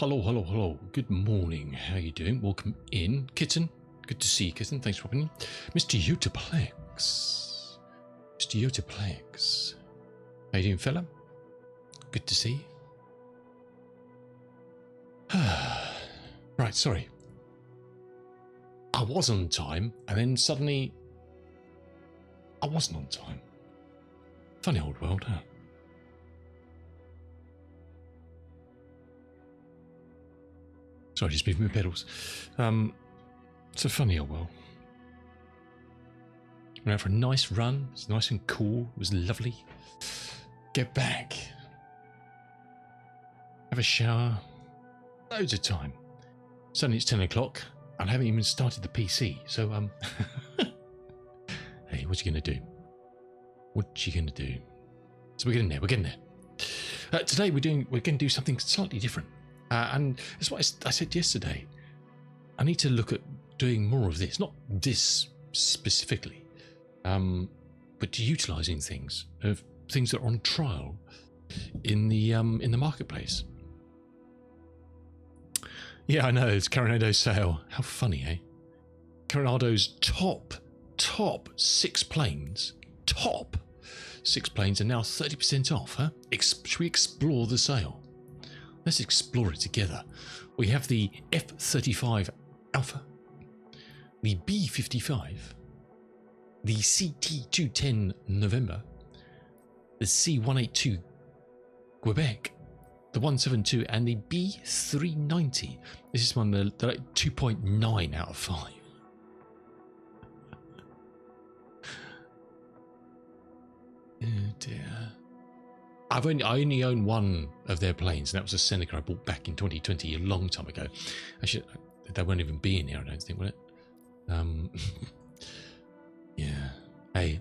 hello, hello, hello. Good morning. How you doing? Welcome in, Kitten. Good to see you, Kitten. Thanks for popping in. Mr. Yotaplex. Mr. Yotaplex. How you doing, fella? Good to see you. Right, sorry. I was on time, and then suddenly I wasn't on time. Funny old world, huh? Sorry, just moving my pedals. It's a funny old world. Went out for a nice run. It's nice and cool. It was lovely. Get back. Have a shower. Loads of time. Suddenly it's 10 o'clock. I haven't even started the PC. So, hey, what you going to do? What you going to do? So we're getting there. We're getting there. Today we're going to do something slightly different. And that's what I said yesterday. I need to look at doing more of this. Not this specifically. But utilising things that are on trial in the marketplace. Yeah, I know, it's Coronado's sale. How funny, eh? Coronado's top 6 planes, top 6 planes are now 30% off, huh? Should we explore the sale? Let's explore it together. We have the F-35 Alpha, the B-55, the CT-210 November, the C-182 Quebec, the 172, and the B-390. This is one they're like 2.9 out of 5. Oh dear. I only own one of their planes, and that was a Seneca I bought back in 2020, a long time ago. Actually, they won't even be in here, I don't think, will it? Yeah. Hey,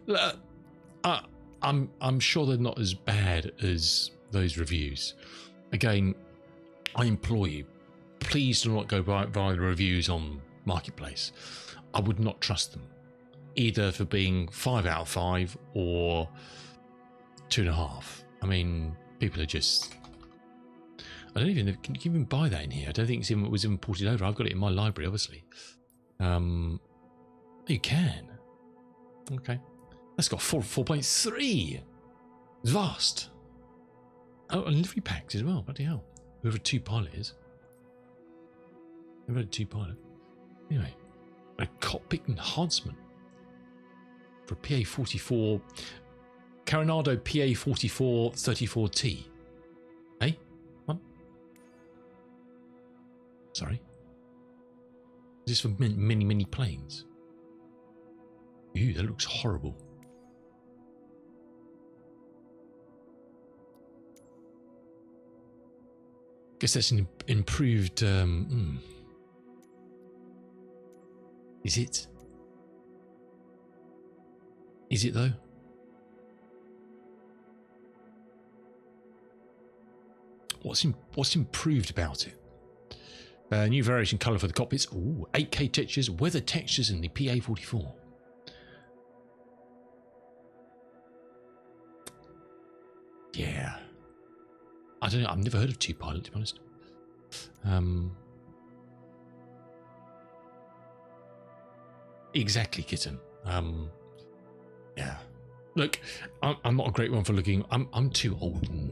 I'm sure they're not as bad as those reviews. Again, I implore you, please do not go via the reviews on Marketplace. I would not trust them, either for being 5 out of 5 or 2.5. I mean, people are just... I don't even know, can you even buy that in here? I don't think it was imported over. I've got it in my library, obviously. You can. Okay. That's got 4.3. It's vast. Oh, and livery packs as well. Bloody hell. Whoever a 2 pilot is. Whoever a 2 pilot. Anyway, a cockpit enhancement for a PA-44... Coronado PA-44 34T. Hey? What? Sorry? Is this for many planes? Ew, that looks horrible. Guess that's an improved... Is it? Is it though? What's improved about it? New variation colour for the cockpits. Ooh, 8K textures, weather textures in the PA-44. Yeah. I don't know, I've never heard of 2 pilot, to be honest. Exactly, Kitten. Yeah. Look, I'm not a great one for looking. I'm too old and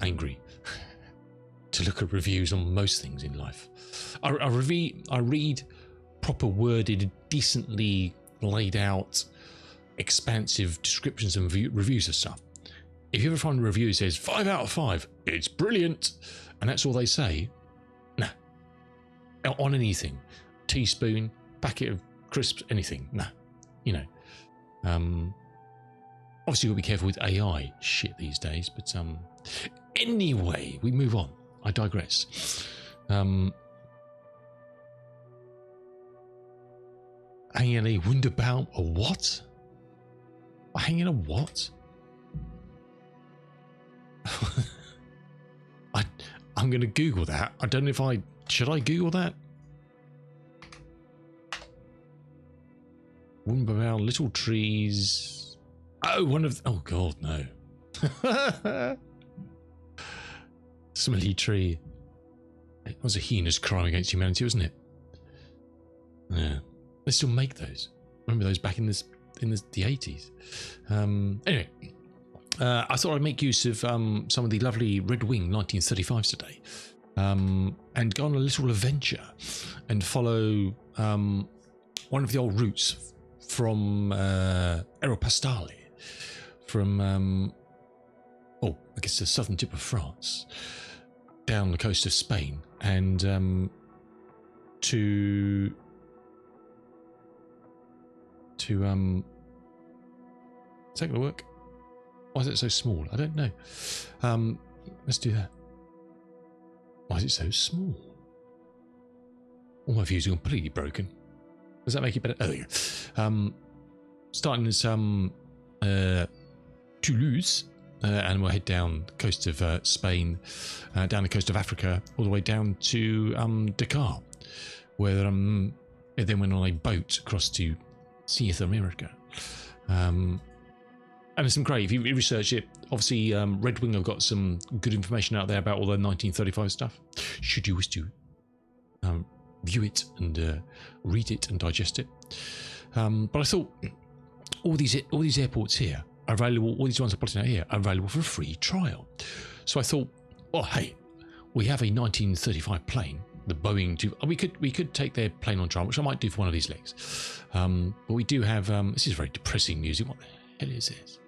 angry to look at reviews on most things in life. I read proper worded, decently laid out, expansive descriptions and reviews of stuff. If you ever find a review that says 5 out of 5, it's brilliant, and that's all they say, nah. On anything, teaspoon, packet of crisps, anything, nah. You know, obviously, we'll be careful with AI shit these days, but anyway, we move on. I digress. Hanging a Wunderbaum, a what? Hanging a what? I'm going to Google that. I don't know if I... Should I Google that? Wunderbaum, little trees... Oh, one of... Oh, God, no. Smelly tree. It was a heinous crime against humanity, wasn't it? Yeah. They still make those. Remember those back in the 80s. Anyway, I thought I'd make use of some of the lovely Red Wing 1935s today, and go on a little adventure and follow one of the old routes from Aéropostale, from I guess the southern tip of France, down the coast of Spain, and to is that going to work? Why is it so small? I don't know. Let's do that. Why is it so small? All my views are completely broken. Does that make it better? Oh, yeah. Starting as Toulouse, and we'll head down the coast of Spain, down the coast of Africa, all the way down to Dakar, where then went on a boat across to South America. And there's some great, if you research it, obviously Red Wing have got some good information out there about all the 1935 stuff, should you wish to view it and read it and digest it. But I thought all these airports here are available, all these ones I'm putting out here are available for a free trial. So I thought, oh hey, we have a 1935 plane, the Boeing. We could take their plane on trial, which I might do for one of these legs. But we do have this is very depressing music. What the hell is this?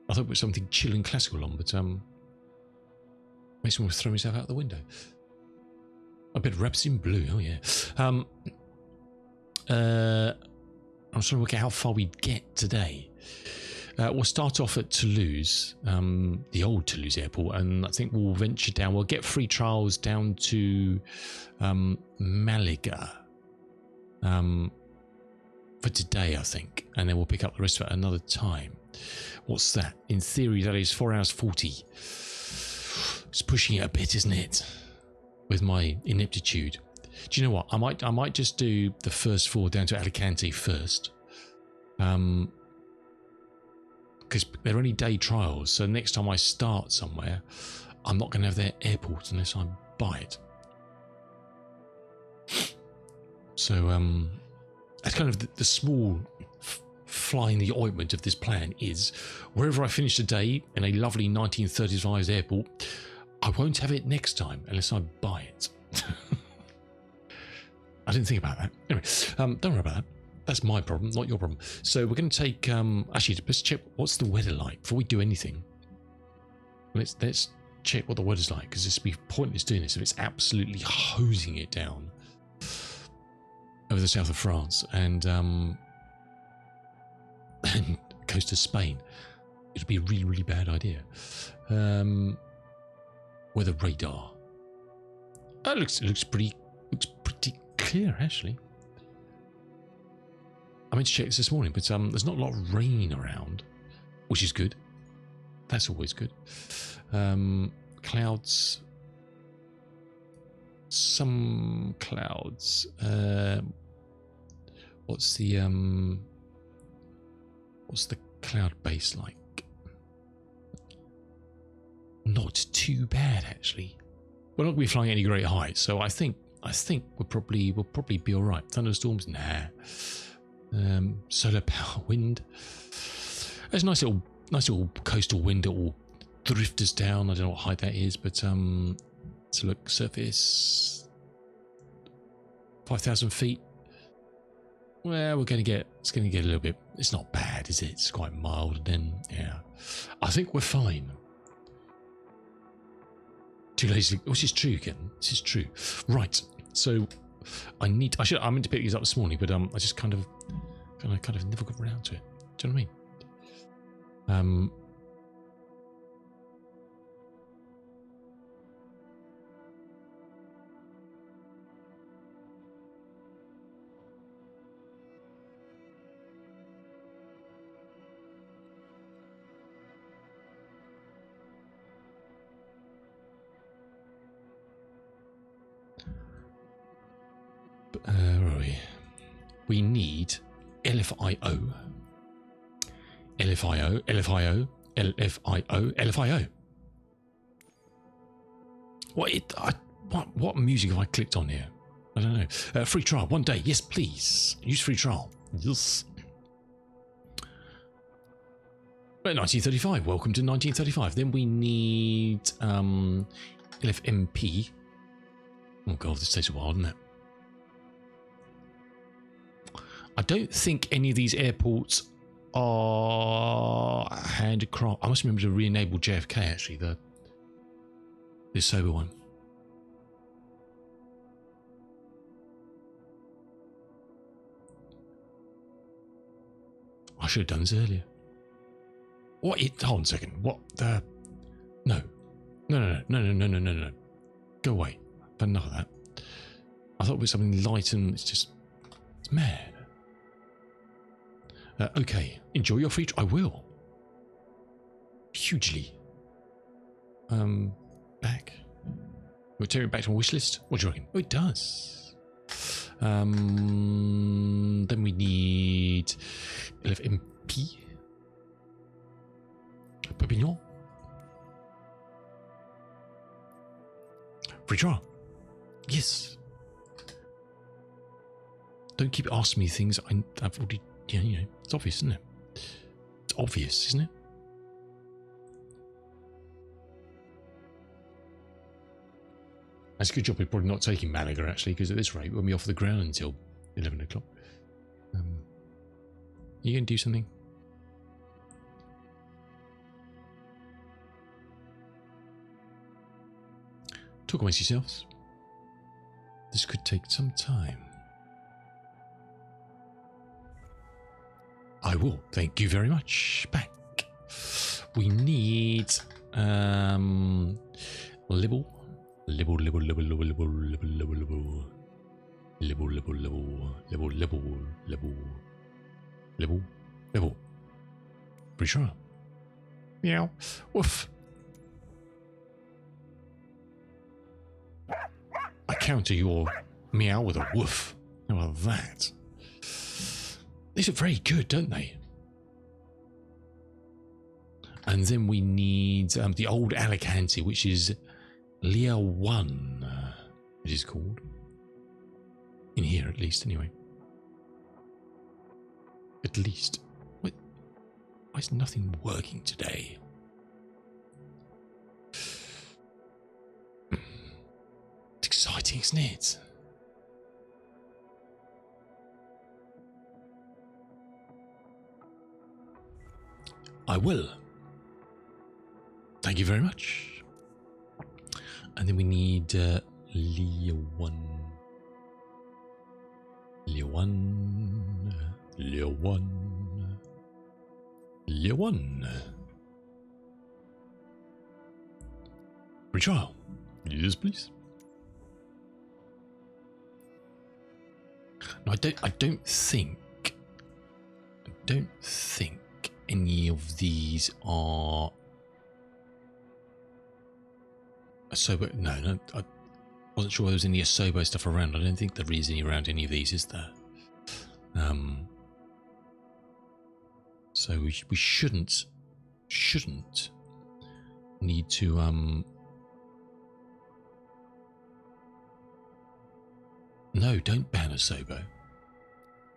I thought it was something chill and classical on, but makes me want to throw myself out the window. A bit of Raps in Blue, oh yeah. I'm trying to work out how far we get today. We'll start off at Toulouse, the old Toulouse airport, and I think we'll venture down. We'll get free trials down to Malaga for today, I think, and then we'll pick up the rest of it another time. What's that? In theory, that is 4 hours 40. It's pushing it a bit, isn't it? With my ineptitude. Do you know what? I might just do the first 4 down to Alicante first, because they're only day trials. So next time I start somewhere, I'm not going to have their airport unless I buy it. So that's kind of the small fly in the ointment of this plan is wherever I finish the day in a lovely 1935s airport, I won't have it next time unless I buy it. I didn't think about that. Anyway, don't worry about that. That's my problem, not your problem. So we're going to take, actually, let's check what's the weather like before we do anything. Let's check what the weather's like, because it's be pointless doing this if it's absolutely hosing it down over the south of France and coast of Spain. It'd be a really, really bad idea. Weather radar. Oh, it looks pretty clear actually. I meant to check this morning, but there's not a lot of rain around, which is good. That's always good. Clouds. Some clouds. What's the cloud base like? Not too bad actually. We're not going to be flying at any great heights, so I think we'll probably be all right. Thunderstorms, nah. Solar power wind. There's a nice little coastal wind that will drift us down. I don't know what height that is, but so look, surface 5,000 feet. Well, it's going to get a little bit. It's not bad, is it? It's quite mild. And then, yeah, I think we're fine. Too lazy. Which is true, Ken. This is true. Right. So I meant to pick these up this morning, but I just kind of never got around to it. Do you know what I mean? Where are we? We need LFIO. What music have I clicked on here? I don't know. Free trial, 1 day. Yes, please. Use free trial. Yes. 1935. Welcome to 1935. Then we need LFMP. Oh god, this takes a while, doesn't it? I don't think any of these airports are handicraft. I must remember to re-enable JFK actually, this sober one. I should have done this earlier. What? Hold on a second. What the? No. No. Go away. I've had enough of that. I thought it was something light and it's mad. Okay. Enjoy your feature. I will. Hugely. Back. We'll take it back to my wish list. What do you reckon? Oh, it does. Then we need LFMP. Papillon. Free trial. Yes. Don't keep asking me things I've already. Yeah, you know, it's obvious, isn't it? It's obvious, isn't it? That's a good job we're probably not taking Malaga actually, because at this rate we'll be off the ground until 11 o'clock. You going to do something? Talk amongst yourselves. This could take some time. I will. Thank you very much. Back. We need Libel. Pretty sure. Meow. Woof. I counter your meow with a woof. How about that? These are very good, don't they? And then we need the old Alicante, which is Lear 1, it is called. In here, at least, anyway. At least. Why is nothing working today? It's exciting, isn't it? I will. Thank you very much. And then we need Lear 1. Lear 1. Lear 1. Lear 1. Retrial. Yes, please. No, I don't think any of these are Asobo. No, I wasn't sure there was any Asobo stuff around. I don't think there is any around any of these, is there? So we shouldn't need to no, don't ban Asobo.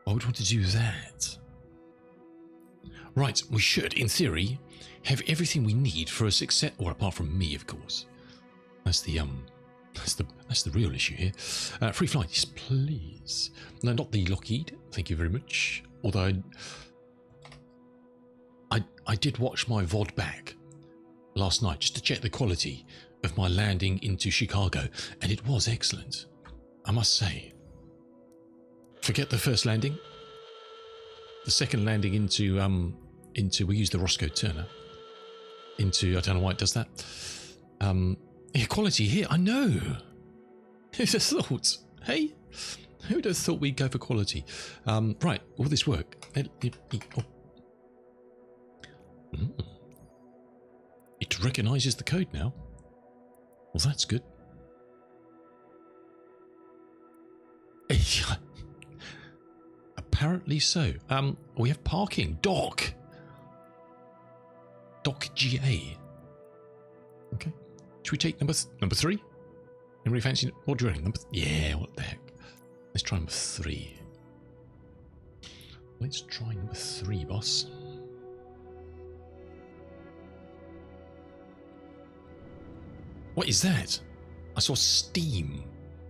Why would we want to do that? Right, we should, in theory, have everything we need for a success, or apart from me, of course. That's the real issue here. Free flight, yes, please. No, not the Lockheed. Thank you very much. Although I did watch my VOD back last night just to check the quality of my landing into Chicago, and it was excellent, I must say. Forget the first landing. The second landing into we use the Roscoe Turner into, I don't know why it does that. Quality here, I know. Who'd have thought? Hey, who'd have thought we'd go for quality? Right, will this work? It recognises the code now. Well, that's good. Apparently so. We have parking. Dock GA. Okay. Should we take number 3? Anybody fancy? What do you reckon? Yeah, what the heck? Let's try number 3. Let's try number 3, boss. What is that? I saw steam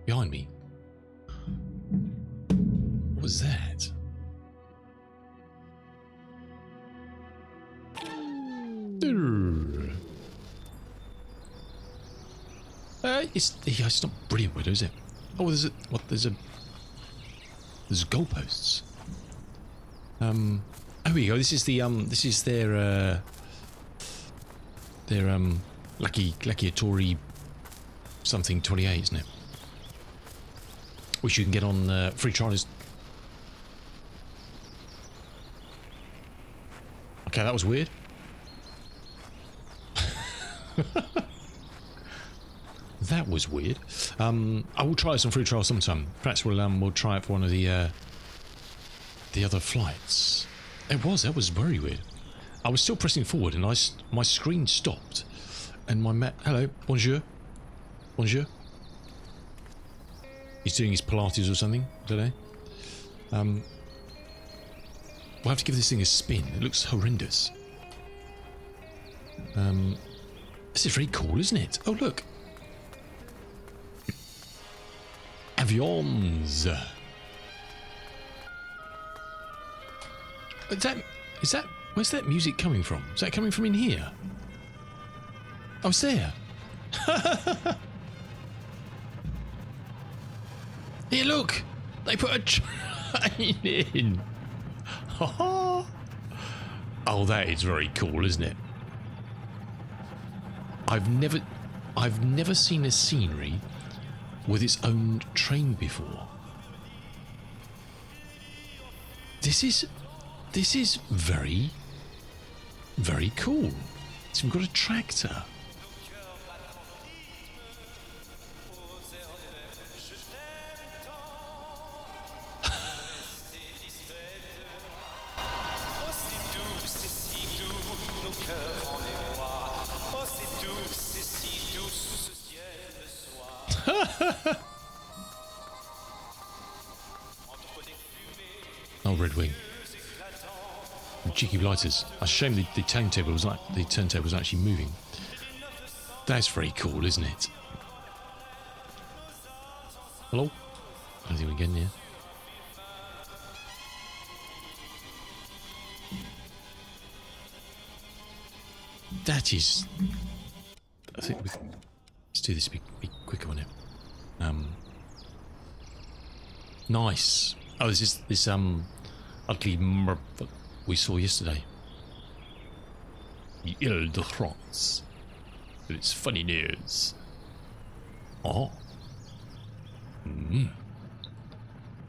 behind me. What was that? It's not brilliant, Widow, is it? Oh, there's goalposts. Oh, here we go. This is their Lucky Attori something 28, isn't it? Which you can get on free trials. Okay, that was weird. That was weird. I will try some free trial sometime. Perhaps we'll try it for one of the other flights. That was very weird. I was still pressing forward, and my screen stopped, and my hello, bonjour. He's doing his Pilates or something. I don't know. We'll have to give this thing a spin. It looks horrendous. This is very cool, isn't it? Oh, look. Avions. Is that where's that music coming from? Is that coming from in here? Oh, it's there. Here, look. They put a train in. Oh, that is very cool, isn't it? I've never seen a scenery with its own train before. This is very, very cool. It's even got a tractor. Oh, Red Wing. Cheeky blighters. A shame the turntable was actually moving. That's very cool, isn't it? Hello? I don't think we're getting here. That is. I think let's do this. Be quicker on it. Nice. Oh, this is this ugly we saw yesterday. The Ile de France. But it's funny news. Oh.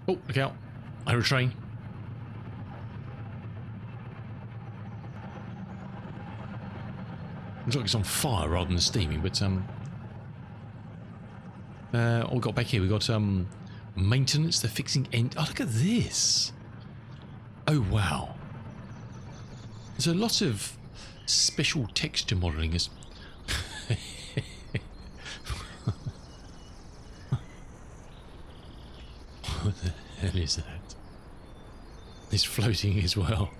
Oh, look out. I hear a train. Looks like it's on fire rather than steaming, but what we got back here? We got maintenance, they're fixing oh, look at this. Oh wow. There's a lot of special texture modelling as what the hell is that? It's floating as well.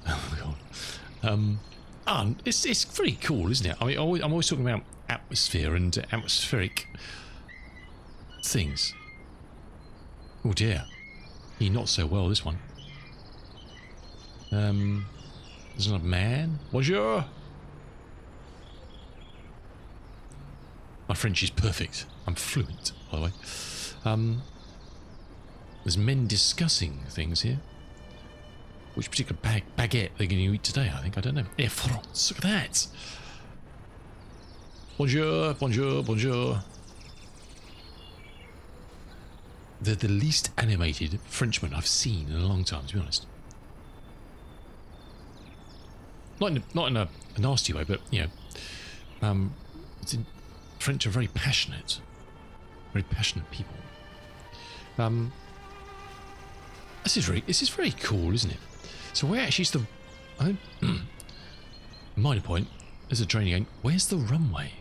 Oh god. It's pretty cool, isn't it? I mean, I'm always talking about atmosphere and atmospheric things. Oh dear. Not so well, this one. There's another man. Bonjour. My French is perfect. I'm fluent, by the way. There's men discussing things here. Which particular baguette they're going to eat today, I think. I don't know. Air France. Look at that. Bonjour, bonjour, bonjour. They're the least animated Frenchmen I've seen in a long time, to be honest. Not in a nasty way, but, you know, French are very passionate people. This is very cool, isn't it? So where actually is the... minor point, there's a train again. Where's the runway?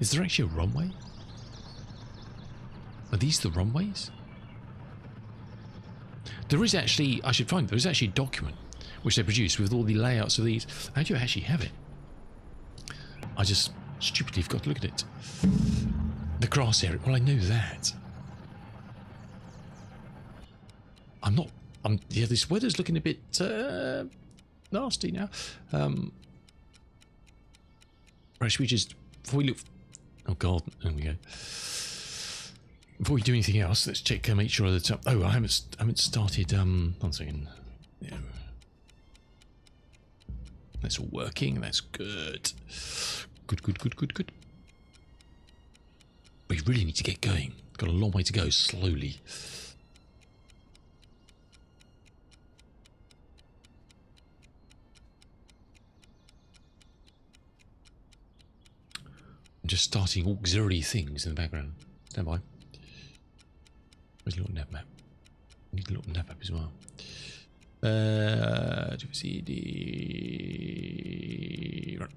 Is there actually a runway? Are these the runways? There is actually, I should find, there is actually a document which they produced with all the layouts of these. How do you actually have it? I just stupidly forgot to look at it. The grass area, well, I know that. Yeah, this weather's looking a bit nasty now. Right, should we just, before we look, oh God, there we go. Before we do anything else, let's check, make sure that, oh, I haven't started, one second. Yeah. That's all working, that's good. Good. We really need to get going. Got a long way to go, slowly. I'm just starting auxiliary things in the background. Stand by. Where's a little nav map? I need a little nav map as well. CD. Right.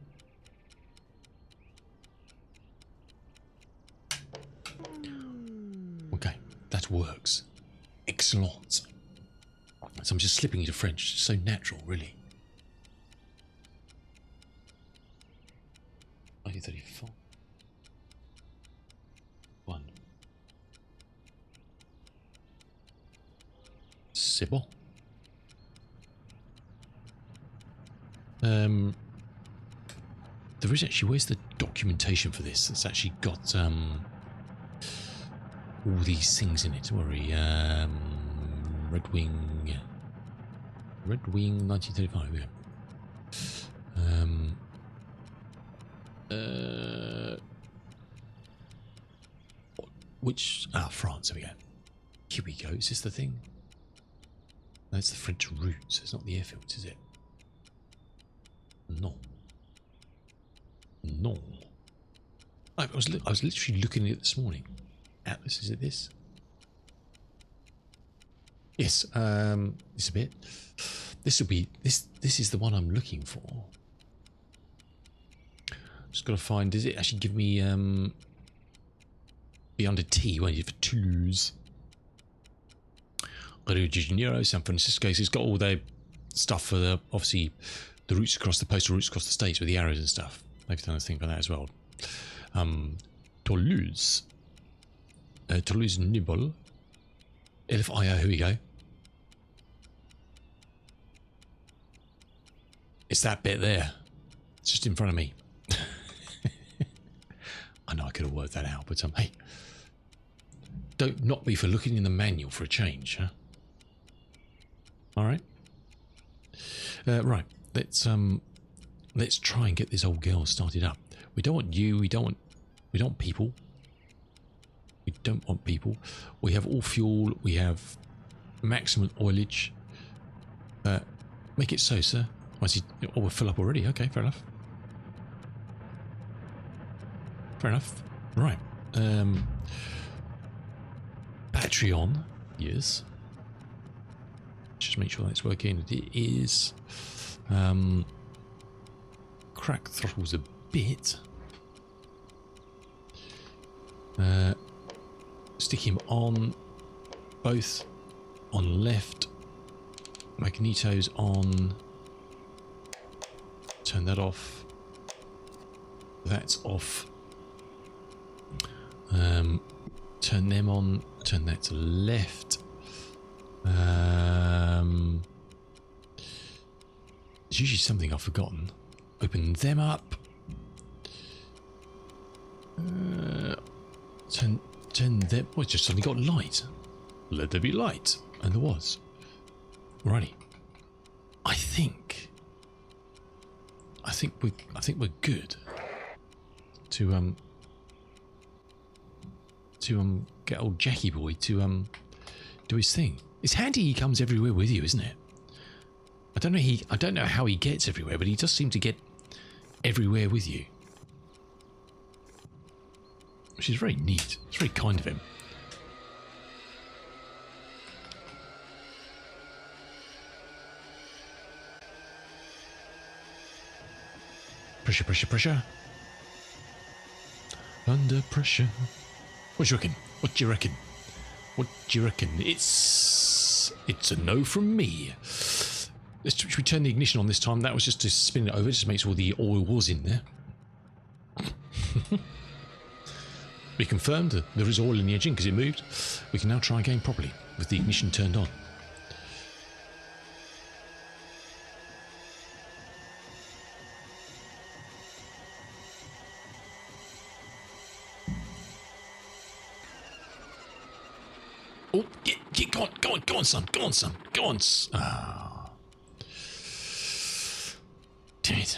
Okay, that works. Excellent. So I'm just slipping into French. It's so natural, really. 1934. One. C'est bon. There is actually, where's the documentation for this? It's actually got all these things in it. Don't worry. Red Wing 1935. Yeah. Which France? There we go. Here we go. Is this the thing? No, it's the French routes. It's not the airfields, is it? No. I was literally looking at it this morning. Atlas, is it this? Yes. This a bit. This will be this. This is the one I'm looking for. Just got to find. Does it actually give me be under T? Won't it, for Toulouse? Rio de Janeiro, San Francisco. So it's got all their stuff for the obviously the routes across the postal routes across the states with the arrows and stuff. They've done a thing for that as well. Toulouse. Toulouse Nibble. Elf IO, here we go. It's that bit there. It's just in front of me. I know I could have worked that out, but hey. Don't knock me for looking in the manual for a change, huh? Alright. Right. Let's try and get this old girl started up. We don't want you, we don't want people. We don't want people. We have all fuel, we have maximum oilage. Make it so, sir. Oh, we're full up already. Okay, fair enough. Fair enough. Right. Battery on. Yes. Just make sure that's working. It is. Crack throttles a bit. Stick him on. Both on left. Magnetos on. Turn that off. That's off. Turn them on. Turn that to left. There's usually something I've forgotten. Open them up. Turn them. Oh, it's just suddenly got light. Let there be light, and there was. Alrighty. I think we're good to get old Jackie boy to do his thing. It's handy he comes everywhere with you, isn't it? I don't know how he gets everywhere, but he does seem to get everywhere with you. Which is very neat. It's very kind of him. Pressure. Under pressure. What do you reckon? What do you reckon? What do you reckon? It's a no from me. Should we turn the ignition on this time? That was just to spin it over, just to make sure the oil was in there. We confirmed that there is oil in the engine because it moved. We can now try again properly with the ignition turned on. Oh, yeah, go on, son. Go on. Ah. Damn it.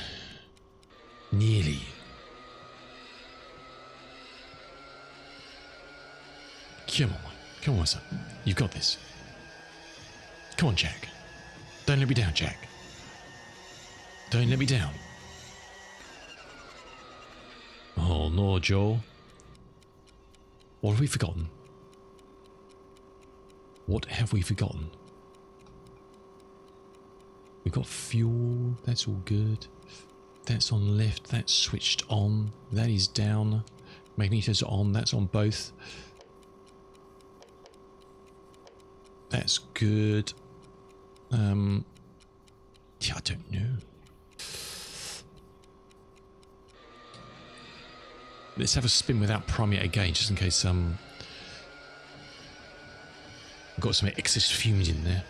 Nearly. Come on, son. You've got this. Come on, Jack. Don't let me down, Jack. Don't let me down. Oh, no, Joe. What have we forgotten? What have we forgotten? We've got fuel. That's all good. That's on left. That's switched on. That is down. Magneto's on. That's on both. That's good. Yeah, I don't know. Let's have a spin without priming it again, just in case we've got some excess fumes in there.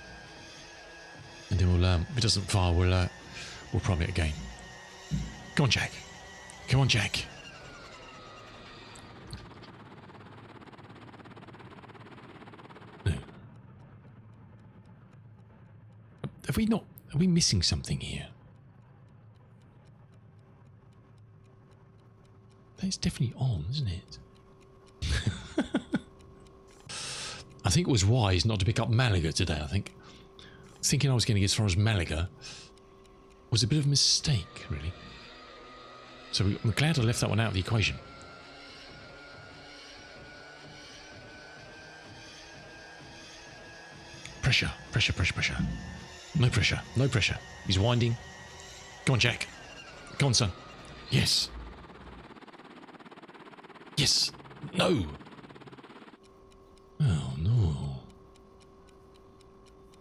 And then we'll if it doesn't fire, we'll prime it again. Come on, Jack. Come on, Jack. No. Have we not? Are we missing something here? That's definitely on, isn't it? I think it was wise not to pick up Malaga today, I think. Thinking I was going to get as far as Malaga was a bit of a mistake, really. So I'm glad I left that one out of the equation. Pressure. No pressure. He's winding. Go on, Jack. Go on, son. Yes. No. Oh, no.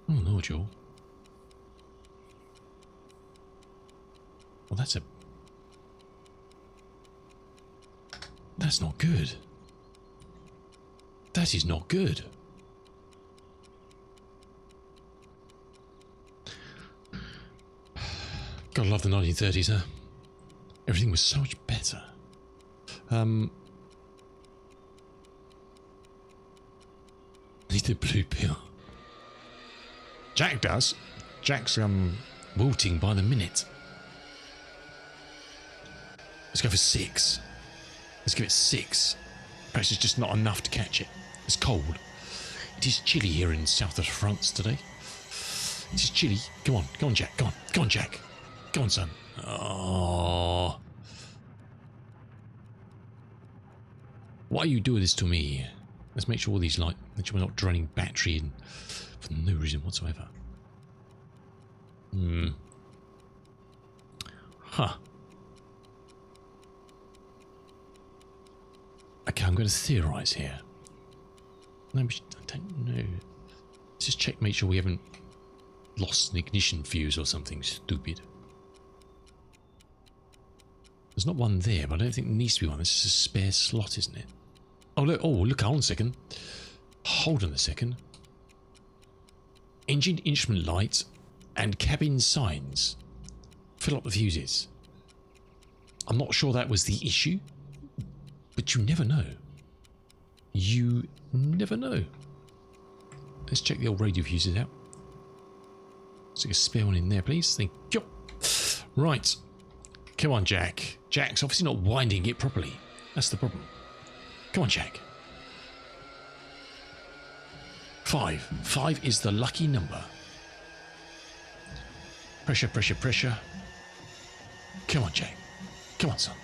Oh, no, Joe. Well, that's not good. That is not good. Gotta love the 1930s, huh? Everything was so much better. Need the blue pill. Jack does. Jack's wilting by the minute. Let's go for 6. Let's give it 6. Perhaps it's just not enough to catch it. It's cold. It is chilly here in south of France today. It is chilly. Go on, Jack. Go on, Jack. Go on, son. Oh. Why are you doing this to me? Let's make sure all these make sure we're not draining battery in for no reason whatsoever. Huh. Okay, I'm going to theorise here. No, I don't know. Let's just check, make sure we haven't lost an ignition fuse or something stupid. There's not one there, but I don't think there needs to be one. This is a spare slot, isn't it? Oh, look, hold on a second. Hold on a second. Engine instrument light and cabin signs. Fill up the fuses. I'm not sure that was the issue, but you never know. You never know. Let's check the old radio fuses out. Stick a spare one in there, please. Thank you. Right. Come on, Jack. Jack's obviously not winding it properly. That's the problem. Come on, Jack. 5. 5 is the lucky number. Pressure. Come on, Jack. Come on, son.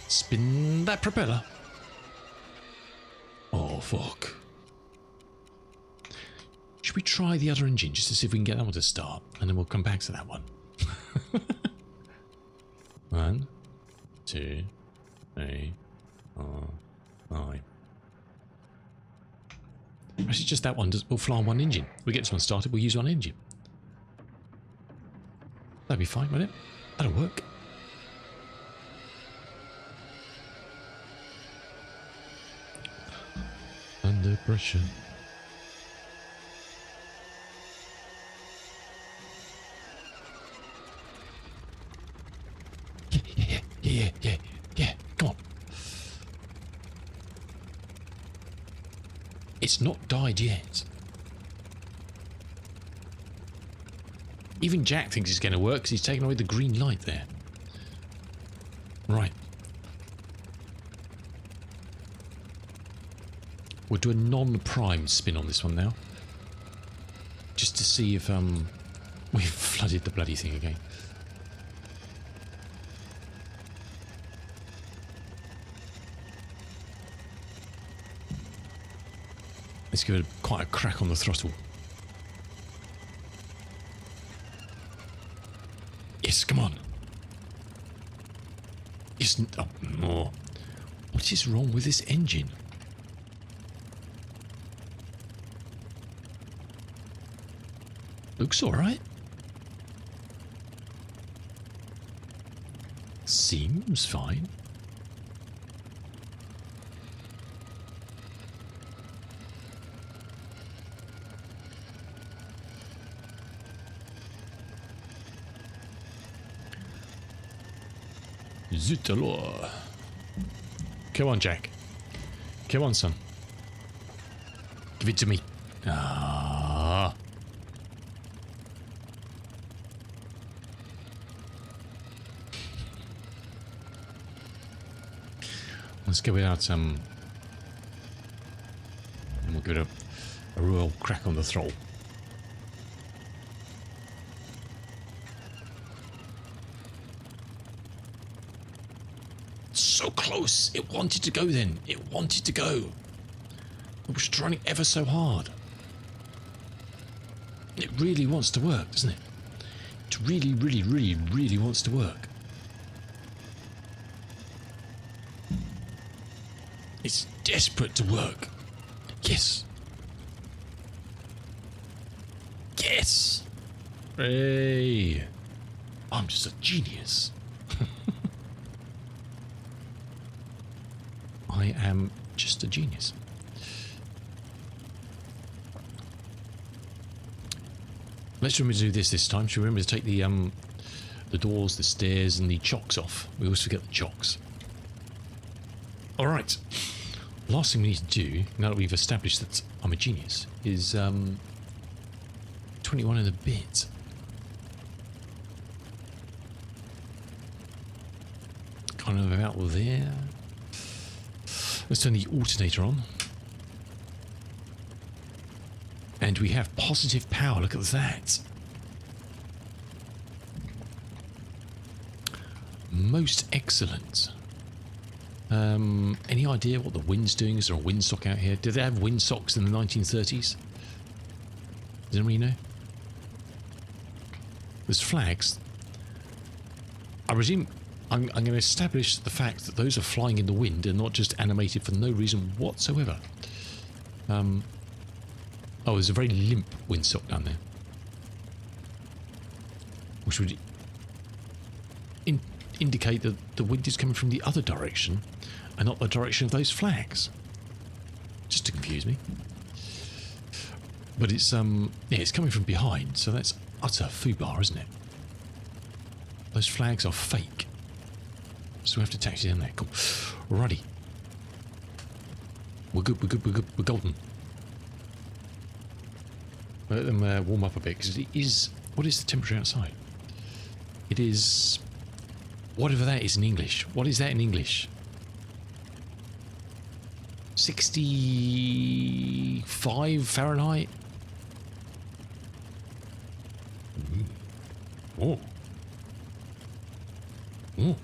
Spin that propeller. Oh, fuck. Should we try the other engine just to see if we can get that one to start? And then we'll come back to that one. 1, 2, A-R-I. Actually, just that one. We'll fly on one engine. We get this one started, we'll use one engine. That'd be fine, wouldn't it? That'll work. Under pressure. Yeah. Come on. It's not died yet. Even Jack thinks it's going to work because he's taken away the green light there. Right. We'll do a non-prime spin on this one now. Just to see if we've flooded the bloody thing again. Let's give it quite a crack on the throttle. Yes, come on. Isn't up more. What is wrong with this engine? Looks alright. Seems fine. Zut alors. Come on, Jack. Come on, son. Give it to me. Ah. Let's go without and we'll give it a real crack on the throttle. So close. It wanted to go then. It wanted to go. It was trying ever so hard. It really wants to work, doesn't it? It really, really, really, really wants to work. It's desperate to work. Yes. Yes. Hey. I'm just a genius. I am just a genius. Let's remember to do this time. Should we remember to take the doors, the stairs, and the chocks off? We always forget the chocks. All right. Last thing we need to do, now that we've established that I'm a genius, is 21 and a bit. Kind of about there. Let's turn the alternator on. And we have positive power. Look at that. Most excellent. Any idea what the wind's doing? Is there a windsock out here? Did they have windsocks in the 1930s? Does anybody know? There's flags. I presume I'm going to establish the fact that those are flying in the wind and not just animated for no reason whatsoever. Oh, there's a very limp windsock down there, which would indicate that the wind is coming from the other direction and not the direction of those flags. Just to confuse me. But it's yeah, it's coming from behind, so that's utter foobar, isn't it? Those flags are fake. So we have to taxi down there. Cool. Alrighty. We're good, we're golden. Let them warm up a bit, because it is... What is the temperature outside? It is... Whatever that is in English. What is that in English? 65 Fahrenheit? Oh. Oh.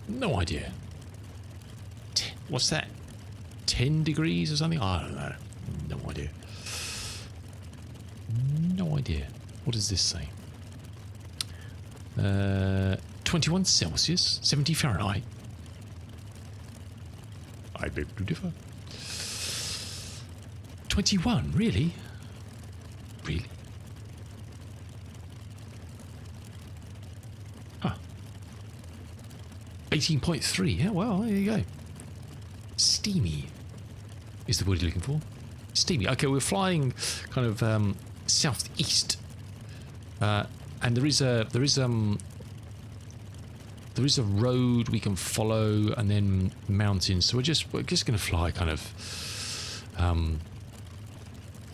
No idea. What's that? 10 degrees or something? I don't know. No idea. No idea. What does this say? 21 Celsius, 70 Fahrenheit. I beg to differ. 21, really? Really? Huh. 18.3, yeah, well, there you go. Steamy is the word you're looking for. Steamy. Okay, we're flying kind of southeast. And there is a road we can follow, and then mountains. So we're just going to fly kind of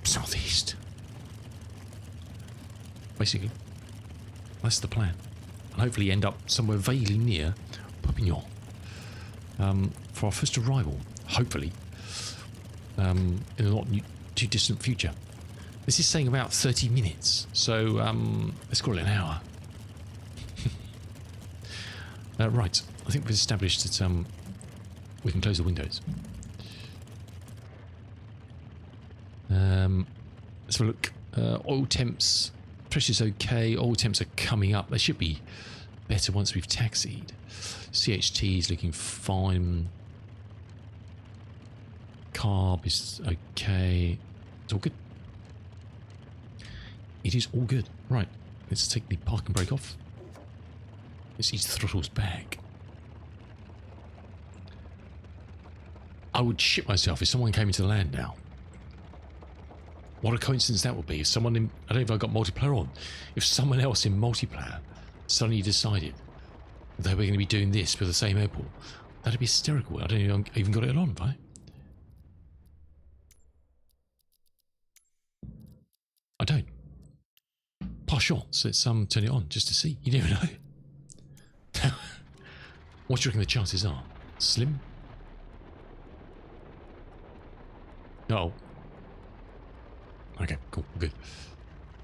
southeast. Basically, that's the plan, and hopefully end up somewhere vaguely near Perpignan for our first arrival. Hopefully, in a not too distant future. This is saying about 30 minutes, so let's call it an hour. Right, I think we've established that we can close the windows. Let's have a look. Oil temps, pressure's okay. Oil temps are coming up. They should be better once we've taxied. CHT is looking fine. Carb is okay. It's all good. It is all good. Right, let's take the parking brake off. Let's ease the throttles back. I would shit myself if someone came into the land now. What a coincidence that would be if someone in, I don't know if I got multiplayer on, if someone else in multiplayer suddenly decided they were going to be doing this for the same airport. That'd be hysterical. I don't even got it on, right? I don't. Par chance, let's turn it on just to see. You never know. What do you reckon the chances are? Slim? No. Okay, cool. We're good.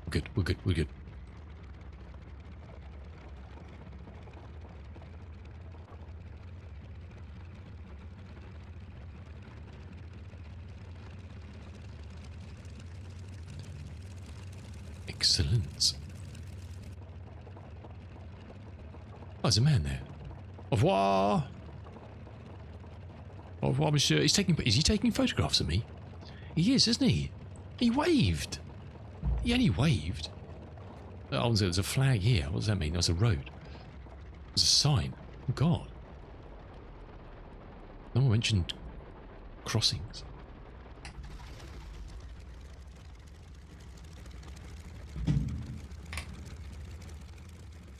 We're good. We're good. We're good. Excellent. Oh, there's a man there. Au revoir. Au revoir, monsieur. Is he taking photographs of me? He is, isn't he? He waved. He only waved. Oh, there's a flag here. What does that mean? There's a road. There's a sign. Oh, God. No one mentioned crossings.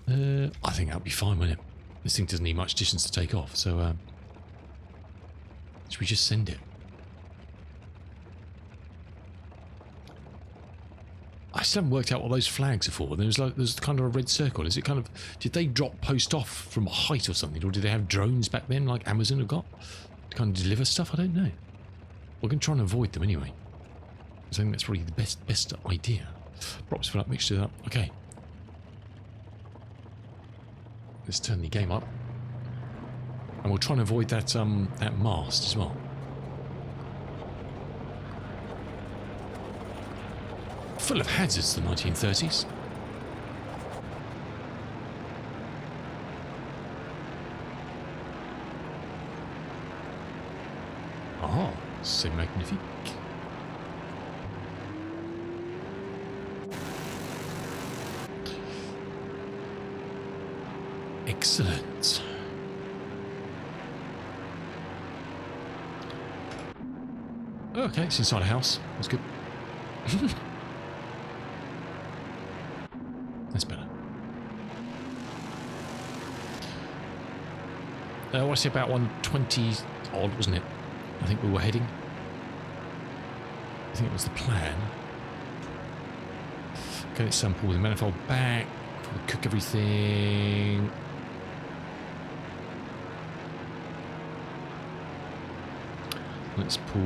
I think that'll be fine, won't it? This thing doesn't need much distance to take off, so should we just send it? I still haven't worked out what those flags are for. There's kind of a red circle. Is it kind of, did they drop post off from a height or something, or did they have drones back then, like Amazon have got, to kind of deliver stuff? I don't know. We're going to try and avoid them anyway. I think that's probably the best idea. Props for that mixture up. Okay. Let's turn the game up, and we'll try and avoid that that mast as well. Full of hazards, the 1930s. Ah, c'est magnifique. Excellent. Okay, it's inside a house. That's good. That's better. I want to say about 120 odd, wasn't it? I think we were heading. I think it was the plan. Okay, let's pull the manifold back. We'll cook everything. Let's pull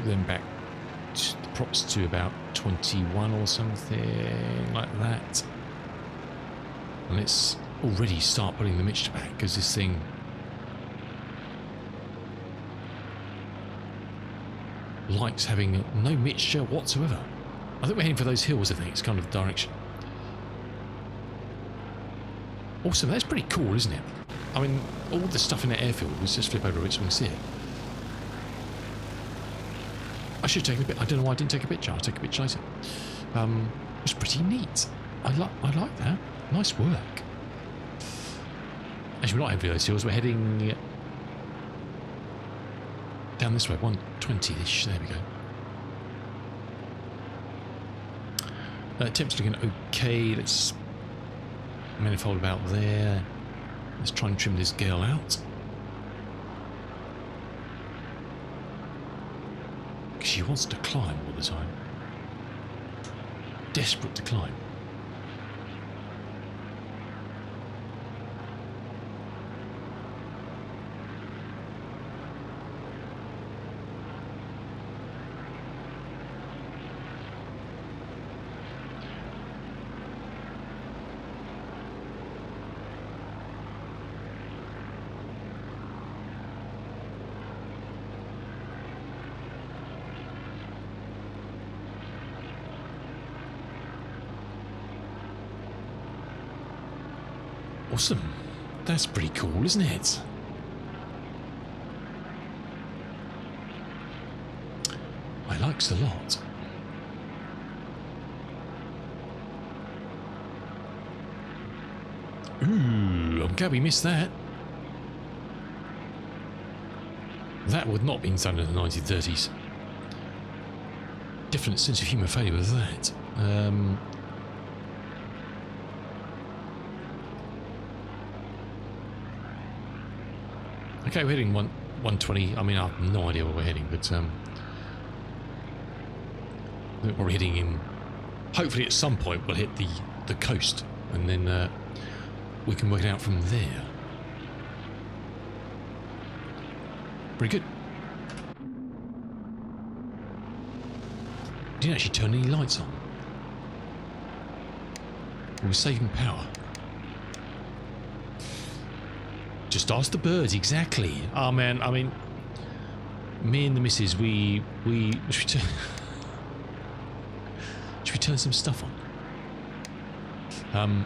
them back the props to about 21 or something like that. And let's already start putting the mixture back, because this thing likes having no mixture whatsoever. I think we're heading for those hills. I think it's kind of the direction. Awesome, that's pretty cool, isn't it? I mean, all the stuff in that airfield, let's just flip over a bit so we can see it. I should take a bit. I don't know why I didn't take a picture. I'll take a picture later. It's pretty neat. I like that. Nice work. Actually, we're not heading for those hills. We're heading down this way, 120-ish. There we go. Temp's looking okay. Let's manifold about there. Let's try and trim this girl out. She wants to climb all the time. Desperate to climb. Awesome. That's pretty cool, isn't it? I likes a lot. Ooh, I'm glad we missed that. That would not have been done in the 1930s. Different sense of humour failure with that. Okay, we're heading 120. I mean, I have no idea where we're heading, but we're heading in. Hopefully, at some point, we'll hit the coast, and then we can work it out from there. Pretty good. Didn't actually turn any lights on. We're saving power. Just ask the birds, exactly. Oh man, I mean, me and the missus, should we turn some stuff on?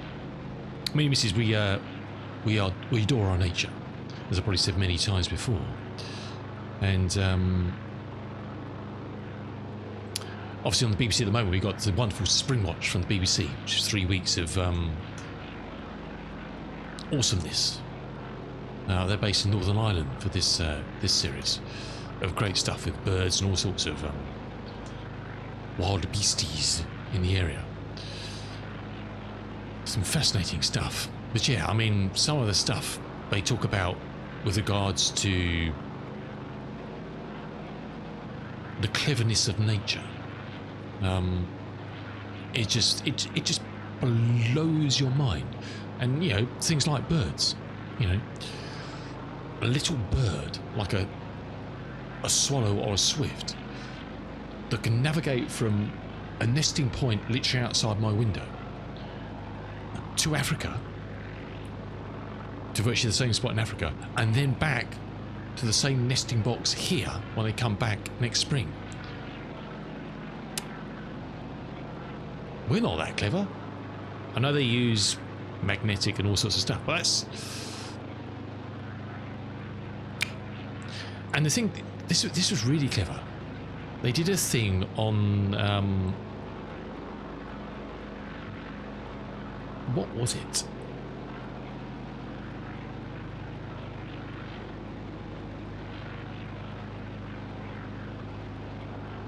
Me and the missus, we adore our nature, as I've probably said many times before, and obviously on the BBC at the moment we've got the wonderful Spring Watch from the BBC, which is 3 weeks of awesomeness. They're based in Northern Ireland for this this series of great stuff with birds and all sorts of wild beasties in the area. Some fascinating stuff. But yeah, I mean, some of the stuff they talk about with regards to the cleverness of nature, it just blows your mind. And you know, things like birds, you know, a little bird like a swallow or a swift that can navigate from a nesting point literally outside my window to Africa, to virtually the same spot in Africa, and then back to the same nesting box here when they come back next spring. We're not that clever. I know they use magnetic and all sorts of stuff, but that's... And the thing, this was really clever. They did a thing on what was it?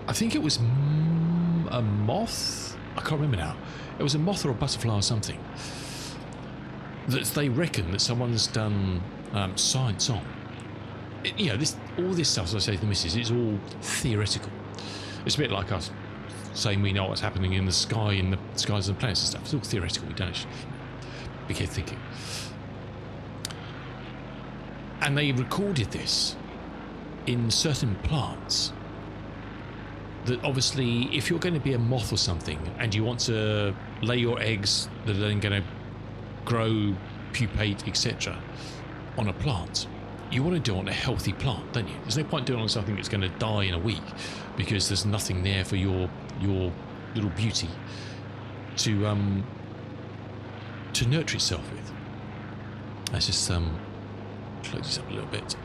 I think it was a moth. I can't remember now. It was a moth or a butterfly or something that they reckon that someone's done science on. You know, all this stuff, as I say to the missus, it's all theoretical. It's a bit like us saying we know what's happening in the sky, in the skies and planets and stuff. It's all theoretical. We don't actually be careful thinking. And they recorded this in certain plants. That obviously, if you're going to be a moth or something, and you want to lay your eggs that are then going to grow, pupate, etc., on a plant, you want to do it on a healthy plant, don't you? There's no point doing it on something that's going to die in a week because there's nothing there for your little beauty to nurture itself with. Let's just close this up a little bit.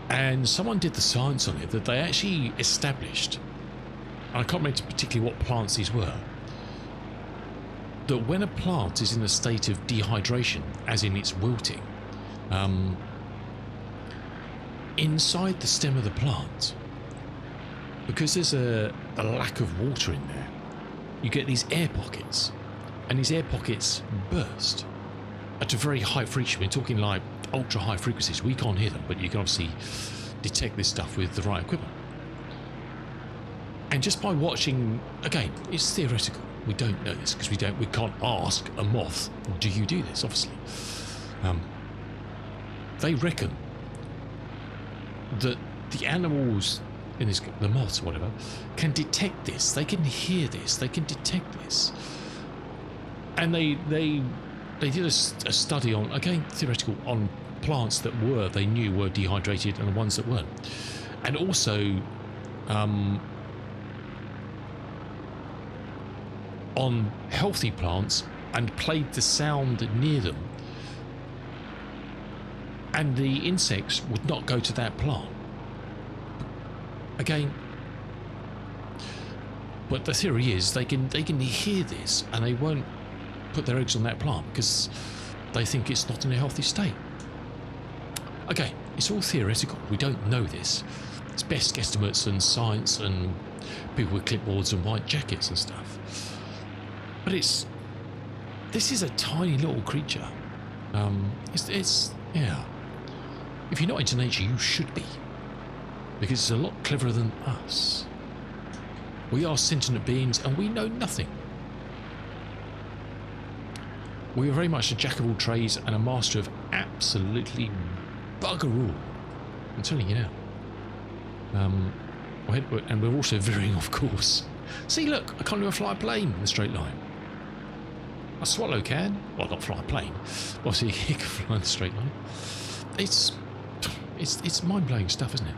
And someone did the science on it that they actually established, and I can't remember particularly what plants these were, that when a plant is in a state of dehydration, as in it's wilting, inside the stem of the plant, because there's a lack of water in there, you get these air pockets, and these air pockets burst at a very high frequency. We're talking like ultra high frequencies. We can't hear them, but you can obviously detect this stuff with the right equipment. And just by watching, again, it's theoretical. We don't know this because we can't ask a moth, do you do this? Obviously, they reckon that the animals in this, the moths or whatever, can detect this. They can hear this. They can detect this. And they did a study on, again, theoretical, on plants that they knew were dehydrated and the ones that weren't. And also on healthy plants, and played the sound near them, and the insects would not go to that plant. Again, but the theory is they can hear this and they won't put their eggs on that plant because they think it's not in a healthy state. Okay, it's all theoretical. We don't know this. It's best guesstimates and science and people with clipboards and white jackets and stuff. But this is a tiny little creature. It's yeah. If you're not into nature, you should be, because it's a lot cleverer than us. We are sentient beings and we know nothing. We are very much a jack of all trades and a master of absolutely bugger all. I'm telling you now. And we're also veering off course. See, look, I can't even fly a plane in a straight line. A swallow can. Well, not fly a plane. Well, see, he can fly in a straight line. It's mind-blowing stuff, isn't it?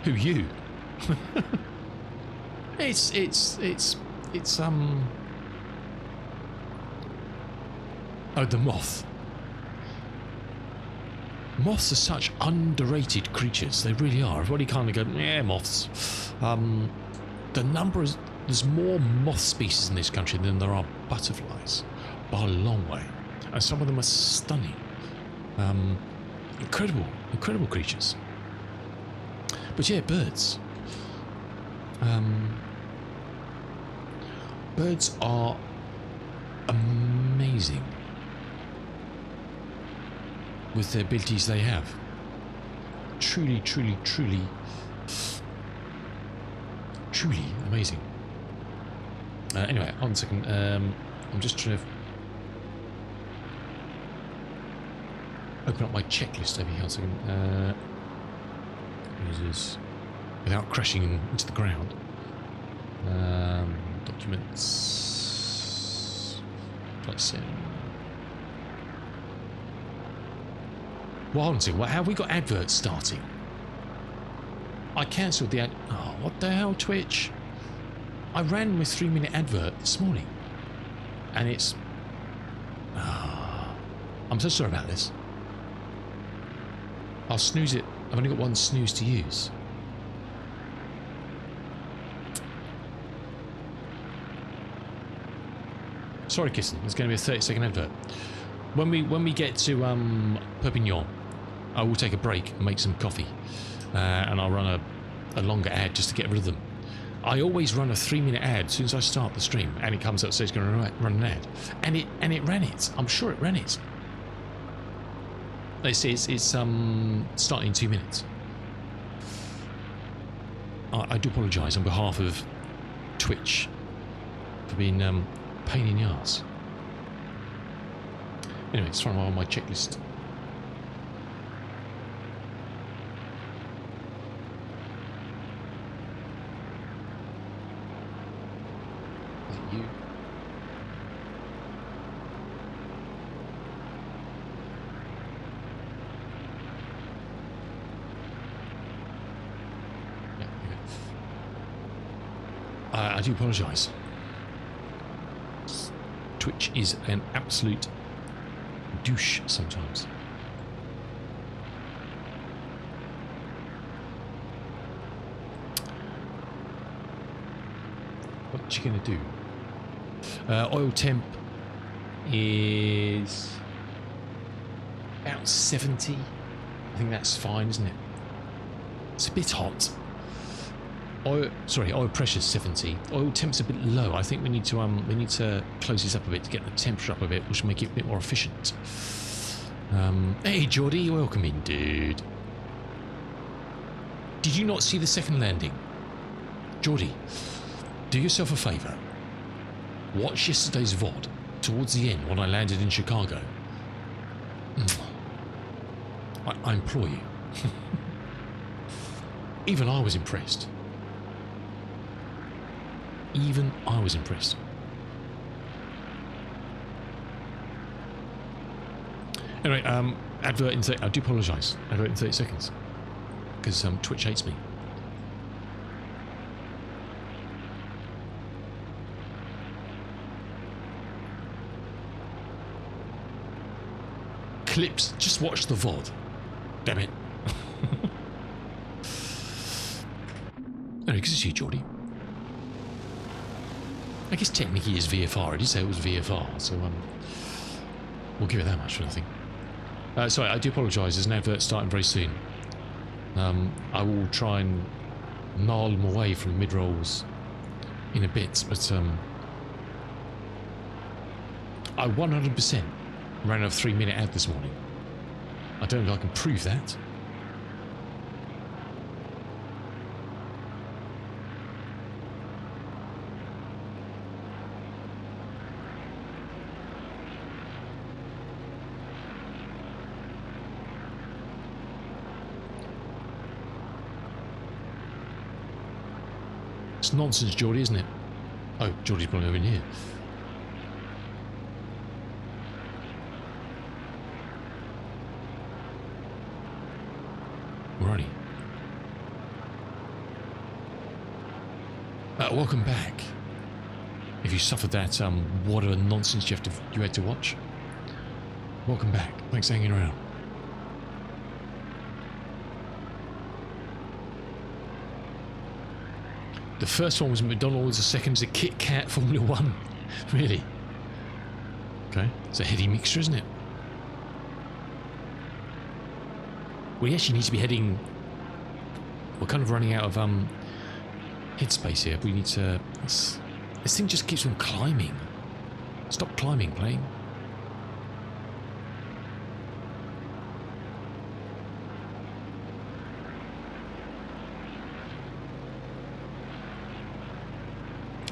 Who, you? It's oh, the moth. Moths are such underrated creatures. They really are. Everybody kind of go, yeah, moths. The number is, there's more moth species in this country than there are butterflies, by a long way. And some of them are stunning. Incredible creatures. But yeah, birds. Birds are amazing with the abilities they have. Truly amazing. Anyway, hold on a second. I'm just trying to open up my checklist over here. Hold on a second. Users without crashing into the ground. Documents. Flight sim. Well, hold on a second. How have we got adverts starting? I cancelled the ad. Oh, what the hell, Twitch? I ran with 3-minute advert this morning, and it's. I'm so sorry about this. I'll snooze it. I've only got one snooze to use. Sorry, Kissing. It's going to be a 30-second advert. When we get to Perpignan, I will take a break and make some coffee, and I'll run a longer ad just to get rid of them. I always run a 3-minute ad as soon as I start the stream, and it comes up, so it's going to run an ad, and it ran it. I'm sure it ran it. It's starting in 2 minutes. I do apologise on behalf of Twitch for being pain in the arse. Anyway, it's from on my checklist. Is it you? I do apologise. Twitch is an absolute douche sometimes. What you going to do? Oil temp is about 70. I think that's fine, isn't it? It's a bit hot. Oil pressure's 70. Oil temp's a bit low. I think we need to close this up a bit to get the temperature up a bit, which will make it a bit more efficient. Hey Geordie, welcome in, dude. Did you not see the second landing? Geordie, do yourself a favour. Watch yesterday's VOD towards the end when I landed in Chicago. I implore you. Even I was impressed. Even I was impressed. Anyway, advert in 30, I do apologise. Advert in 30 seconds. Because Twitch hates me. Clips, just watch the VOD. Damn it. Anyway, because it's you, Geordie. I guess technically it's VFR. I did say it was VFR, so we'll give it that much for nothing. Sorry, I do apologise. There's an advert starting very soon. I will try and gnarl them away from mid-rolls in a bit, but I 100% ran a 3-minute ad this morning. I don't know if I can prove that. It's nonsense, Geordie, isn't it? Oh, Geordie's probably over in here. Alrighty. Welcome back. If you suffered that whatever nonsense you had to watch, welcome back. Thanks for hanging around. The first one was McDonald's, the second is a Kit Kat Formula One. Really? Okay, it's a heady mixture, isn't it? We actually need to be heading... We're kind of running out of headspace here. We need to... This thing just keeps on climbing. Stop climbing, plane.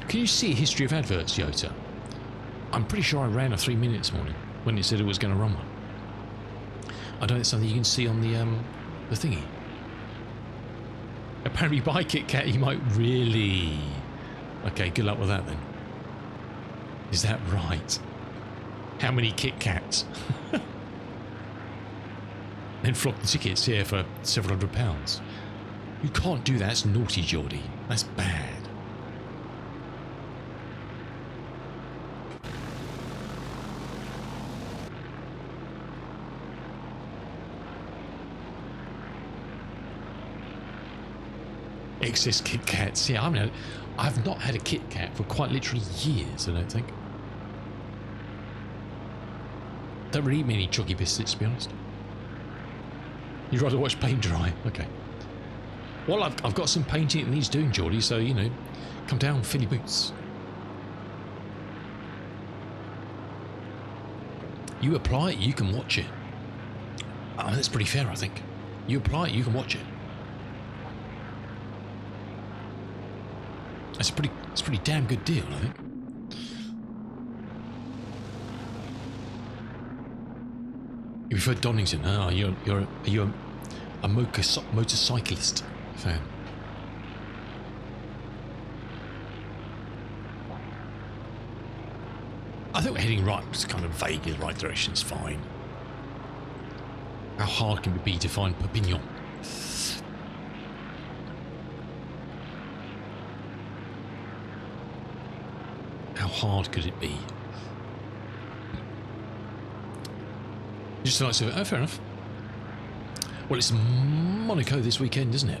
Can you see a history of adverts, Yota? I'm pretty sure I ran a 3-minute this morning when it said it was going to run one. I don't know, it's something you can see on the thingy. Apparently by Kit Kat you might really... Okay, good luck with that then. Is that right? How many Kit Kats? Then flock the tickets here for several £100. You can't do that, that's naughty, Geordie. That's bad. Excess Kit Kats. Yeah, I've not had a Kit Kat for quite literally years, I don't think. Don't really eat many chalky biscuits, to be honest. You'd rather watch paint dry. Okay. Well, I've got some painting it needs doing, Geordie, so, you know, come down, fill your boots. You apply it, you can watch it. Oh, that's pretty fair, I think. You apply it, you can watch it. It's a pretty damn good deal, I think. You prefer Donington? Ah, are you a motorcyclist fan? I think we're heading right. It's kind of vague in the right direction. It's fine. How hard can it be to find Perpignan? hard could it be? Just like so. Oh, fair enough. Well, it's Monaco this weekend, isn't it?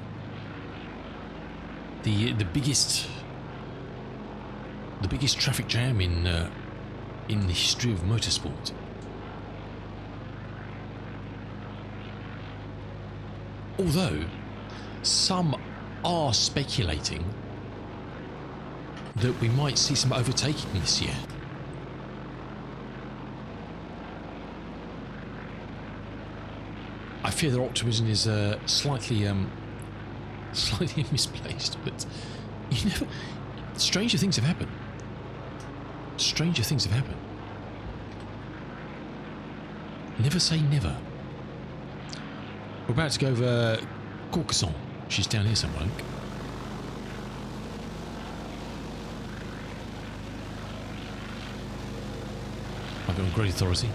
The biggest traffic jam in the history of motorsport. Although some are speculating that we might see some overtaking this year. I fear their optimism is slightly misplaced, but you never. Stranger things have happened. Stranger things have happened. Never say never. We're about to go over Carcassonne. She's down here somewhere. I've got on great authority.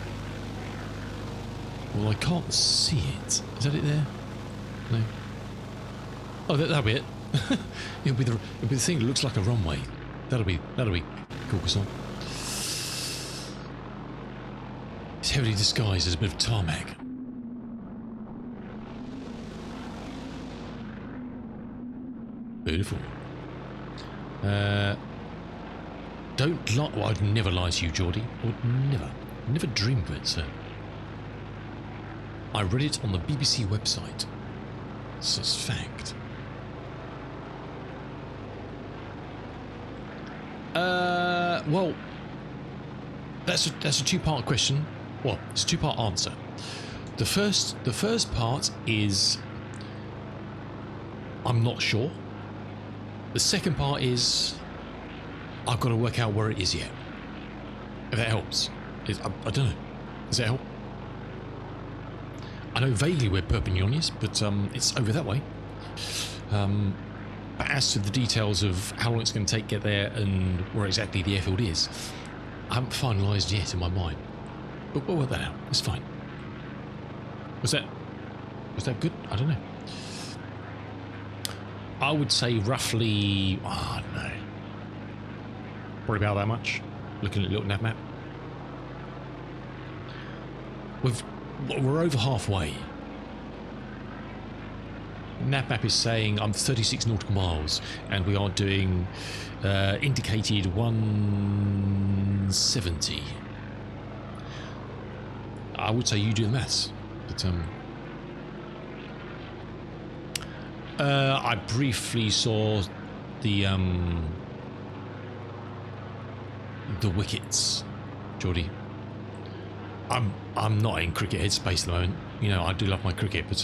Well, I can't see it. Is that it there? No. Oh, that'll be it. it'll be the thing that looks like a runway. That'll be Carcassonne. It's heavily disguised as a bit of tarmac. Beautiful. Don't lie. Well, I'd never lie to you, Geordie. Would never dream of it, sir. I read it on the BBC website. So it's fact. Well, that's a two-part question. Well, it's a two-part answer. The first part is I'm not sure. The second part is I've got to work out where it is yet. If that helps. I don't know. Does that help? I know vaguely where Perpignan is, but it's over that way. But as to the details of how long it's going to take to get there and where exactly the airfield is, I haven't finalised yet in my mind. But we'll work that out. It's fine. Was that good? I don't know. I would say roughly, I don't know, probably about that much. Looking at a little nav map. We're over halfway. Nav map is saying I'm 36 nautical miles, and we are doing indicated 170. I would say you do the maths, but I briefly saw the wickets, Geordie. I'm not in cricket headspace at the moment. You know, I do love my cricket, but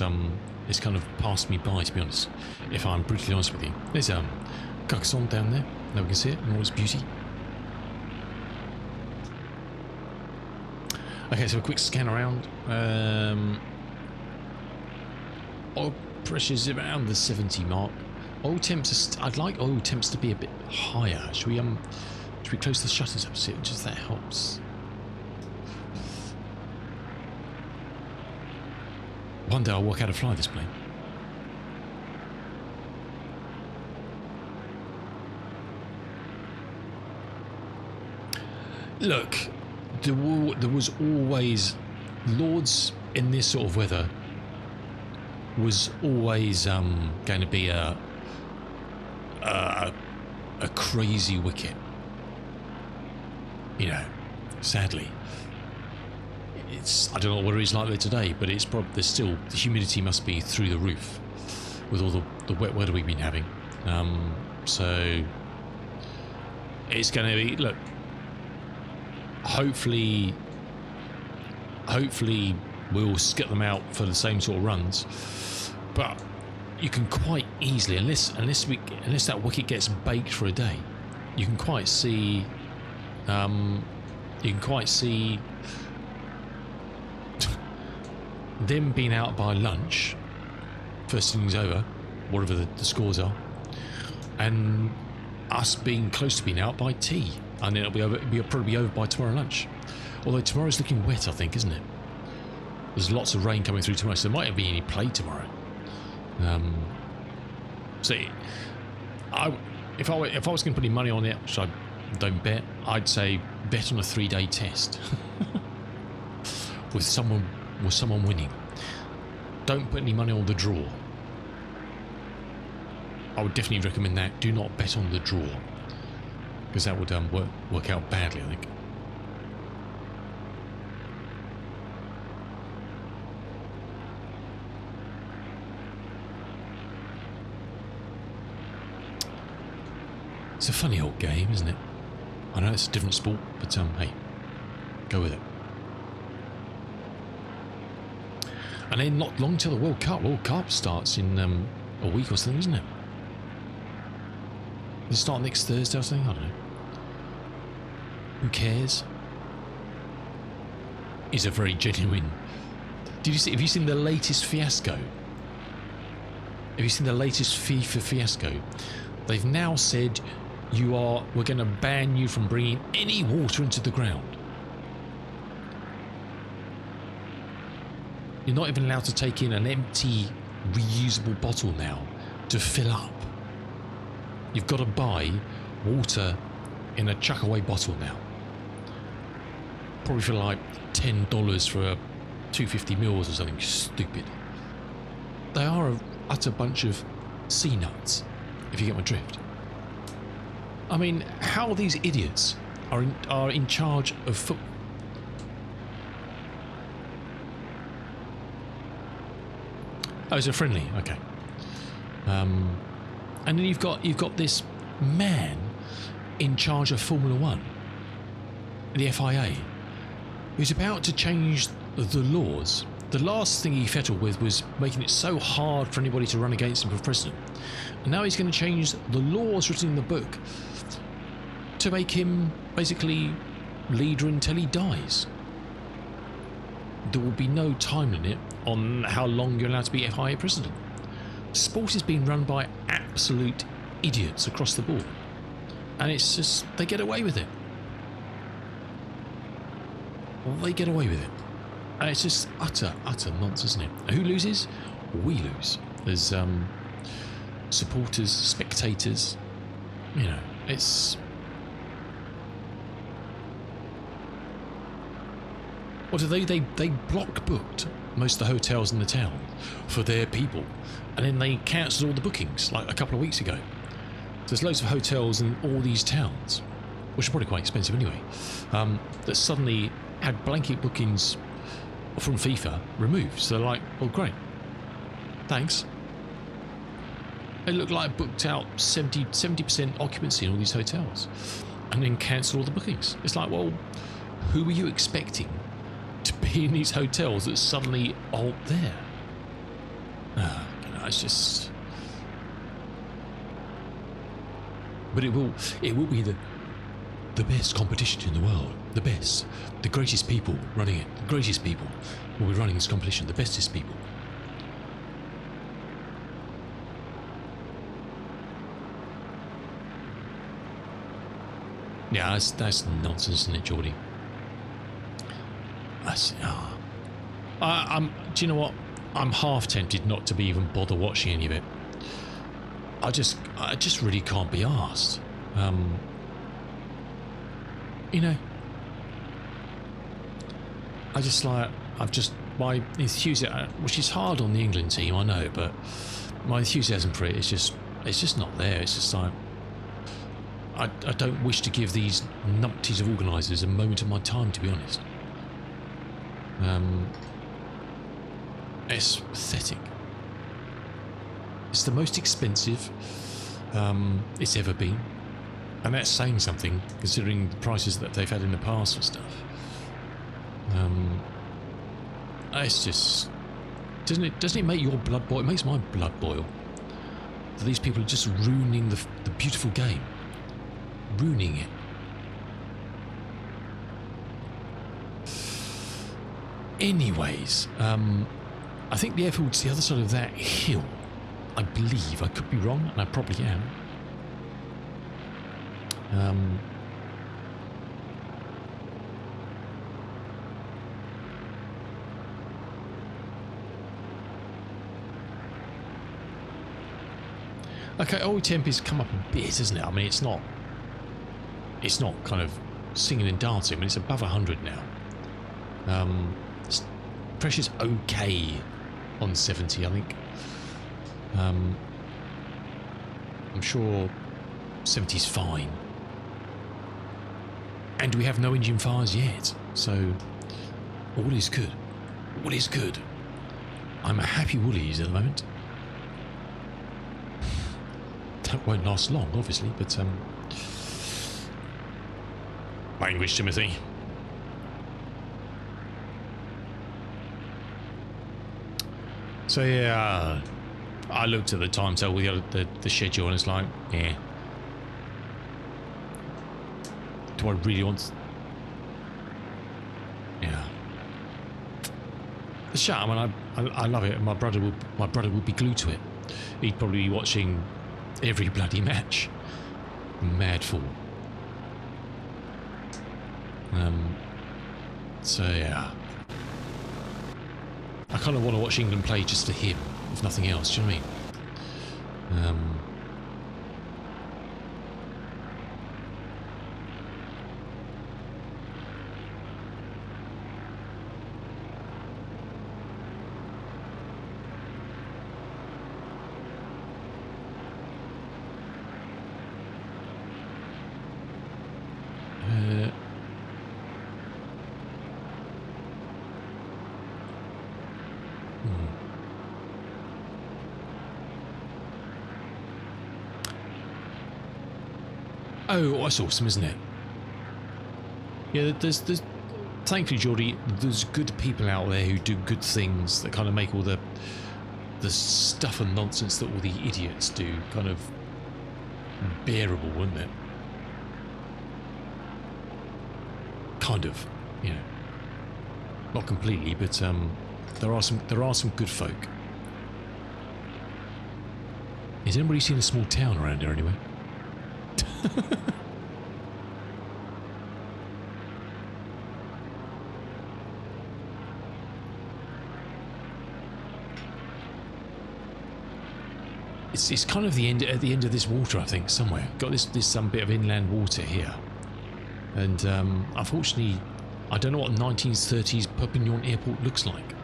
it's kind of passed me by, to be honest. If I'm brutally honest with you, there's Carcassonne down there. Now we can see it in all its beauty. Okay, so a quick scan around. Oil pressure's around the 70 mark. Oil temps. I'd like oil temps to be a bit higher. Should we close the shutters up? See, just that helps. One day I'll work out how to fly this plane. Look, there was always Lords in this sort of weather was always going to be a crazy wicket. You know, sadly. I don't know what it is like there today, but it's probably there's still the humidity must be through the roof with all the wet weather we've been having. So it's going to be, look, hopefully we'll skip them out for the same sort of runs, but you can quite easily, unless that wicket gets baked for a day, you can quite see them being out by lunch, first innings over, whatever the scores are, and us being close to being out by tea, and then it'll probably be over by tomorrow lunch. Although tomorrow's looking wet, I think, isn't it? There's lots of rain coming through tomorrow, so there might not be any play tomorrow. So, if I was going to put any money on it, which I don't bet. I'd say bet on a 3-day test with someone winning. Don't put any money on the draw. I would definitely recommend that. Do not bet on the draw, because that would work out badly, I think. It's a funny old game, isn't it? I know it's a different sport, but hey, go with it. And then not long till the World Cup. World Cup starts in a week or something, isn't it? Does it start next Thursday or something? I don't know. Who cares? It's a very genuine. Have you seen the latest fiasco? Have you seen the latest FIFA fiasco? They've now said we're going to ban you from bringing any water into the ground. You're not even allowed to take in an empty, reusable bottle now to fill up. You've got to buy water in a chuck-away bottle now. Probably for like $10 for a 250 mils or something stupid. They are an utter bunch of sea nuts, if you get my drift. I mean, how these idiots are in charge of football. Oh, is it friendly? Okay. And then you've got this man in charge of Formula One, the FIA, who's about to change the laws. The last thing he fettled with was making it so hard for anybody to run against him for president. And now he's going to change the laws written in the book to make him basically leader until he dies. There will be no time limit on how long you're allowed to be FIA president. Sport is being run by absolute idiots across the board. And it's just, they get away with it. Well, they get away with it. And it's just utter nonsense, isn't it? Who loses? We lose. There's supporters, spectators. You know, it's... What do they block booked most of the hotels in the town for their people, and then they cancelled all the bookings like a couple of weeks ago. So there's loads of hotels in all these towns, which are probably quite expensive anyway, that suddenly had blanket bookings from FIFA removed. So they're like, well, great, thanks. They look like booked out 70% occupancy in all these hotels, and then cancel all the bookings. It's like, well, who were you expecting to be in these hotels that suddenly aren't there? It's just... But it will be the best competition in the world. The best. The greatest people running it. The greatest people will be running this competition. The bestest people. Yeah, that's nonsense, isn't it, Geordie? Do you know what? I'm half tempted not to be even bother watching any of it. I just really can't be arsed. You know, my enthusiasm, which is hard on the England team, I know, but my enthusiasm for it is just not there. It's just like, I don't wish to give these numpties of organisers a moment of my time, to be honest. It's pathetic. It's the most expensive it's ever been, and that's saying something considering the prices that they've had in the past and stuff. It's just, doesn't it make your blood boil? It makes my blood boil. That these people are just ruining the beautiful game, ruining it. Anyways, I think the airfield's the other side of that hill. I believe. I could be wrong, and I probably am. Okay, oil temp has come up a bit, isn't it? I mean, it's not it's not kind of singing and dancing, but it's above 100 now. Pressure's okay on 70, I think. I'm sure 70's fine. And we have no engine fires yet, so all is good. All is good. I'm a happy Woolies at the moment. That won't last long, obviously, but language, Timothy. So yeah, I looked at the timetable, the schedule, and it's like, yeah. Do I really want? Yeah. The show, I mean, I love it. My brother would be glued to it. He'd probably be watching every bloody match. Mad fool. So yeah. I kind of want to watch England play just for him, if nothing else. Do you know what I mean? Oh, that's awesome, isn't it? Yeah, there's thankfully, Geordie, there's good people out there who do good things that kind of make all the stuff and nonsense that all the idiots do kind of bearable, wouldn't it? Kind of, you know, not completely, but there are some good folk. Has anybody seen a small town around here anyway? It's kind of the end at the end of this water, I think, somewhere. Got this some bit of inland water here, and unfortunately, I don't know what 1930s Perpignan Airport looks like.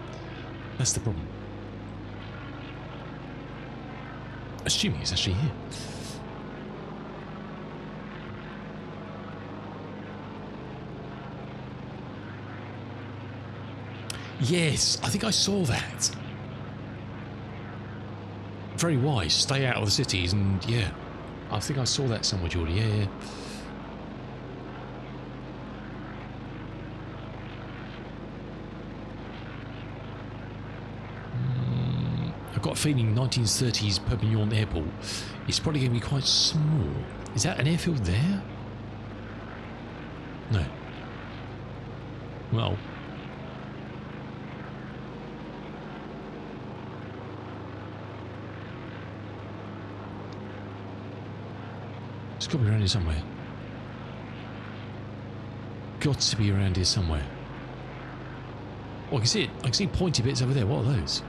That's the problem. Assuming it's actually here. Yes, I think I saw that. Very wise. Stay out of the cities, and yeah, I think I saw that somewhere, Geordie. Yeah. I've got a feeling 1930s Perpignan Airport is probably going to be quite small. Is that an airfield there? No. Well. It's got to be around here somewhere. Got to be around here somewhere. Oh, I can see it. I can see pointy bits over there. What are those?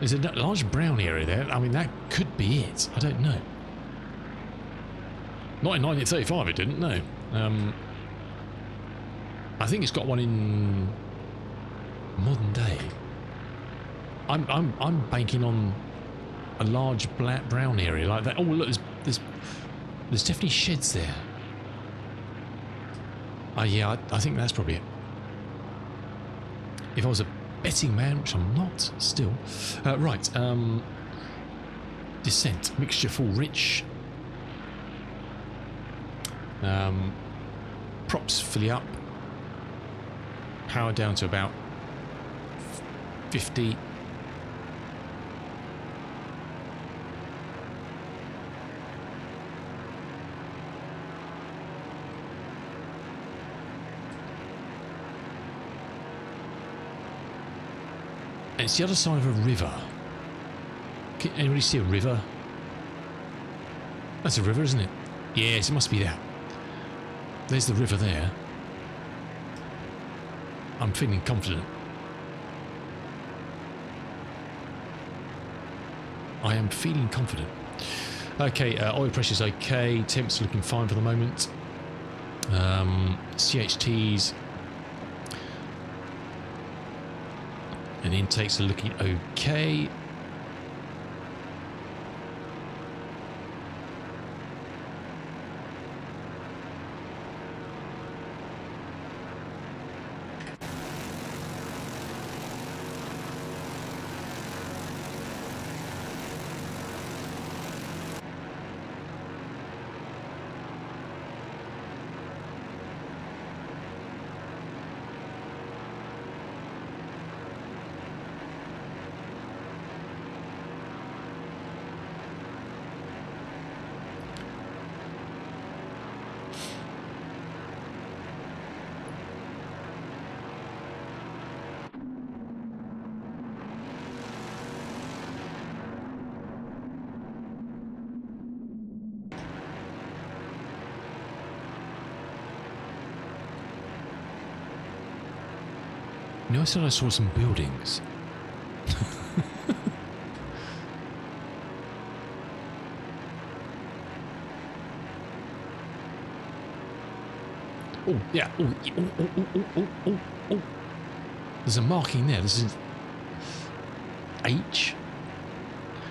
There's a large brown area there. I mean, that could be it. I don't know. Not in 1935, it didn't. No. I think it's got one in modern day. I'm banking on a large black brown area like that. Oh look, there's definitely sheds there. Yeah, I think that's probably it. If I was a betting man, which I'm not still. Right, descent, mixture full rich. Props fully up. Power down to about 50. It's the other side of a river. Can anybody see a river? That's a river, isn't it? Yes, it must be that. There's the river there. I'm feeling confident. I am feeling confident. Okay, oil pressure's okay. Temps looking fine for the moment. CHTs and intakes are looking okay. You know, I said I saw some buildings. Oh, yeah. Oh. There's a marking there. This is H.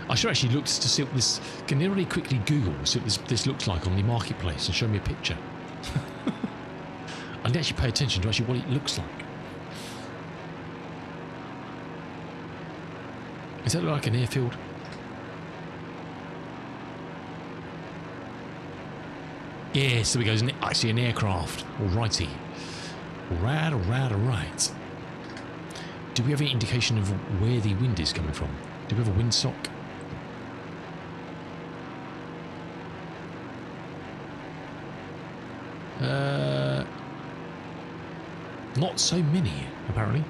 I should actually look to see what this... Can you really quickly Google see what this looks like on the marketplace and show me a picture? I need to actually pay attention to actually what it looks like. Does that look like an airfield? Yes, there we go. I see an aircraft. Alrighty. Alright. Do we have any indication of where the wind is coming from? Do we have a windsock? Not so many, apparently.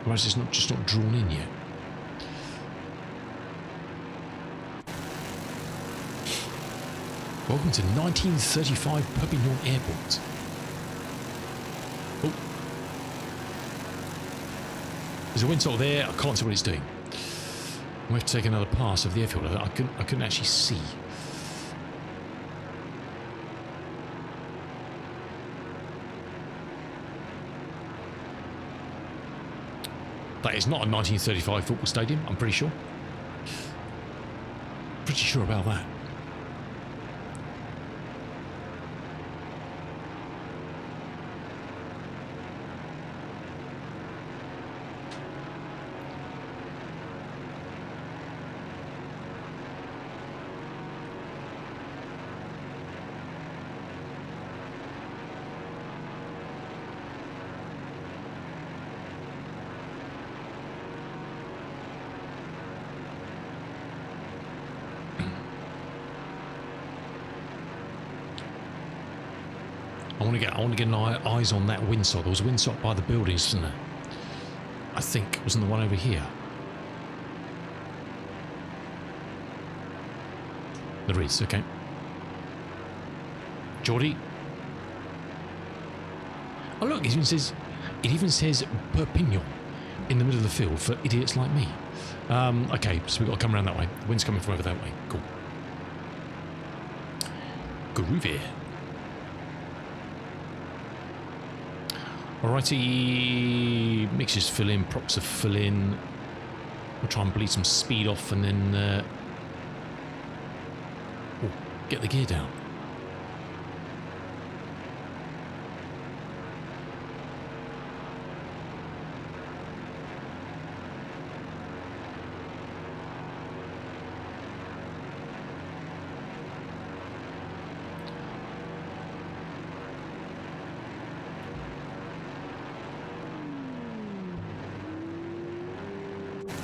Otherwise it's just not drawn in yet. Welcome to 1935 Perpignan Airport. Oh. There's a windsock there. I can't see what it's doing. We have to take another pass of the airfield. I couldn't actually see. That is not a 1935 football stadium, I'm pretty sure. Pretty sure about that. I want to get eyes on that windsock. There was a windsock by the buildings, wasn't there? I think. Wasn't the one over here? There is, okay. Geordie. Oh look, it even says Perpignan in the middle of the field for idiots like me. Okay, so we've got to come around that way. The wind's coming from over that way. Cool. Groovy. Alrighty, mixtures fill in, props are fill in. We'll try and bleed some speed off and then get the gear down.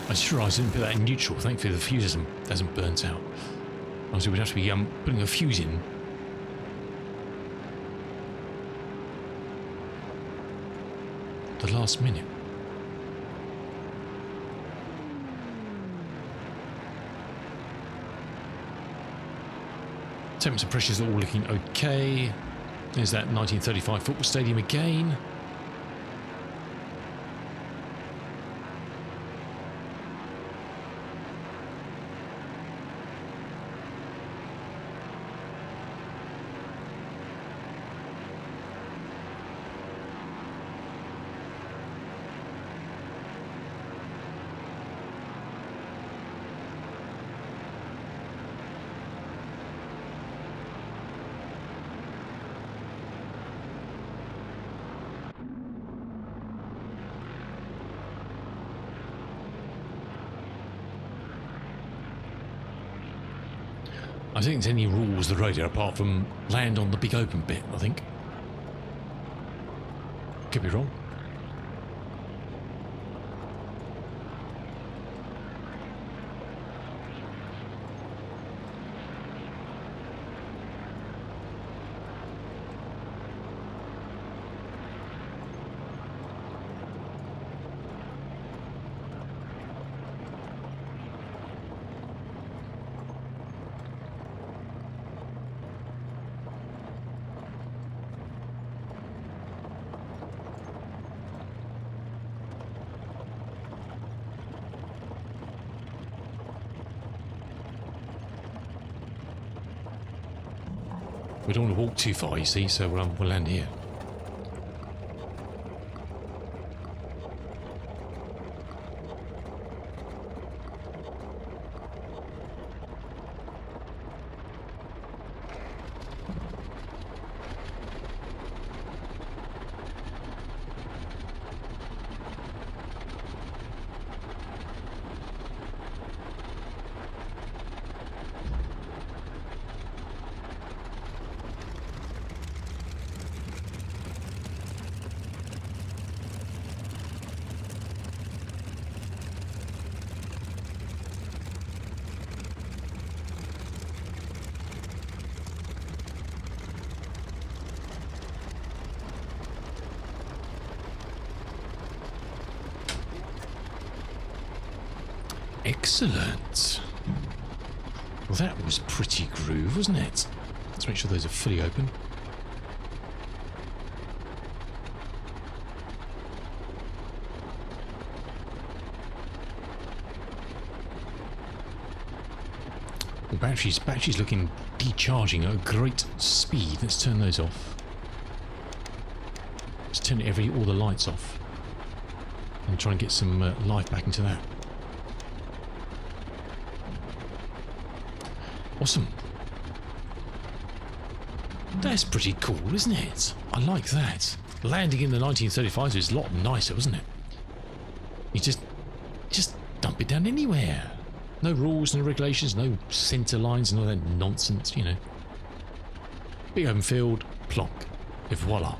I just realised I didn't put that in neutral. Thankfully the fuse hasn't burnt out. Obviously we'd have to be putting a fuse in. The last minute. Temps and pressures are all looking okay. There's that 1935 football stadium again. I don't think there's any rules of the road here apart from land on the big open bit, I think. Could be wrong. We don't want to walk too far, you see, so we'll land here. Excellent. Well, that was pretty groove, wasn't it? Let's make sure those are fully open. The battery's looking decharging at a great speed. Let's turn those off. Let's turn all the lights off and try and get some life back into that. Awesome. That's pretty cool, isn't it? I like that. Landing in the 1935s is a lot nicer, wasn't it? You just dump it down anywhere. No rules, no regulations, no centre lines and all that nonsense, you know. Big open field, plonk. Et voila.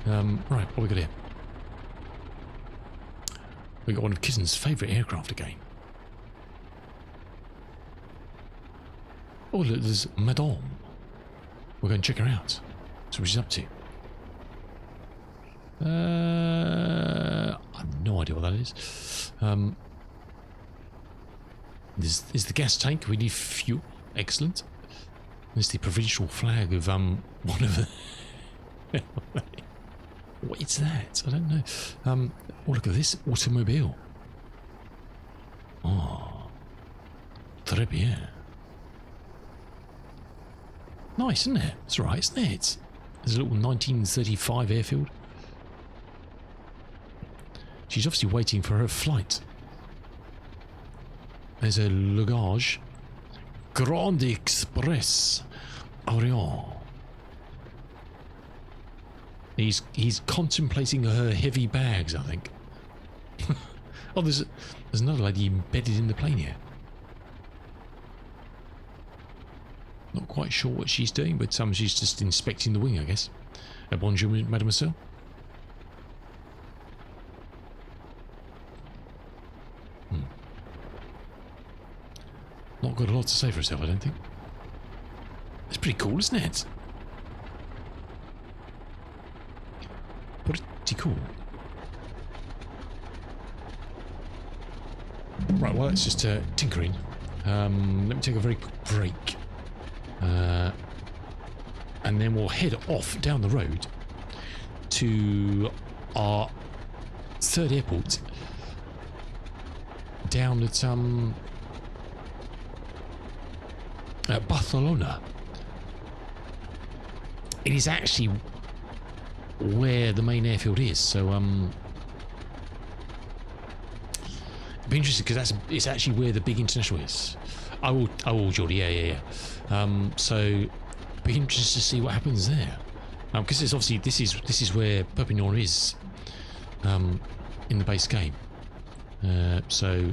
Right, what we got here? We got one of Kitten's favourite aircraft again. Oh, look, there's Madame. We're going to check her out. See what she's up to. I have no idea what that is. This is the gas tank. We need fuel. Excellent. There's the provincial flag of one of the. What is that? I don't know. Oh, look at this automobile. Oh, très bien. Nice, isn't it? It's right, isn't it? There's a little 1935 airfield. She's obviously waiting for her flight. There's a luggage. Grand Express. Orient. He's contemplating her heavy bags, I think. Oh, there's another lady embedded in the plane here. Not quite sure what she's doing, but she's just inspecting the wing, I guess. Bonjour, mademoiselle. Not got a lot to say for herself, I don't think. It's pretty cool, isn't it? Pretty cool. Right, well, that's just tinkering. Let me take a very quick break. And then we'll head off down the road to our third airport down at Barcelona. It is actually where the main airfield is, so be interested because it's actually where the big international is. I will, Geordie. Yeah. So be interested to see what happens there, because it's obviously this is where Perpignan is in the base game. So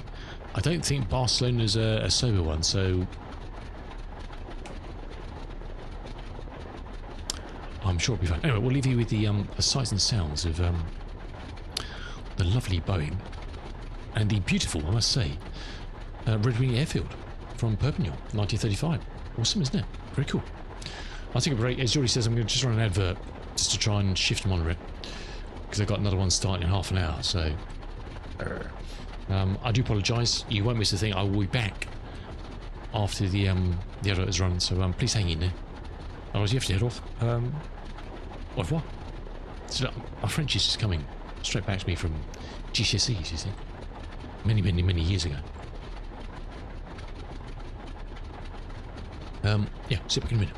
I don't think Barcelona's a sober one. So I'm sure it'll be fun. Anyway, we'll leave you with the sights and sounds of the lovely Boeing and the beautiful, I must say, Red Wing Airfield from Perpignan, 1935. Awesome, isn't it? Very cool. I'll take a break. As Jordy says, I'm going to just run an advert just to try and shift them on it, because I've got another one starting in half an hour. So I do apologise. You won't miss a thing. I will be back after the advert is run. So please hang in there. Otherwise, you have to head off. Au revoir. So my French is just coming straight back to me from GCSEs, you see, many years ago. Yeah, sit back in a minute.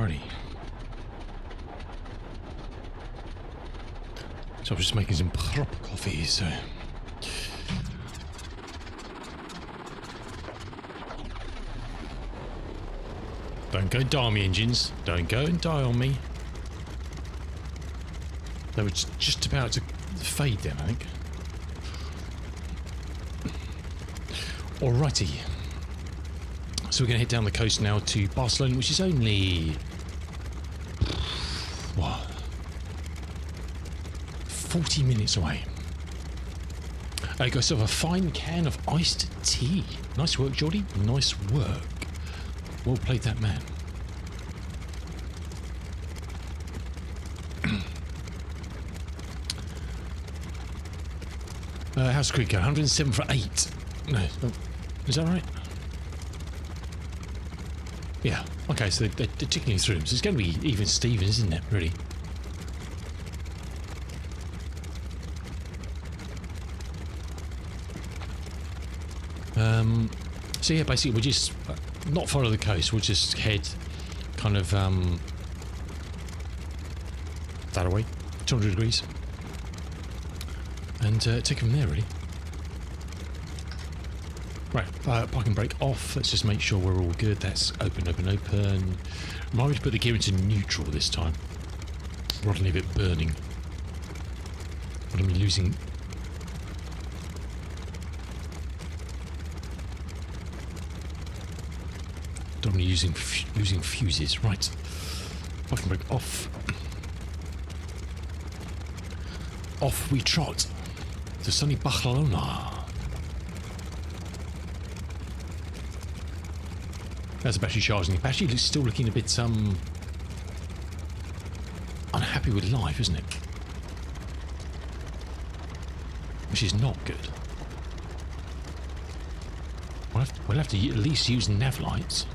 Alrighty. So I'm just making some proper coffee, so... Don't go die on me, engines. Don't go and die on me. They were just about to fade then, I think. Alrighty. So we're going to head down the coast now to Barcelona, which is only... what? 40 minutes away. I got yourself a fine can of iced tea. Nice work, Geordie. Nice work. Well played, that man. How's Creek go? 107 for 8. No, is that right? Yeah. Okay, so they're ticking through them. So it's going to be even Steven, isn't it? Really. So yeah, basically we'll just not follow the coast. We'll just head kind of that away, 200 degrees, and take it from there, really. Right, parking brake off. Let's just make sure we're all good. That's open, open, open. Remind me to put the gear into neutral this time, rather than leave it burning. But I'm losing. Don't be losing fuses. Right, parking brake off. Off we trot to sunny Barcelona. That's the battery charging. The battery is still looking a bit unhappy with life, isn't it? Which is not good. We'll have to at least use nav lights.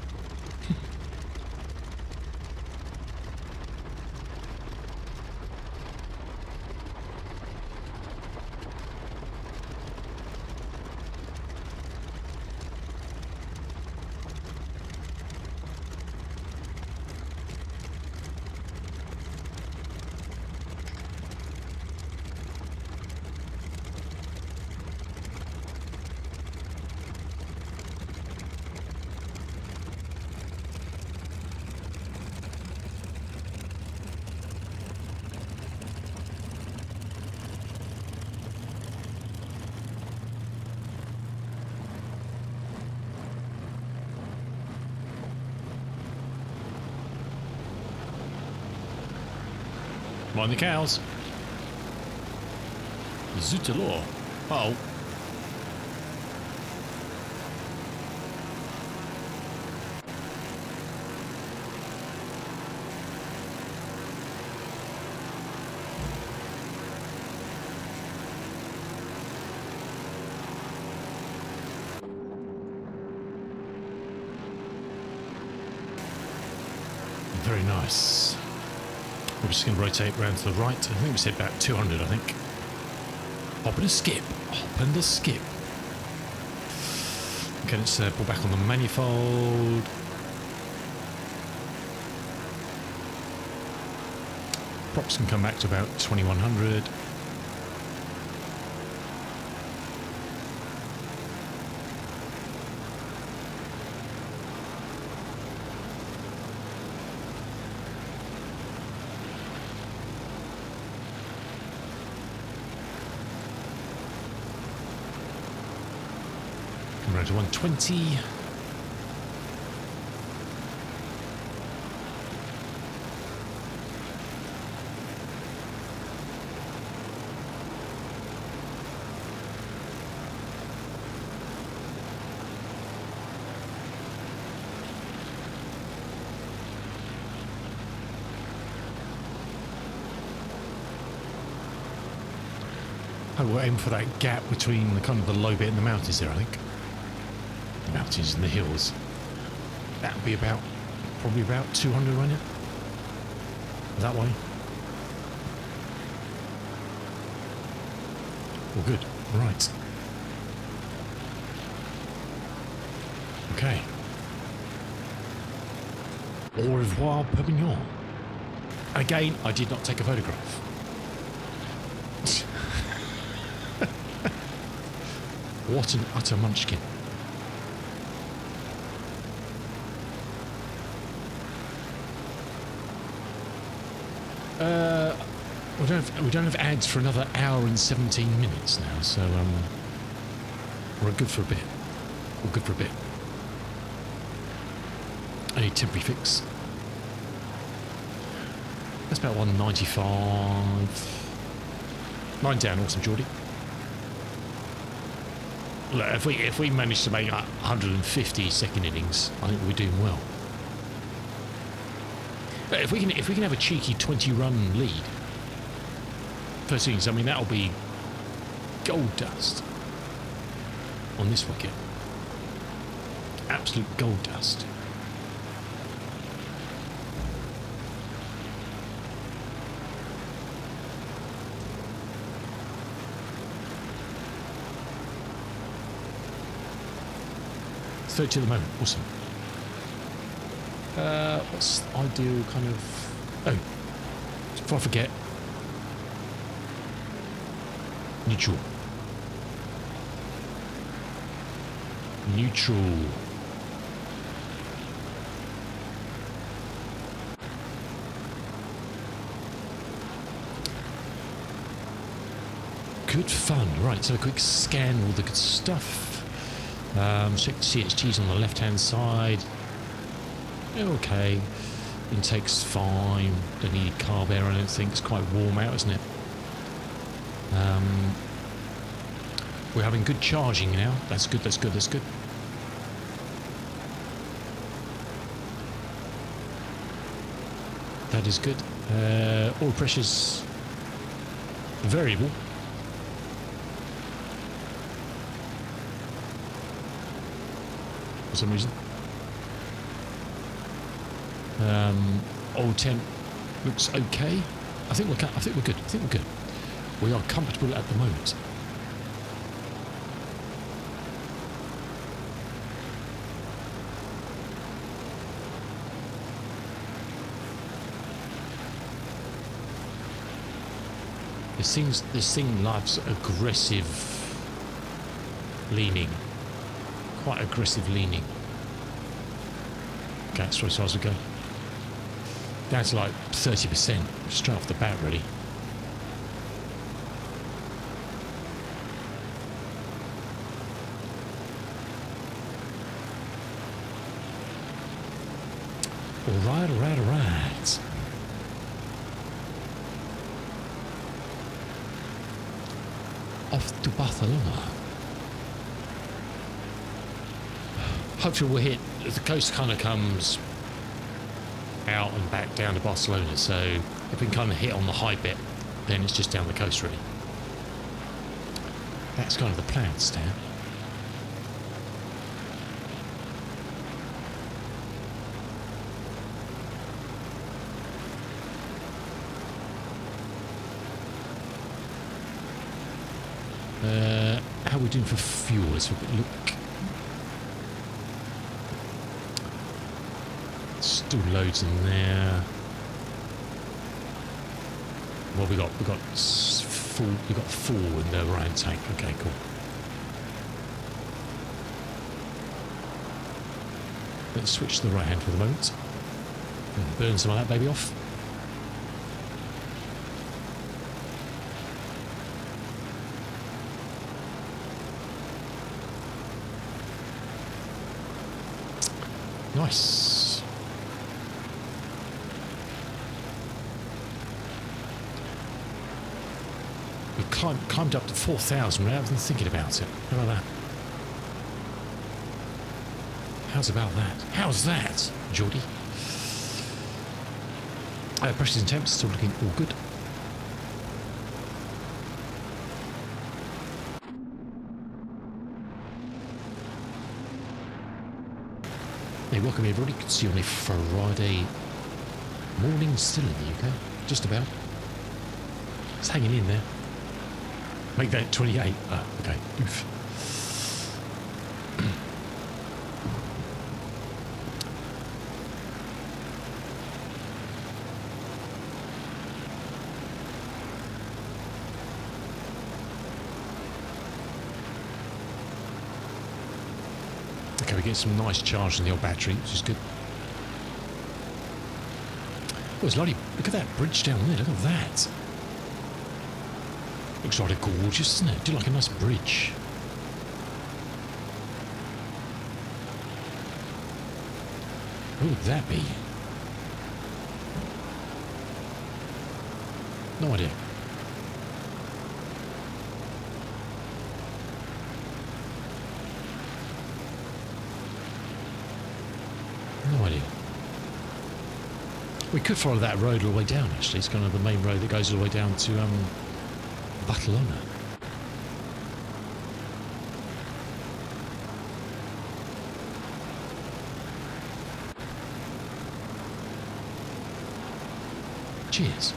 Mind the cows. Zutelo. Oh. Very nice. We're just going to rotate round to the right. I think we said about 200, I think. Hop and a skip. Hop and a skip. Okay, let's pull back on the manifold. Props can come back to about 2100. To 120. I will aim for that gap between the kind of the low bit and the mountains there, I think. Mountains and the hills. That would be about, probably about 200, won't it? That way. All good. Right. Okay. Au revoir, Perpignan. Again, I did not take a photograph. What an utter munchkin. We don't have ads for another hour and 17 minutes now, so we're good for a bit. We're good for a bit. Only temporary fix. That's about 195. 9 down, awesome, Geordie. Look, if we manage to make 150 second innings, I think we're doing well. But if we can have a cheeky 20-run lead, first innings, I mean that'll be gold dust on this wicket. Absolute gold dust. Third to the moment, awesome. What's ideal kind of... Oh, before I forget. Neutral. Neutral. Good fun. Right, so a quick scan all the good stuff. Check CHGs on the left-hand side. Okay. Intake's fine. Don't need carb air, I don't think. It's quite warm out, isn't it? We're having good charging now. That's good, that's good, that's good. That is good. Oil pressure's variable. For some reason. Oil temp looks okay. I think we're good. I think we're good. We are comfortable at the moment. This thing loves aggressive leaning. Quite aggressive leaning. Okay, that's as far as we go. That's like 30% straight off the bat, really. All right. Off to Barcelona. Hopefully we'll hit, the coast kind of comes out and back down to Barcelona, so if we can kind of hit on the high bit, then it's just down the coast really. That's kind of the plan, Stan. How are we doing for fuel? Let's have a look. Still loads in there. Well, we got full in the right tank. Okay, cool. Let's switch to the right hand for the moment. And burn some of that baby off. Nice. We climbed up to 4,000 without even thinking about it. How about that? How's that, Geordie? Pressures and temps still looking all good. Hey, welcome everybody. Good to see you on a Friday morning, still in the UK. Just about. It's hanging in there. Make that 28. Okay. Oof. Okay, we get some nice charge on the old battery, which is good. Oh, it's lovely. Look at that bridge down there. Look at that. Looks rather gorgeous, doesn't it? Do like a nice bridge. Who would that be? No idea. No idea. We could follow that road all the way down, actually. It's kind of the main road that goes all the way down to Barcelona. Cheers.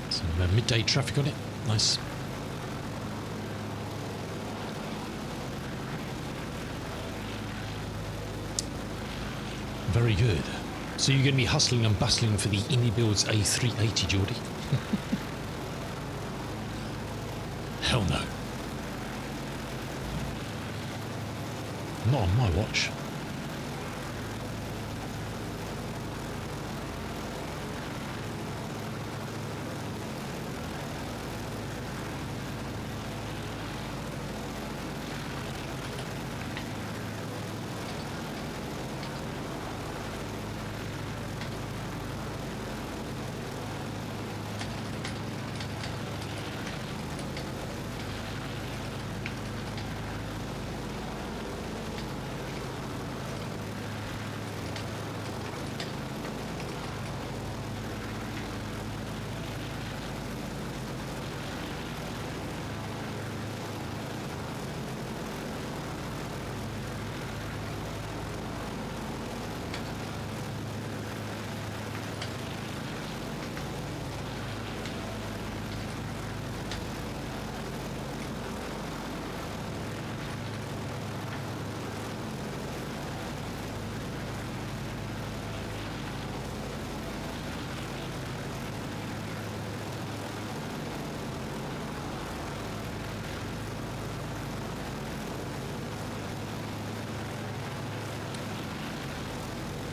Some midday traffic on it. Nice. Very good. So you're going to be hustling and bustling for the IndyBuilds A380, Geordie? Hell no. Not on my watch.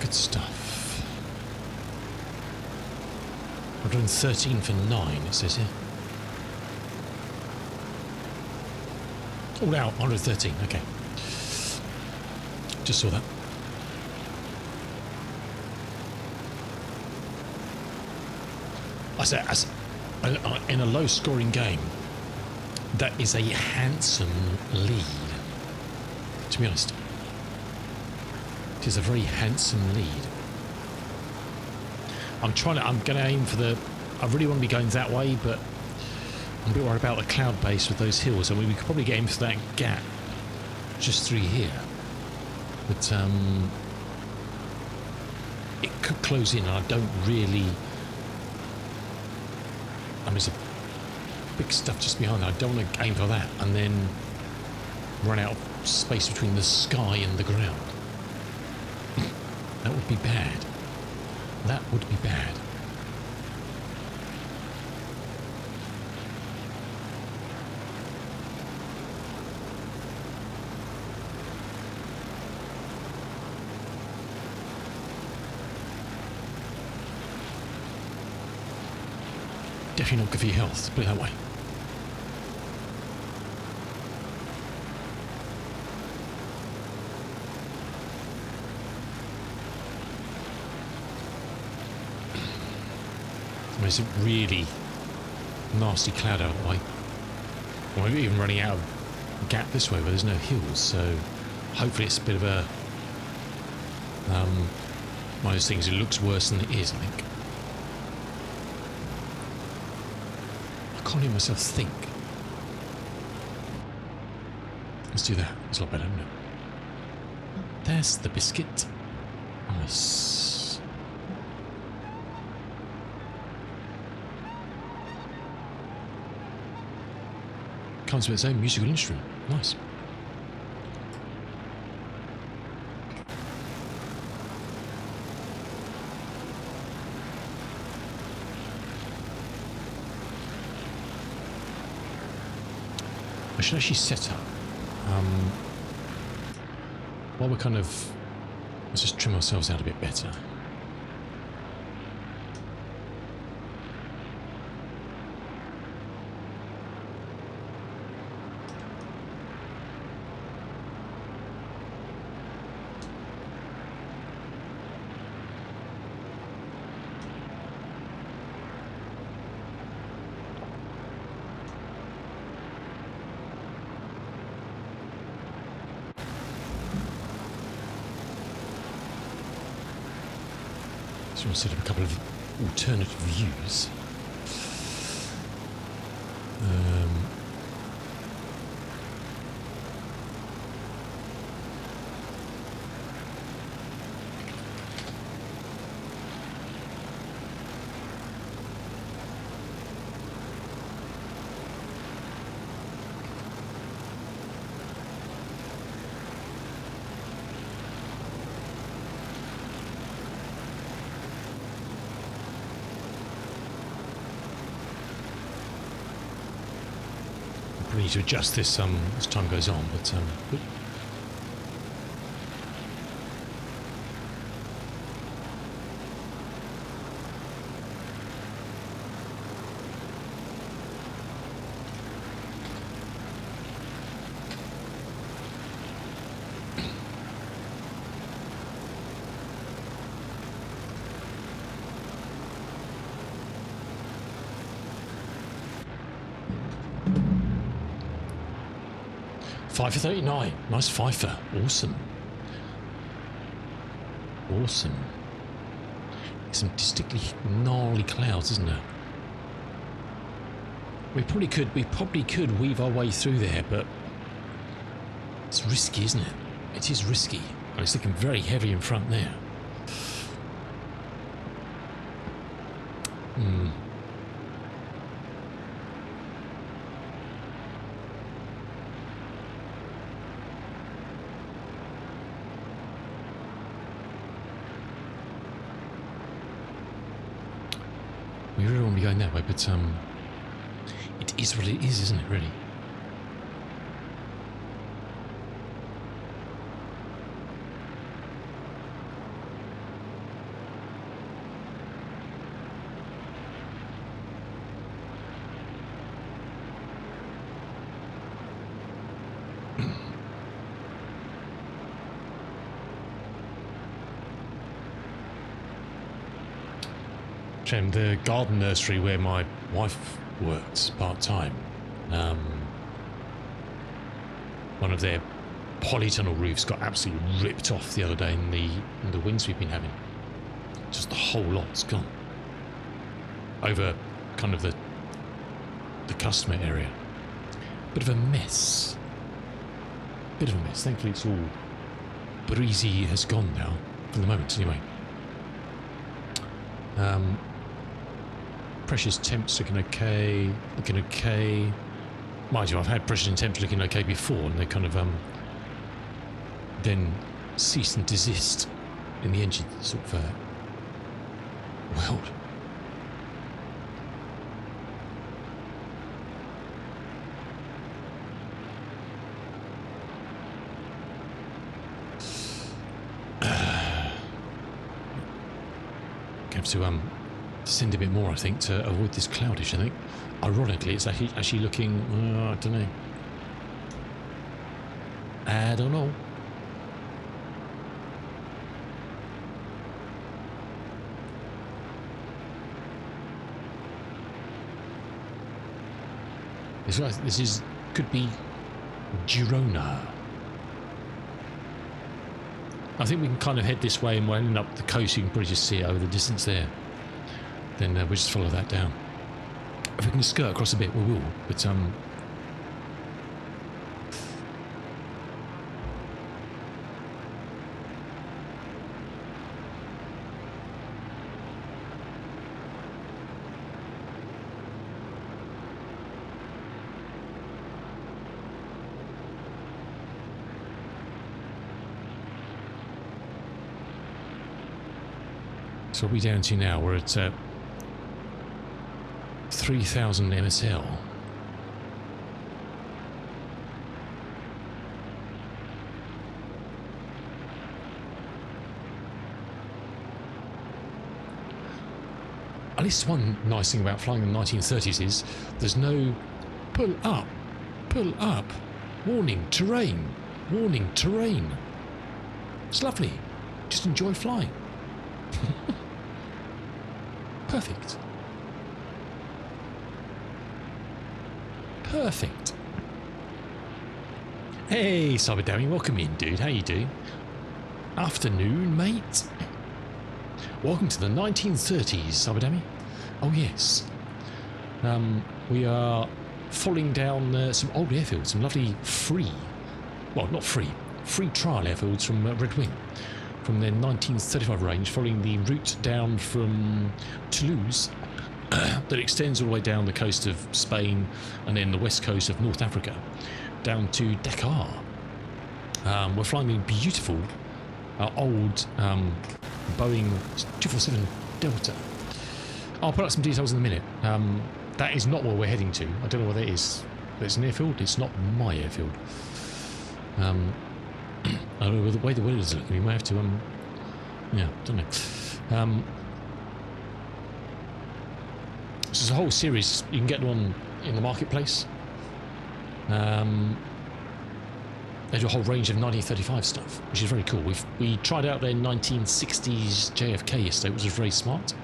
Good stuff. 113 for 9, it says here. All out, 113, okay. Just saw that. I said, in a low-scoring game, that is a handsome lead, to be honest. It is a very handsome lead. I'm going to aim for the... I really want to be going that way, but I'm a bit worried about the cloud base with those hills. I mean, we could probably get into that gap just through here. But it could close in, and I don't really... I mean, there's a big stuff just behind that. I don't want to aim for that and then run out of space between the sky and the ground. That would be bad. That would be bad. Definitely not good for your health, put it that way. It's a really nasty cloud out of the way. Or maybe even running out of gap this way where there's no hills, so hopefully it's a bit of a one of those things. It looks worse than it is, I think. I can't hear myself think. Let's do that. It's a lot better, isn't it? There's the biscuit. Nice. Comes with its own musical instrument. Nice. should actually set up. While we're kind of, let's just trim ourselves out a bit better. So we'll set up a couple of alternative views. We need to adjust this as time goes on, but $5 for 39. Nice fifer. Awesome. Awesome. Some distinctly gnarly clouds, isn't there? We probably could weave our way through there, but it's risky, isn't it? It is risky. And it's looking very heavy in front there. We really want to be going that way, but it is what it is, isn't it, really? The garden nursery where my wife works part-time, one of their polytunnel roofs got absolutely ripped off the other day in the winds we've been having. Just the whole lot's gone over kind of the customer area. Bit of a mess. Thankfully it's all breezy, has gone now for the moment anyway. Pressures, temps looking okay. Mind you, I've had pressures and temps looking okay before, and they kind of then cease and desist in the engine sort of world. Have to descend a bit more, I think, to avoid this cloudish. I think, ironically, it's actually looking. I don't know. I don't know. This could be Girona. I think we can kind of head this way, and we'll end up the coast. You can probably just see it over the distance there. Then we'll just follow that down. If we can skirt across a bit, we will. But so what are we down to now? We're at 3,000 MSL. At least one nice thing about flying in the 1930s is there's no pull up, warning, terrain, warning, terrain. It's lovely. Just enjoy flying. Perfect. Perfect. Hey, Cyberdammy, welcome in, dude. How you doing? Afternoon, mate. Welcome to the 1930s, Cyberdammy. Oh, yes. We are following down some old airfields, some lovely free trial airfields from Red Wing, from their 1935 range, following the route down from Toulouse that extends all the way down the coast of Spain and then the west coast of North Africa down to Dakar. We're flying the beautiful old Boeing 247 Delta. I'll put up some details in a minute. That is not where we're heading to. I don't know where that is. It's an airfield. It's not my airfield. I don't know the way the weather is looking. We may have to yeah, don't know. This is a whole series. You can get one in the marketplace. They do a whole range of 1935 stuff, which is very cool. We tried out their 1960s JFK yesterday, which was very smart.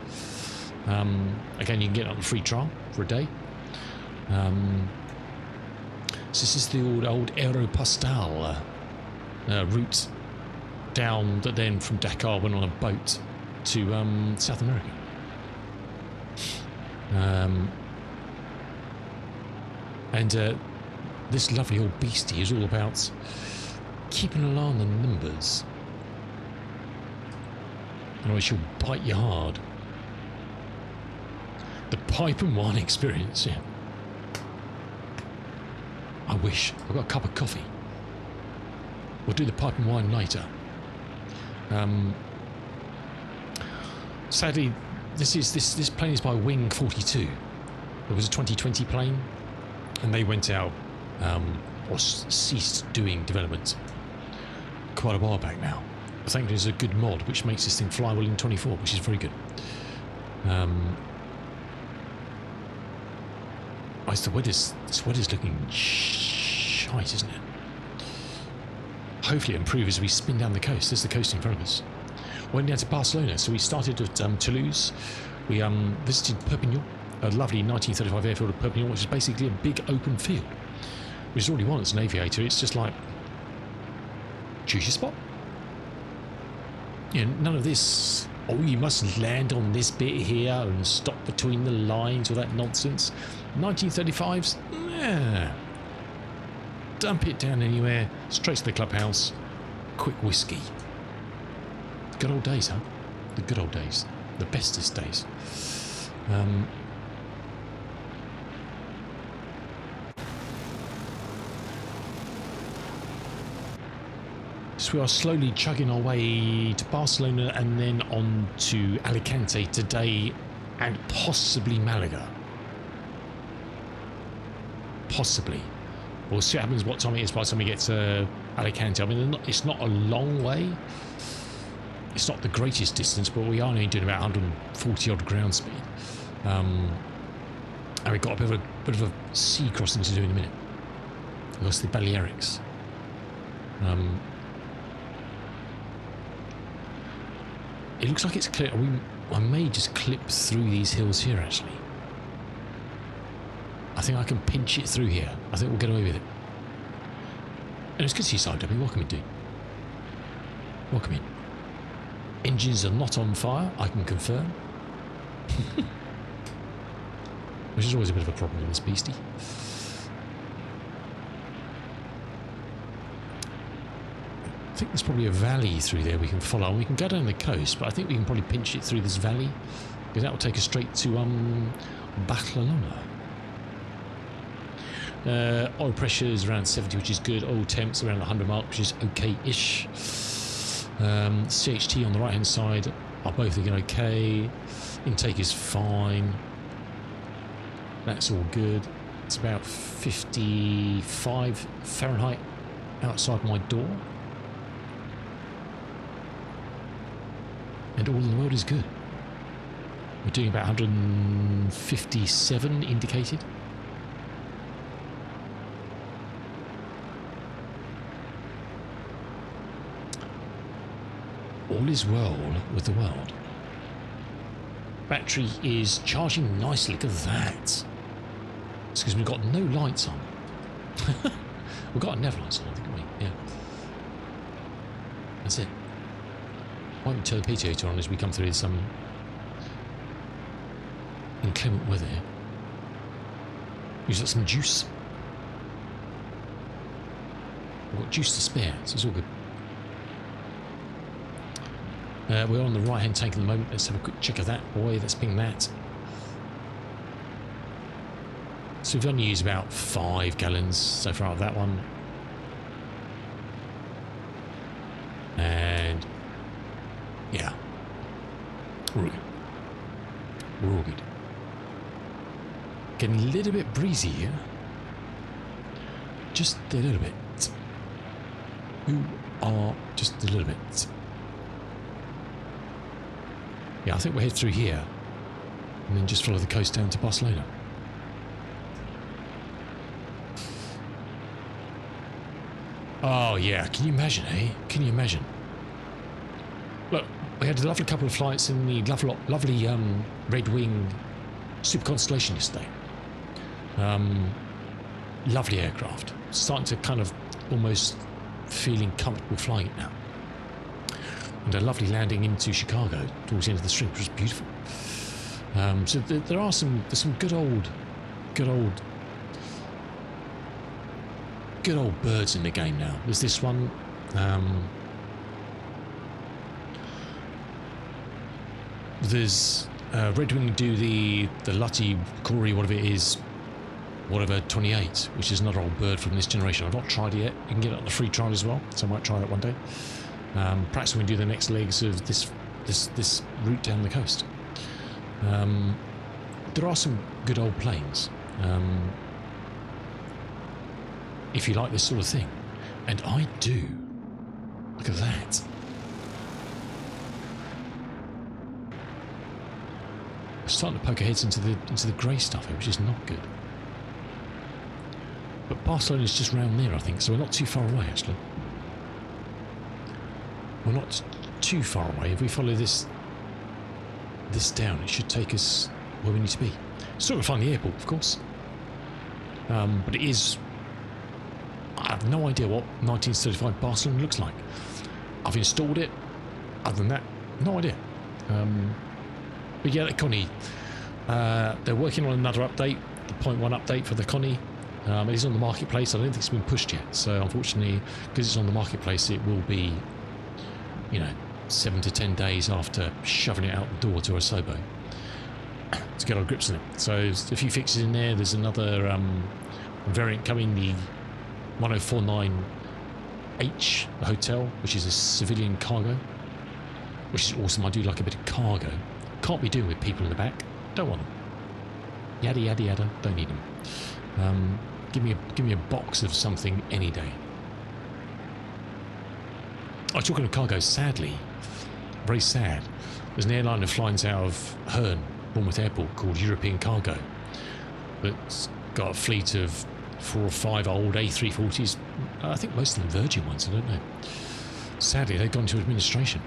Again, you can get it on a free trial for a day. So this is the old Aéropostale route down that then from Dakar went on a boat to South America. This lovely old beastie is all about keeping an eye on the numbers. Otherwise she'll bite you hard. The pipe and wine experience, yeah. I wish. I've got a cup of coffee. We'll do the pipe and wine later. Sadly, this plane is by Wing 42. It was a 2020 plane, and they went out or ceased doing development quite a while back now. I think there's a good mod which makes this thing fly well in 24, which is very good. This weather's looking shite, isn't it? Hopefully it improves as we spin down the coast. There's the coast in front of us. Went down to Barcelona, so we started at Toulouse. We visited Perpignan, a lovely 1935 airfield of Perpignan, which is basically a big open field, which is all you want as an aviator. It's just like, choose your spot. You know, none of this, oh, you must land on this bit here and stop between the lines, all that nonsense. 1935s, yeah. Dump it down anywhere, straight to the clubhouse, quick whiskey. Good old days, huh? The good old days. The bestest days. So we are slowly chugging our way to Barcelona and then on to Alicante today and possibly Malaga. Possibly. We'll see what happens, what time it is by the time we get to Alicante. I mean, it's not a long way. It's not the greatest distance, but we are only doing about 140 odd ground speed. And we've got a bit of a sea crossing to do in a minute. That's the Balearics. It looks like it's clear. I may just clip through these hills here, actually. I think I can pinch it through here. I think we'll get away with it. And it's good to see you, Side W. Welcome in, dude. Welcome in. Engines are not on fire, I can confirm. Which is always a bit of a problem in this beastie. I think there's probably a valley through there we can follow. We can go down the coast, but I think we can probably pinch it through this valley, because that will take us straight to Barcelona. Oil pressure is around 70, which is good. Oil temps around the 100 mark, which is okay-ish. CHT on the right hand side are both looking okay. Intake is fine. That's all good. It's about 55 Fahrenheit outside my door. And all in the world is good. We're doing about 157 indicated. All is well with the world. Battery is charging nicely. Look at that. It's because we've got no lights on. We've got never lights on, I think, haven't we? Yeah. That's it. Why don't we turn the PTO on as we come through some inclement weather here. Use up some juice. We've got juice to spare, so it's all good. We're on the right hand tank at the moment. Let's have a quick check of that boy. Let's ping that. So we've only used about 5 gallons so far of that one. And yeah, we're all good. We're all good. Getting a little bit breezy here. Just a little bit. Just a little bit. Yeah, I think we'll head through here and then just follow the coast down to Barcelona. Oh yeah, can you imagine, eh? Can you imagine? Look, we had a lovely couple of flights in the lovely Red Wing Super Constellation yesterday. Lovely aircraft. Starting to kind of almost feeling comfortable flying it now. And a lovely landing into Chicago towards the end of the stream, which was beautiful. So there's some good old birds in the game now. There's this one. There's Red Wing do the Lutty Corey, whatever it is, whatever 28, which is another old bird from this generation. I've not tried it yet. You can get it on the free trial as well, so I might try that one day. Perhaps when we do the next legs of this route down the coast. There are some good old planes. If you like this sort of thing, and I do. Look at that. We're starting to poke our heads into the grey stuff here, which is not good. But Barcelona is just round there, I think, so we're not too far away actually. We're not too far away. If we follow this down, it should take us where we need to be. Still got to find the airport, of course. But it is. I have no idea what 1935 Barcelona looks like. I've installed it. Other than that, no idea. But yeah, the Connie. They're working on another update, the 0.1 update for the Connie. It is on the marketplace. I don't think it's been pushed yet. So unfortunately, because it's on the marketplace, it will be, 7 to 10 days after shoving it out the door to Asobo to get our grips on it. So there's a few fixes in there. There's another variant coming, the 1049H, the hotel, which is a civilian cargo, which is awesome. I do like a bit of cargo. Can't be doing with people in the back. Don't want them. Yada yada yada. Don't need them. Give me a box of something any day. Oh, talking of cargo, sadly, very sad. There's an airline that flies out of Herne, Bournemouth Airport, called European Cargo. That's got a fleet of 4 or 5 old A340s. I think most of them Virgin ones. I don't know. Sadly, they've gone to administration,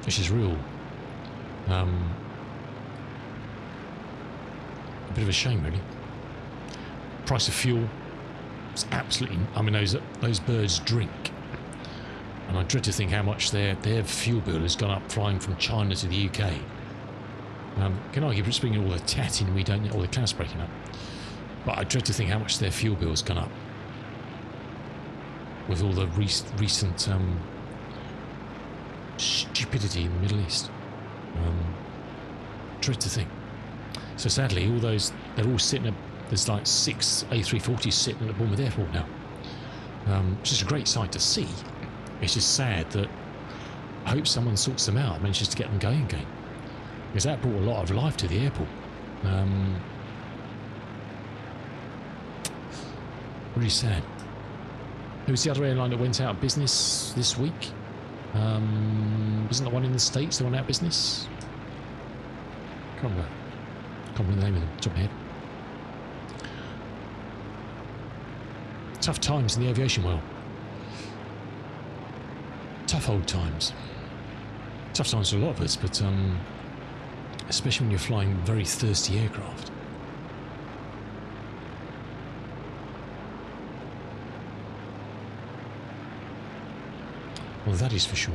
which is real. A bit of a shame, really. Price of fuel. It's absolutely. I mean, those birds drink. And I dread to think how much their fuel bill has gone up flying from China to the UK. Can argue for bringing all the tat in, we don't need all the clouds breaking up. But I dread to think how much their fuel bill has gone up with all the recent stupidity in the Middle East. Dread to think. So sadly, all those, they're all sitting. There's like 6 A340s sitting at the Bournemouth Airport now, which is a great sight to see. It's just sad that I hope someone sorts them out, manages to get them going again, because that brought a lot of life to the airport. Really sad. Who's the other airline that went out of business this week? Wasn't the one in the States that went out of business? Can't remember the name of them, top of my head. Tough times in the aviation world. Tough old times. Tough times for a lot of us, but especially when you're flying very thirsty aircraft. Well, that is for sure.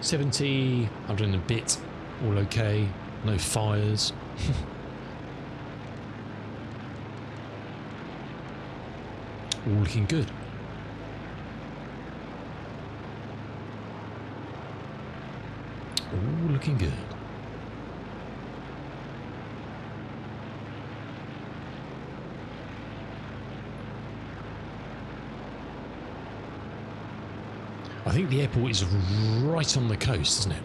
70, 100 and a bit, all okay, no fires. All looking good. All looking good. I think the airport is right on the coast, isn't it?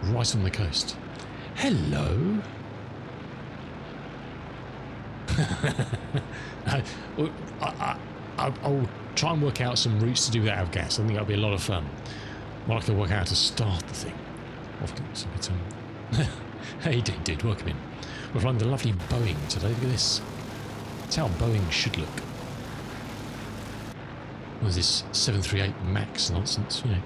Right on the coast. Hello. I'll try and work out some routes to do that out of gas. I think that'll be a lot of fun. Well, I can work out how to start the thing. How you doing, dude? Welcome in. We're flying the lovely Boeing today. Look at this. That's how Boeing should look. What is this 738 MAX nonsense, you know?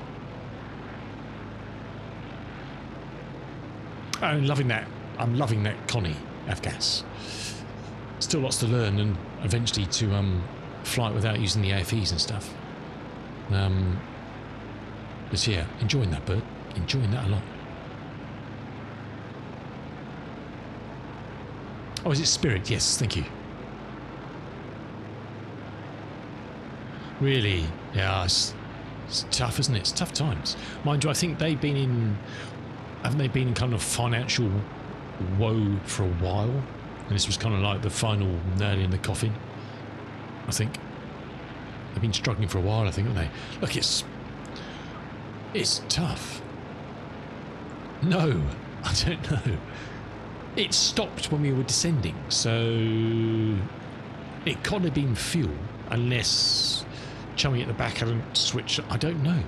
I'm loving that. I'm loving that Connie F-gas. Still lots to learn, and eventually to fly it without using the AFEs and stuff. But yeah, enjoying that bird. Enjoying that a lot. Oh, is it Spirit? Yes, thank you. Really? Yeah, it's tough, isn't it? It's tough times. Mind you, I think they've been in... Haven't they been in kind of financial woe for a while? And this was kind of like the final nail in the coffin, I think. They've been struggling for a while, I think, haven't they? Look, it's tough. No, I don't know. It stopped when we were descending, so it can't have been fuel unless Chummy at the back hadn't switched. I don't know.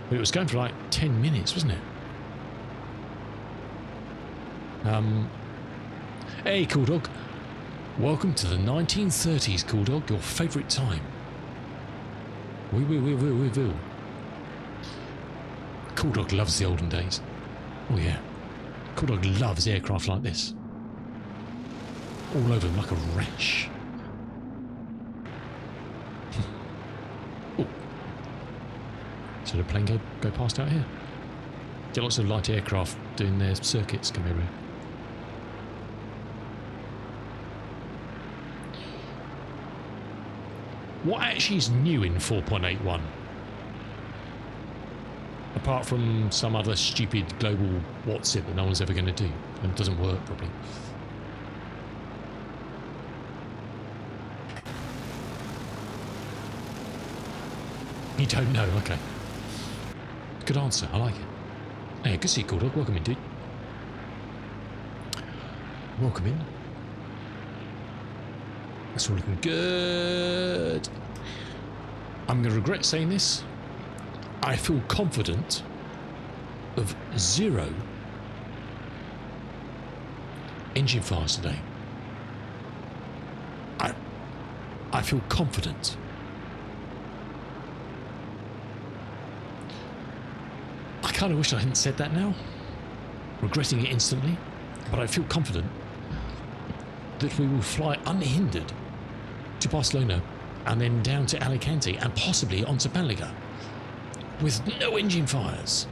But it was going for like 10 minutes, wasn't it? Hey, Cool Dog. Welcome to the 1930s, Cool Dog, your favourite time. Woo. Cool Dog loves the olden days. Oh yeah. Cool Dog loves aircraft like this. All over him like a rash. Oh. So the plane go past out here. Get lots of light aircraft doing their circuits come over here. What actually is new in 4.81? Apart from some other stupid global what's it that no one's ever going to do and doesn't work properly. You don't know, okay. Good answer, I like it. Hey, good to see you, Cool Dog. Welcome in, dude. Welcome in. That's all looking good. I'm going to regret saying this. I feel confident of 0 engine fires today. I feel confident. I kind of wish I hadn't said that now, regretting it instantly, but I feel confident that we will fly unhindered to Barcelona and then down to Alicante and possibly onto Malaga with no engine fires.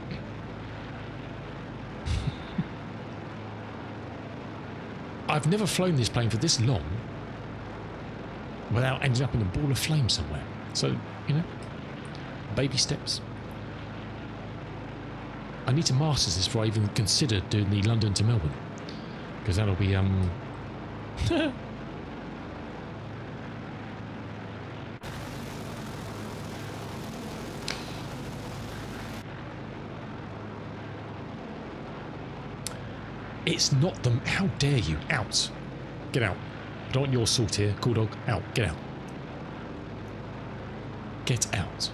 I've never flown this plane for this long without ending up in a ball of flame somewhere. So, you know, baby steps. I need to master this before I even consider doing the London to Melbourne, because that'll be It's not them. How dare you? Out. Get out. I don't want your salt here. Cool Dog. Out. Get out. Get out.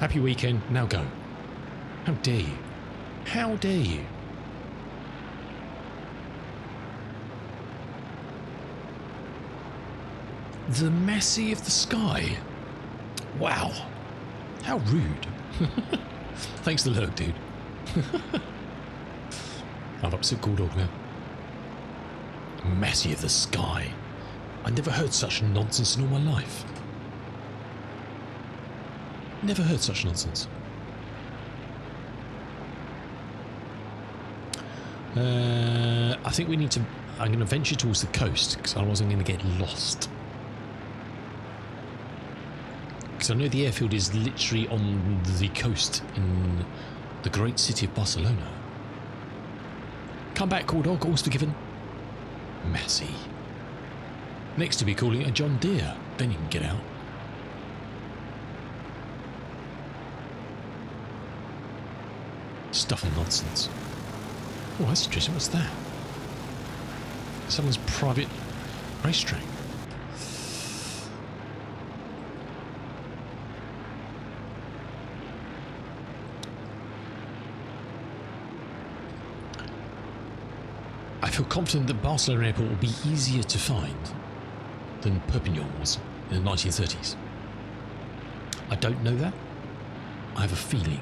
Happy weekend. Now go. How dare you? How dare you? The Massey of the sky. Wow. How rude. Thanks for the lurk, dude. I've upset Gordog now. Massey of the sky. I never heard such nonsense in all my life. Never heard such nonsense. I think we need to... I'm going to venture towards the coast because otherwise I'm going to get lost. Because I know the airfield is literally on the coast in the great city of Barcelona. Come back, Call Dog, all's forgiven. Massey. Next to be calling it a John Deere. Then you can get out. Stuff and nonsense. Oh, that's interesting. What's that? Someone's private racetrack. I feel confident that Barcelona Airport will be easier to find than Perpignan was in the 1930s. I don't know that. I have a feeling.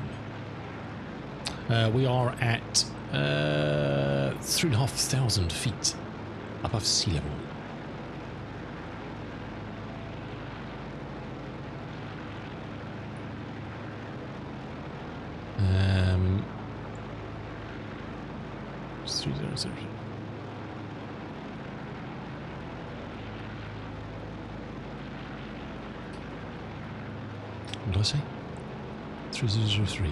We are at 3,500 feet above sea level. It's 300. What did I say? 3003.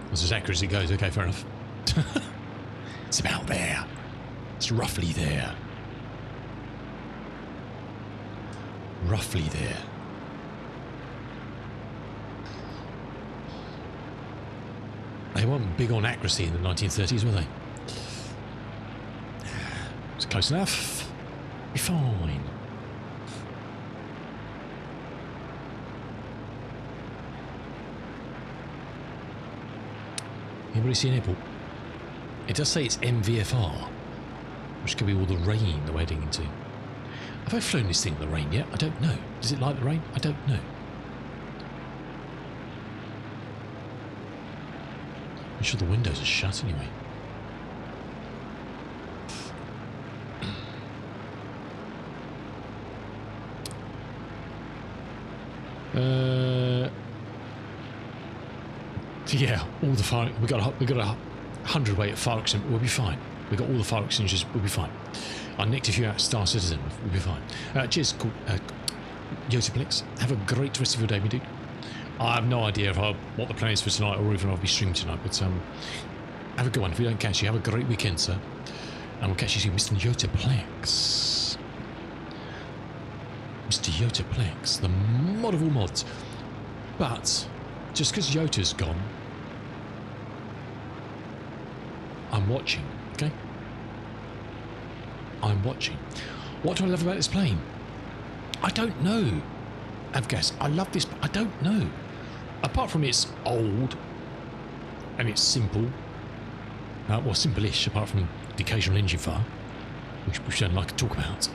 That's as accurate as it goes. Okay, fair enough. It's about there. It's roughly there. Roughly there. They weren't big on accuracy in the 1930s, were they? It's close enough. Be fine. Anybody see an airport? It does say it's MVFR, which could be all the rain that we're heading into. Have I flown this thing in the rain yet? I don't know. Does it like the rain? I don't know. I'm sure the windows are shut anyway. Yeah, all the fire. We got a 100 weight at fire extinguisher. We'll be fine. We got all the fire extinguishers. We'll be fine. I nicked a few out Star Citizen. We'll be fine. Cheers, cool. Yotaplex. Have a great rest of your day, me dude. I have no idea what the plan is for tonight, or even if I'll be streaming tonight. But have a good one. If we don't catch you, have a great weekend, sir. And we'll catch you soon, Mr. Yotaplex. Mr. Yotaplex, the mod of all mods. But just because Yota's gone, I'm watching, okay? I'm watching. What do I love about this plane? I don't know. Avgas, I love this, but I don't know. Apart from it's old and it's simple, well, simple-ish, apart from the occasional engine fire, which we don't like to talk about.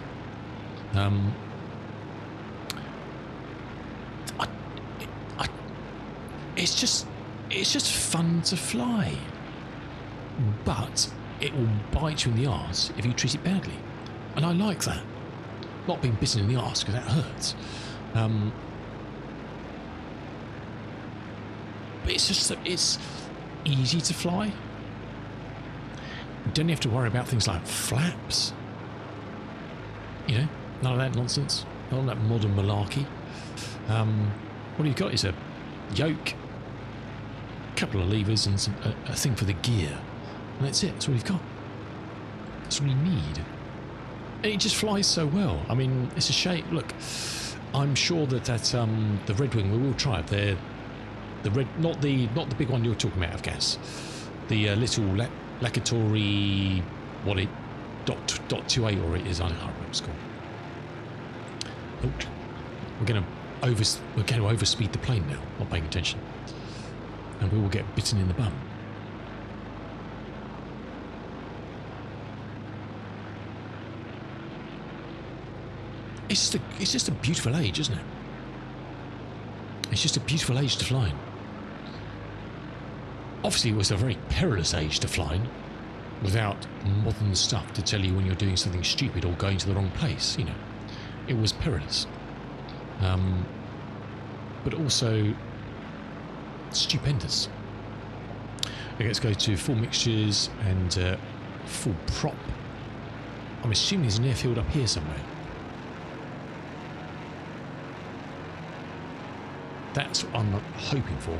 It's just fun to fly, but it will bite you in the arse if you treat it badly, and I like that. Not being bitten in the arse because that hurts. But it's just that it's easy to fly. You don't have to worry about things like flaps. You know, none of that nonsense. None of that modern malarkey. What you've got is a yoke, a couple of levers, and a thing for the gear, and that's it. That's all you've got. That's all you need. And it just flies so well. I mean, it's a shame. Look, I'm sure that the Red Wing, we will try it. The red, not the big one you're talking about, of gas. The little Lacatori, what it .28 or it is. I can't remember what it's called. We're gonna we're going to overspeed the plane now, not paying attention. And we will get bitten in the bum. It's just a beautiful age, isn't it? It's just a beautiful age to fly in. Obviously, it was a very perilous age to fly in, without modern stuff to tell you when you're doing something stupid or going to the wrong place, you know. It was perilous. But also stupendous. Okay, let's go to full mixtures and full prop. I'm assuming there's an airfield up here somewhere. That's what I'm hoping for.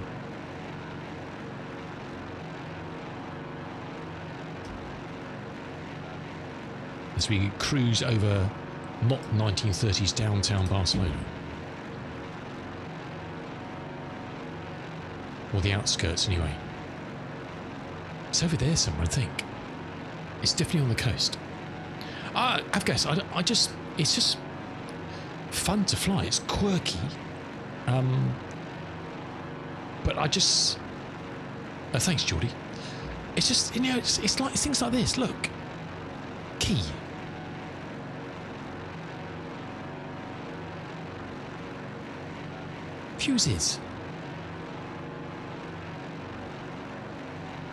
As we cruise over not 1930s downtown Barcelona. Or the outskirts anyway. It's over there somewhere, I think. It's definitely on the coast. I've guessed. It's just fun to fly. It's quirky. But I just... thanks, Geordie. It's just, you know, it's like things like this. Look. Key. Fuses.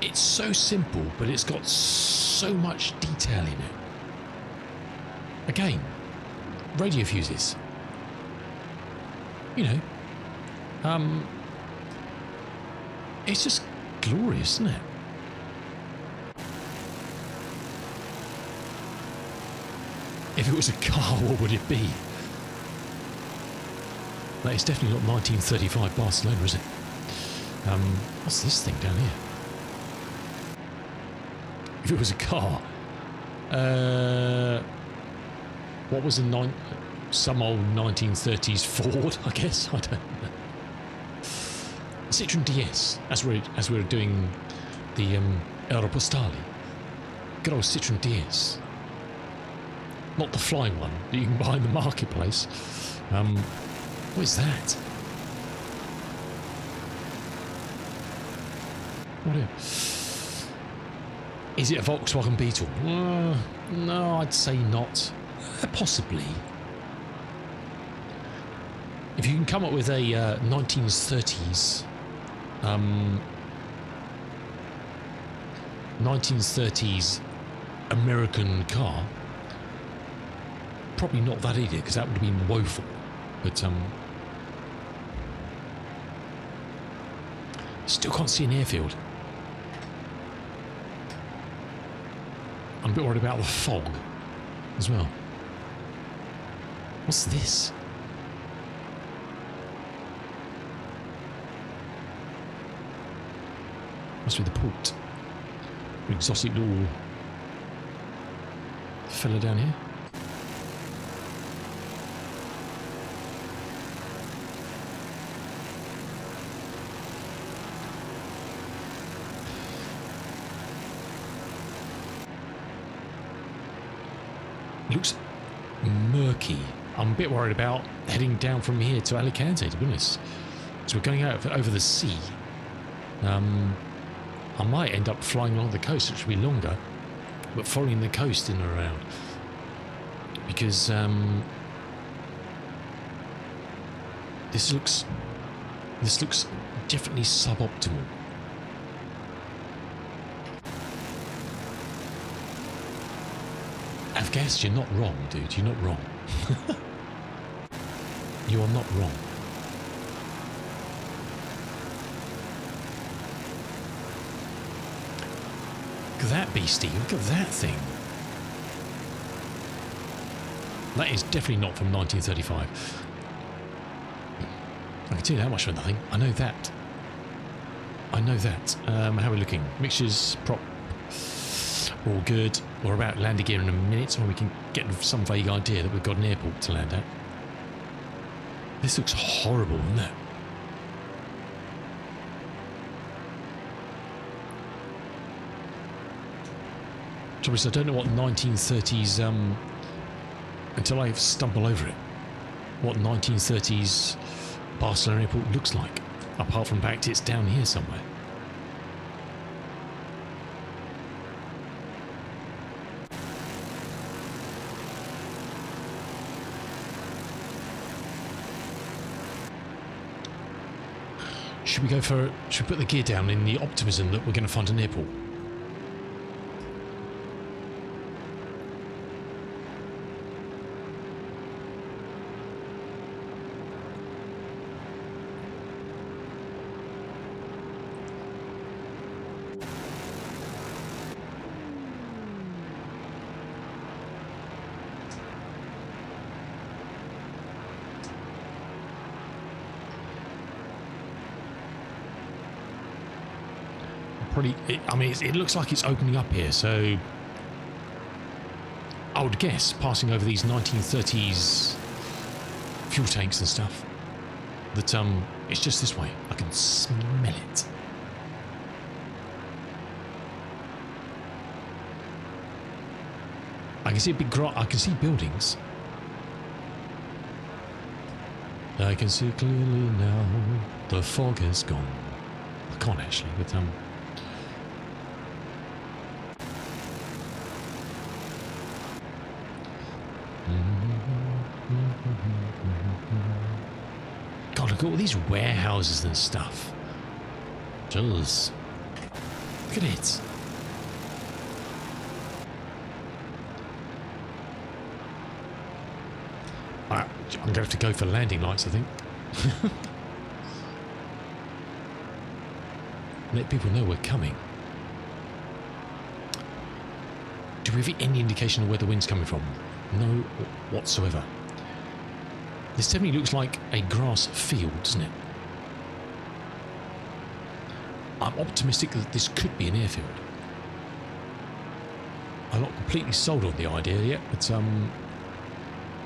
It's so simple, but it's got so much detail in it. Again, radio fuses. You know, it's just glorious, isn't it? If it was a car, what would it be? That is definitely not 1935 Barcelona, is it? What's this thing down here? If it was a car, what was some old 1930s Ford, I guess? I don't know. Citroen DS, as we're doing the Aéropostale. Good old Citroen DS. Not the flying one that you can buy in the marketplace. What is that? Is it a Volkswagen Beetle? No, I'd say not. Possibly. If you can come up with a 1930s 1930s American car, probably not that either, because that would have been woeful. But still can't see an airfield. I'm a bit worried about the fog as well. What's this? Must be the port. An exotic little fella down here. Looks murky. I'm a bit worried about heading down from here to Alicante, to be honest. So we're going out over the sea. I might end up flying along the coast, which will be longer, but following the coast in and around. Because this looks definitely suboptimal. I've guessed. You're not wrong, dude. You're not wrong. You are not wrong. Look at that beastie. Look at that thing. That is definitely not from 1935. I can tell you that much for nothing. I know that. I know that. How are we looking? Mixtures, prop, all good. We're about landing gear in a minute, so we can get some vague idea that we've got an airport to land at. This looks horrible, doesn't it? Trouble is, I don't know what 1930s until I stumble over it. what 1930s Barcelona airport looks like, apart from the fact it's down here somewhere. Should we put the gear down in the optimism that we're going to find an airport? I mean, it looks like it's opening up here, so I would guess passing over these 1930s fuel tanks and stuff that it's just this way. I can smell it. I can see a big I can see buildings. I can see clearly now. The fog has gone. I can't actually, but God, look at all these warehouses and stuff. Jeez. Look at it. I'm going to have to go for landing lights, I think. Let people know we're coming. Do we have any indication of where the wind's coming from? No whatsoever. This definitely looks like a grass field, doesn't it? I'm optimistic that this could be an airfield. I'm not completely sold on the idea yet, but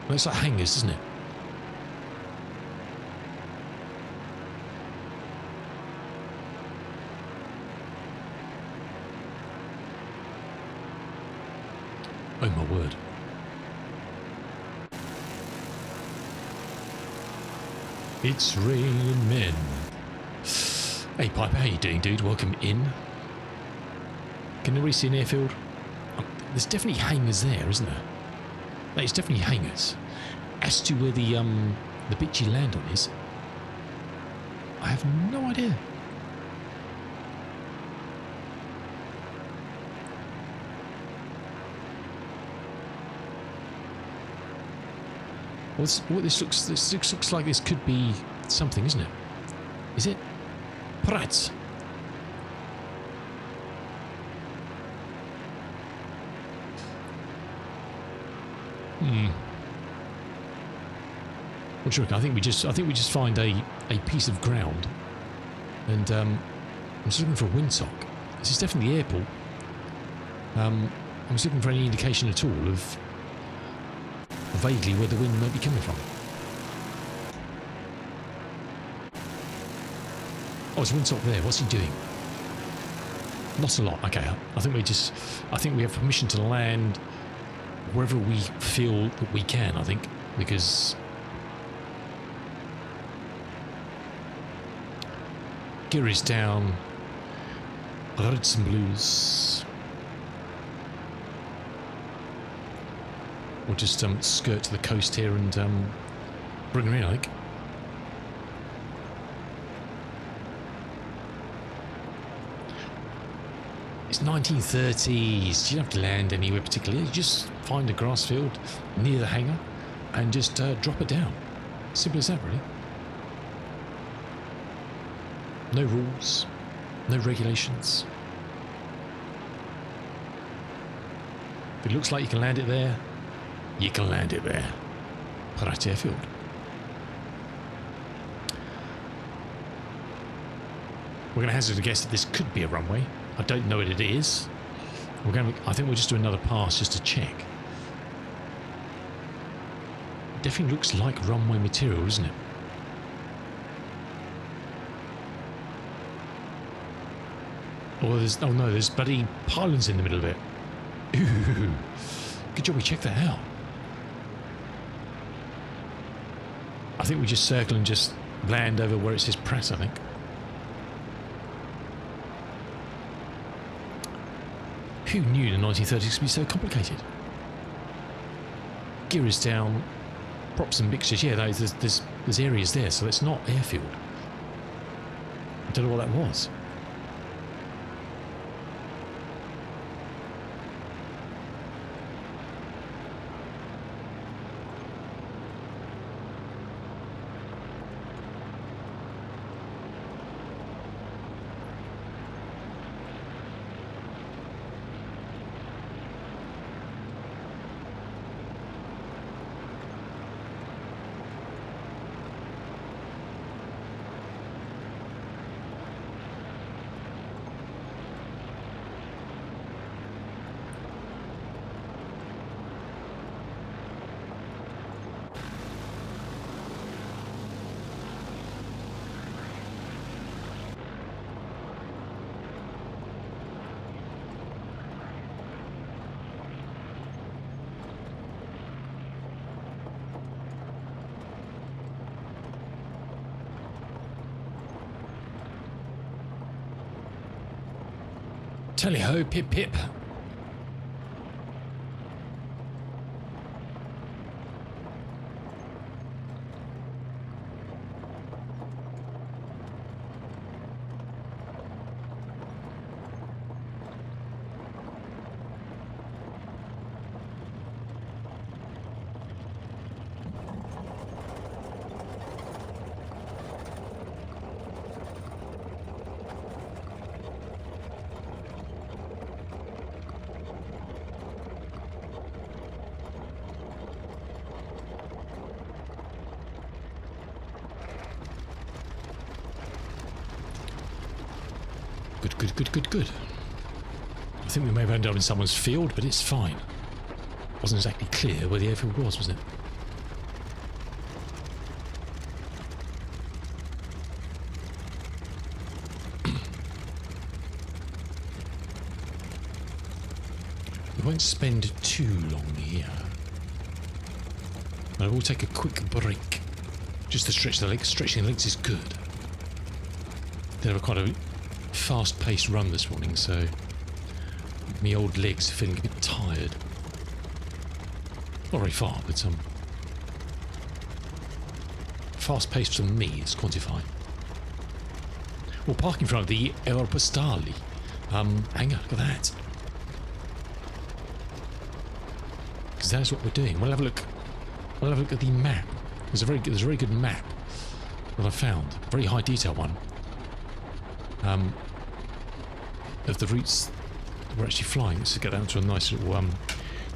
looks like hangars, doesn't it? Oh my word. It's raining men. Hey Piper, how you doing, dude? Welcome in. Can anybody see an airfield? There's definitely hangars there, isn't there? It's definitely hangars. As to where the bit you land on is, I have no idea. This looks like this could be something, isn't it? Is it? Prats. What do you reckon? I think we just find a piece of ground, and I'm just looking for a windsock. This is definitely the airport. I'm just looking for any indication at all of vaguely where the wind might be coming from. Oh, there's a windsock there. What's he doing? Not a lot. Okay, I think we have permission to land wherever we feel that we can. I think because gear is down. Reds and blues. We'll just skirt to the coast here and bring her in, I think. It's 1930s. You don't have to land anywhere particularly. You just find a grass field near the hangar and just drop it down. Simple as that, really. No rules, no regulations. If it looks like you can land it there, you can land it there. Right airfield. We're going to hazard a guess that this could be a runway. I don't know what it is. I think we'll just do another pass just to check. It definitely looks like runway material, doesn't it? Oh no, there's bloody pylons in the middle of it. Ooh, good job we checked that out. I think we just circle and just land over where it says press, I think. Who knew the 1930s could be so complicated? Gear is down, props and mixtures. Yeah, there's areas there, so it's not airfield. I don't know what that was. Tally ho, pip pip. Good. I think we may have ended up in someone's field, but it's fine. Wasn't exactly clear where the airfield was it? We won't spend too long here. I will take a quick break just to stretch the legs. Stretching the legs is good. They have quite a fast-paced run this morning, so my old legs are feeling a bit tired. Not very far, but fast-paced for me is quantified. We'll park in front of the Aéropostale hangar. Look at that. Because that's what we're doing. We'll have a look. We'll have a look at the map. There's a very good map that I found. Very high detail one. Of the routes that we're actually flying. Let's get down to a nice little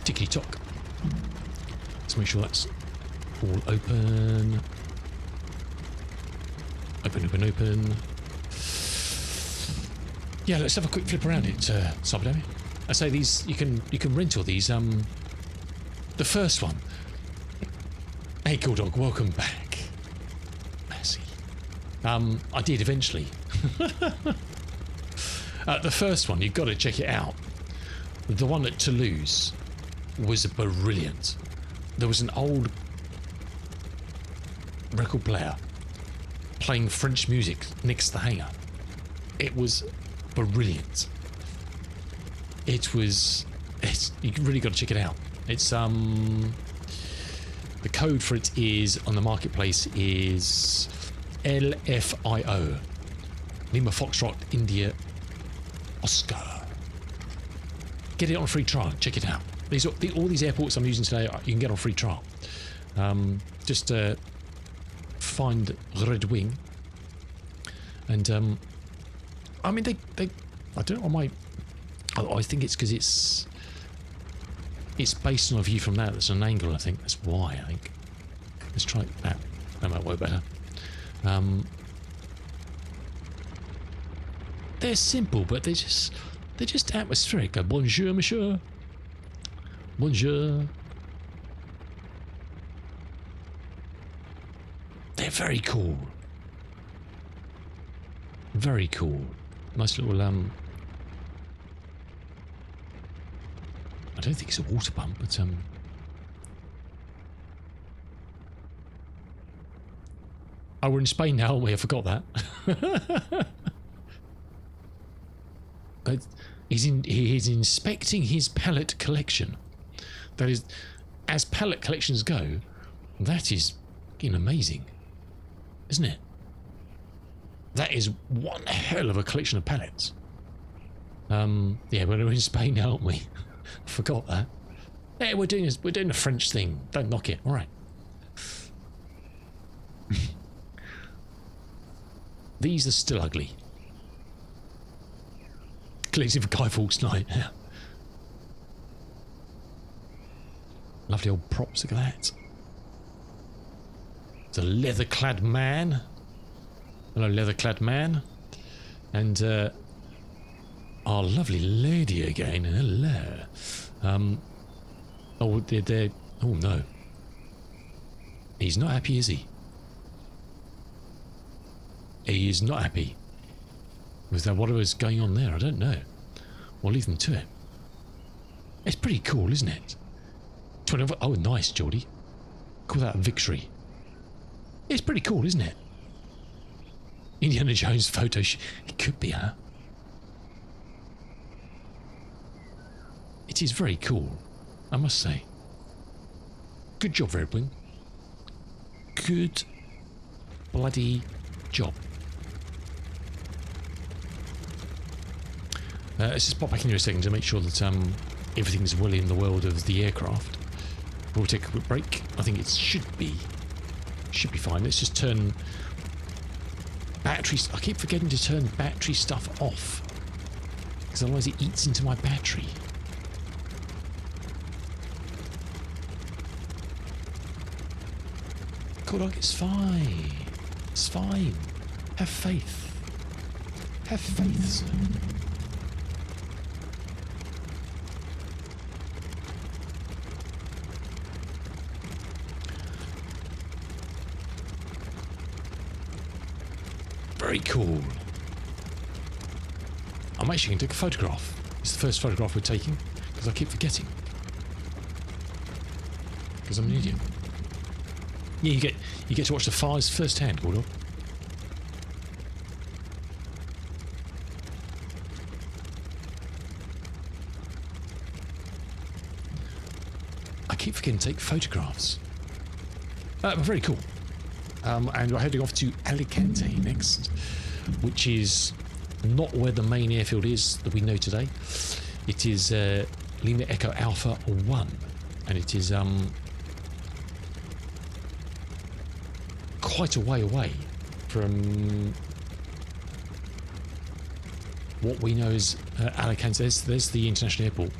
tickety-tock. Let's make sure that's all open. Open. Yeah, let's have a quick flip around it, Sabadell. I say these you can rent all these. The first one. Hey, cool dog, welcome back. Mercy. I did eventually. The first one, you've got to check it out. The one at Toulouse was brilliant. There was an old record player playing French music next to the hangar. It was brilliant. You really got to check it out. It's the code for it is on the marketplace is LFIO, Lima Foxtrot India Oscar. Get it on a free trial. Check it out. All these airports I'm using today, you can get on free trial. Just find Red Wing, and I mean they I don't know. I think it's because it's based on a view from that. That's an angle. I think that's why. I think. Let's try that. That might work better. They're simple, but they're just atmospheric. Bonjour, monsieur. Bonjour. They're very cool. Very cool. Nice little I don't think it's a water pump, but Oh, we're in Spain now, aren't we? I forgot that. He is inspecting his pallet collection. That is, as pallet collections go, that is fucking amazing, isn't it? That is one hell of a collection of pallets. Yeah, we're in Spain now, aren't we? I forgot that. Yeah, we're doing a French thing. Don't knock it. All right. These are still ugly. Collecting for Guy Fawkes night. Yeah. Lovely old props. Look at that. It's a leather-clad man. Hello, leather-clad man. And our lovely lady again. Hello. Oh, they're... Oh, no. He's not happy, is he? He is not happy. With whatever's going on there, I don't know. We'll leave them to it. It's pretty cool, isn't it? Oh, nice, Geordie. Call that a victory. It's pretty cool, isn't it? Indiana Jones photo. It could be, huh? It is very cool, I must say. Good job, Redwing. Good bloody job. Let's just pop back in here a second to make sure that everything's well in the world of the aircraft. We'll take a quick break. I think it should be fine. Let's just turn batteries. I keep forgetting to turn battery stuff off because otherwise it eats into my battery. Good dog, it's fine. It's fine. Have faith. Have faith, sir. Very cool. I'm actually going to take a photograph. It's the first photograph we're taking because I keep forgetting. Because I'm an idiot. Yeah, you get to watch the fires firsthand, Bulldog. I keep forgetting to take photographs. Very cool. And we're heading off to Alicante next, which is not where the main airfield is that we know today. It is Lima Echo Alpha 1, and it is quite a way away from what we know as Alicante. There's the international airport,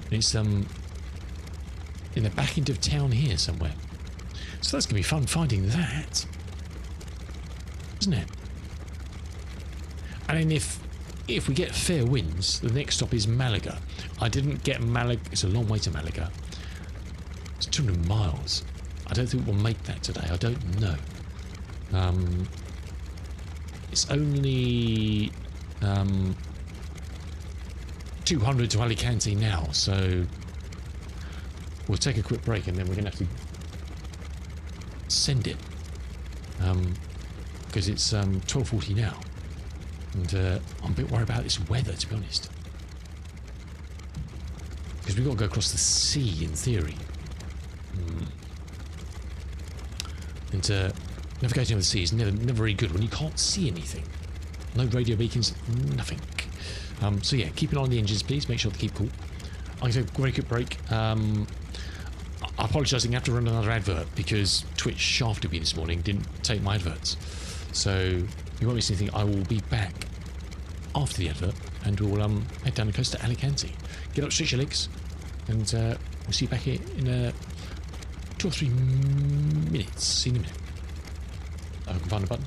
and it's in the back end of town here somewhere. So that's going to be fun finding that, isn't it? And then if we get fair winds, the next stop is Malaga. I didn't get Malaga. It's a long way to Malaga. It's 200 miles. I don't think we'll make that today. I don't know. It's only 200 to Alicante now, so we'll take a quick break and then we're going to have to send it because it's 12:40 now, and I'm a bit worried about this weather, to be honest, because we've got to go across the sea in theory, and navigating over the sea is never very good when you can't see anything. No radio beacons, nothing. So yeah, keep an eye on the engines, please. Make sure to keep cool. I'm going to take a very quick break. I apologise, I'm going to have to run another advert because Twitch shafted me this morning, didn't take my adverts. So you won't miss anything. I will be back after the advert and we'll head down the coast to Alicante. Get up, stretch your legs, and we'll see you back here in 2 or 3 minutes. See you in a minute. I can find a button.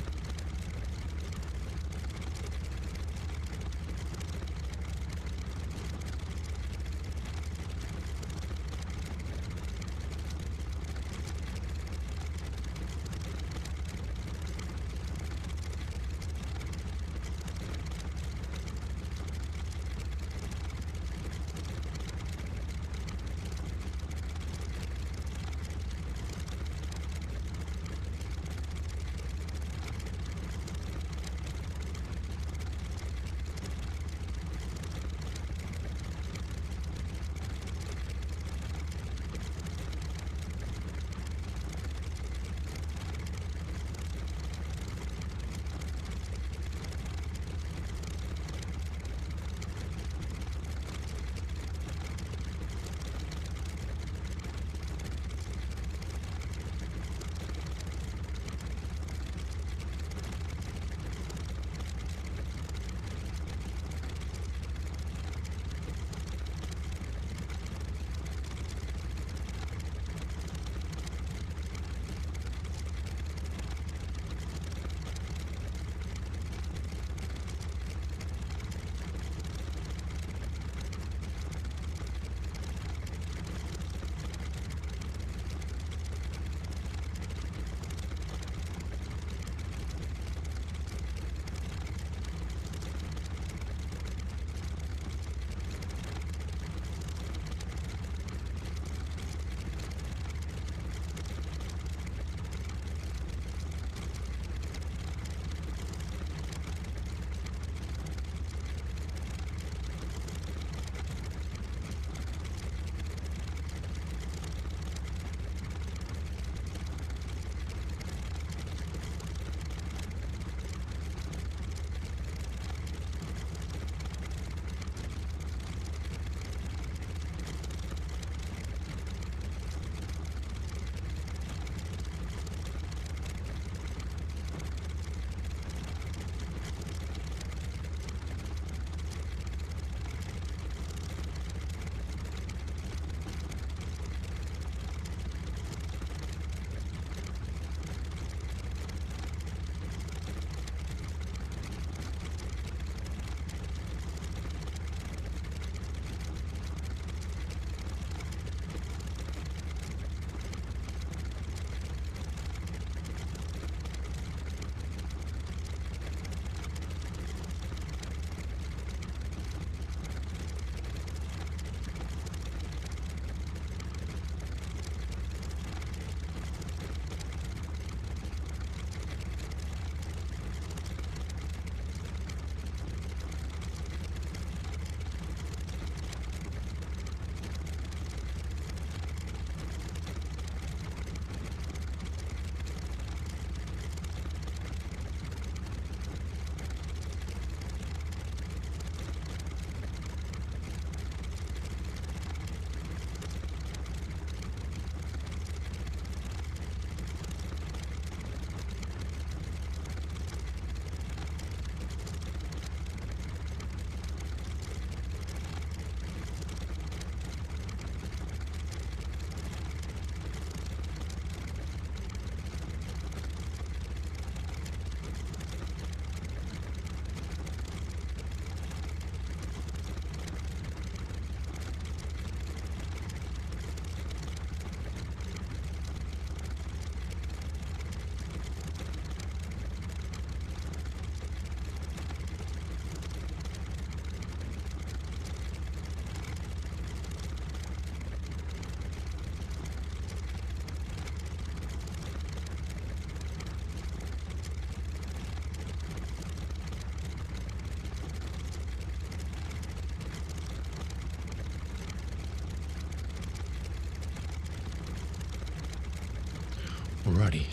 Alrighty.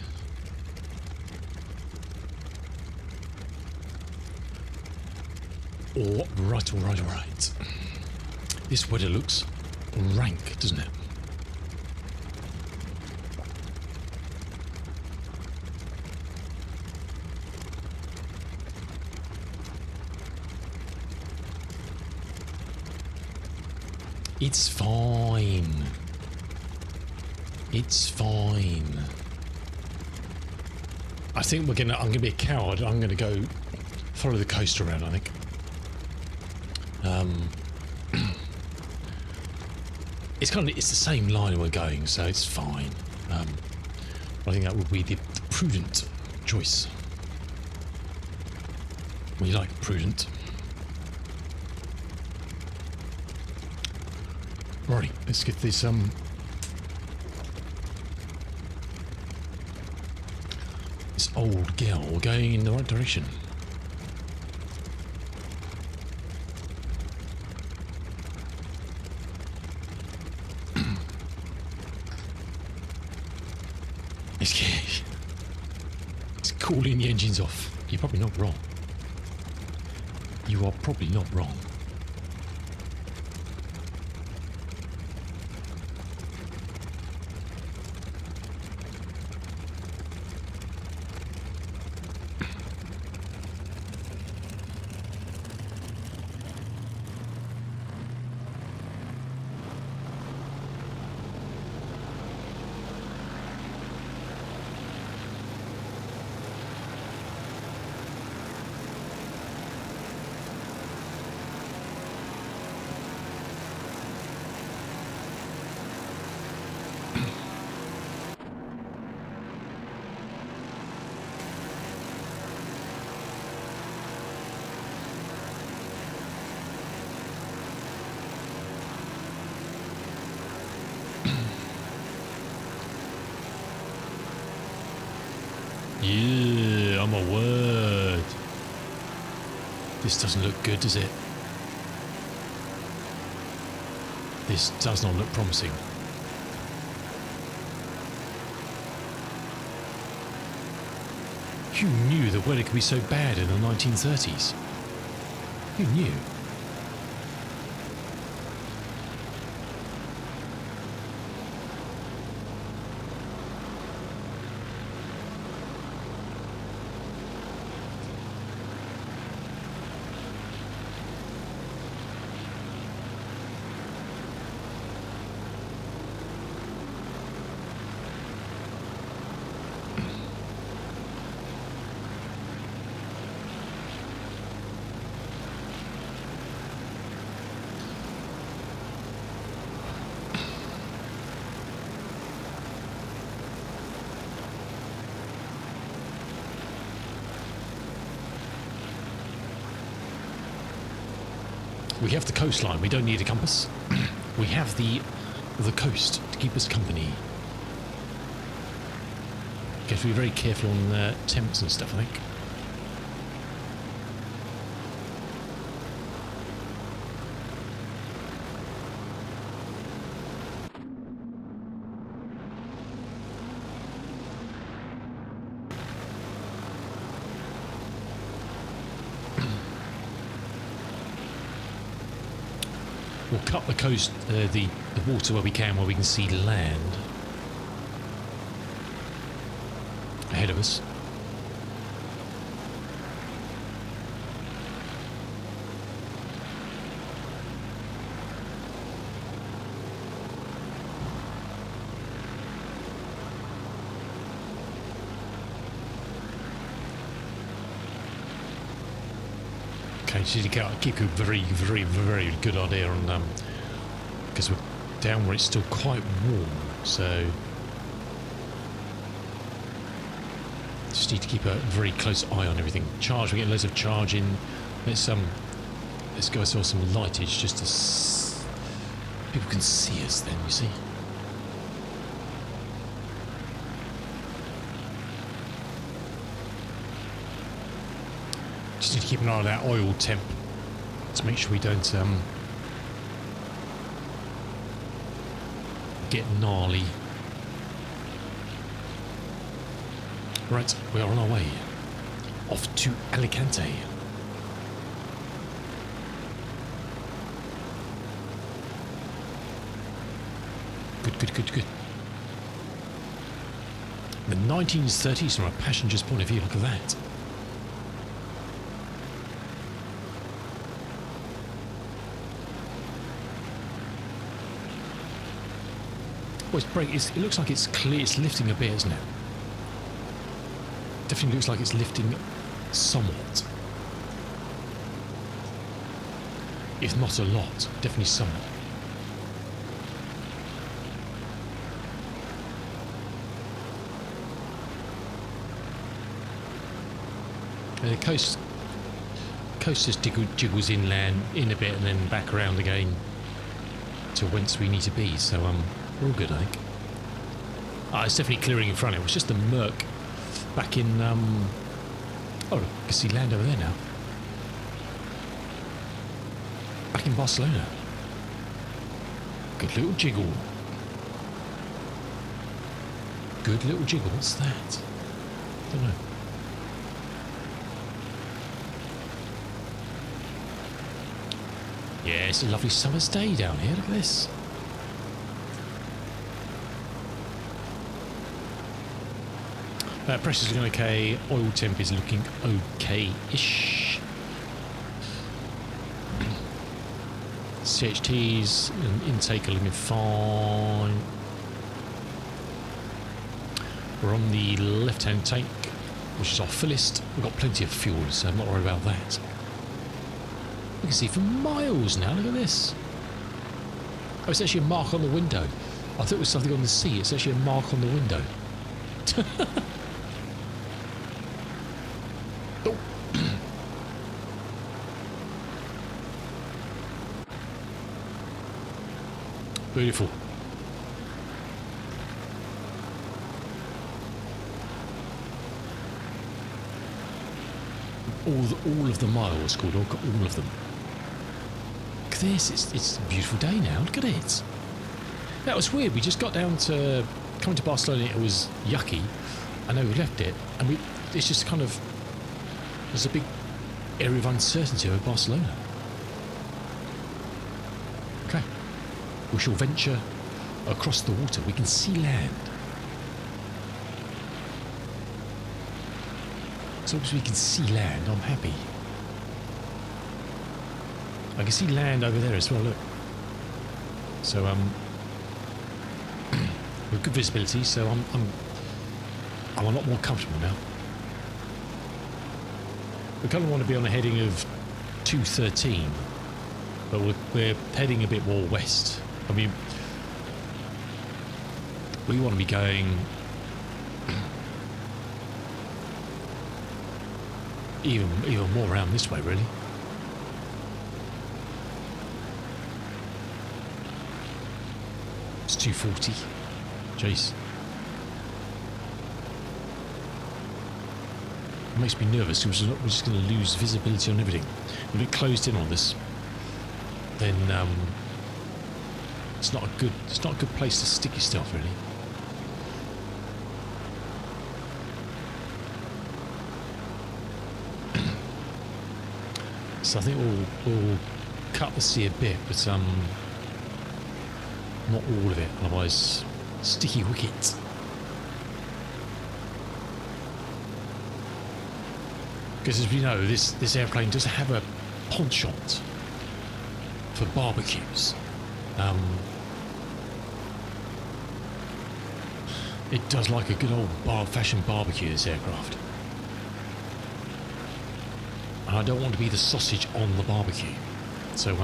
Alright. This weather looks rank, doesn't it? It's fine. It's fine. I think I'm gonna be a coward. I'm gonna go follow the coast around, I think. It's the same line we're going, so it's fine. I think that would be the prudent choice. We like prudent. Right, let's get this this old girl going in the right direction. It's cooling the engines off. You're probably not wrong. You are probably not wrong. Yeah, oh my word. This doesn't look good, does it? This does not look promising. Who knew the weather could be so bad in the 1930s? Who knew? We have the coastline. We don't need a compass. We have the coast to keep us company. You have to be very careful on temps and stuff, I think. We'll cut the coast, the water where we can see land ahead of us. Okay, so you keep a very good idea on because we're down where it's still quite warm, so just need to keep a very close eye on everything. Charge, we get loads of charge in. Let's go saw some lightage just to people can see us. Then you see. Just need to keep an eye on that oil temp to make sure we don't get gnarly. Right, we are on our way. Off to Alicante. Good, good, good, good. The 1930s from a passenger's point of view, look at that. Well, it looks like it's clear, it's lifting a bit, isn't it? Definitely looks like it's lifting somewhat. If not a lot, definitely somewhat. The coast just jiggles inland in a bit and then back around again to whence we need to be. So we're all good, I think. It's definitely clearing in front. It was just the murk back in. Oh, I can see land over there now. Back in Barcelona. Good little jiggle. Good little jiggle. What's that? Don't know. Yeah, it's a lovely summer's day down here. Look at this. Pressure's looking okay. Oil temp is looking okay-ish. CHTs and intake are looking fine. We're on the left-hand tank, which is our fullest. We've got plenty of fuel, so I'm not worried about that. We can see for miles now. Look at this. Oh, it's actually a mark on the window. I thought it was something on the sea. It's actually a mark on the window. Oh. Beautiful. All of the miles called, all of them. Look at this, it's a beautiful day now, look at it. That was weird, we just got down to, coming to Barcelona, it was yucky. I know we left it, and it's just kind of, there's a big area of uncertainty over Barcelona. Okay, we shall venture across the water, we can see land. As long as we can see land, I'm happy. I can see land over there as well, look. So, with good visibility, so I'm a lot more comfortable now. We kind of want to be on a heading of 213, but we're heading a bit more west. I mean, we want to be going even more around this way, really. It's 240. Jeez. It makes me nervous because we're just going to lose visibility on everything. If we get closed in on this, then it's not a good place to stick yourself, really. So I think we'll cut the sea a bit, but not all of it, otherwise sticky wickets. Because as we know, this airplane does have a penchant for barbecues. It does like a good old fashioned barbecue, this aircraft. And I don't want to be the sausage on the barbecue. So,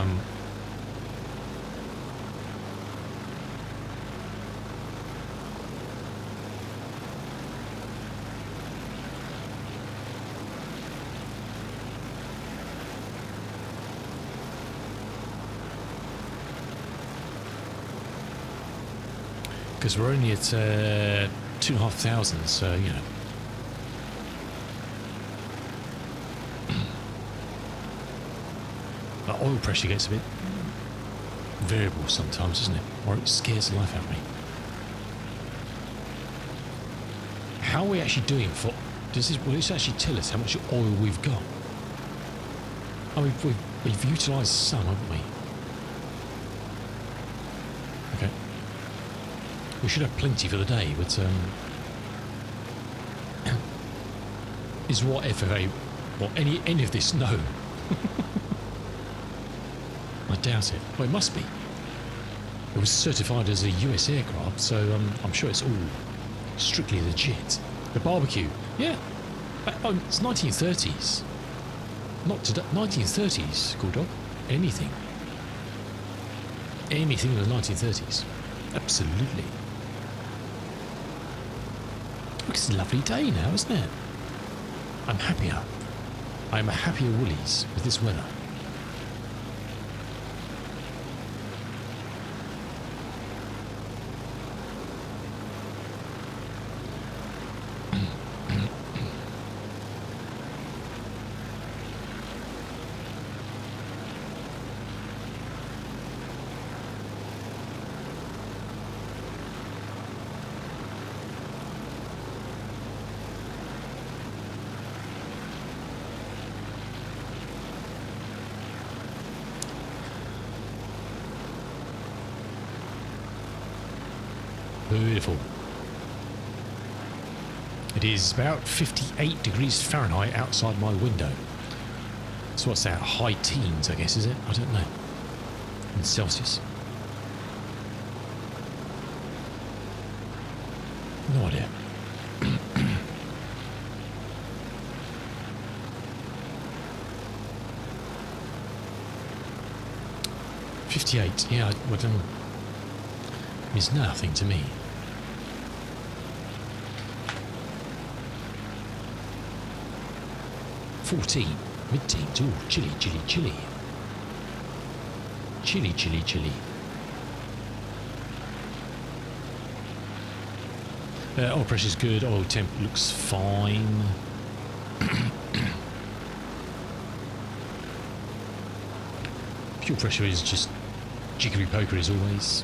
because we're only at 2,500, so, you know. But oil pressure gets a bit variable sometimes, doesn't it? Or it scares the life out of me. How are we actually doing for... Will this actually tell us how much oil we've got? I mean, we've utilised some, haven't we? Okay. We should have plenty for the day, but... is any of this? No. I doubt it. Well, it must be. It was certified as a US aircraft, so I'm sure it's all strictly legit. The barbecue, yeah. Oh, it's 1930s. Not today. 1930s, cool dog. Anything. Anything in the 1930s. Absolutely. Look, it's a lovely day now, isn't it? I'm happier. I'm a happier Woolies with this weather. Beautiful. It is about 58 degrees Fahrenheit outside my window. So what's that? High teens, I guess, is it? I don't know. In Celsius. No idea. $58, yeah, I don't know. It's nothing to me. $14, mid-teens. Ooh, chilly, chilly, chilly. Chilly, chilly, chilly. Oil pressure's good. Oil temp looks fine. Fuel pressure is just jiggery pokery as always.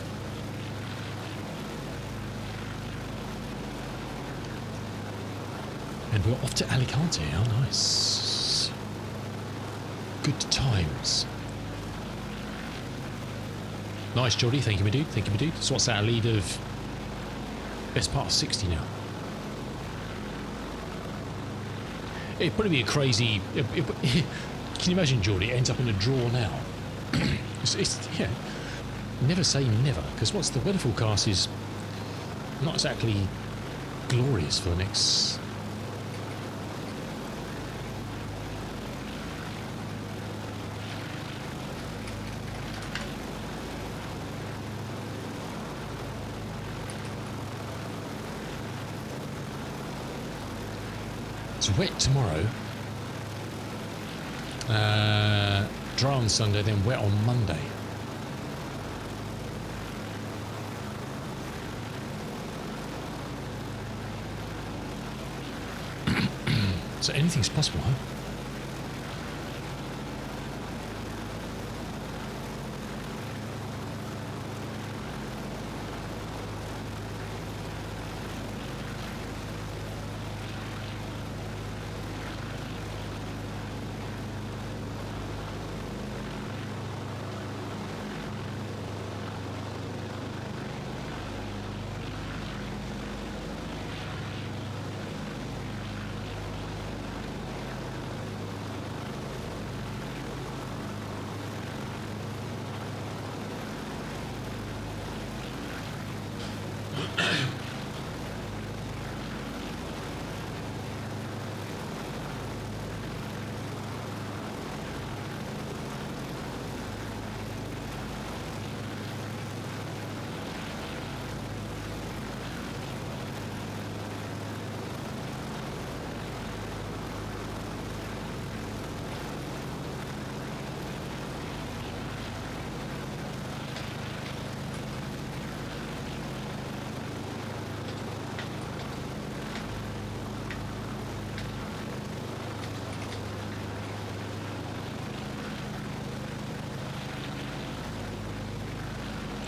And we're off to Alicante. How nice. Good times. Nice, Geordie. Thank you, my dude. Thank you, my dude. So what's that? A lead of best part of 60 now. It'd probably be a crazy... can you imagine, Geordie? It ends up in a draw now. Yeah. Never say never, because what's the weather forecast is not exactly glorious for the next... It's wet tomorrow, dry on Sunday, then wet on Monday. So anything's possible, huh?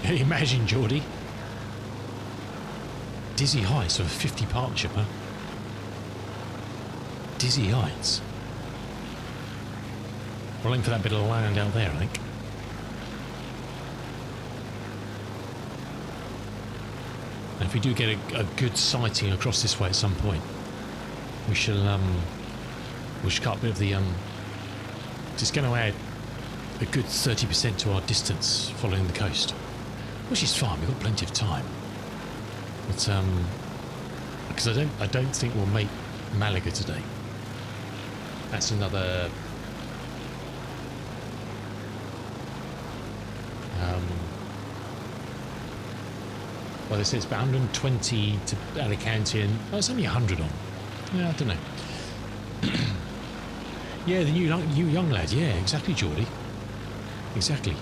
Imagine, Geordie. Dizzy heights of a 50 partnership, huh? dizzy heights. We're aiming for that bit of land out there, I think. And if we do get a good sighting across this way at some point, we shall cut a bit of the just going to add a good 30% to our distance following the coast, which is fine. We've got plenty of time. But because I don't think we'll make Malaga today. That's another well, they say it's about 120 to Alicante, and it's only 100 on. Yeah, I don't know. Yeah, the new young lad. Yeah, exactly, Geordie. Exactly.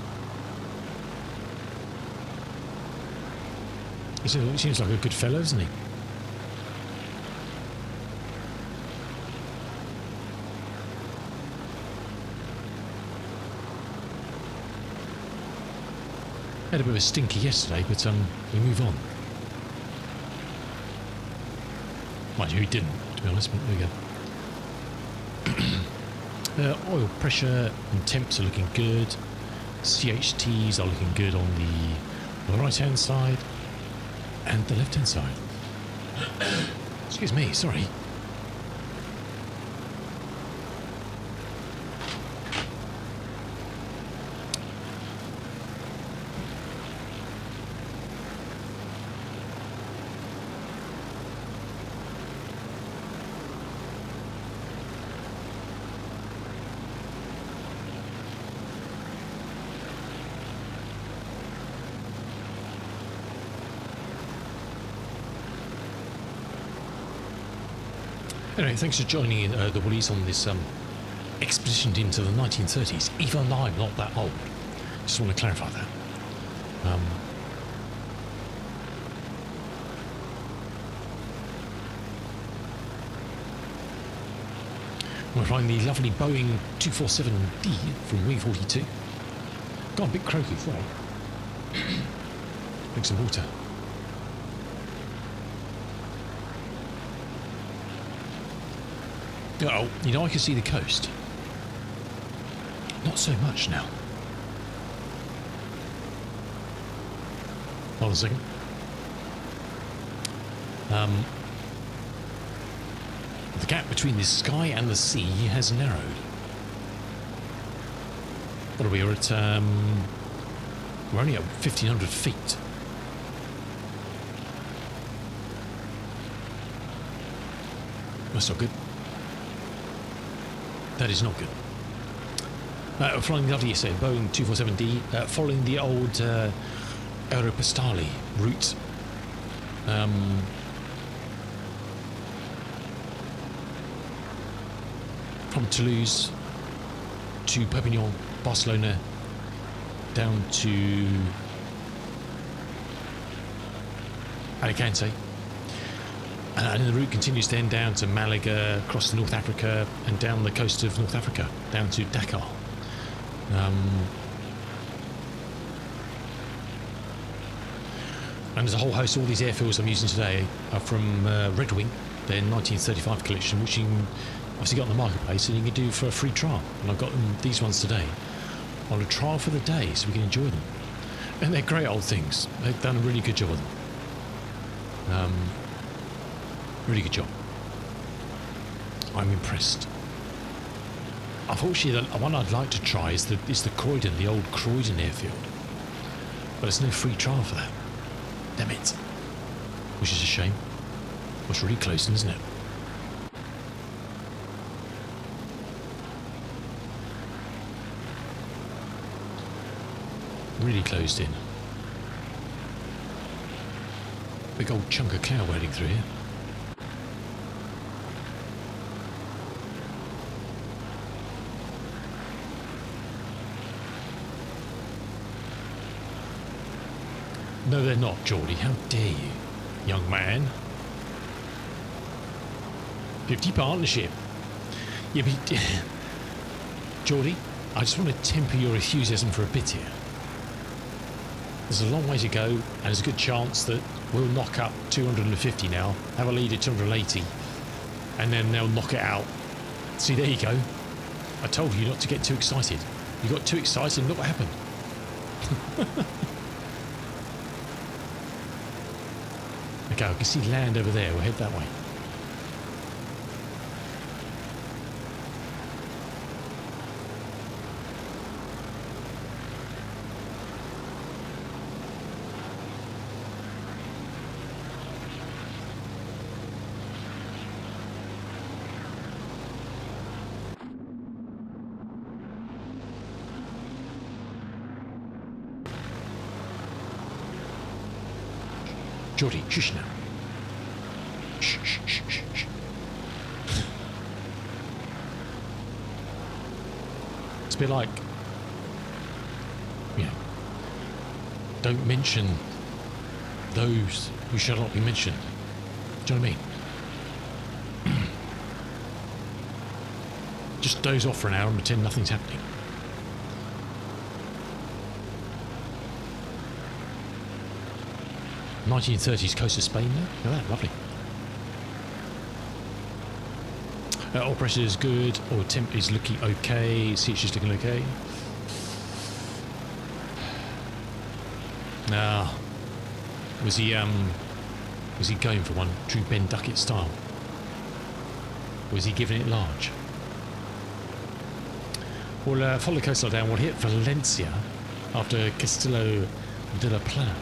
He seems like a good fellow, doesn't he? Had a bit of a stinker yesterday, but we move on. Mind you, he didn't, to be honest, but there we go. Oil pressure and temps are looking good. CHTs are looking good on the right-hand side and the left-hand side. Excuse me, sorry. Anyway, thanks for joining the Woolies on this expedition into the 1930s. Even I'm not that old. Just want to clarify that. We're flying the lovely Boeing 247D from Wing 42. Got a bit croaky, sorry. Drink some water. Oh, you know, I can see the coast. Not so much now. Hold on a second. The gap between the sky and the sea has narrowed. What are we? We're at we're only at 1,500 feet. That's not good. That is not good. We're flying the lovely yesterday, Boeing 247D, following the old Aéropostale route. From Toulouse to Perpignan, Barcelona, down to Alicante. And the route continues then down to Malaga, across to North Africa, and down the coast of North Africa, down to Dakar. And there's a whole host of all these airfields I'm using today are from Red Wing, their 1935 collection, which you can obviously get on the marketplace and you can do for a free trial. And I've got them, these ones today on a trial for the day, so we can enjoy them. And they're great old things. They've done a really good job of them. Really good job. I'm impressed. Unfortunately, the one I'd like to try is the Croydon, the old Croydon airfield. But there's no free trial for that. Damn it. Which is a shame. It's really close, isn't it? Really closed in. Big old chunk of cloud wading through here. No, they're not, Geordie. How dare you, young man? 50 partnership. Yeah, but Geordie, I just want to temper your enthusiasm for a bit here. There's a long way to go, and there's a good chance that we'll knock up 250 now, have a lead at 280, and then they'll knock it out See, there you go. I told you not to get too excited. You got too excited and look what happened. Okay, I can see land over there. We'll head that way. Geordie, shush now. Shh, shh, shh, shh, shh. It's a bit like, you know, don't mention those who shall not be mentioned. Do you know what I mean? Just doze off for an hour and pretend nothing's happening. (1930s) coast of Spain there. Look at that, lovely. Oil pressure is good. Oil temp is looking okay. CH is looking okay. Now, was he going for one true Ben Duckett style? Or was he giving it large? We'll follow the coastline down. We'll hit Valencia after Castillo de la Plana.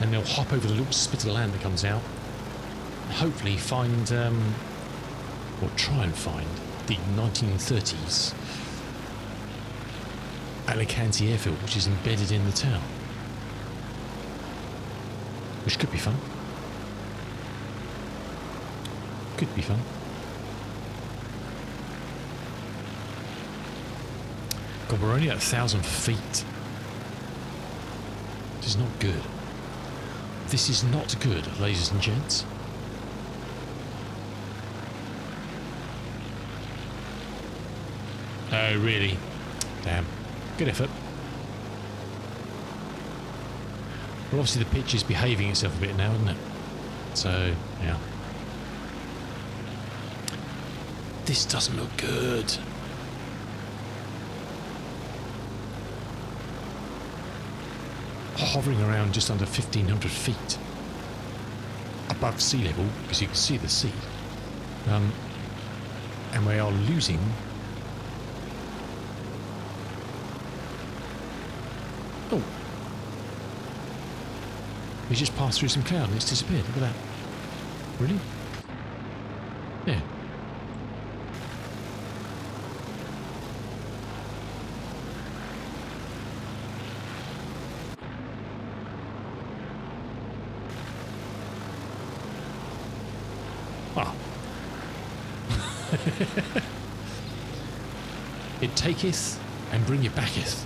And they'll hop over the little spit of land that comes out. And hopefully find, or try and find, the 1930s Alicante airfield, which is embedded in the town. Which could be fun. Could be fun. God, we're only at 1,000 feet. This is not good. This is not good, ladies and gents. Oh, really? Damn. Good effort. Well, obviously the pitch is behaving itself a bit now, isn't it? So, yeah. This doesn't look good. Hovering around just under 1,500 feet above sea level, because you can see the sea. And we are losing we just passed through some cloud and it's disappeared. Look at that. Really? Yeah. Ah. It taketh and bring it backeth.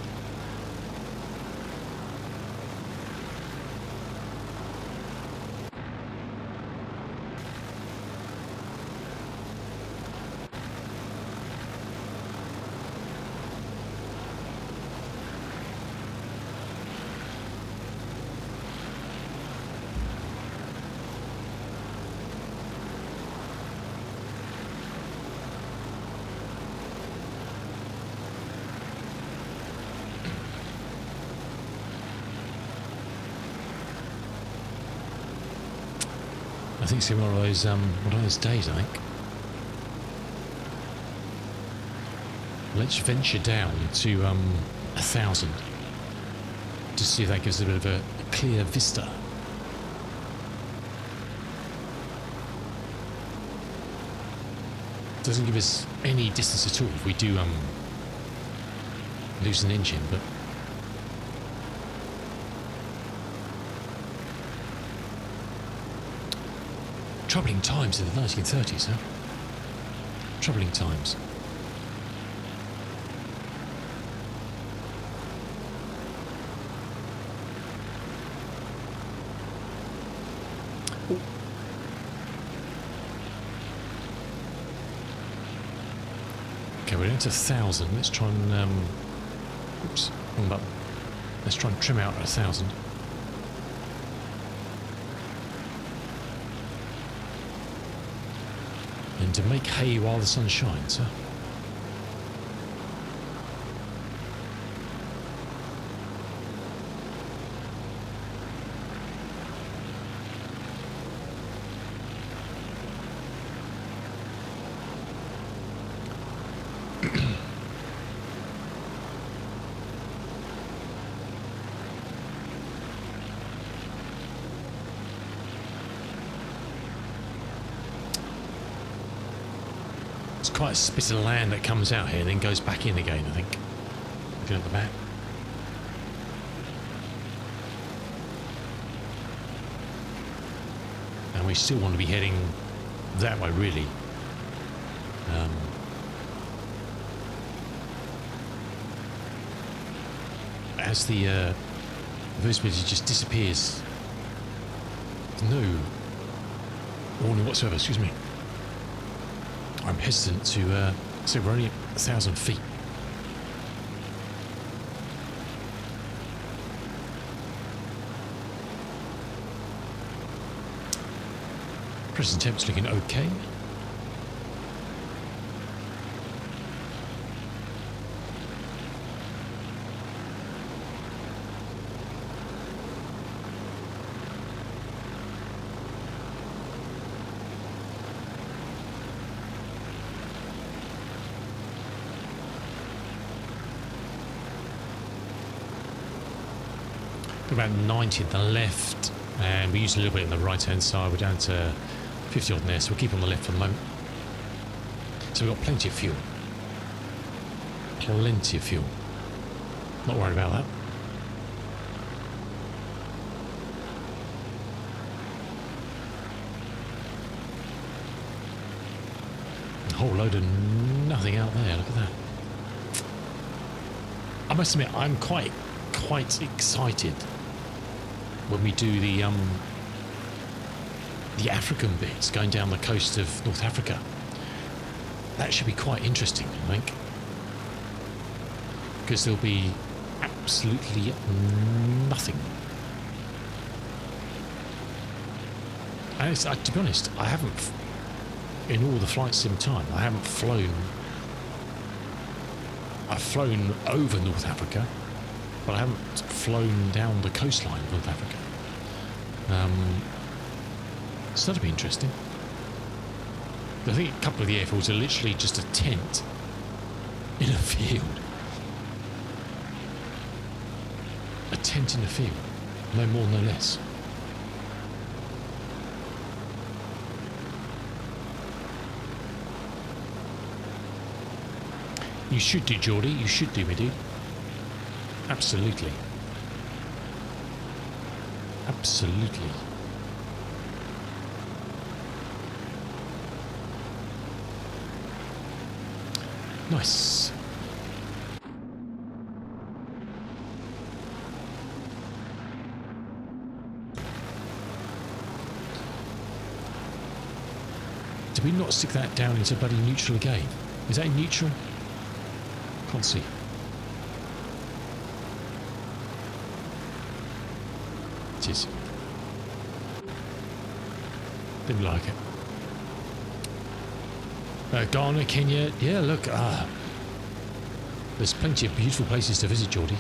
I think it's one of those days, I think. Let's venture down to 1,000 to see if that gives a bit of a clear vista. Doesn't give us any distance at all if we do lose an engine, but troubling times in the 1930s, huh? Troubling times. Ooh. Okay, we're into 1,000. Let's try and oops, wrong button. Let's try and trim out 1,000. And to make hay while the sun shines, huh? Quite a spit of land that comes out here and then goes back in again, I think. Looking at the map. And we still want to be heading that way, really. As the visibility just disappears. No warning whatsoever, excuse me. I'm hesitant to say we're only at 1,000 feet. Present temp's looking okay. About 90 at the left, and we used a little bit on the right hand side. We're down to 50 odd there, so we'll keep on the left for the moment. So we've got plenty of fuel. Plenty of fuel. Not worried about that. A whole load of nothing out there, look at that. I must admit, I'm quite excited when we do the African bits going down the coast of North Africa. That should be quite interesting, I think, because there'll be absolutely nothing. And it's, to be honest, I haven't, in all the flight sim time, I haven't flown. I've flown over North Africa, but I haven't flown down the coastline of North Africa. So that'll be interesting. I think a couple of the airfields are literally just a tent in a field. A tent in a field. No more, no less. You should do, Geordie. You should do, my dude. Absolutely. Absolutely. Nice. Did we not stick that down into bloody neutral again? Is that in neutral? Can't see. It is. Didn't like it. Ghana, Kenya, yeah, look, there's plenty of beautiful places to visit, Geordie.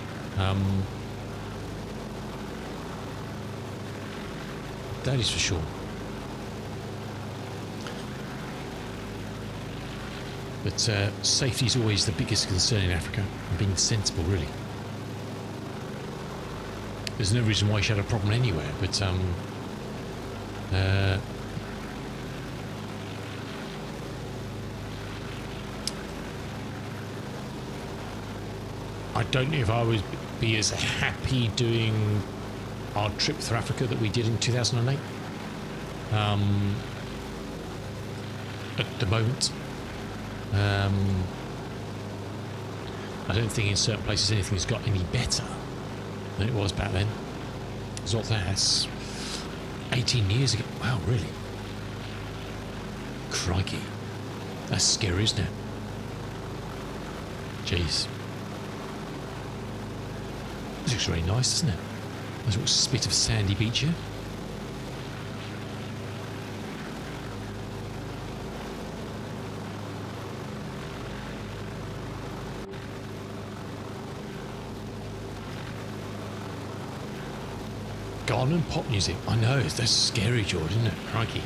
That is for sure. But safety is always the biggest concern in Africa, and being sensible, really. There's no reason why you should have a problem anywhere, but I don't know if I would be as happy doing our trip through Africa that we did in 2008. At the moment, I don't think in certain places anything's got any better than it was back then. It's not that. That's 18 years ago. Wow, really? Crikey. That's scary, isn't it? Jeez. This looks really nice, doesn't it? There's a little spit of sandy beach here. Gone and pop music. I know, that's scary, George, isn't it? Crikey.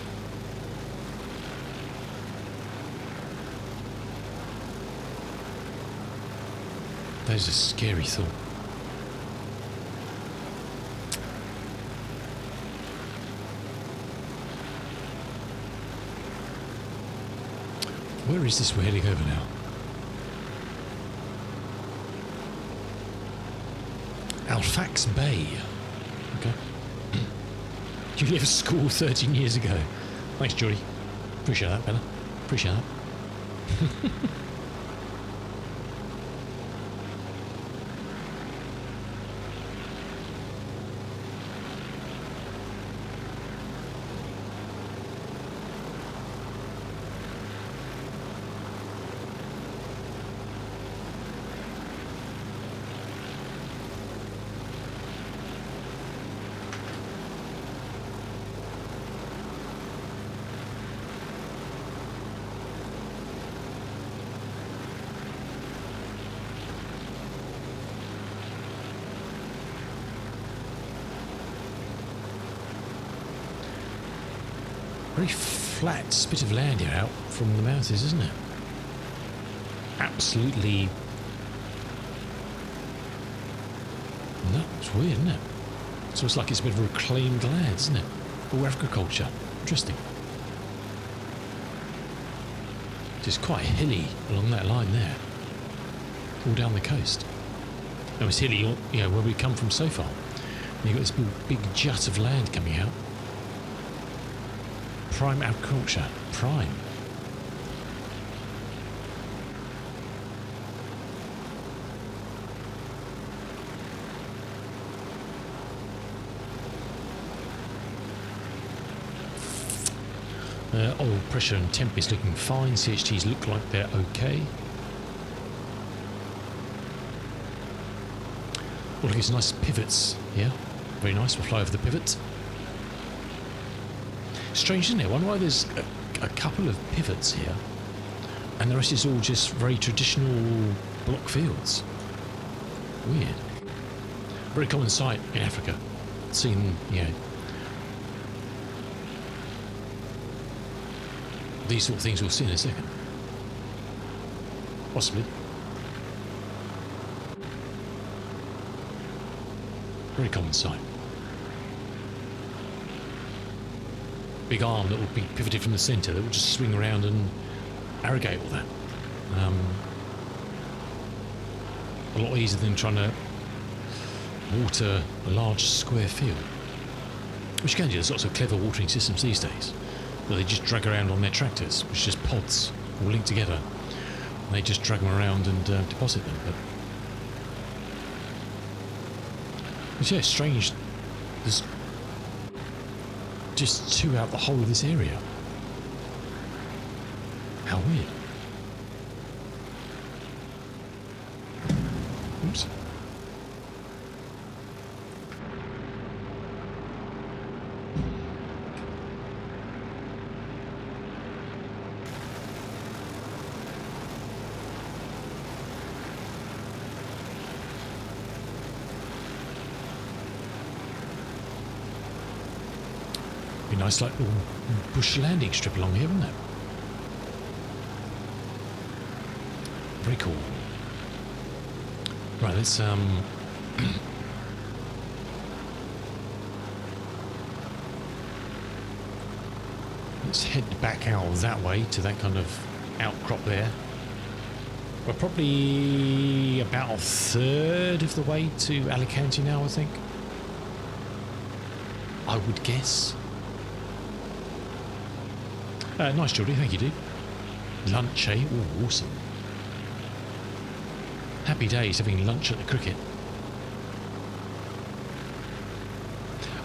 That is a scary thought. Where is this we're heading over now? Halifax Bay. Okay. You left school 13 years ago. Thanks, Geordie. Appreciate that, Bella. Appreciate that. Very flat spit of land here out from the mountains, isn't it? Absolutely. No, it's weird, isn't it? So it's like it's a bit of a reclaimed land, isn't it? All agriculture. Interesting. Just quite hilly along that line there. All down the coast. Now it's hilly, you know, where we come from so far. And you've got this big jut of land coming out. Prime agriculture. Prime. Oil pressure and temp is looking fine. CHTs look like they're okay. Oh, look, it's nice pivots here. Very nice. We'll fly over the pivot. Strange, isn't it? I wonder why there's a couple of pivots here and the rest is all just very traditional block fields. Weird. Very common sight in Africa. Seen, you know, these sort of things we'll see in a second. Possibly. Very common sight. Big arm that will be pivoted from the centre that will just swing around and irrigate all that. A lot easier than trying to water a large square field. Which you can do. There's lots of clever watering systems these days where they just drag around on their tractors, which are just pods all linked together. And they just drag them around and deposit them. But it's, yeah, strange. There's just two out the whole of this area. How weird. Oops. Be nice, like little bush landing strip along here, wouldn't it? Very cool. Right, let's let's head back out that way to that kind of outcrop there. We're probably about a third of the way to Alicante now, I think. I would guess. Nice, Geordie. Thank you, dude. Lunch, eh? Ooh, awesome. Happy days having lunch at the cricket.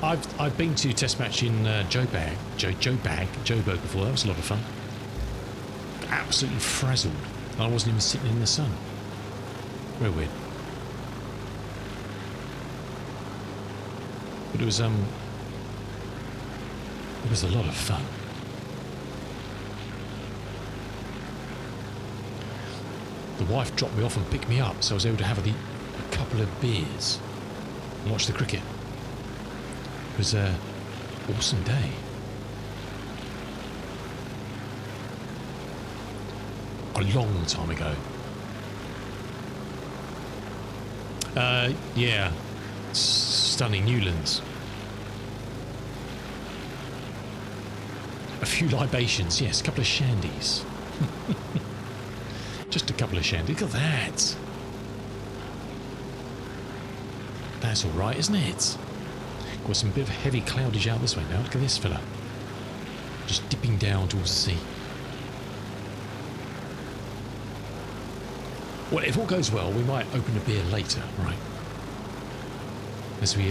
I've been to test match in Joburg before. That was a lot of fun. Absolutely frazzled. I wasn't even sitting in the sun. Very weird. But it was a lot of fun. The wife dropped me off and picked me up, so I was able to have a couple of beers and watch the cricket. It was an awesome day. A long time ago. Yeah. Stunning Newlands. A few libations, yes, a couple of shandies. Just a couple of shandies. Look at that. That's alright, isn't it? Got some bit of heavy cloudage out this way now. Look at this fella. Just dipping down towards the sea. Well, if all goes well, we might open a beer later, right? As we,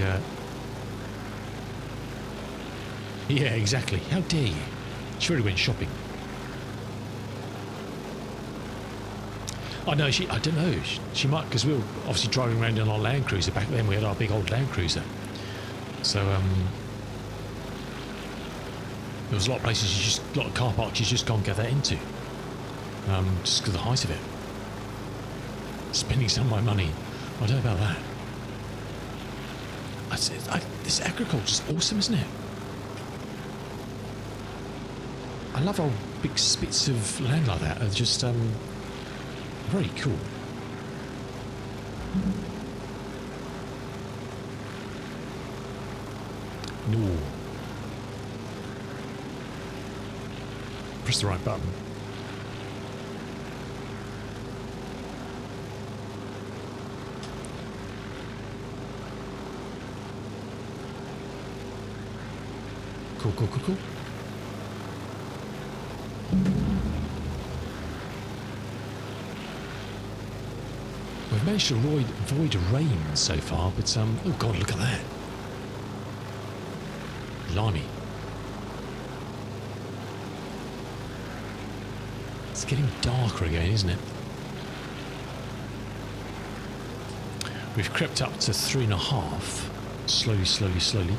Yeah, exactly. How dare you? She already went shopping. Oh no, I don't know. She might, because we were obviously driving around in our Land Cruiser. Back then we had our big old Land Cruiser. So, there was a lot of places, a lot of car parks you just can't get that into. Just because of the height of it. Spending some of my money. I don't know about that. This agriculture's awesome, isn't it? I love old big spits of land like that. They're just very cool. No. Press the right button. Cool, cool, cool, cool. We've managed to avoid rain so far, but oh god, look at that. Blimey. It's getting darker again, isn't it? We've crept up to 3.5. Slowly, slowly, slowly.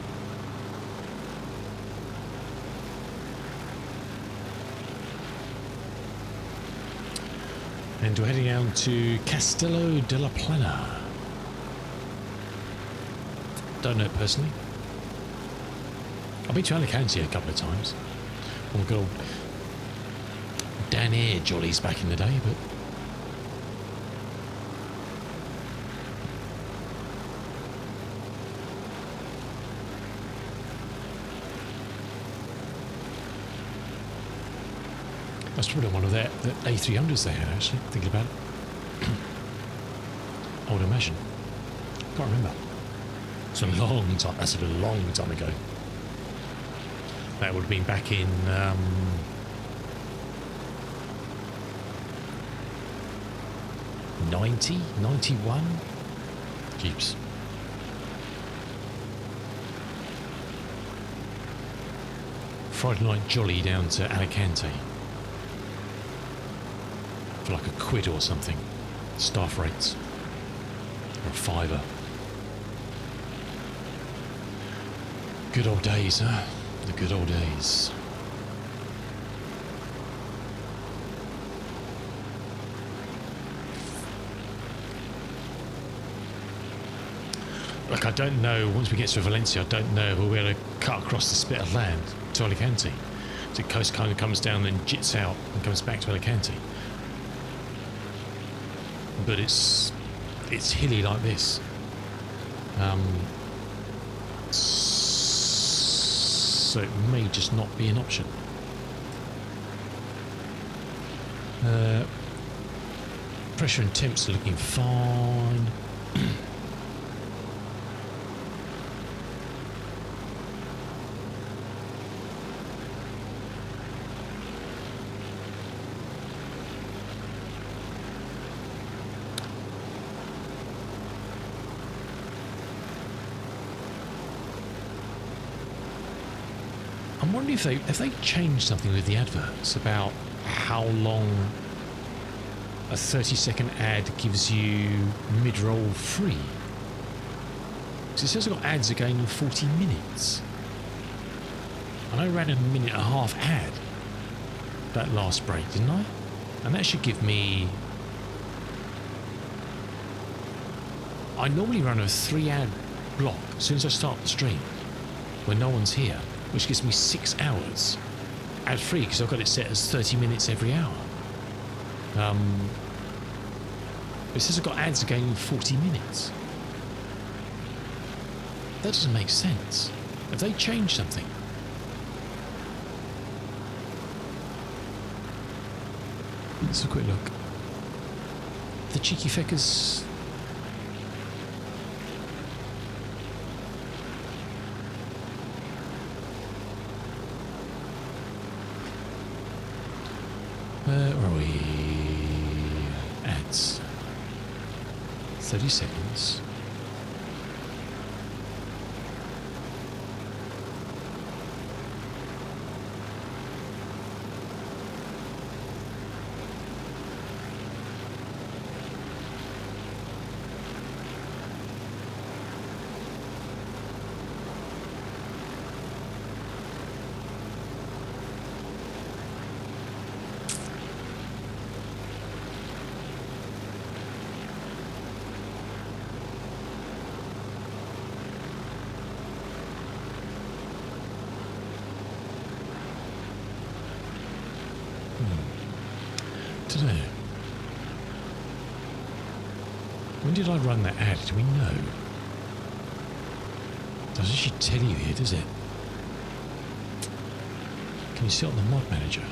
And we're heading down to Castello della Plana. Don't know it personally. I've been to Alicante a couple of times. Oh, good old Dan Air jollies back in the day, but that's probably one of the A300s they had, actually, thinking about it. I would imagine. Can't remember. It's a long time. That's a long time ago. That would have been back in 90, 91. Jeeps. Friday night jolly down to Alicante. For like £1 or something. Staff rates. Or £5. Good old days, huh? The good old days. Look, I don't know, once we get to Valencia, I don't know if we'll be able to cut across the spit of land to Alicante. The coast kind of comes down, then jits out and comes back to Alicante. But it's hilly like this. So it may just not be an option. Pressure and temps are looking fine. I'm wondering if they changed something with the adverts about how long a 30-second ad gives you mid-roll free. Because it says I've got ads again in 40 minutes. And I ran a 1.5-minute ad that last break, didn't I? And that should give me... I normally run a 3-ad block as soon as I start the stream. when no one's here, which gives me 6 hours ad-free because I've got it set as 30 minutes every hour. It says I've got ads again in 40 minutes. That doesn't make sense. Have they changed something? Let's have a quick look. The cheeky feckers. Where are we? Ads. 30 seconds. When did I run that ad? Do we know? Doesn't she tell you here, does it? Can you see it on the mod manager?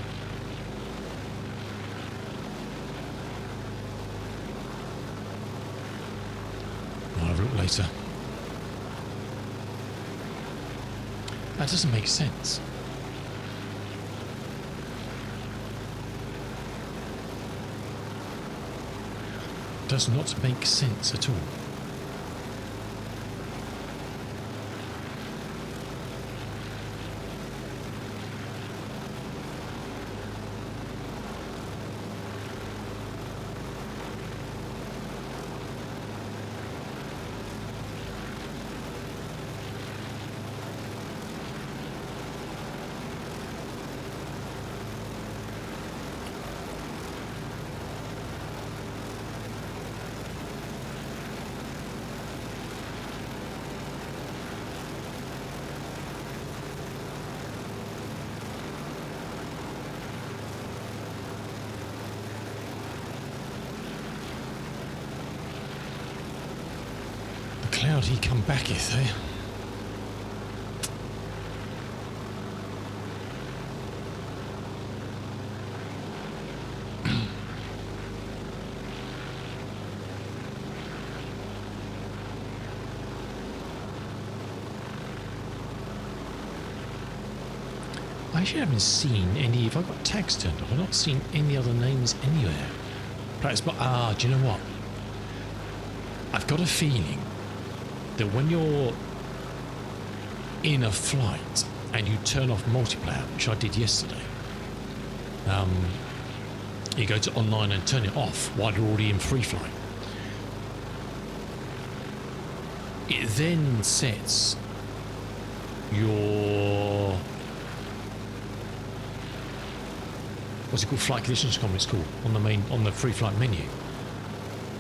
I'll have a look later. That doesn't make sense. Does not make sense at all. Cloud he come backeth, eh? I actually haven't seen any. If I've got tags turned off, I've not seen any other names anywhere. Perhaps, but do you know what? I've got a feeling that when you're in a flight and you turn off multiplayer, which I did yesterday, you go to online and turn it off while you're already in free flight. It then sets your, what's it called, flight conditions it's called, on the free flight menu,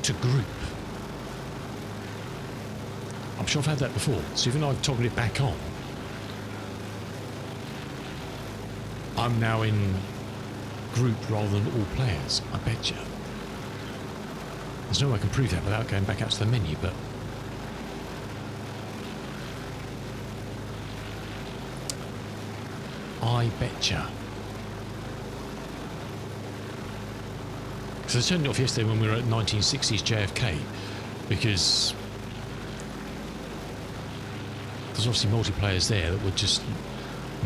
to group. I'm sure I've had that before, so even though I've toggled it back on, I'm now in group rather than all players, I bet you. There's no way I can prove that without going back out to the menu, but I betcha. Because I turned it off yesterday when we were at 1960s JFK, because there's obviously multiplayers there that were just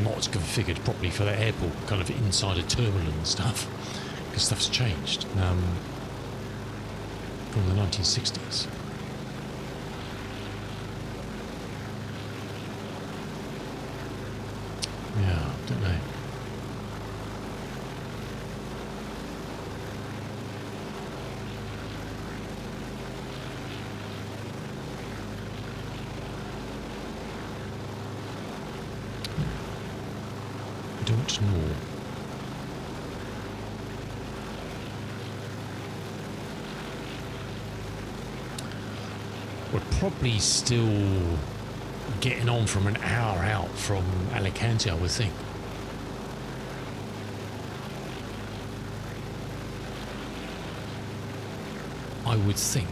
not configured properly for the airport, kind of inside a terminal and stuff, because stuff's changed from the 1960s. Yeah, don't know. Don't know. We're probably still getting on from an hour out from Alicante, I would think. I would think.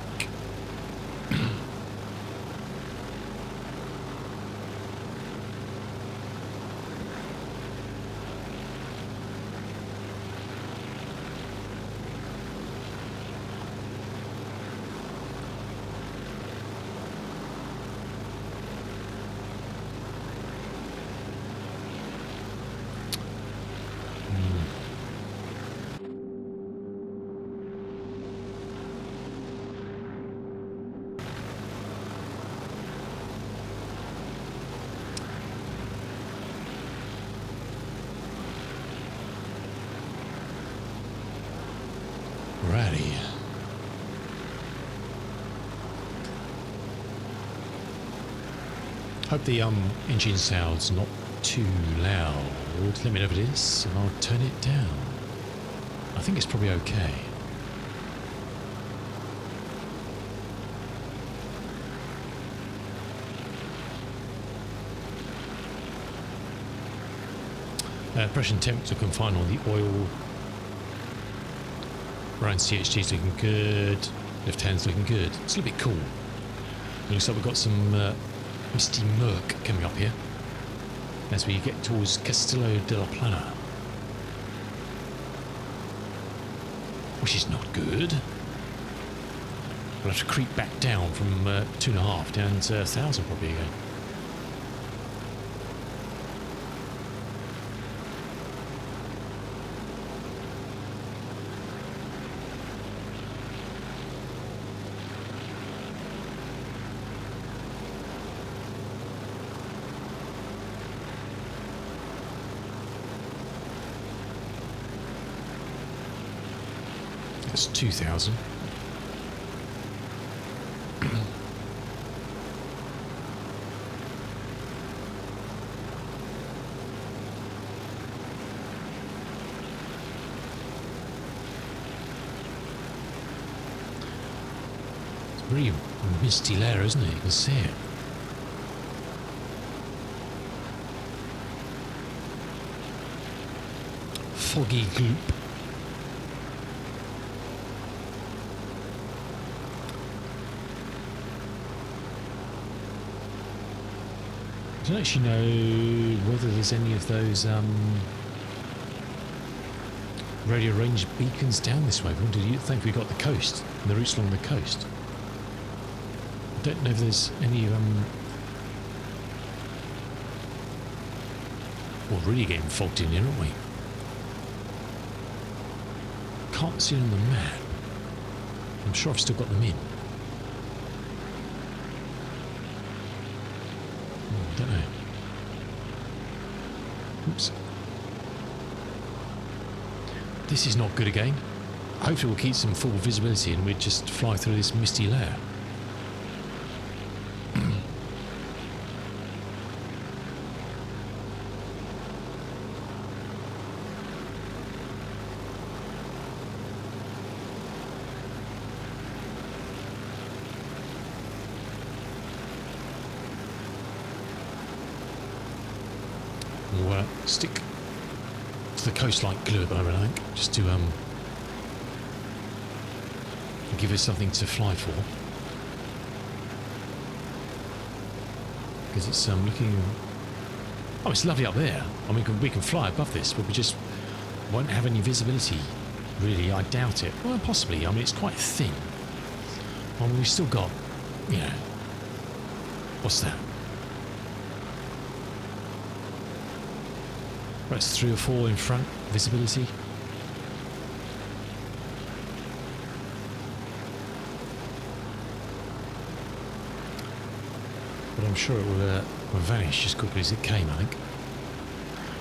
Righty. Hope the engine sound's not too loud. Let me know if it is, and I'll turn it down. I think it's probably okay. Pressure and temperature can find all the oil. Around CHG's looking good. Left hand's looking good. It's a little bit cool. It looks like we've got some misty murk coming up here as we get towards Castillo de la Plana, which is not good. We'll have to creep back down from 2.5 down to 1,000 probably again. That's 2,000. It's very misty layer, isn't it? You can see it. Foggy gloop. I don't actually know whether there's any of those radio range beacons down this way. Do you think we got the coast and the routes along the coast? I don't know if there's any we're really getting fogged in here, aren't we? Can't see it on the map. I'm sure I've still got them in. Don't know. Oops. This is not good again. Hopefully we'll keep some full visibility and we'll just fly through this misty layer. We'll stick to the coast like glue at the moment, I think, just to give us something to fly for. Because it's looking... Oh, it's lovely up there. I mean, we can fly above this, but we just won't have any visibility, really. I doubt it. Well, possibly. I mean, it's quite thin. I mean, we've still got, you know... What's that? That's 3 or 4 in front, visibility. But I'm sure it will vanish as quickly as it came, I think.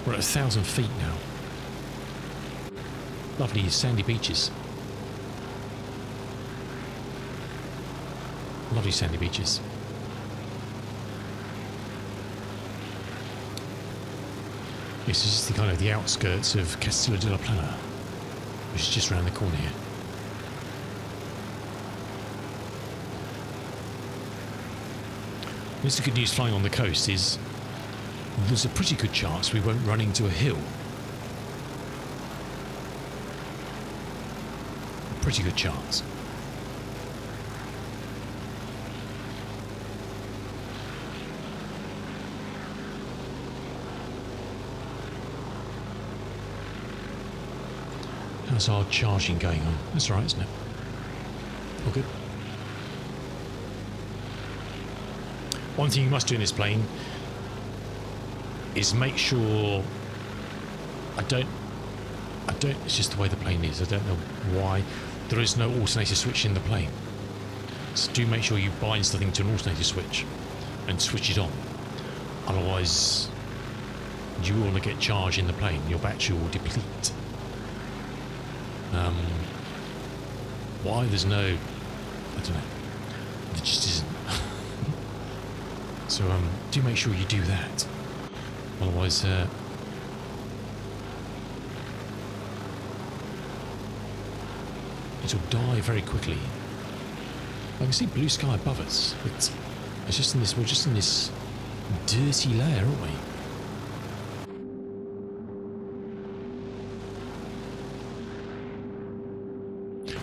We're at 1,000 feet now. Lovely sandy beaches. Lovely sandy beaches. This is the kind of the outskirts of Castillo de la Plana, which is just around the corner here. This is the good news flying on the coast is there's a pretty good chance we won't run into a hill. Pretty good chance. How's our charging going on? That's all right, isn't it? All good. One thing you must do in this plane is make sure it's just the way the plane is. I don't know why there is no alternator switch in the plane. So do make sure you bind something to an alternator switch and switch it on. Otherwise, you will not get charge in the plane. Your battery will deplete. Why there's no, I don't know. There just isn't. So do make sure you do that. Otherwise, it'll die very quickly. I can see blue sky above us. It's just in this. We're just in this dirty layer, aren't we?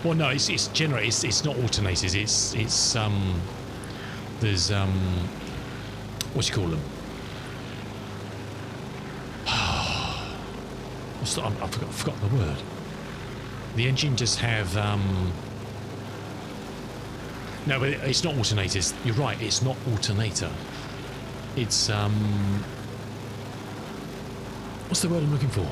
Well, no, it's generators. It's not alternators. It's there's what do you call them? I forgot the word. The engine just have no, but it's not alternators. You're right. It's not alternator. It's what's the word I'm looking for?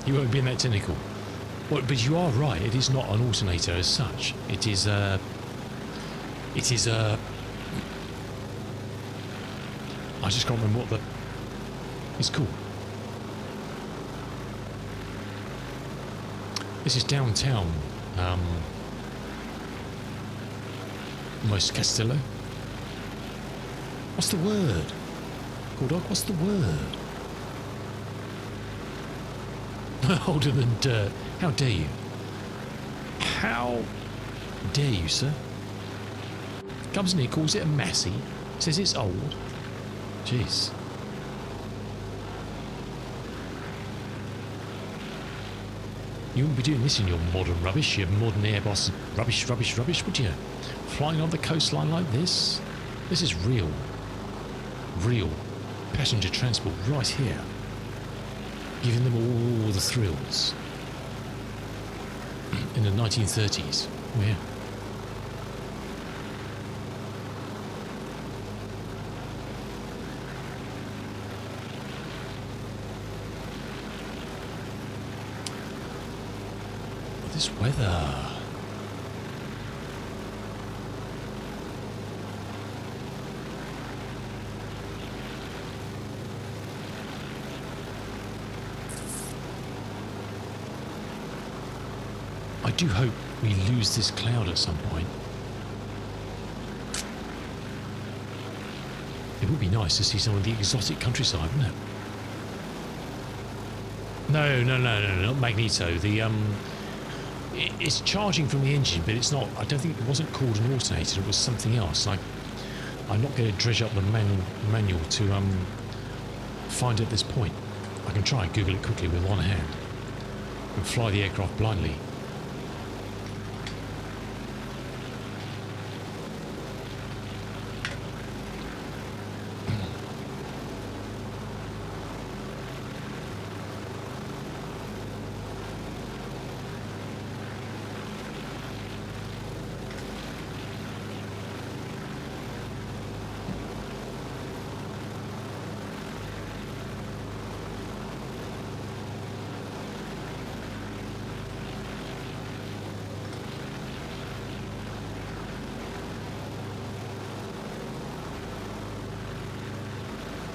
You won't be in that technical. Well, but you are right. It is not an alternator as such. It is a. I just can't remember what the. It's called. This is downtown. Most Castillo. What's the word? Bulldog, what's the word? Older than dirt. How dare you? How dare you, sir? Comes in here, calls it a Massey, says it's old. Jeez. You wouldn't be doing this in your modern rubbish, your modern Airbus rubbish, would you? Flying on the coastline like this? This is real passenger transport right here. Giving them all the thrills. In the 1930s. Oh, yeah. But this weather. I do hope we lose this cloud at some point. It would be nice to see some of the exotic countryside, wouldn't it? No, not Magneto. The it's charging from the engine, but it's not. I don't think it wasn't called an alternator. It was something else. I'm not going to dredge up the manual to find it at this point. I can try and Google it quickly with one hand and fly the aircraft blindly.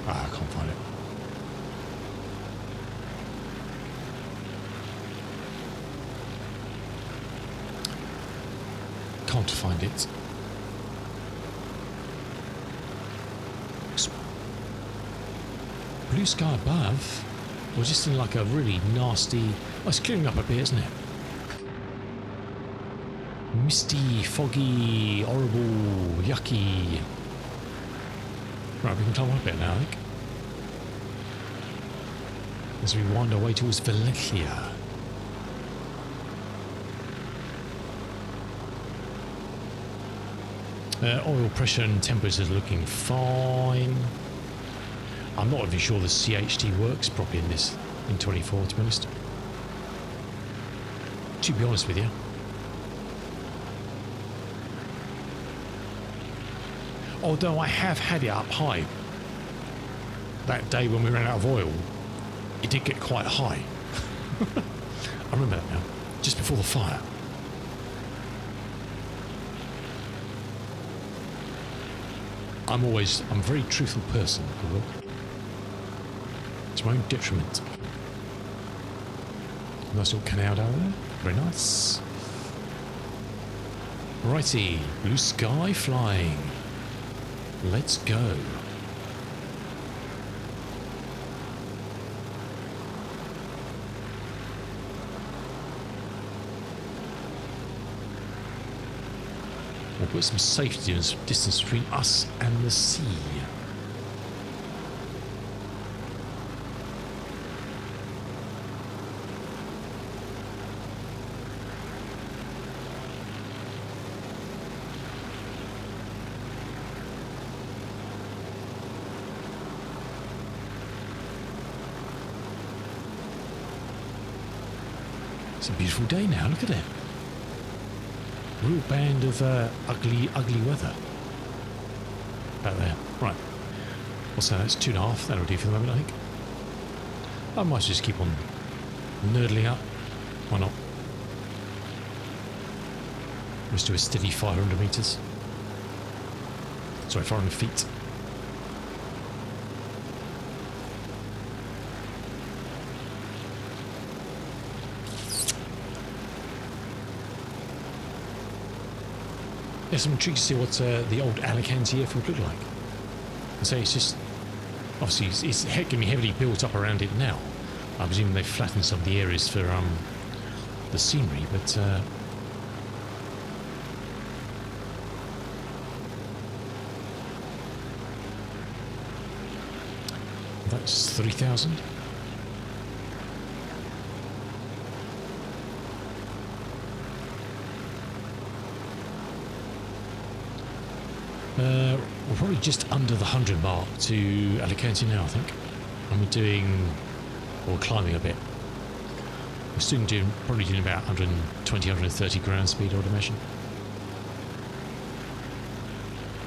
I can't find it. Can't find it. blue sky above. We're just in like a really nasty... Oh, it's clearing up a bit, isn't it? Misty, foggy, horrible, yucky. Right, we can climb up a bit now, I think. As we wind our way towards Valencia. Oil pressure and temperature is looking fine. I'm not even sure the CHT works properly in 24, to be honest. To be honest with you. Although I have had it up high. That day when we ran out of oil, it did get quite high. I remember that now. Just before the fire. I'm a very truthful person, to my own detriment. Nice little canal down there. Very nice. Righty, blue sky flying. Let's go. We'll put some safety and some distance between us and the sea. It's a beautiful day now, look at it. Real band of ugly weather. About there. Right. What's that? That's 2.5. That'll do for the moment, I think. I might just keep on nerdling up. Why not? Let's do a steady 500 metres. Sorry, 500 feet. Yeah, I'm intrigued to see what the old Alicante airfield looked like. And so it's just, obviously, it's going to be heavily built up around it now. I presume they've flattened some of the areas for the scenery, but that's 3,000. We're probably just under the 100 mark to Alicante now, I think. And we're doing, or climbing a bit. We're soon probably doing about 120, 130 ground speed, I would imagine.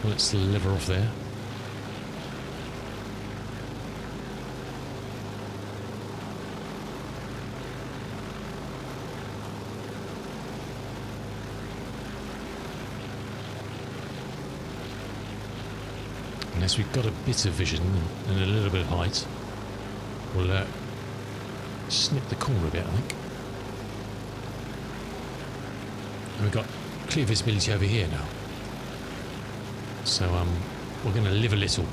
Let's lever off there. Unless we've got a bit of vision and a little bit of height, we'll snip the corner a bit, I think. And we've got clear visibility over here now. So we're going to live a little.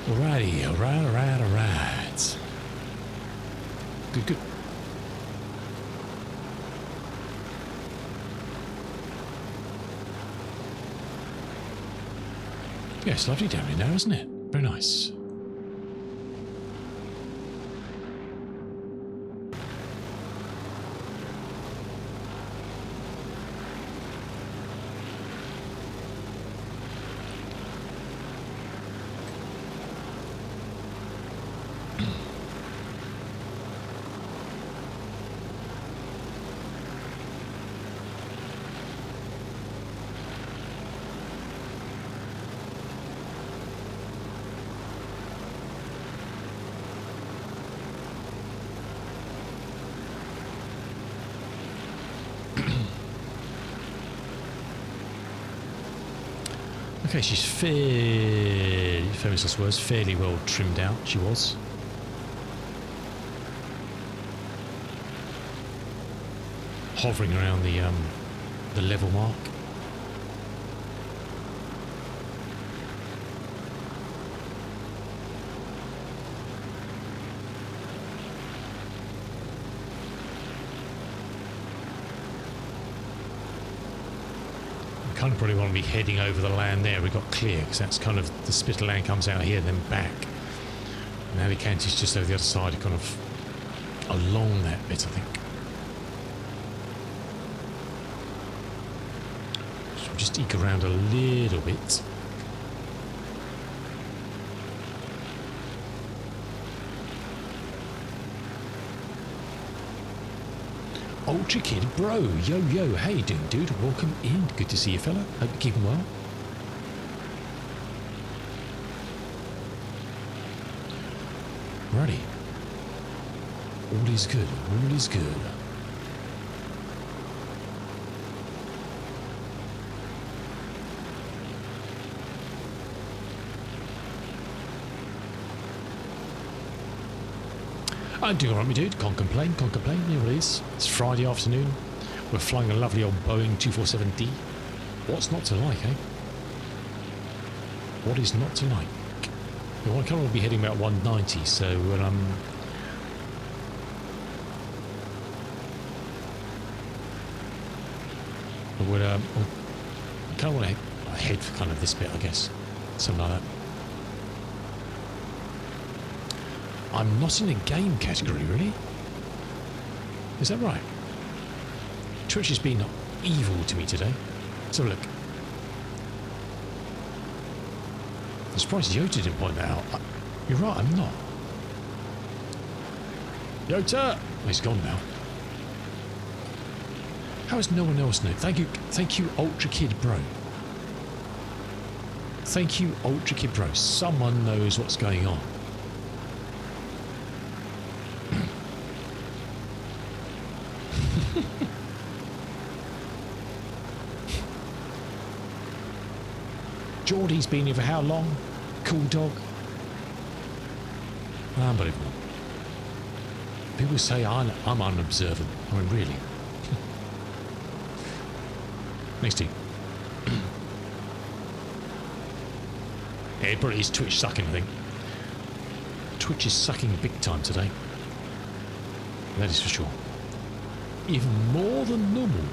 Alrighty, alright. Good. Yeah, it's lovely down here now, isn't it? Very nice. Okay, she's fairly, famous last words, fairly well trimmed out, she was. Hovering around the level mark. Kind of probably want to be heading over the land there. We got clear because that's kind of the spit of land comes out here and then back. And Alicante's just over the other side, kind of along that bit, I think. So we'll just eke around a little bit. Ultra Kid Bro, yo, how you doing, dude? Welcome in. Good to see you, fella. Hope you're keeping well. Righty. All is good. All is good. I'm doing alright, my dude. Can't complain, can't complain. You know what it is. It's Friday afternoon. We're flying a lovely old Boeing 247D. What's not to like, eh? What is not to like? Well, I kind of will be heading about 190, so we'll kind of want to head for kind of this bit, I guess. Something like that. I'm not in a game category, really. Is that right? Twitch has been evil to me today. Let's have a look. I'm surprised Yota didn't point that out. You're right, I'm not. Yota! Oh, he's gone now. How has no one else known? Thank you, Ultra Kid Bro. Thank you, Ultra Kid Bro. Someone knows what's going on. Geordie's been here for how long? Cool dog. Unbelievable. People say I'm unobservant. I mean, really. Next team. Yeah, it probably is Twitch sucking, I think. Twitch is sucking big time today. That is for sure. Even more than normal.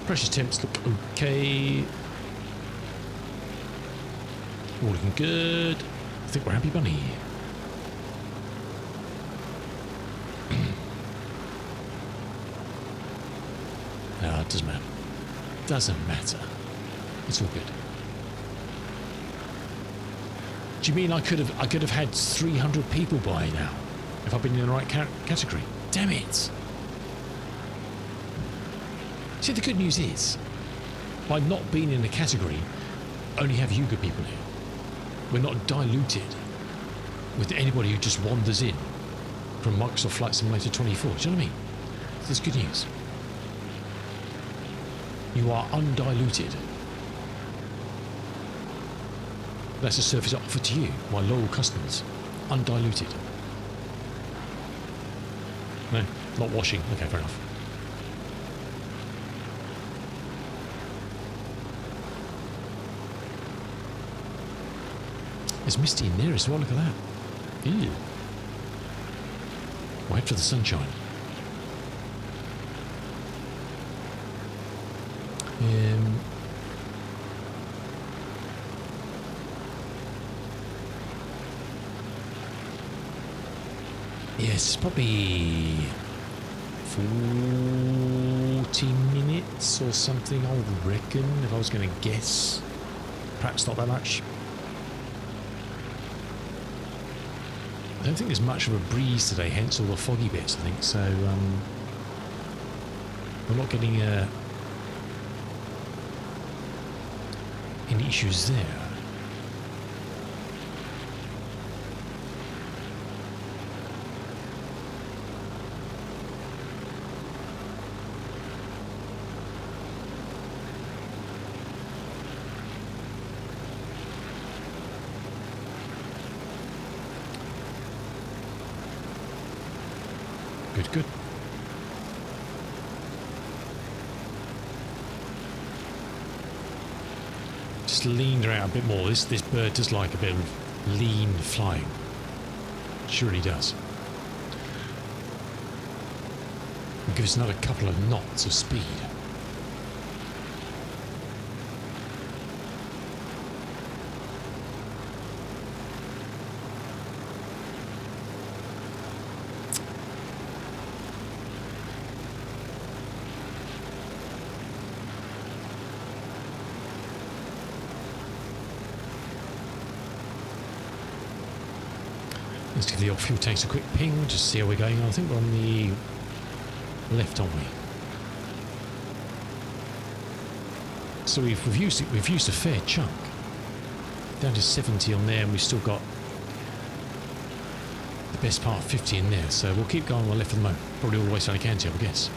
Precious temps look okay. All looking good. I think we're happy bunny. No, it doesn't matter. Doesn't matter. It's all good. Do you mean I could have had 300 people by now if I'd been in the right category? Damn it! See, the good news is, by not being in the category, only have you good people here. We're not diluted with anybody who just wanders in from Microsoft Flight Simulator 24. Do you know what I mean? That's good news. You are undiluted. That's a service I offer to you, my loyal customers. Undiluted. No, not washing. Okay, fair enough. There's Misty in there as well, look at that. Ew. We'll head for the sunshine. Yes, probably 40 minutes or something, I would reckon, if I was going to guess. Perhaps not that much. I don't think there's much of a breeze today, hence all the foggy bits, I think, so we're not getting any issues there. Good, good. Just leaned her out a bit more. This bird does like a bit of lean flying. Surely does. And give us another couple of knots of speed. Let's give the fuel tanks a quick ping, just see how we're going. I think we're on the left, aren't we? So we've used a fair chunk. Down to 70 on there, and we've still got the best part of 50 in there. So we'll keep going on the left for the moment. Probably all the way to Alicante, I would guess.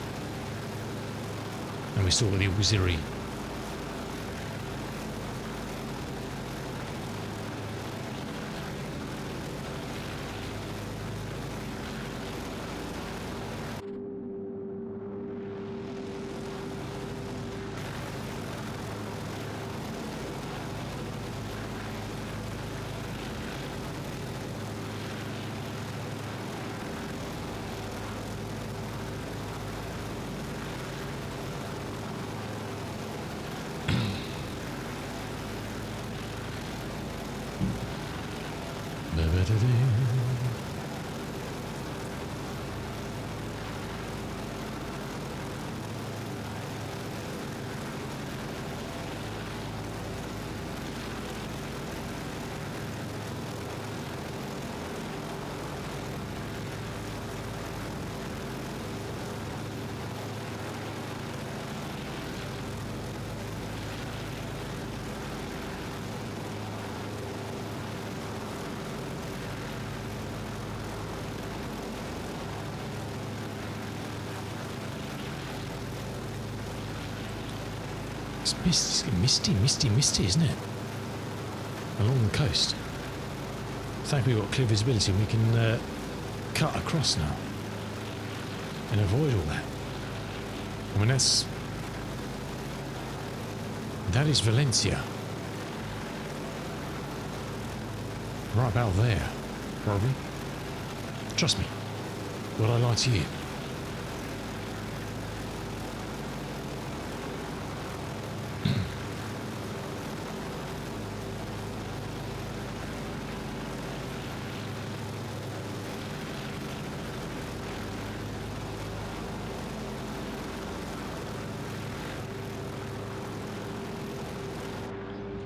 And we still got the auxiliary. It's misty, isn't it? Along the coast. Thankfully we've got clear visibility and we can cut across now and avoid all that. I mean, that is Valencia. Right about there, probably. Trust me. Would I lie to you?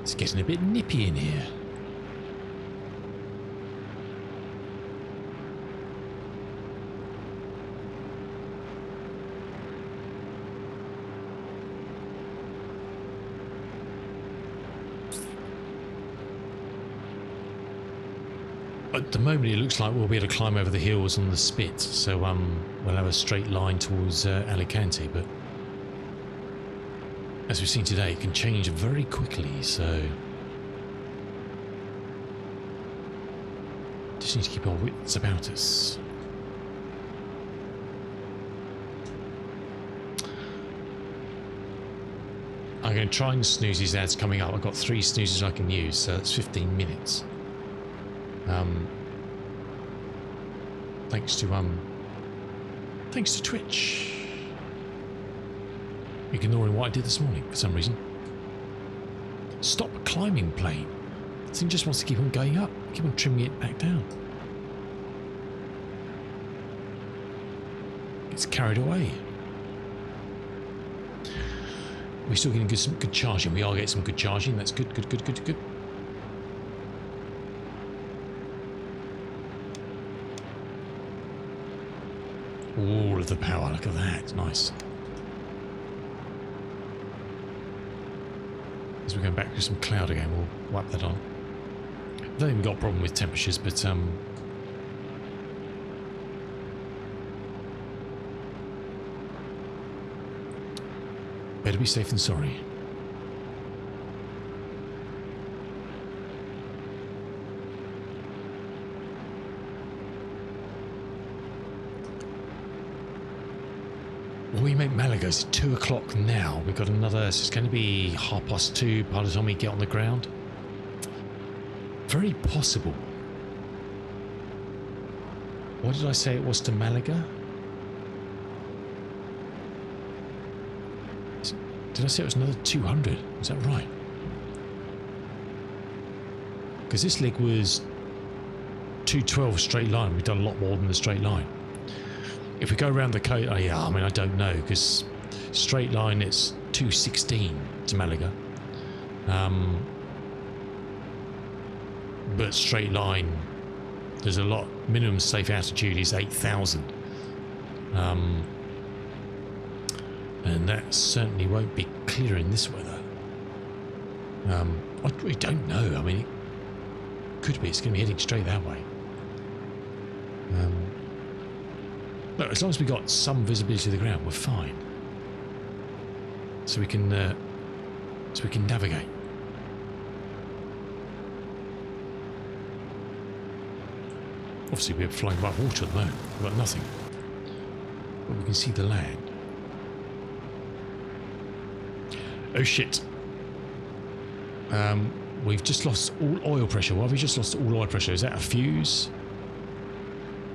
It's getting a bit nippy in here. At the moment it looks like we'll be able to climb over the hills on the spit, so we'll have a straight line towards Alicante, but as we've seen today, it can change very quickly, so just need to keep our wits about us. I'm going to try and snooze these ads coming up. I've got 3 snoozes I can use, so that's 15 minutes. Thanks to Twitch. Ignoring what I did this morning for some reason. Stop climbing plane. This thing just wants to keep on going up, keep on trimming it back down. Gets carried away. We're still getting some good charging. We are getting some good charging. That's good. All of the power. Look at that. Nice. As we're going back to some cloud again, we'll wipe that on. I don't think we've got a problem with temperatures, but better be safe than sorry. we make Malaga. It's 2 o'clock now. We've got another, so it's going to be 2:30 by the time we get on the ground. Very possible. What did I say it was to Malaga? Did I say it was another 200? Is that right? Because this leg was 212 straight line. We've done a lot more than the straight line. If we go around the coast, oh yeah, I mean, I don't know, because straight line it's 216 to Malaga. But straight line, there's a lot, minimum safe altitude is 8,000. And that certainly won't be clear in this weather. We don't know. I mean, it could be. It's going to be heading straight that way. But as long as we got some visibility of the ground, we're fine. So we can navigate. Obviously, we're flying above water at the moment. We've got nothing, but we can see the land. Oh shit! We've just lost all oil pressure. Why have we just lost all oil pressure? Is that a fuse?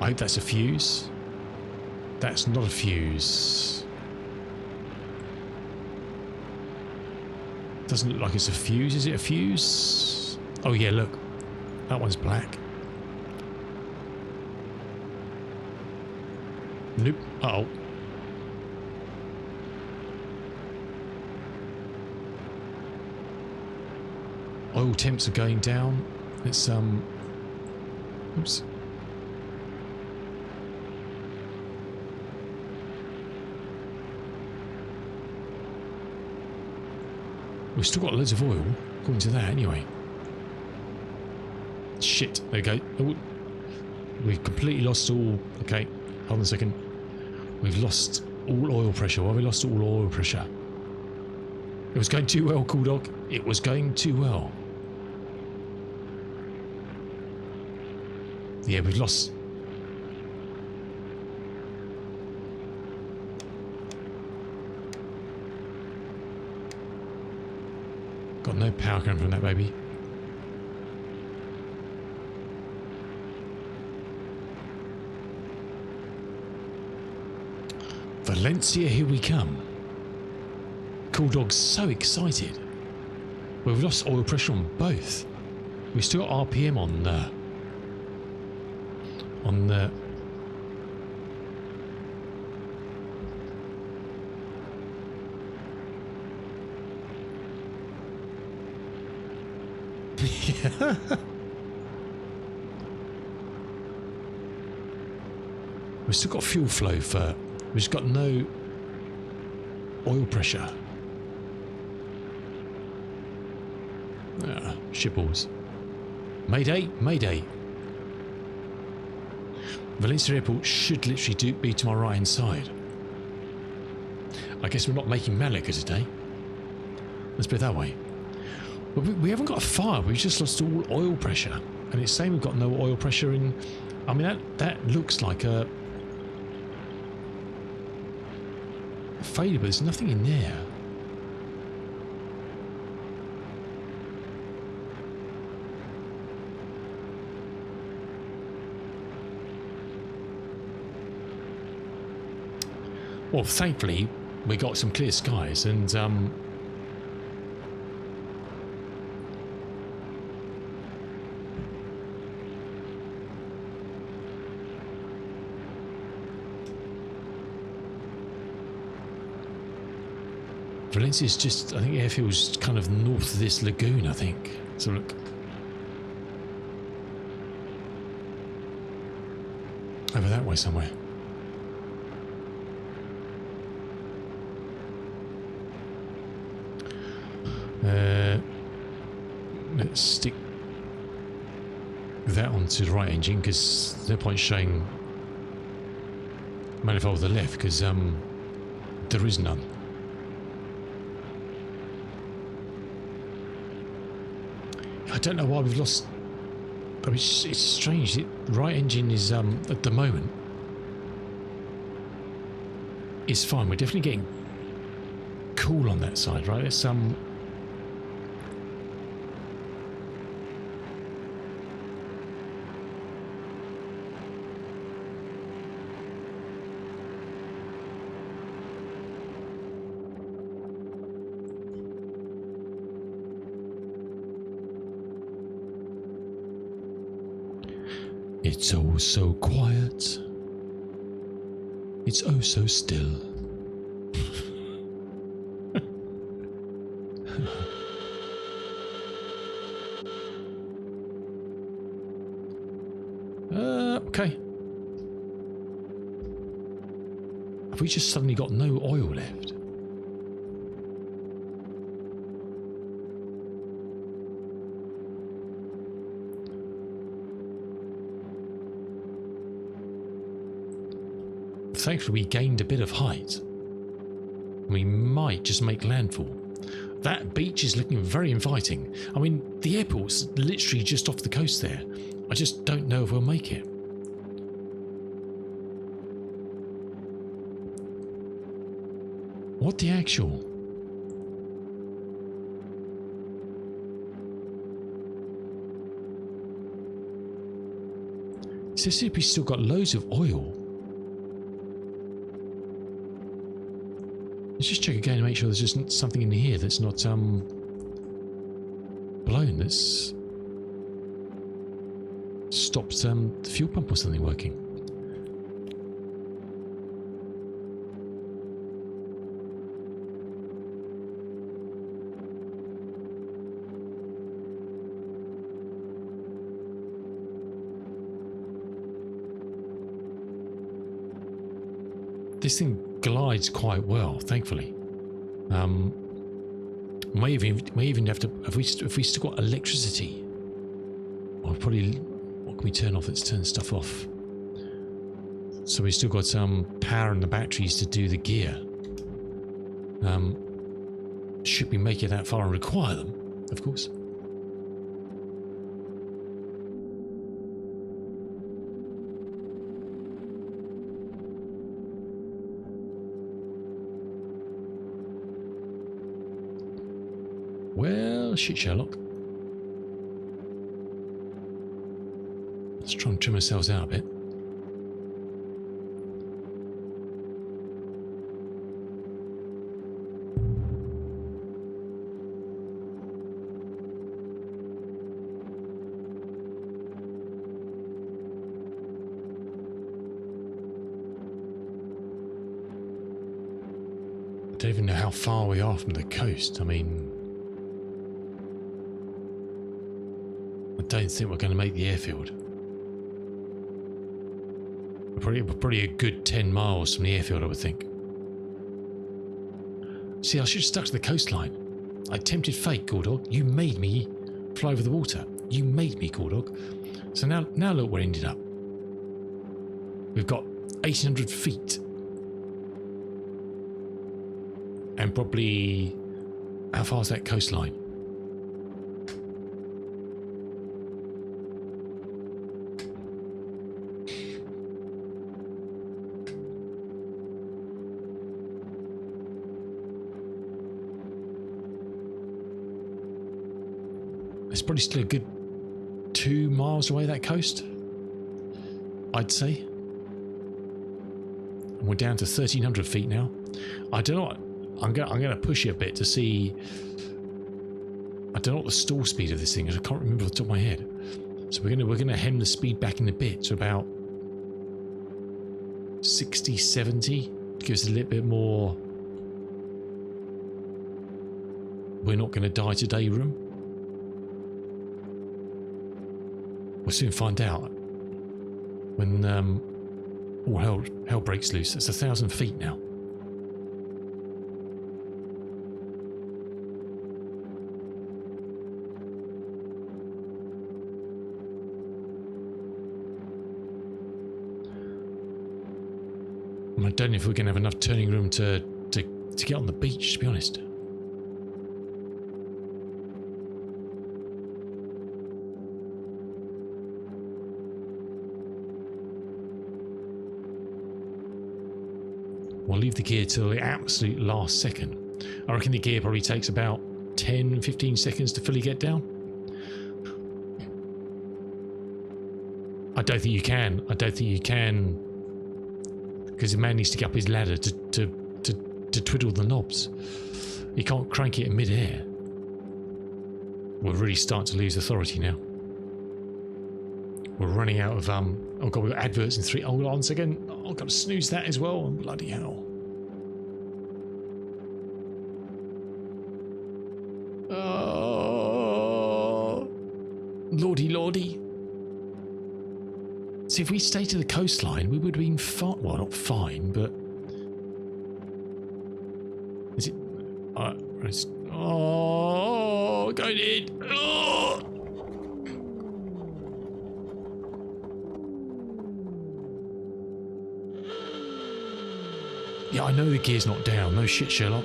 I hope that's a fuse. That's not a fuse. Doesn't look like it's a fuse. Is it a fuse? Oh yeah, look. That one's black. Nope. Uh-oh. Oil temps are going down. It's oops. We've still got loads of oil, according to that, anyway. Shit, there we go. Oh, we've completely lost all... Okay, hold on a second. We've lost all oil pressure. Why have we lost all oil pressure? It was going too well, Cool Dog. It was going too well. Yeah, we've lost... Got no power coming from that baby. Valencia, here we come. Cool Dog's so excited. Well, we've lost oil pressure on both. We've still got RPM on the... Yeah. We've still got fuel flow for... We've just got no oil pressure. Ah, shitballs. Mayday, mayday. Valencia Airport should literally be to my right hand side. I guess we're not making Malaga today. Let's put it that way. But we haven't got a fire, we've just lost all oil pressure. And it's saying we've got no oil pressure in... I mean, that looks like a failure, but there's nothing in there. Well, thankfully, we got some clear skies, and Valencia's just, I think airfield's kind of north of this lagoon, I think. So look. Over that way somewhere. Let's stick that onto the right engine, because there's no point showing manifold to the left, because there is none. I don't know why we've lost... I mean, it's strange. The right engine is, at the moment, is fine. We're definitely getting cool on that side, right? It's it's oh so quiet. It's oh so still. Okay. Have we just suddenly got no oil left? Thankfully, we gained a bit of height. We might just make landfall. That beach is looking very inviting. I mean, the airport's literally just off the coast there. I just don't know if we'll make it. What the actual? It says we've still got loads of oil. Let's just check again to make sure there's just something in here that's not blown, that's stopped the fuel pump or something working. This thing glides quite well, thankfully. May even have to, if we still got electricity, or probably, what can we turn off? Let's turn stuff off. So we still got some power in the batteries to do the gear. Should we make it that far and require them, of course. Well, shit, Sherlock. Let's try and trim ourselves out a bit. I don't even know how far we are from the coast. I mean, I don't think we're going to make the airfield. We're probably a good 10 miles from the airfield, I would think. See, I should have stuck to the coastline. I tempted fate, Gordog. You made me fly over the water. You made me, Gordog. So now look where it ended up. We've got 1,800 feet. And probably... how far is that coastline? It's probably still a good 2 miles away, that coast, I'd say. And we're down to 1,300 feet now. I don't know what, I'm going to push it a bit to see. I don't know what the stall speed of this thing is. I can't remember off the top of my head. So we're going to hem the speed back in a bit to about 60, 70. Give us a little bit more. We're not going to die today room. We'll soon find out when all hell breaks loose. It's 1,000 feet now. I don't know if we're going to have enough turning room to get on the beach, to be honest. We'll leave the gear till the absolute last second. I reckon the gear probably takes about 10-15 seconds to fully get down. I don't think you can. I don't think you can, because the man needs to get up his ladder to twiddle the knobs. You can't crank it in mid-air. We're really starting to lose authority now. We're running out of oh god, we've got adverts in 3. Hold on a second. I've got to snooze that as well. Bloody hell. Oh, lordy lordy. See, if we stayed to the coastline, we would have been fine. Well, not fine, but is it? Oh, going in. Oh. Yeah, I know the gear's not down. No shit, Sherlock.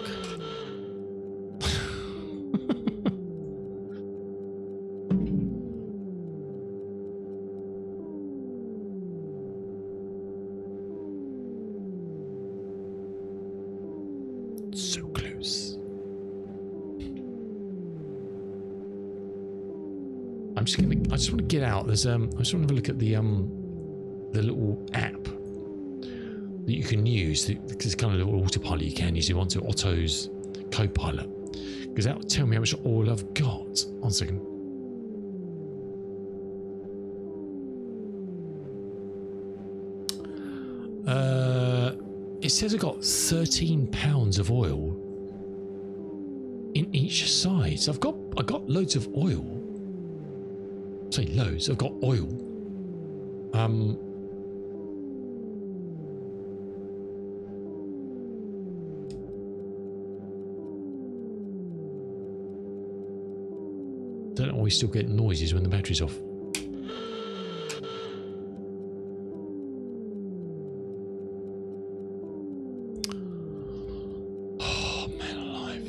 So close. I just want to get out. There's I just want to have a look at the little app that you can use, because it's kind of a little autopilot you can use. You want to Otto's Copilot, because that will tell me how much oil I've got. 1 second. It says I've got 13 pounds of oil in each side. So I got loads of oil. Say loads. I've got oil. Don't always still get noises when the battery's off. Oh, man alive.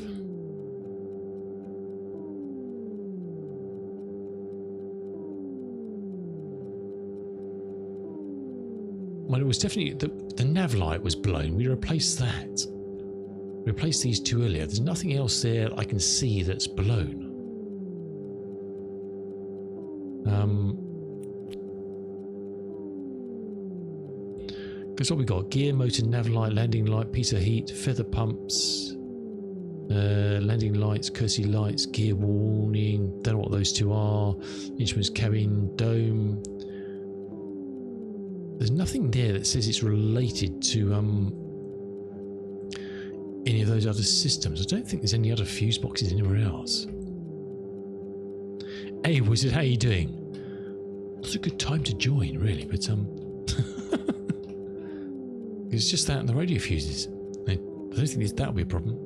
Well, it was definitely the nav light was blown. We replaced that. We replaced these two earlier. There's nothing else there I can see that's blown. Because what we got: gear, motor, nav light, landing light, piece of heat, feather pumps, landing lights, courtesy lights, gear warning. Don't know what those two are. Instruments, cabin, dome. There's nothing there that says it's related to any of those other systems. I don't think there's any other fuse boxes anywhere else. Hey Wizard, how you doing? It's a good time to join, really, but it's just that and the radio fuses. I don't think that'll be a problem.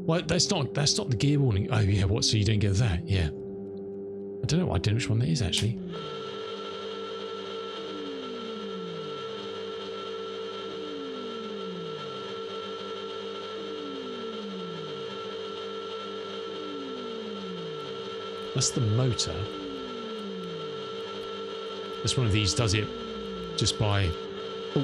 Well, that's not the gear warning. Oh yeah, what? So you don't get that? Yeah. I don't know. I don't know which one that is actually. That's the motor. This one of these does it just by. Oh.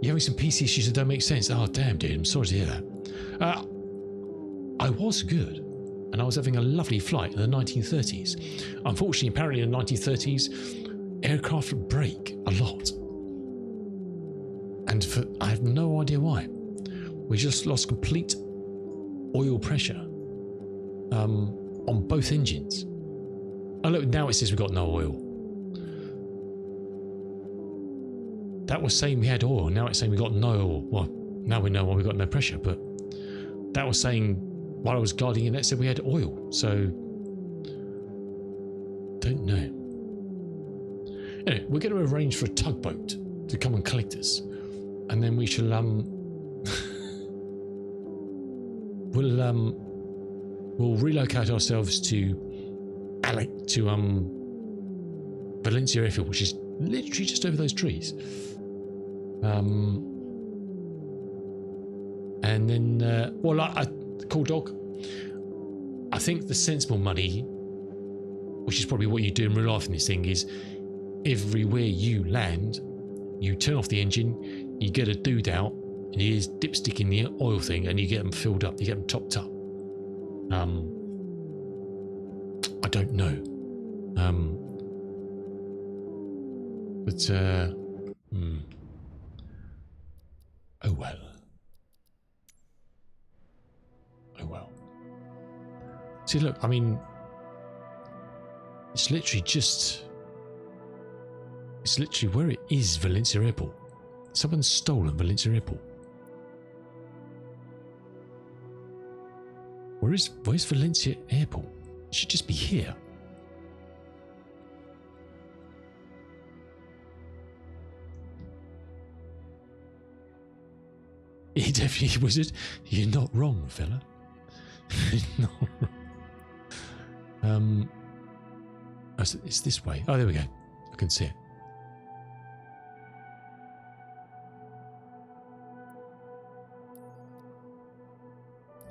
You're having some PC issues that don't make sense. Oh, damn, dude. I'm sorry to hear that. I was good, and I was having a lovely flight in the 1930s. Unfortunately, apparently in the 1930s, aircraft would break a lot. And I have no idea why. We just lost complete oil pressure on both engines. Oh, look, now it says we've got no oil. That was saying we had oil, now it's saying we got no oil. Well, now we know why we got no pressure, but that was saying while I was gliding in, that said we had oil, so don't know. Anyway, we're going to arrange for a tugboat to come and collect us, and then we shall we'll relocate ourselves to Valencia Airfield, which is literally just over those trees. And then, cool dog. I think the sensible money, which is probably what you do in real life in this thing, is everywhere you land, you turn off the engine, you get a dude out, and he is dipstick in the oil thing, and you get them filled up, you get them topped up. I don't know. Oh well. Oh well. See, look, I mean, it's literally where it is, Valencia Airport. Someone's stolen Valencia Airport. Where's Valencia Airport? It should just be here. It definitely was it. You're not wrong, fella. You're not wrong. It's this way. Oh, there we go. I can see it.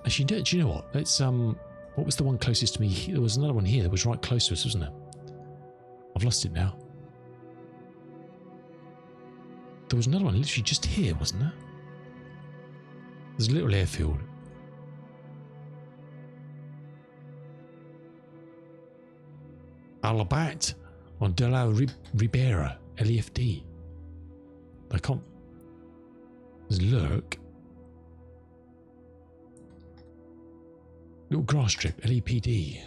Actually, do you know what? It's what was the one closest to me? There was another one here that was right close to us, wasn't there? I've lost it now. There was another one literally just here, wasn't there? There's a little airfield. Alabat on de la Ribera, LEFD. I can't. There's Lurk. Little grass strip, LEPD.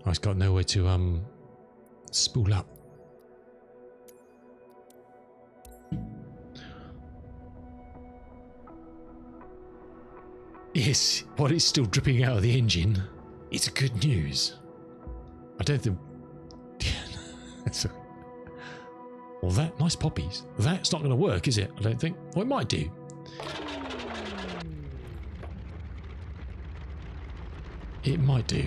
I've got nowhere to spool up. Yes, while it's still dripping out of the engine, it's good news. I don't think. Well, that nice poppies. That's not going to work, is it? I don't think. Well, it might do. It might do.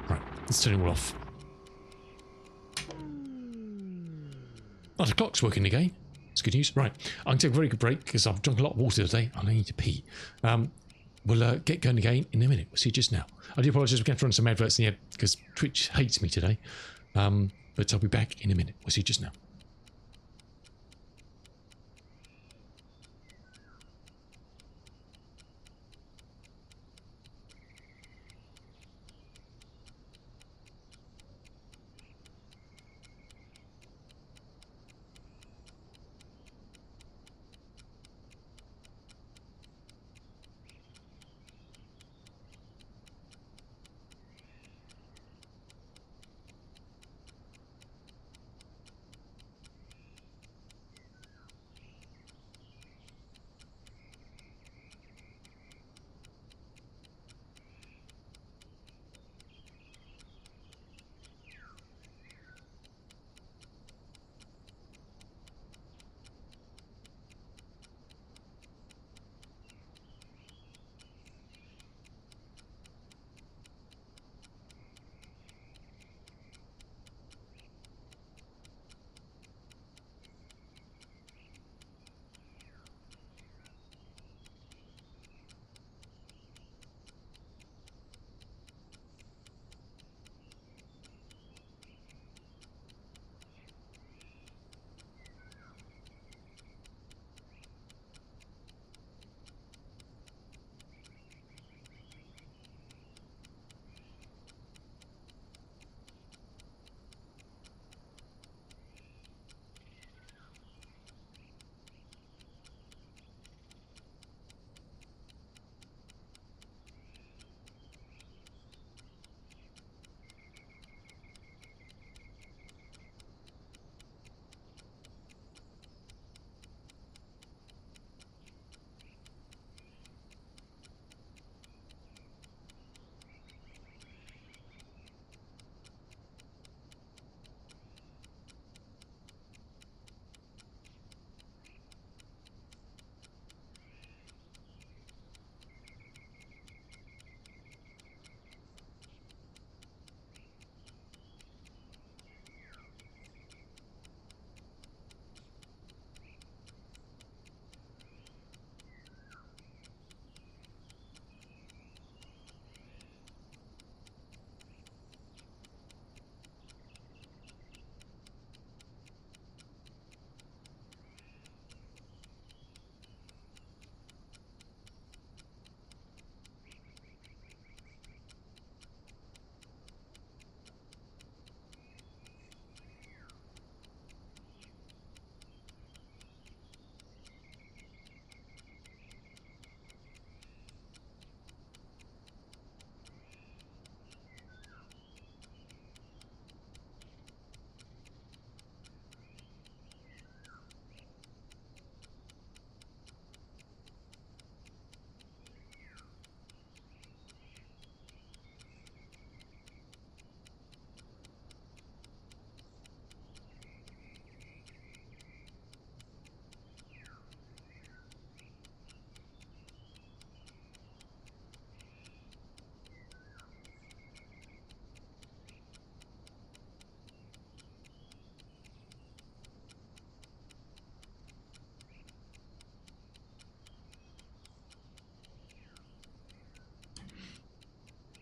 Right, let's turn it all off. Oh, the clock's working again. It's good news. Right, I'm going to take a very good break because I've drunk a lot of water today and I need to pee. We'll get going again in a minute. We'll see you just now. I do apologise, we're going to run some adverts in here because Twitch hates me today. But I'll be back in a minute. We'll see you just now.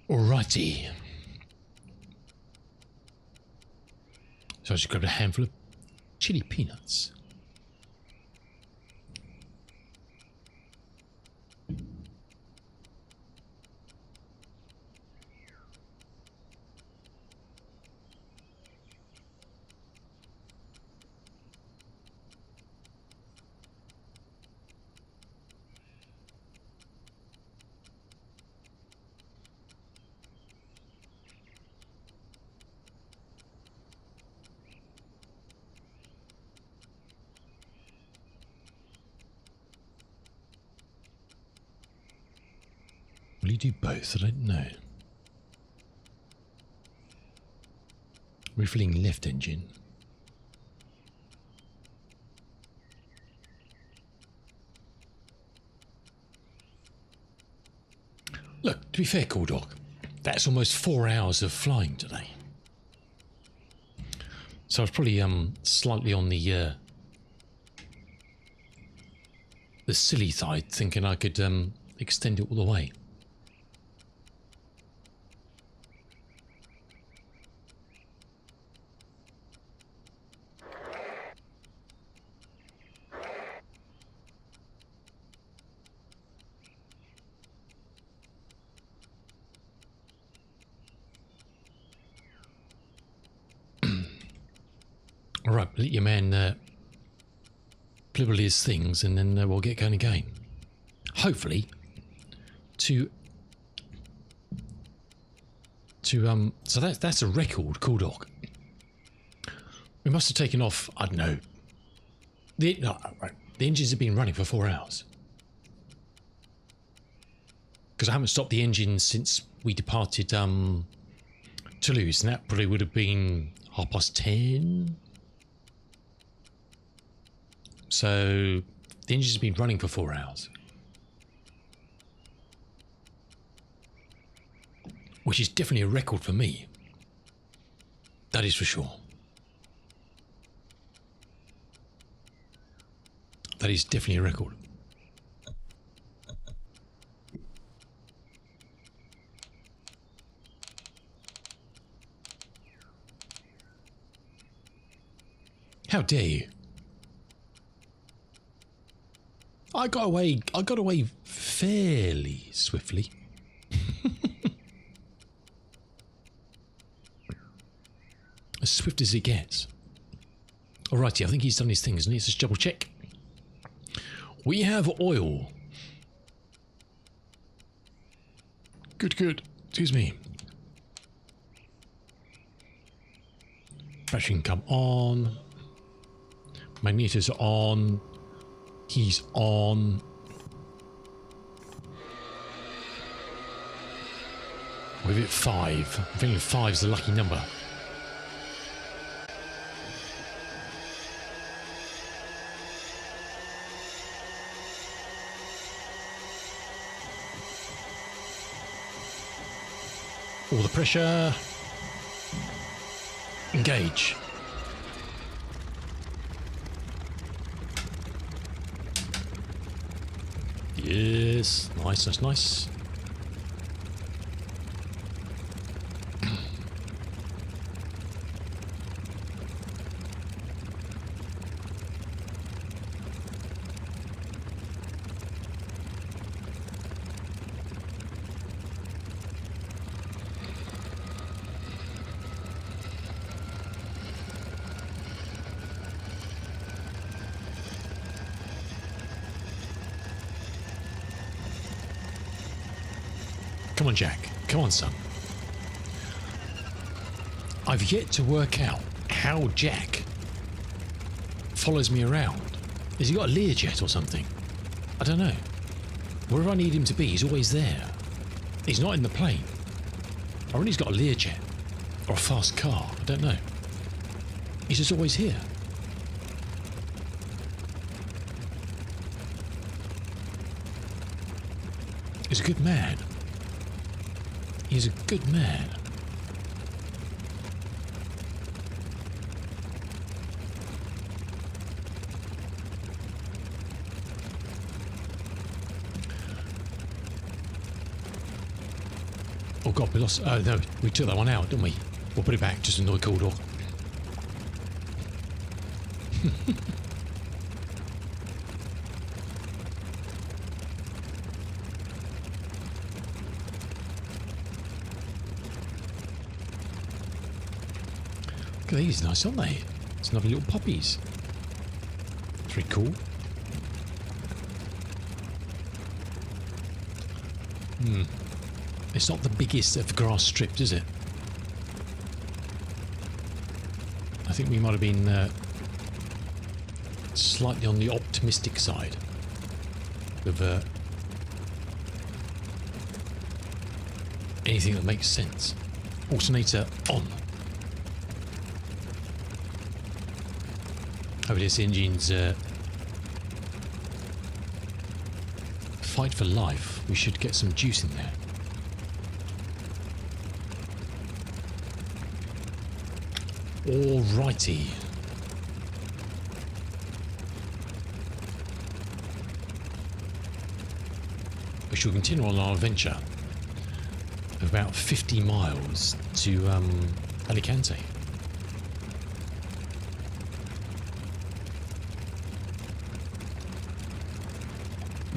Alrighty. So I just grabbed a handful of chili peanuts. Will you do both? I don't know. Refilling left engine. Look, to be fair, Cool Dog, that's almost 4 hours of flying today. So I was probably slightly on the silly side, thinking I could extend it all the way. All right, let your man blibble his things, and then we'll get going again. Hopefully, so that's a record, Cool Dog. We must have taken off. I don't know. The engines have been running for 4 hours because I haven't stopped the engine since we departed Toulouse, and that probably would have been 10:30. So the engine's been running for 4 hours, which is definitely a record for me. That is for sure. That is definitely a record. How dare you? I got away fairly swiftly. As swift as it gets. Alrighty, I think he's done his things, and let's just double check. We have oil. Good. Excuse me. Battery can come on. Magnetors are on. He's on. We've hit 5. I'm feeling 5's the lucky number. All the pressure. Engage. Yes, nice. Come on, Jack. Come on, son. I've yet to work out how Jack follows me around. Has he got a Learjet or something? I don't know. Wherever I need him to be, he's always there. He's not in the plane. I reckon he's got a Learjet or a fast car. I don't know. He's just always here. He's a good man. He's a good man. Oh God, we lost. Oh no, we took that one out, didn't we? We'll put it back. Just annoy Cool Dog. Look at these, nice, aren't they? It's another little puppies. It's very cool. It's not the biggest of the grass strips, is it? I think we might have been slightly on the optimistic side of anything that makes sense. Alternator on. Over this engine's fight for life. We should get some juice in there. Alrighty. We shall continue on our adventure of about 50 miles to Alicante.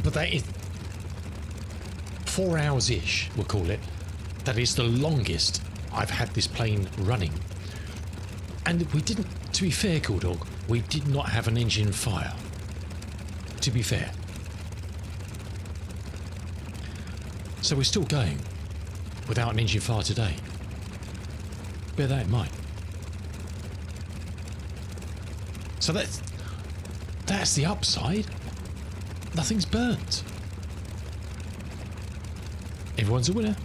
But that is 4 hours-ish, we'll call it. That is the longest I've had this plane running. And we didn't, to be fair, Cool Dog, we did not have an engine fire. To be fair. So we're still going without an engine fire today. Bear that in mind. So that's the upside. Nothing's burnt. Everyone's a winner.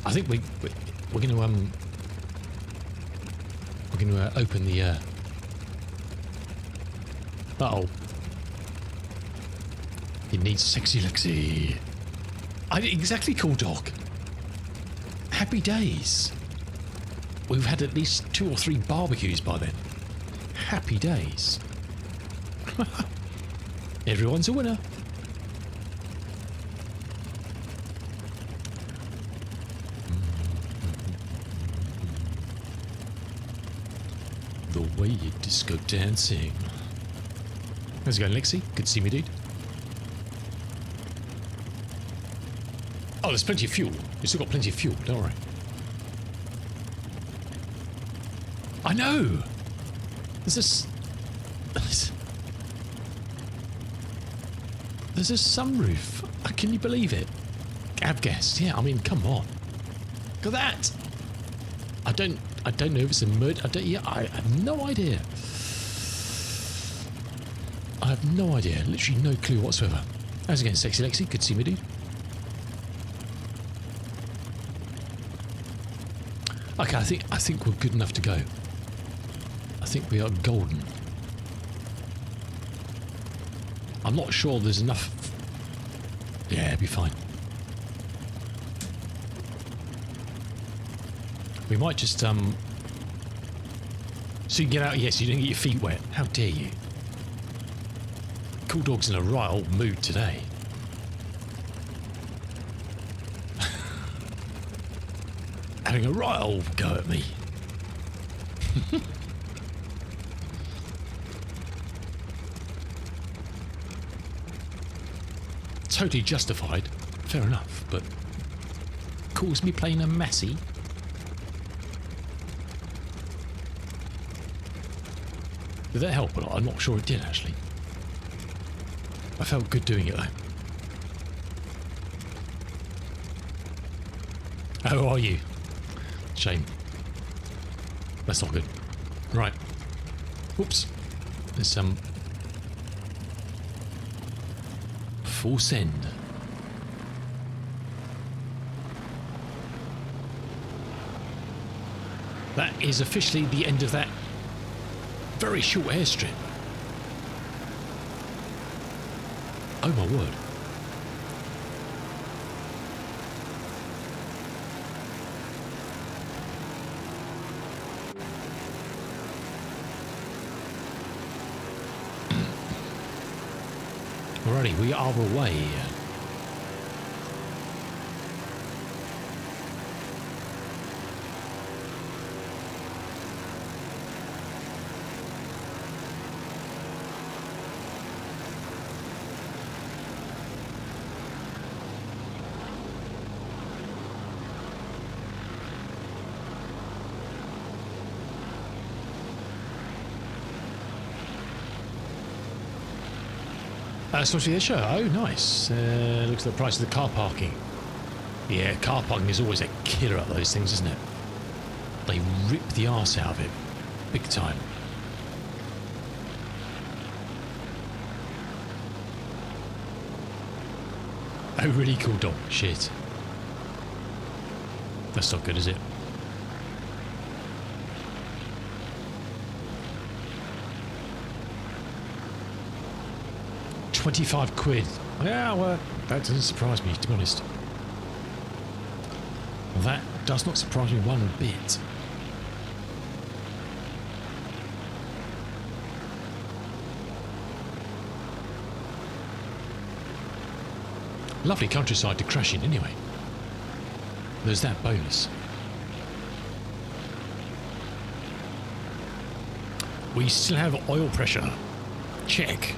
I think we're going to open the uh-oh. It needs sexy Lexi. Exactly, Cool Dog. Happy days. We've had at least 2 or 3 barbecues by then. Happy days. Everyone's a winner. The way you disco dancing. How's it going, Lexi? Good to see me, dude. Oh, there's plenty of fuel. You've still got plenty of fuel, don't worry. I know! There's a sunroof. Can you believe it? Avgas, yeah, I mean, come on. Look at that! I don't know if it's a mud. I have no idea. I have no idea. Literally no clue whatsoever. How's it going, Sexy Lexi? Good to see me, dude. Okay, I think we're good enough to go. I think we are golden. I'm not sure there's enough. Yeah, it'll be fine. We might just so you can get out. Yes, you didn't get your feet wet. How dare you? Cool Dog's in a right old mood today. Having a right old go at me. Totally justified. Fair enough, but calls me playing a messy. Did that help a lot? I'm not sure it did, actually. I felt good doing it, though. How are you? Shame. That's not good. Right. Whoops. There's full send. That is officially the end of that very short airstrip. Oh my word. Alrighty, we are away. Supposed to be a show. Oh, nice. Looks at the price of the car parking. Yeah, car parking is always a killer at those things, isn't it? They rip the arse out of it. Big time. Oh, really cool dog. Shit. That's not good, is it? £25. Yeah, well, that doesn't surprise me, to be honest. Well, that does not surprise me one bit. Lovely countryside to crash in, anyway. There's that bonus. We still have oil pressure. Check.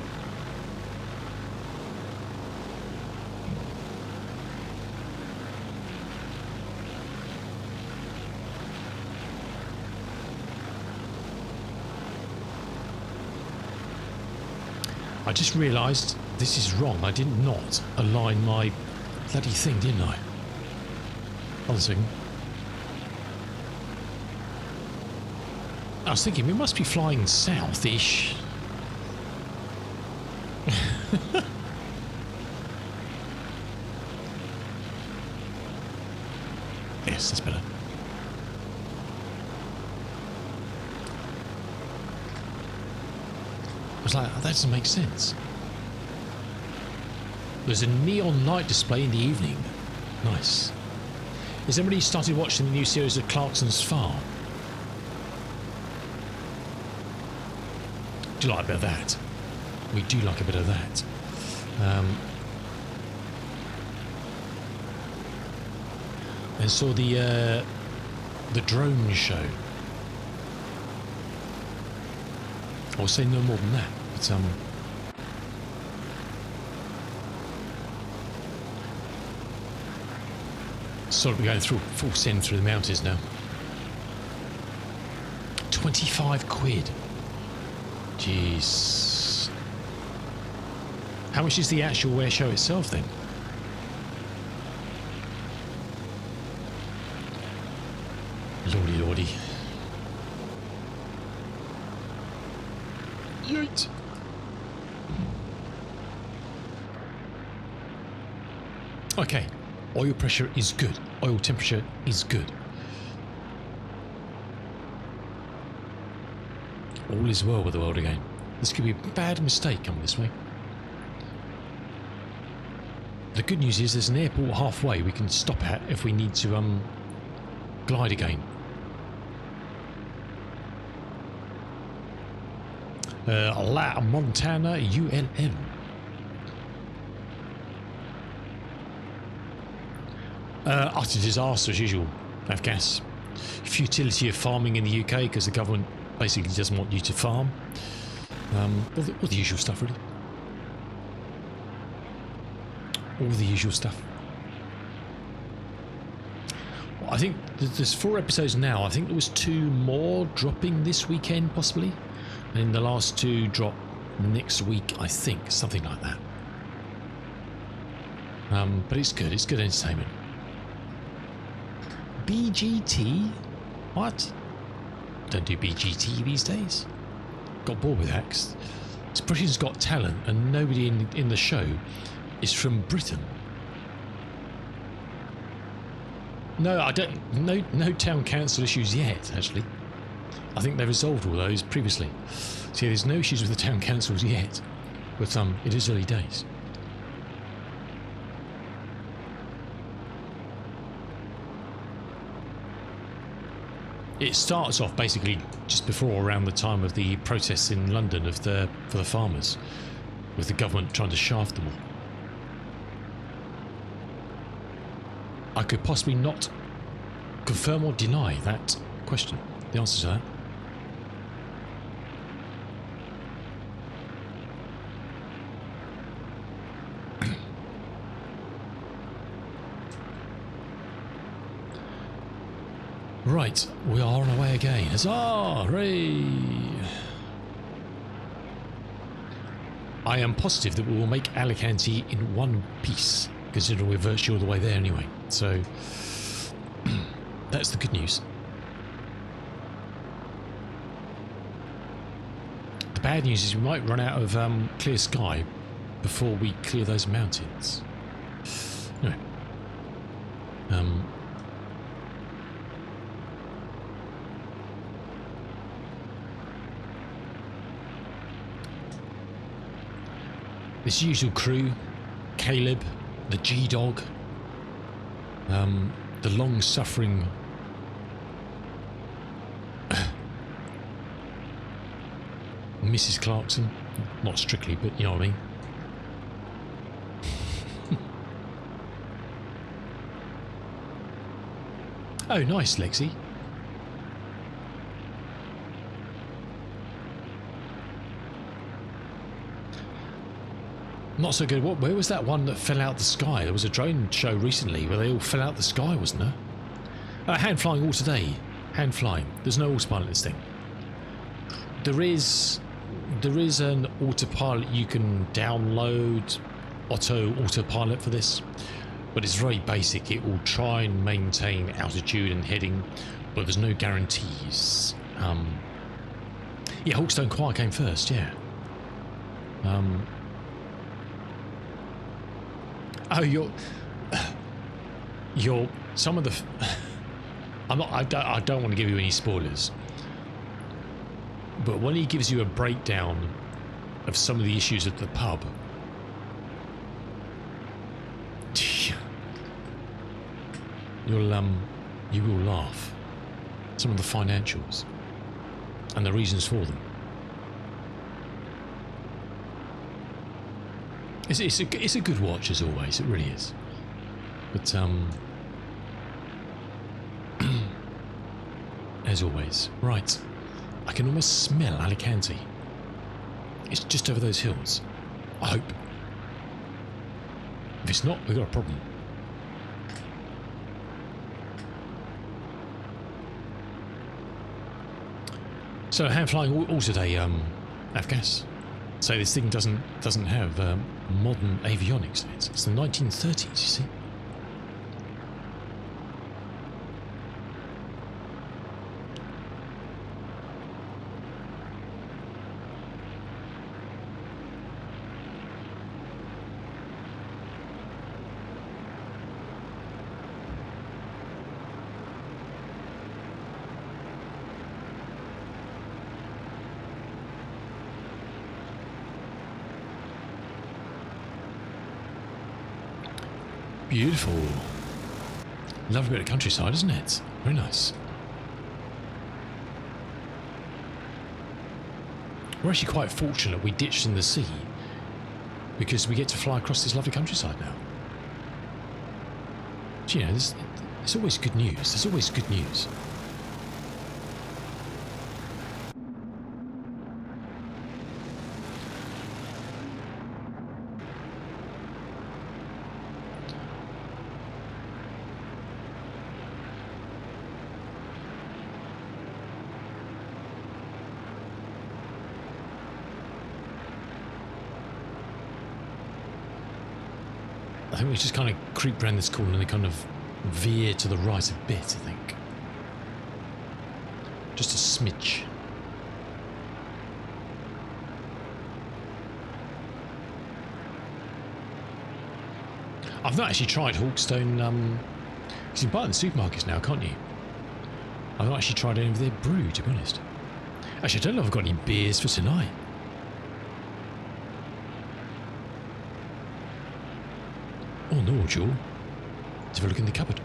I just realised this is wrong. I did not align my bloody thing, didn't I? Hold on a second. I was thinking we must be flying south-ish. Yes, that's better. I was like, that doesn't make sense. There's a neon light display in the evening. Nice. Has anybody started watching the new series of Clarkson's Farm? Do you like a bit of that? We do like a bit of that. And saw the drone show. I'll say no more than that. But sort of going through full send through the mountains now. £25. Jeez. How much is the actual air show itself then? Lordy lordy. Yeet. Okay, oil pressure is good. Oil temperature is good. All is well with the world again. This could be a bad mistake coming this way. The good news is there's an airport halfway we can stop at if we need to glide again. La Montana ULM. Utter disaster as usual, Afgas. Futility of farming in the UK because the government basically doesn't want you to farm. All the usual stuff, really. All the usual stuff. Well, I think there's 4 episodes now. I think there was 2 more dropping this weekend, possibly. And the last 2 drop next week, I think. Something like that. But it's good. It's good entertainment. BGT? What? Don't do BGT these days. Got bored with that. It's Britain's Got Talent, and nobody in the show is from Britain. No, I don't. No town council issues yet. Actually, I think they resolved all those previously. See, there's no issues with the town councils yet, but it is early days. It starts off basically just before, around the time of the protests in London for the farmers, with the government trying to shaft them all. I could possibly not confirm or deny that question. The answer to that. Right, we are on our way again. Huzzah! Hooray! I am positive that we will make Alicante in one piece, considering we're virtually all the way there anyway. So that's the good news. The bad news is we might run out of clear sky before we clear those mountains. Anyway. This usual crew, Caleb, the G-Dog, the long-suffering Mrs. Clarkson, not strictly, but you know what I mean. Oh, nice, Lexi. Not so good. Where was that one that fell out the sky? There was a drone show recently where they all fell out the sky, wasn't there? Hand flying all today. Hand flying. There's no autopilot in this thing. There is an autopilot you can download, autopilot for this, but it's very basic. It will try and maintain altitude and heading, but there's no guarantees. Yeah, Hawkstone Choir came first. Yeah. Oh, you're some of the. I don't want to give you any spoilers, but when he gives you a breakdown of some of the issues at the pub, you will laugh. Some of the financials and the reasons for them. It's a good watch as always. It really is. But as always, right. I can almost smell Alicante. It's just over those hills. I hope. If it's not, we've got a problem. So hand flying all today, Afgas. So this thing doesn't have modern avionics. It's the 1930s, you see. Beautiful. Lovely bit of countryside, isn't it? Very nice. We're actually quite fortunate we ditched in the sea because we get to fly across this lovely countryside now. But, you know, it's always good news. There's always good news. I think we just kind of creep around this corner and then kind of veer to the right a bit, I think. Just a smidge. I've not actually tried Hawkstone, because you can buy it in the supermarkets now, can't you? I've not actually tried any of their brew, to be honest. Actually, I don't know if I've got any beers for tonight. Oh no, Joe. Let's have a look in the cupboard.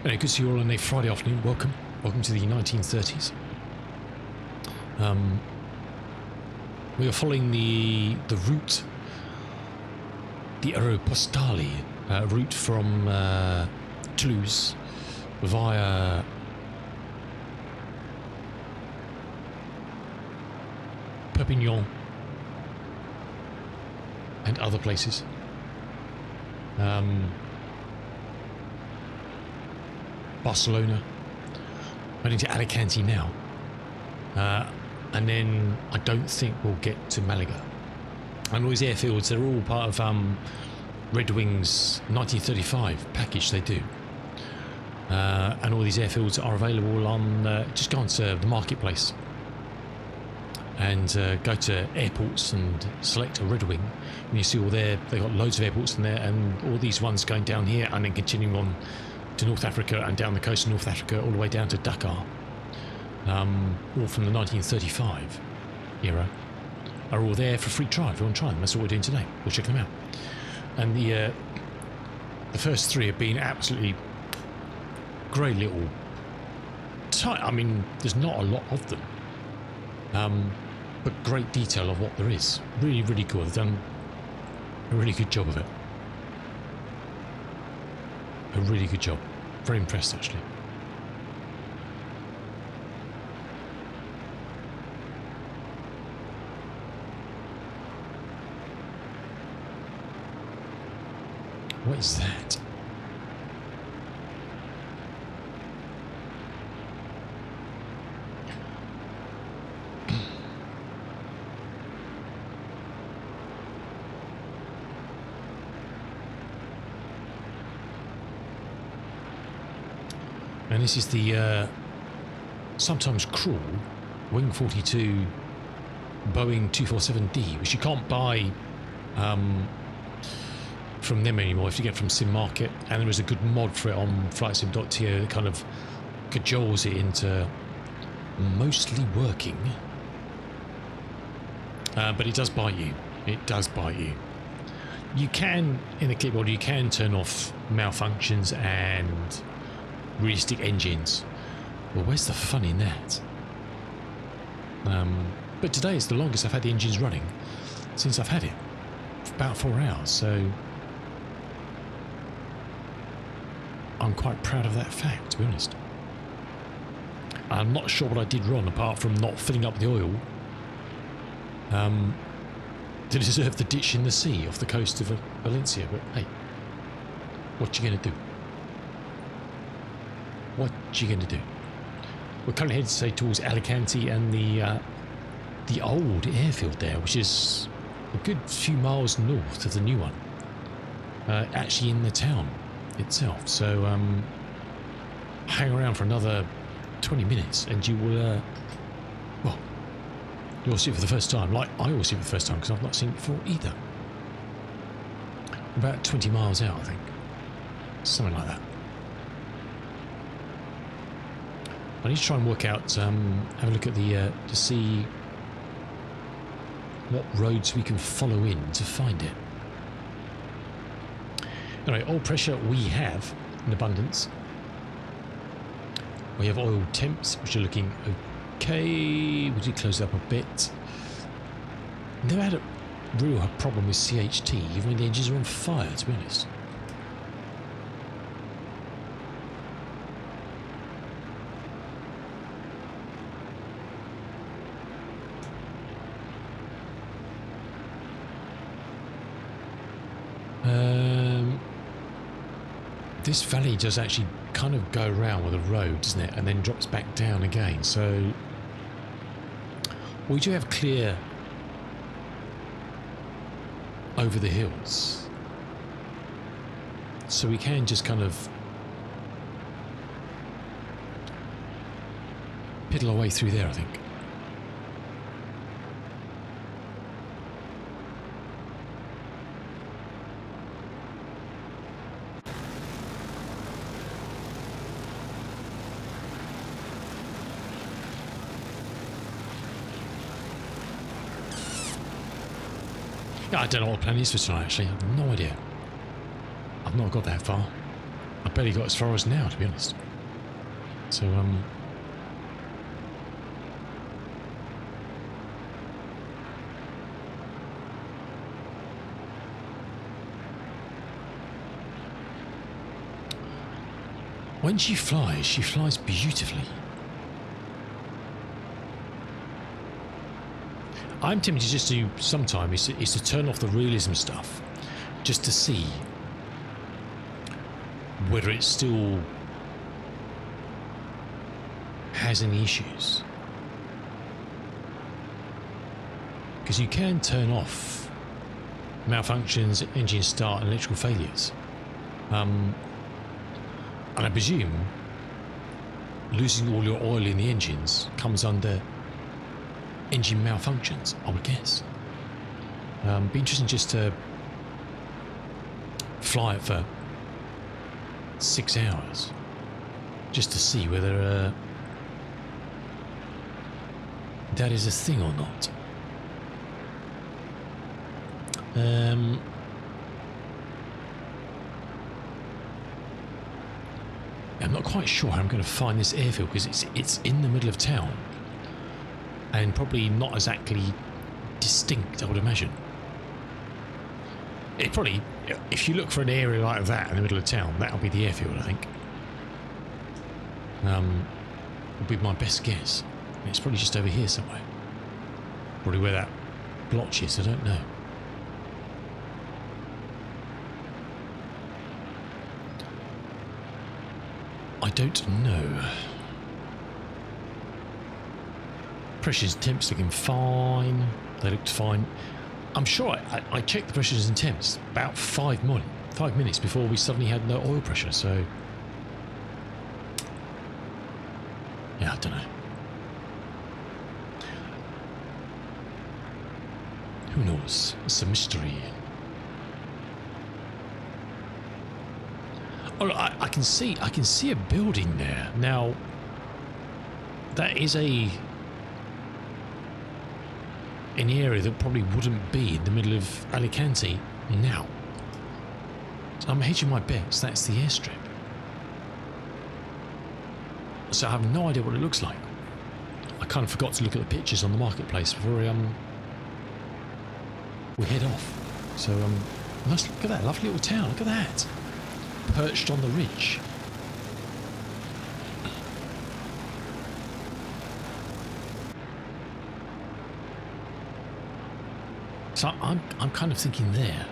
Anyway, good to see you all on a Friday afternoon. Welcome. Welcome to the 1930s. We are following the route, the Aéropostale route from Toulouse via Perpignan and other places. Barcelona. Heading to Alicante now. and then I don't think we'll get to Malaga. And all these airfields, they're all part of Red Wing's 1935 package they do. And all these airfields are available on, just go onto the marketplace and go to airports and select a Red Wing. And you see all there, they've got loads of airports in there, and all these ones going down here and then continuing on to North Africa and down the coast of North Africa all the way down to Dakar. All from the 1935 era. Are all there for free trial. If you want to try them, that's what we're doing today. We'll check them out. And the first three have been absolutely great little tight. I mean, there's not a lot of them, but great detail of what there is. Really, really cool. They've done a really good job of it. A really good job. Very impressed, actually. What is that? And this is the sometimes cruel Wing 42 Boeing 247D, which you can't buy from them anymore. If you get it from Sim Market, and there is a good mod for it on flightsim.to that kind of cajoles it into mostly working, but it does bite you. It does bite you. You can, in the clipboard, you can turn off malfunctions and realistic engines. Well, where's the fun in that? But today is the longest I've had the engines running since I've had it, for about 4 hours, so I'm quite proud of that fact, to be honest. I'm not sure what I did wrong, apart from not filling up the oil to deserve the ditch in the sea off the coast of Valencia. But hey, what you going to do? What you going to do? We're currently headed, say, towards Alicante and the old airfield there, which is a good few miles north of the new one, actually in the town itself. So hang around for another 20 minutes and you will well, you'll see it for the first time, like I will see it for the first time, because I've not seen it before either. About 20 miles out, I think, something like that. I need to try and work out, have a look at the to see what roads we can follow in to find it. Anyway, oil pressure we have in abundance. We have oil temps, which are looking okay. We did close up a bit. Never had a real problem with CHT, even when the engines are on fire, to be honest. This valley does actually kind of go around with a road, doesn't it? And then drops back down again. So we do have clear over the hills. So we can just kind of piddle our way through there, I think. I don't know what the plan is for tonight, actually. I have no idea. I've not got that far. I barely got as far as now, to be honest. So, when she flies beautifully. I'm tempted just to, sometimes, is to turn off the realism stuff, just to see whether it still has any issues. because you can turn off malfunctions, engine start, and electrical failures. And I presume losing all your oil in the engines comes under engine malfunctions, I would guess. Be interesting just to fly it for 6 hours just to see whether that is a thing or not. I'm not quite sure how I'm going to find this airfield because it's in the middle of town and probably not exactly distinct, I would imagine. It probably, if you look for an area like that in the middle of town, that'll be the airfield, I think. Would be my best guess. It's probably just over here somewhere. Probably where that blotch is, I don't know. I don't know. Pressures and temps looking fine. They looked fine. I'm sure I checked the pressures and temps about 5 minutes before we suddenly had no oil pressure, so yeah, I don't know. Who knows? It's a mystery. Oh, I can see a building there. Now, that is an area that probably wouldn't be in the middle of Alicante now. So I'm hedging my bets that's the airstrip. So I have no idea what it looks like. I kind of forgot to look at the pictures on the marketplace before we head off. So nice, look at that lovely little town. Look at that, perched on the ridge. So I'm kind of thinking there,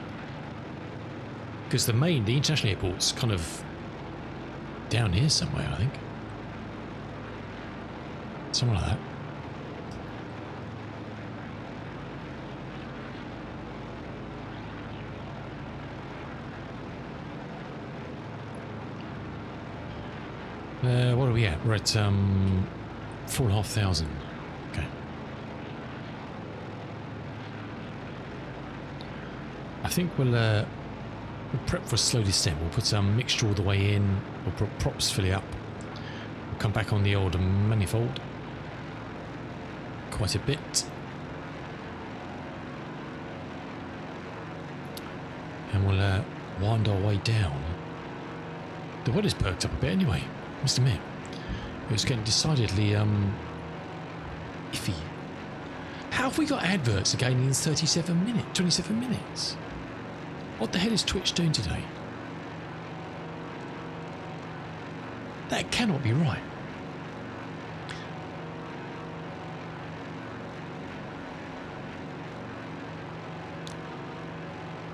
because the international airport's kind of down here somewhere, I think. Somewhere like that. What are we at? We're at 4,500. Okay. I think we'll prep for a slow descent. We'll put some mixture all the way in. We'll put props fully up. We'll come back on the old manifold quite a bit. And we'll wind our way down. The weather's perked up a bit anyway, must admit. It was getting decidedly iffy. How have we got adverts again in 27 minutes? What the hell is Twitch doing today? That cannot be right.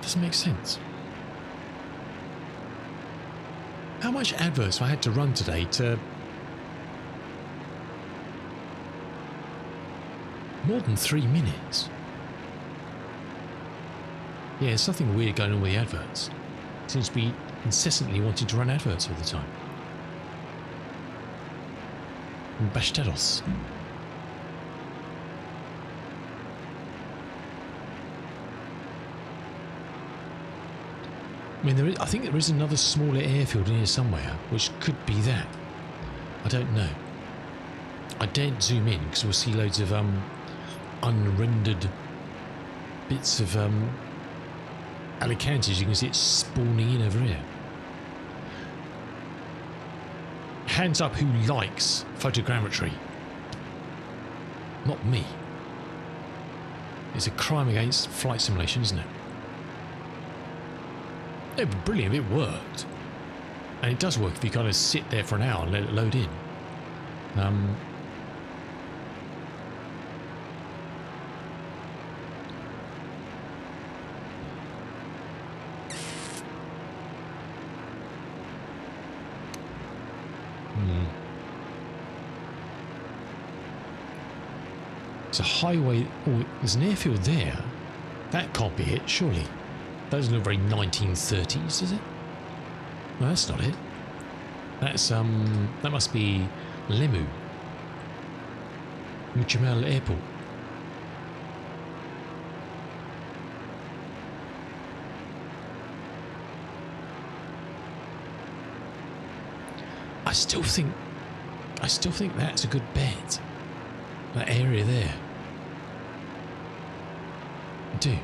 Doesn't make sense. How much adverts I had to run today to more than 3 minutes? Yeah, there's something weird going on with the adverts. Seems to be incessantly wanting to run adverts all the time. And Bastardos. I mean, I think there is another smaller airfield in here somewhere, which could be that. I don't know. I daren't zoom in because we'll see loads of unrendered bits of Alicante. As you can see, it's spawning in over here. Hands up who likes photogrammetry. Not me. It's a crime against flight simulation, isn't it? It'd be brilliant if it worked. And it does work if you kind of sit there for an hour and let it load in. It's a highway. Oh, there's an airfield there. That can't be it, surely. That doesn't look very 1930s, does it? No, that's not it. That's that must be Lemu. Mujamel Airport. I still think that's a good bet. That area there. I do.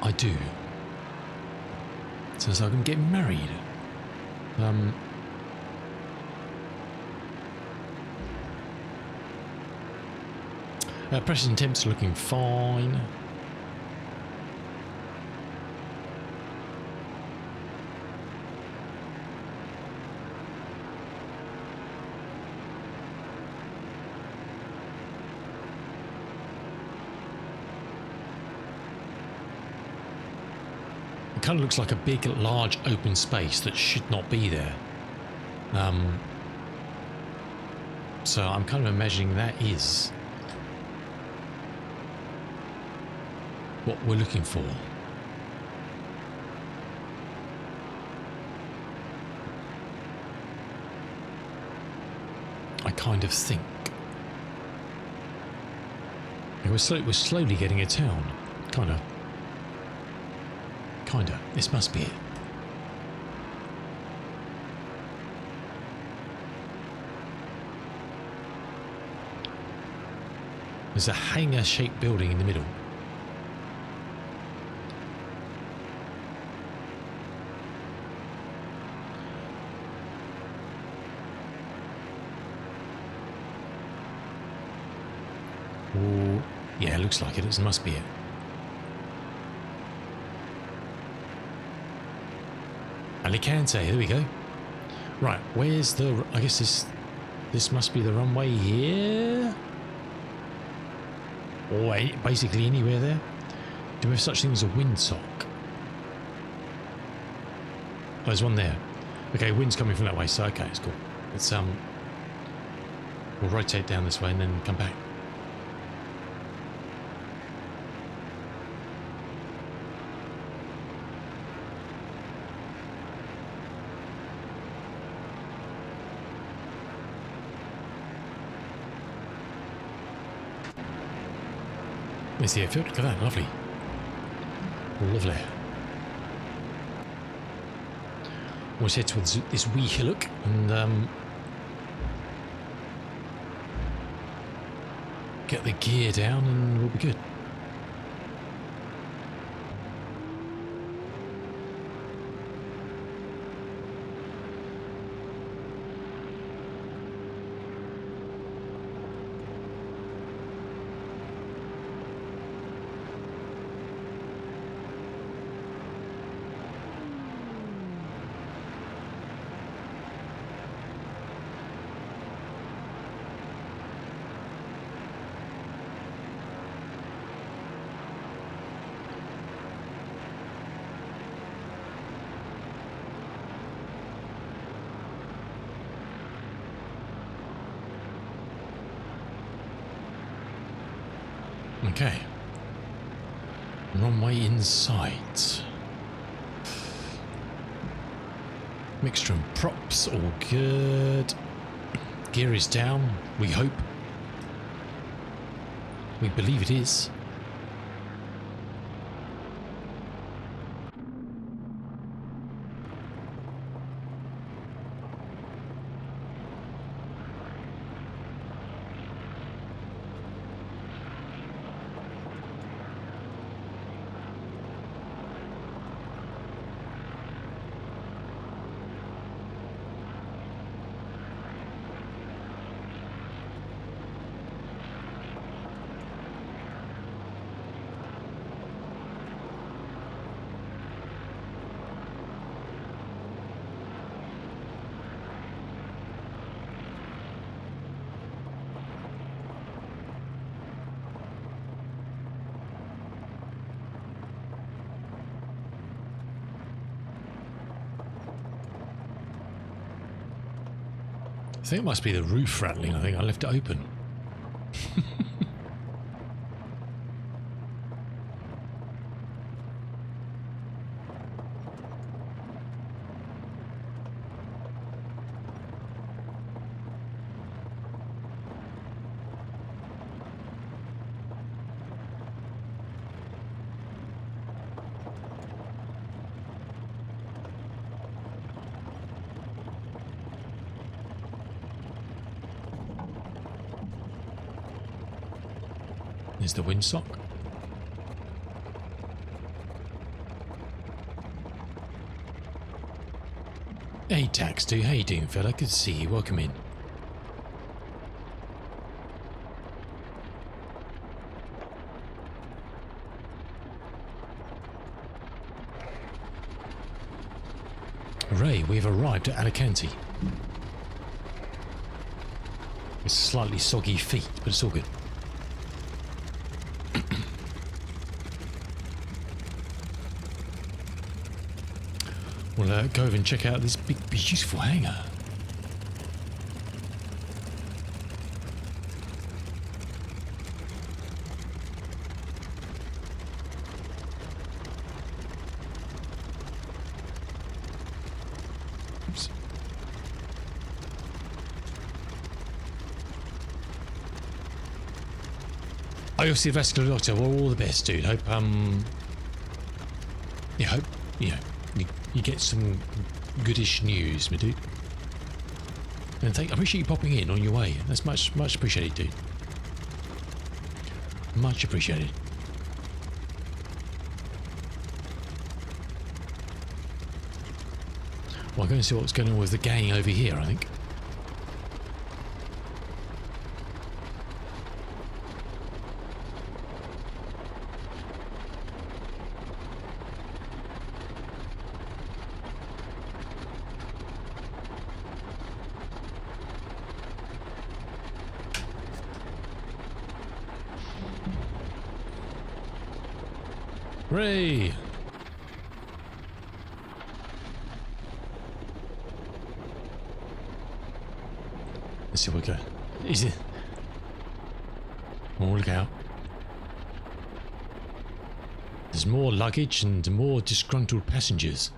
I do. So it's like I'm getting married. Pressure and temps are looking fine. It kind of looks like a big, large open space that should not be there. So I'm kind of imagining that is what we're looking for. I kind of think. We're slowly getting a town. Kinda. This must be it. There's a hangar-shaped building in the middle. Oh, yeah, it looks like it. It must be it. Alicante, there we go. Right, where's the... I guess this must be the runway here? Or basically anywhere there. Do we have such thing as a windsock? Oh, there's one there. Okay, wind's coming from that way, so okay, it's cool. Let's we'll rotate down this way and then come back. There's the airfield. Look at that, lovely. Lovely. We'll head towards this wee hillock and get the gear down and we'll be good. Okay. Runway in sight. Mixture and props, all good. Gear is down, we hope. We believe it is. I think it must be the roof rattling. I think I left it open. There's the windsock. Hey Taxi, how you doing, fella? Good to see you. Welcome in. Ray, we've arrived at Alicante. It's slightly soggy feet, but it's all good. We'll go over and check out this big, beautiful hangar. Oops. Oh, you're the vascular doctor. Well, all the best, dude. Hope, yeah, hope, you know, you get some goodish news, my dude. And I appreciate you popping in on your way. That's much appreciated, dude. Much appreciated. Well, I'm going to see what's going on with the gang over here, I think. Hooray! Let's see what we got. Is it? Oh, look out. There's more luggage and more disgruntled passengers.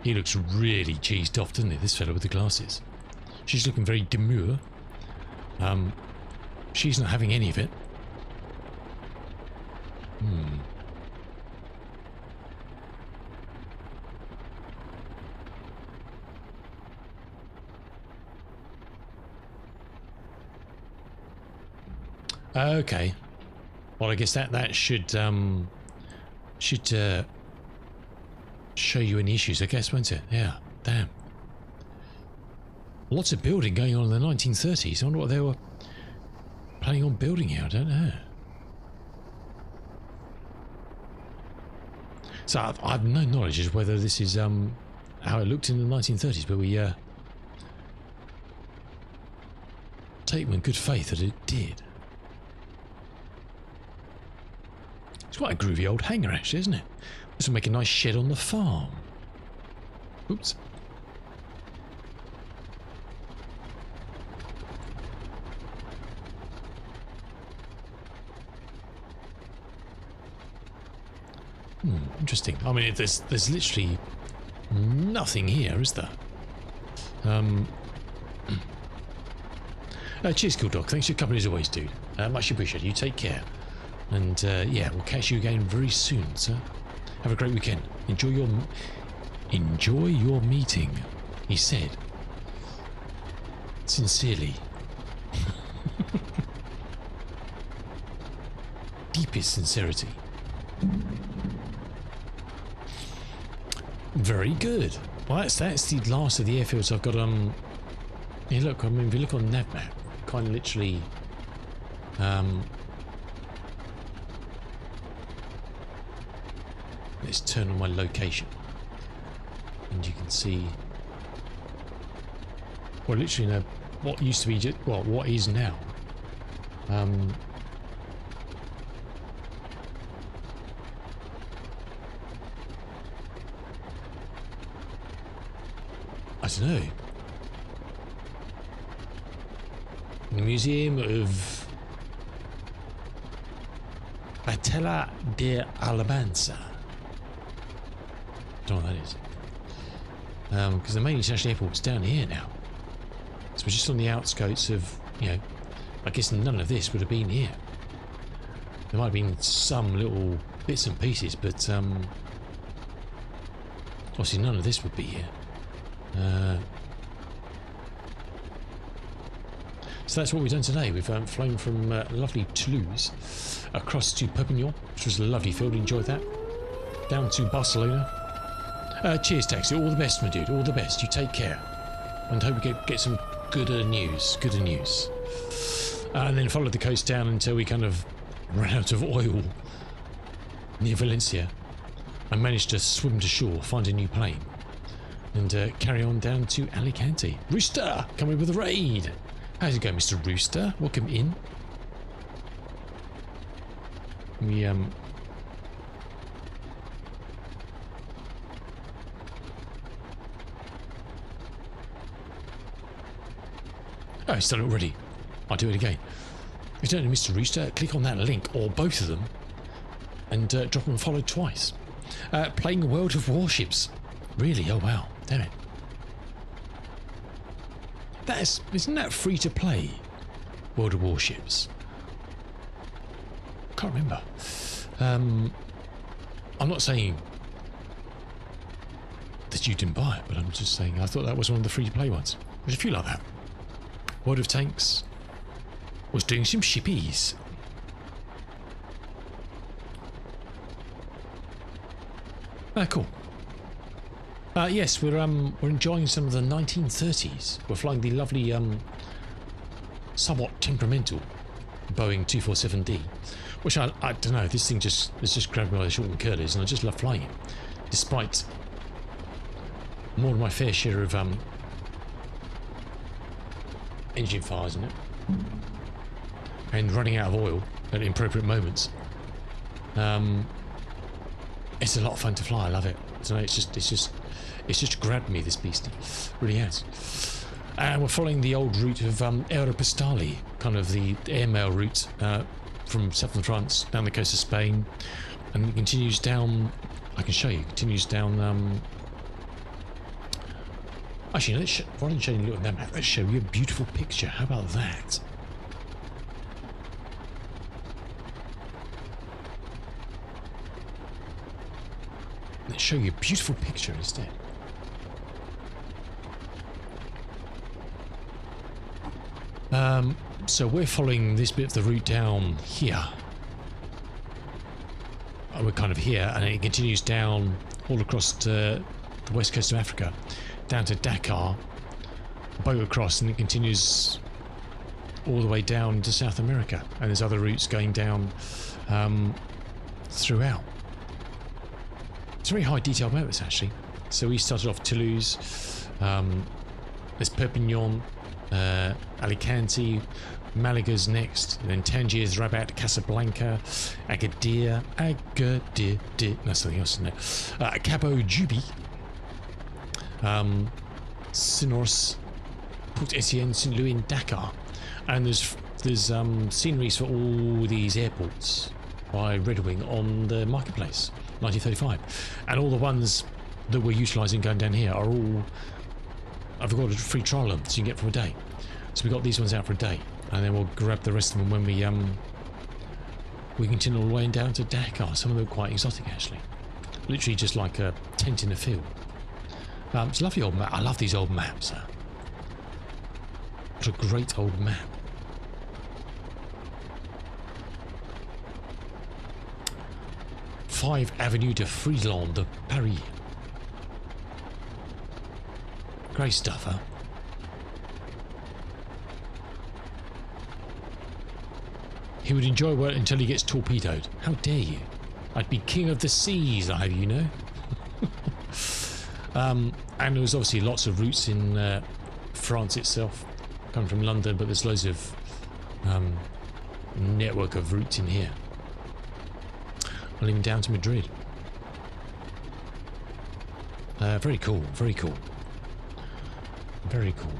He looks really cheesed off, doesn't he, this fellow with the glasses? She's looking very demure. She's not having any of it. Okay. Well, I guess that should show you any issues, I guess, won't it? Yeah. Damn. Lots of building going on in the 1930s. I wonder what they were planning on building here. I don't know. So I've no knowledge as whether this is how it looked in the 1930s, but we take them in good faith that it did. It's quite a groovy old hangar, actually, isn't it? This will make a nice shed on the farm. Oops. Interesting. I mean, there's literally nothing here, is there? Cheers, cool dog. Thanks for your company as always, dude. Much appreciated. You take care. And yeah, we'll catch you again very soon, sir. Have a great weekend. Enjoy your meeting, he said. Sincerely. Deepest sincerity. Very good. Well, that's the last of the airfields I've got. Yeah, look. I mean, if you look on the nav map, kind of literally. Let's turn on my location, and you can see. Well, literally, no, what used to be just well, what is now. I don't know. The Museum of Batella de Alabanza. Don't know what that is. Because the main international airport's down here now. So we're just on the outskirts of, you know, I guess none of this would have been here. There might have been some little bits and pieces, but obviously none of this would be here. So that's what we've done today. We've flown from lovely Toulouse across to Perpignan, which was a lovely field, enjoyed that. Down to Barcelona. Cheers, taxi. All the best, my dude. All the best. You take care. And hope we get some gooder news. And then followed the coast down until we kind of ran out of oil near Valencia. I managed to swim to shore, find a new plane, and carry on down to Alicante. Rooster, coming with a raid. How's it going, Mr. Rooster? Welcome in. We Oh, he's done it already. I'll do it again. If you don't know Mr. Rooster, click on that link, or both of them, and drop them follow twice. Playing World of Warships. Really? Oh wow. Damn it. Isn't that free to play? World of Warships. Can't remember. I'm not saying that you didn't buy it, but I'm just saying I thought that was one of the free to play ones. There's a few like that. World of Tanks was doing some shippies. Cool. Yes, we're enjoying some of the 1930s. We're flying the lovely, somewhat temperamental Boeing 247D, which I don't know. This thing has just grabbed me by the short and curlies, and I just love flying it, despite more than my fair share of engine fires in it, and running out of oil at inappropriate moments. It's a lot of fun to fly. I love it. So it's just grabbed me, this beastie. It really has. And we're following the old route of Aéropostale, kind of the airmail route from southern France down the coast of Spain, and it continues down. I can show you. Continues down. Actually, rather than showing you a look at that map, let's show you a beautiful picture. How about that? Let's show you a beautiful picture instead. So we're following this bit of the route down here. We're kind of here, and it continues down all across to the west coast of Africa, down to Dakar, boat across, and it continues all the way down to South America. And there's other routes going down throughout. It's very high detailed maps actually. So we started off Toulouse, there's Perpignan, Alicante, Malaga's next, and then Tangiers, Rabat, Casablanca, Agadir, no, something else in there. Cabo Juby, Sinos, Port Etienne, St. Louis, and Dakar. And there's sceneries for all these airports by Red Wing on the marketplace, 1935. And all the ones that we're utilising going down here are all, I've got a free trial of them, so you can get for a day. So we got these ones out for a day, and then we'll grab the rest of them when we continue all the way down to Dakar. Some of them are quite exotic actually, literally just like a tent in a field. It's a lovely old map. I love these old maps. What a great old map. Five Avenue de Friesland de Paris. Great stuff, huh? He would enjoy work until he gets torpedoed. How dare you? I'd be king of the seas, I have you know. And there was obviously lots of routes in France itself, coming from London, but there's loads of network of routes in here. Well, even down to Madrid. Very cool, very cool. Very cool.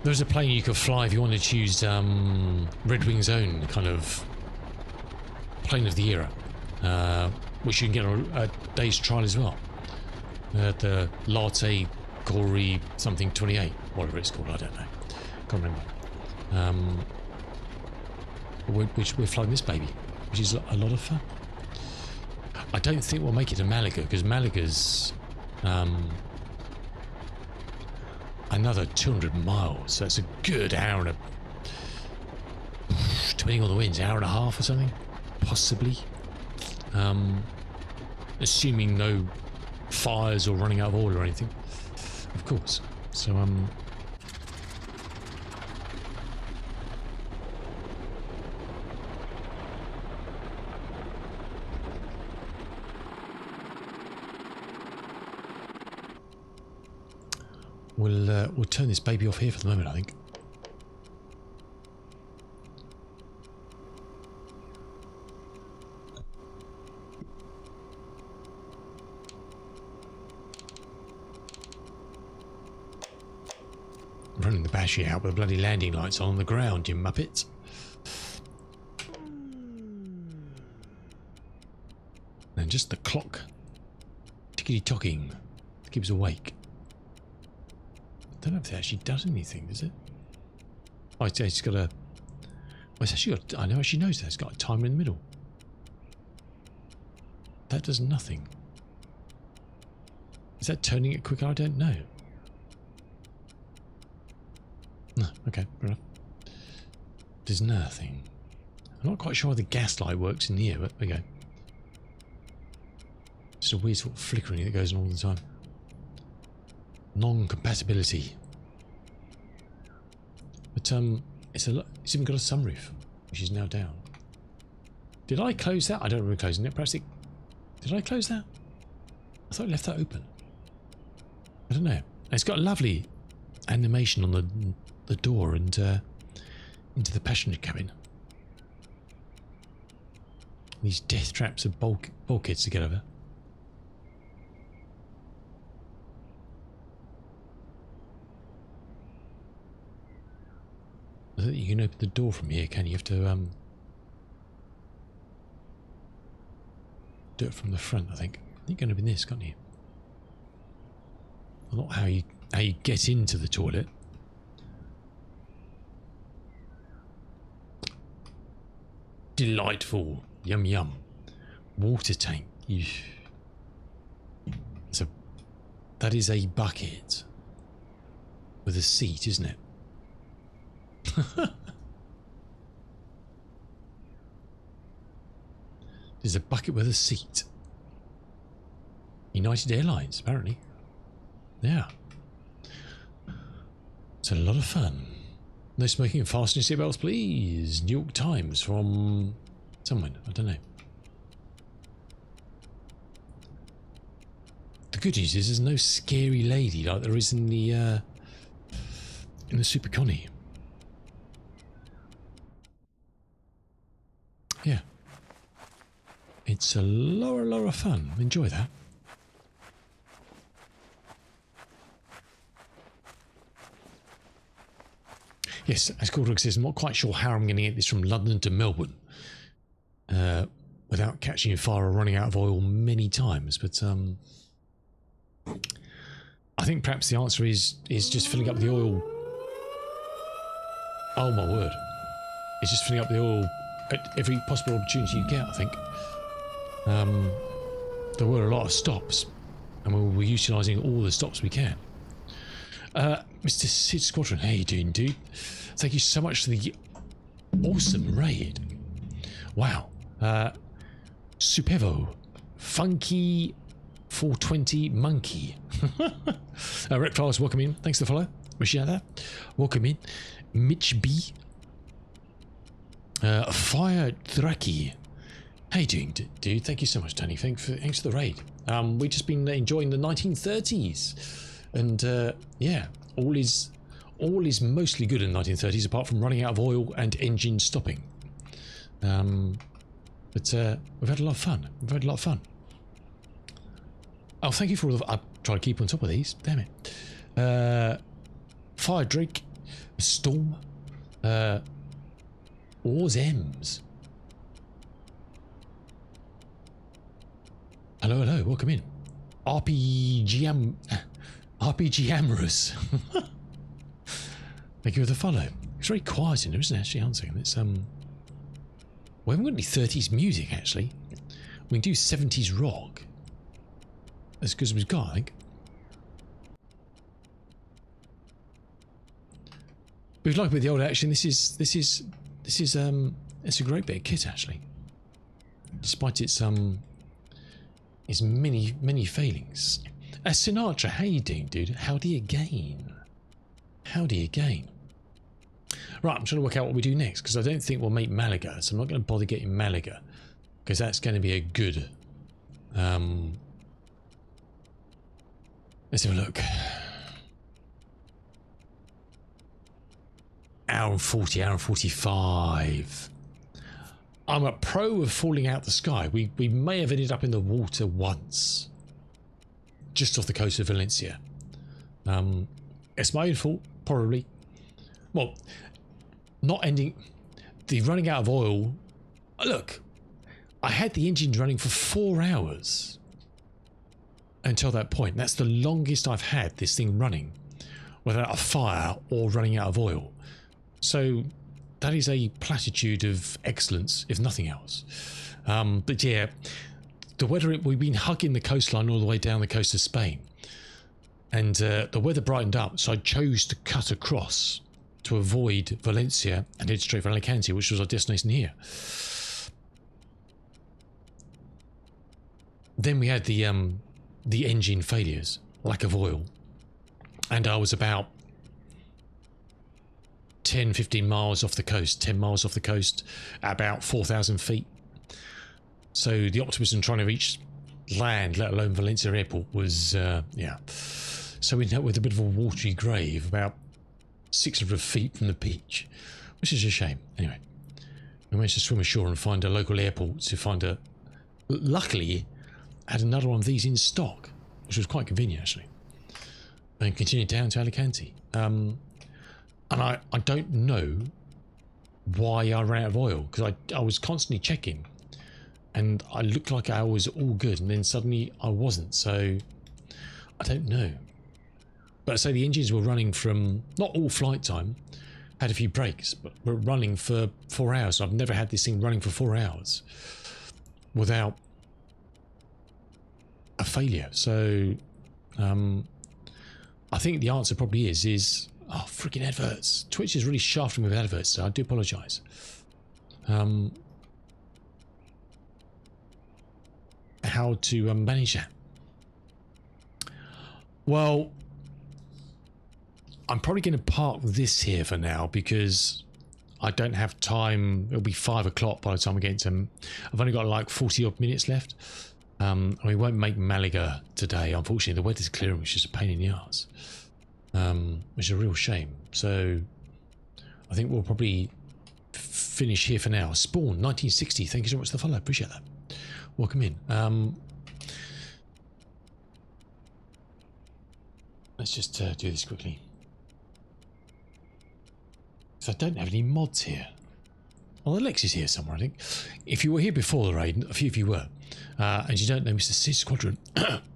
There's a plane you could fly if you wanted to choose Red Wing's own kind of plane of the era, which you can get a day's trial as well. The Latte Corey something 28, whatever it's called, I don't know. Can't remember. We're flying this baby, which is a lot of fun. I don't think we'll make it to Malaga, because Malaga's another 200 miles, so it's a good hour and a, depending on the winds, hour and a half or something, possibly. Assuming no fires or running out of oil or anything, of course. So we'll turn this baby off here for the moment, I think. Running the battery out with the bloody landing lights on the ground, you muppet. And just the clock tickety-tocking to keep us awake. I don't know if it actually does anything, does it? Oh, it's got a... Oh, it's actually got... I know she knows that. It's got a timer in the middle. That does nothing. Is that turning it quicker? I don't know. No, okay, fair enough. There's nothing. I'm not quite sure how the gas light works in here, but there we go. Just a weird sort of flickering that goes on all the time. Non-compatibility. But it's even got a sunroof, which is now down. Did I close that? I don't remember closing it. Perhaps it... Did I close that? I thought I left that open. I don't know. It's got a lovely animation on the door and into the passenger cabin. These death traps of bulkheads to get over. I don't think you can open the door from here, can you? You have to do it from the front, I think. I think you can open this, can't you? Not how you get into the toilet. Delightful. Yum yum. Water tank. So that is a bucket with a seat, isn't it? There's a bucket with a seat. United Airlines, apparently. Yeah. It's a lot of fun. No smoking and fasten your seatbelts, please. New York Times from someone. I don't know. The good news is there's no scary lady like there is in the Super Connie. Yeah. It's a lot of fun. Enjoy that. Yes, as Caldrick says, I'm not quite sure how I'm going to get this from London to Melbourne without catching fire or running out of oil many times, but I think perhaps the answer is just filling up the oil. Oh my word. It's just filling up the oil at every possible opportunity you get, I think. There were a lot of stops, and we were utilising all the stops we can. Mr. Sid Squadron, how you doing, dude? Thank you so much for the awesome raid. Wow. Supervo. Funky 420 Monkey. Reptiles, welcome in. Thanks for the follow. Appreciate that. Welcome in. Mitch B. Fire Draki. How you doing, dude? Thank you so much, Tony. Thanks for the raid. We've just been enjoying the 1930s. And yeah, all is mostly good in the 1930s, apart from running out of oil and engine stopping. But we've had a lot of fun. Oh, thank you for all the... I try to keep on top of these. Damn it. Fire Drake. A storm? Wars M's. Hello, hello, welcome in. RPG Amorous. Thank you for the follow. It's very quiet in there, isn't it? Actually, one second. It's we haven't got any 30s music actually. We can do 70s rock. As good as we've got, I think. But like with the old action, it's a great bit of kit actually. Despite its many failings. Sinatra, how you doing, dude? Howdy again. Howdy again. Right, I'm trying to work out what we do next because I don't think we'll make Malaga, so I'm not going to bother getting Malaga because that's going to be a good. Let's have a look. Hour and 40, hour and 45. I'm a pro of falling out the sky. We may have ended up in the water once. Just off the coast of Valencia. It's my own fault, probably. Well, not ending... The running out of oil... Look, I had the engines running for 4 hours. Until that point. That's the longest I've had this thing running. Without a fire or running out of oil. So... That is a platitude of excellence, if nothing else. But yeah, the weather, we've been hugging the coastline all the way down the coast of Spain. And the weather brightened up, so I chose to cut across to avoid Valencia and head straight for Alicante, which was our destination here. Then we had the engine failures, lack of oil. And I was about 10, 15 miles off the coast, 10 miles off the coast, at about 4,000 feet. So the optimism trying to reach land, let alone Valencia Airport, was, yeah. So we ended up with a bit of a watery grave about 600 feet from the beach, which is a shame. Anyway, we managed to swim ashore and find a local airport to find a... Luckily, I had another one of these in stock, which was quite convenient, actually. And continued down to Alicante. And I don't know why I ran out of oil, because I was constantly checking and I looked like I was all good and then suddenly I wasn't, so I don't know. But I say the engines were running from, not all flight time, had a few breaks, but were running for 4 hours. I've never had this thing running for 4 hours without a failure. So I think the answer probably is oh, freaking adverts. Twitch is really shafting me with adverts, so I do apologise. How to manage that? Well, I'm probably going to park this here for now because I don't have time. It'll be 5 o'clock by the time we get into... I've only got like 40 odd minutes left. And we won't make Malaga today. Unfortunately, the weather's clearing, which is a pain in the arse. Which is a real shame. So I think we'll probably finish here for now. Spawn 1960, thank you so much for the follow, appreciate that. Welcome in. Let's just do this quickly. So I don't have any mods here. Well, Alex is here somewhere, I think. If you were here before the raid, a few of you were, and you don't know Mr. C Squadron,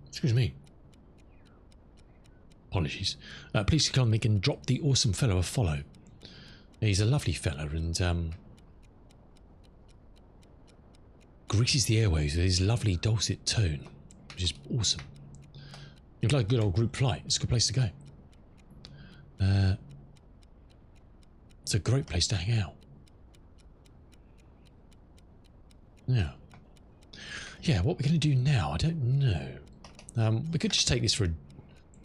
excuse me. Apologies. Please click on the link and drop the awesome fellow a follow. He's a lovely fellow and greases the airways with his lovely dulcet tone, which is awesome. You'd like a good old group flight. It's a good place to go. It's a great place to hang out. Yeah. Yeah, what we're going to do now, I don't know. We could just take this for a...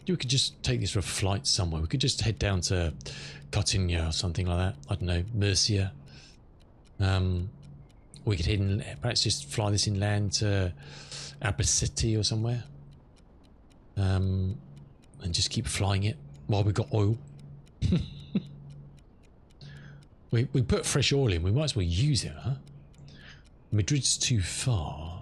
We could just take this for a flight somewhere. We could just head down to Cotinha or something like that. I don't know, Murcia. We could head in, perhaps just fly this inland to Albacete or somewhere. And just keep flying it while we've got oil. we put fresh oil in, we might as well use it, huh? Madrid's too far.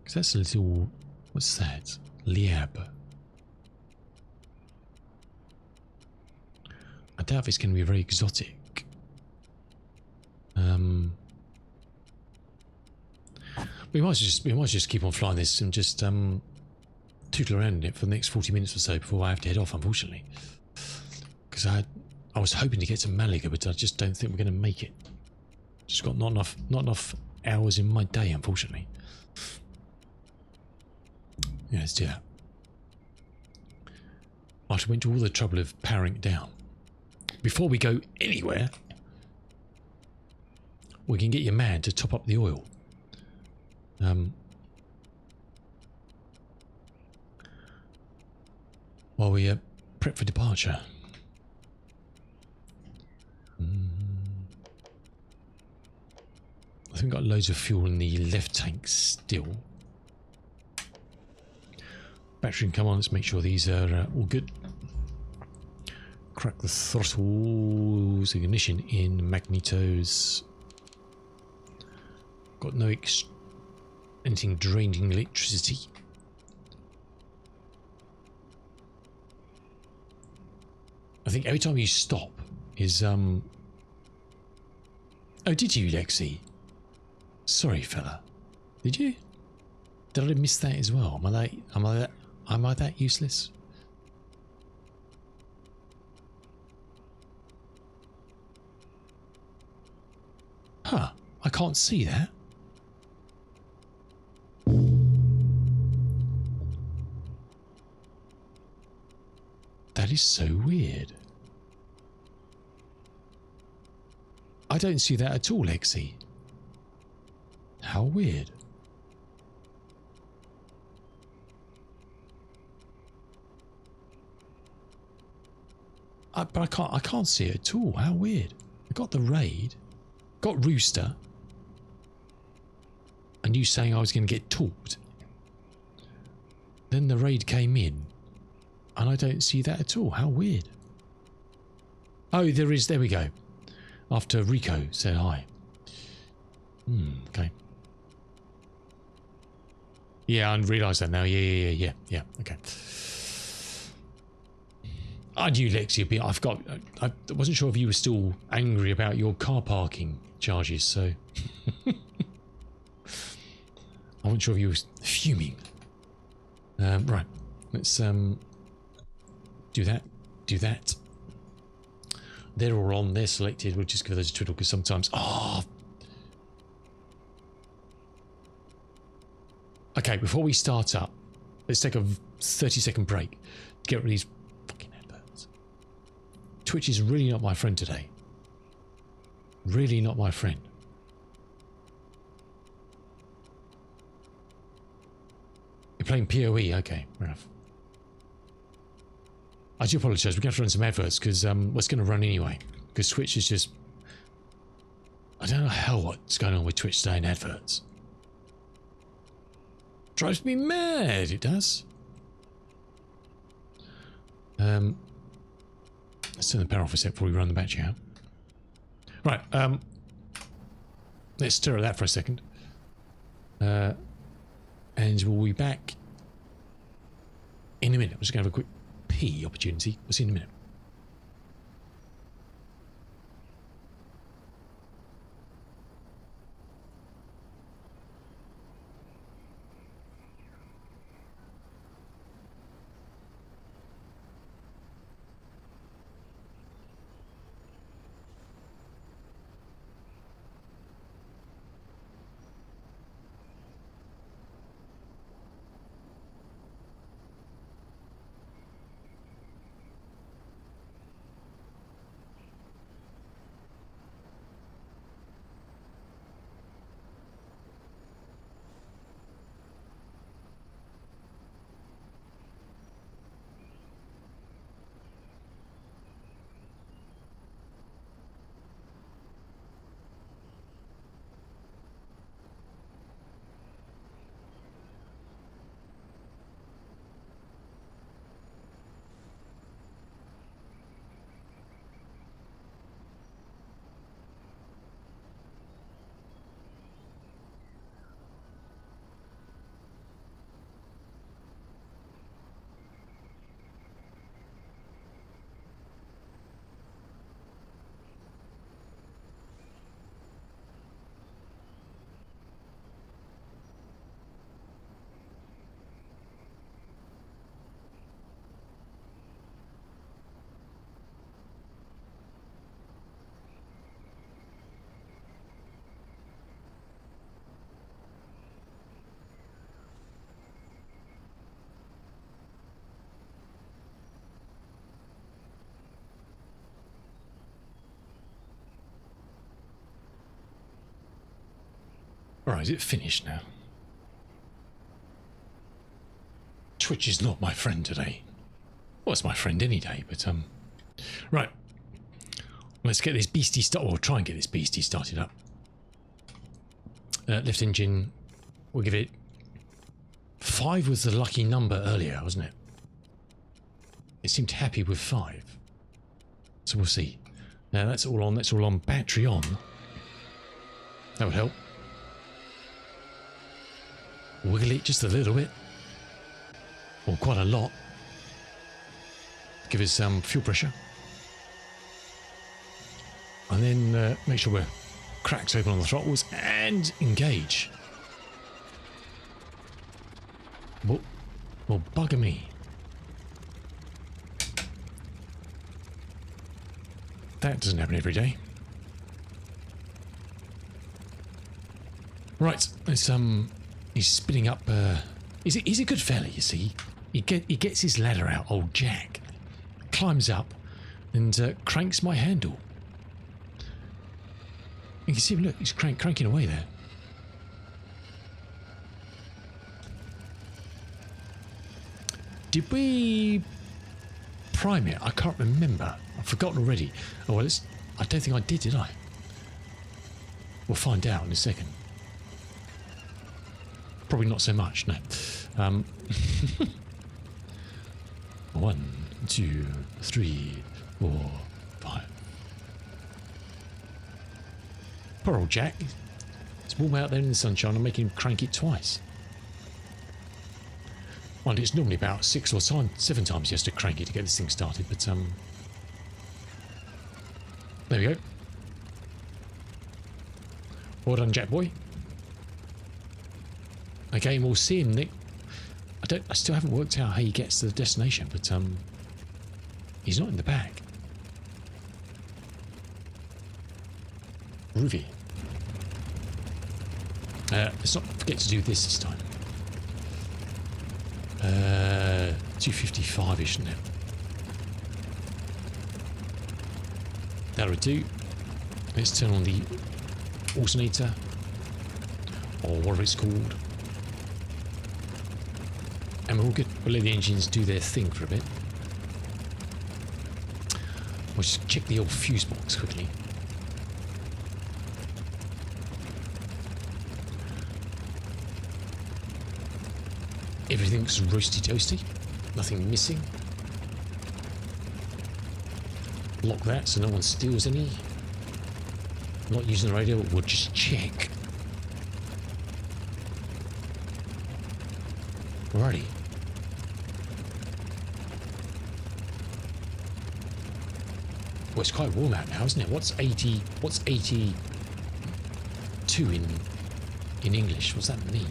Because that's a little... What's that? Liab. I doubt if it's going to be very exotic. We might just keep on flying this and just tootle around in it for the next 40 minutes or so before I have to head off, unfortunately. Because I was hoping to get to Malaga, but I just don't think we're going to make it. Just got not enough hours in my day, unfortunately. Yeah, let's do that. I went to all the trouble of powering it down. Before we go anywhere, we can get your man to top up the oil. While we prep for departure. I think we've got loads of fuel in the left tank still. Battery can come on, let's make sure these are all good. Crack the throttles, ignition in, magnetos. Got no anything draining electricity. I think every time you stop is oh, did you, Lexi? Sorry, fella. Did you? Did I miss that as well? Am I that useless? Huh, I can't see that. That is so weird. I don't see that at all, Lexi. How weird. But I can't see it at all. How weird. I got the raid, got Rooster, and you saying I was going to get torped. Then the raid came in, and I don't see that at all. How weird. Oh, there is. There we go. After Rico said hi. Okay. Yeah, I realised that now. Yeah. Okay. I knew Lexi would be. I wasn't sure if you were still angry about your car parking charges, so I wasn't sure if you were fuming. Right, let's do that. They're all on. They're selected. We'll just give those a twiddle because sometimes. Oh. Okay, before we start up, let's take a 30-second break to get rid of these fucking adverts. Twitch is really not my friend today. Really not my friend. You're playing PoE, okay, fair enough. I do apologise, we're going to have to run some adverts because what's going to run anyway. Because Twitch is just... I don't know hell what's going on with Twitch today in adverts. Drives me mad, it does. Let's turn the power off a sec before we run the battery out. Right, let's stir at that for a second. And we'll be back in a minute. I'm just going to have a quick pee opportunity. We'll see you in a minute. Alright, is it finished now? Twitch is not my friend today. Well, it's my friend any day, but right. Let's get this beastie started, or try and get this beastie started up. Lift engine, we'll give it 5 was the lucky number earlier, wasn't it? It seemed happy with 5. So we'll see. Now that's all on, battery on. That would help. Wiggle it just a little bit. Or quite a lot. Give us some fuel pressure. And then make sure we're cracks open on the throttles and engage. Well, bugger me. That doesn't happen every day. Right, let's he's spinning up. He's a good fella, you see. He gets his ladder out, old Jack, climbs up, and cranks my handle. You can see him. Look, he's cranking away there. Did we prime it? I can't remember. I've forgotten already. Oh well, I don't think I did I? We'll find out in a second. Probably not so much, no. 1, 2, 3, 4, 5. Poor old Jack. It's warm out there in the sunshine. I'm making him crank it twice. And it's normally about 6 or 7 times he has to crank it to get this thing started, but there we go. Well done, Jack boy. Okay, we'll see him, Nick. I still haven't worked out how he gets to the destination, but he's not in the bag. Ruby. Let's not forget to do this time. 255-ish, isn't it? That'll do. Let's turn on the alternator, or whatever it's called. And we're all good. We'll let the engines do their thing for a bit. We'll just check the old fuse box quickly. Everything's roasty toasty. Nothing missing. Lock that so no one steals any. Not using the radio, we'll just check. Alrighty. Well, it's quite warm out now, isn't it? What's 80? What's 82 in English? What's that mean?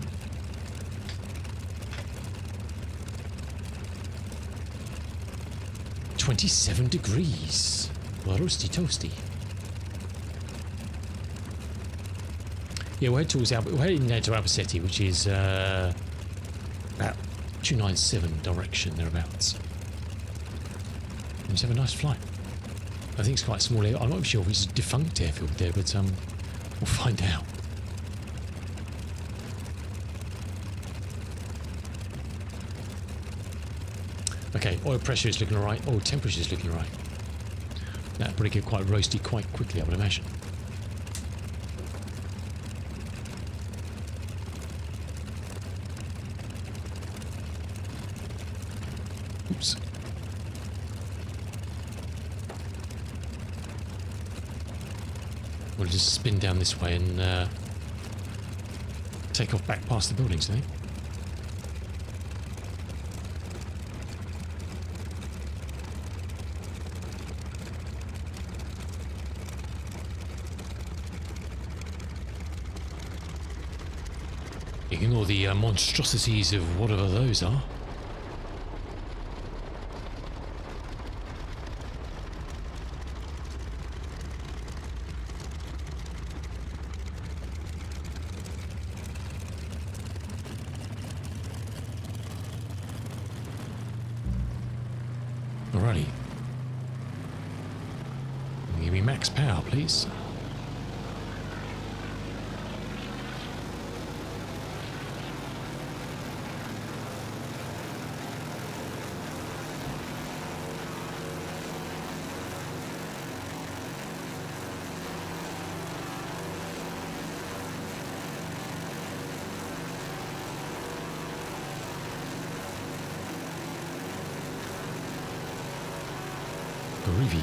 $27 degrees. Well, roasty toasty. Yeah, we're heading down to Albacete, which is about 297 direction thereabouts. Let's have a nice flight. I think it's quite small. I'm not sure if it's a defunct airfield there, but we'll find out. Okay, oil pressure is looking alright. Oil temperature is looking alright. That'll probably get quite roasty quite quickly, I would imagine. Oops. We'll just spin down this way and take off back past the buildings, I think. Ignore the monstrosities of whatever those are. Alrighty. Give me max power, please. Groovy.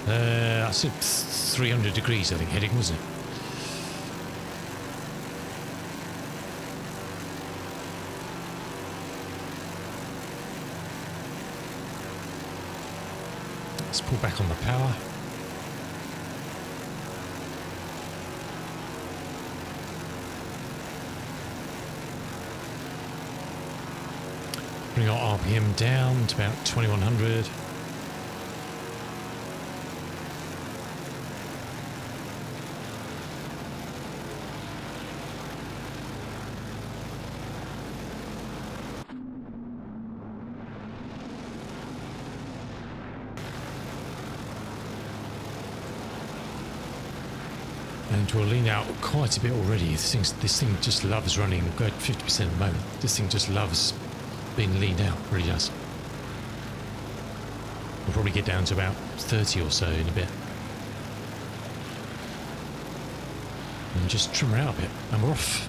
I said 300 degrees, I think, heading, wasn't it? Let's pull back on the power. Bring our RPM down to about 2100. And we'll lean out quite a bit already. This thing just loves running. We've got 50% at the moment. This thing just loves being leaned out, really does. We'll probably get down to about 30 or so in a bit. And just trim her out a bit, and we're off.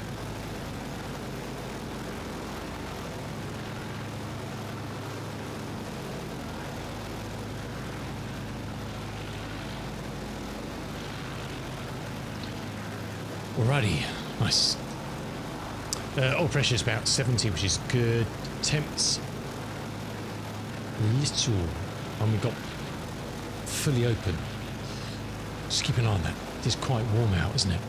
Alrighty, nice. Oil pressure is about 70, which is good. Temps little, and we've got fully open. Just keep an eye on that. It is quite warm out, isn't it?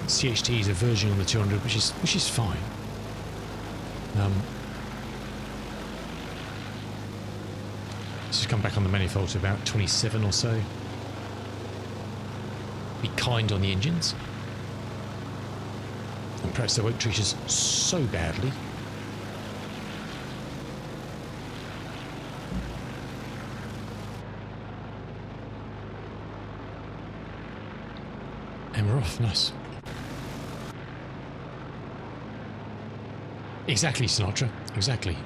CHT is averging on the 200, which is fine. Just come back on the manifold to about 27 or so. Be kind on the engines, and perhaps they won't treat us so badly. And we're off. Nice. Exactly, Sinatra. Exactly.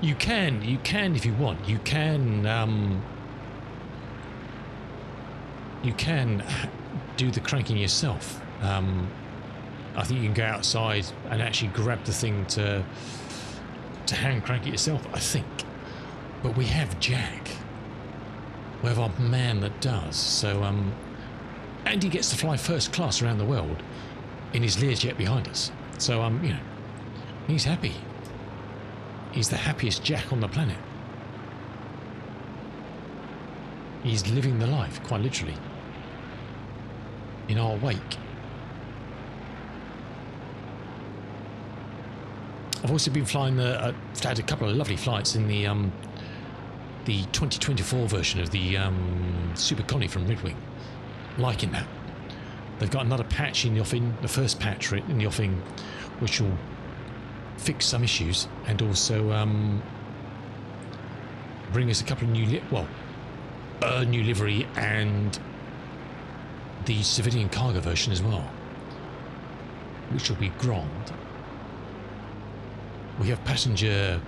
You can if you want. You can do the cranking yourself. I think you can go outside and actually grab the thing to hand crank it yourself, I think. But we have Jack. We have our man that does. So, and he gets to fly first class around the world in his Learjet behind us. So, you know, he's happy. He's the happiest Jack on the planet. He's living the life, quite literally, in our wake. I've also been flying I've had a couple of lovely flights in the 2024 version of the Super Connie from Midwing. Liking that. They've got another patch in the offing, the first patch in the offing, which will fix some issues and also bring us a couple of new new livery and the civilian cargo version as well, which will be grand. We have passenger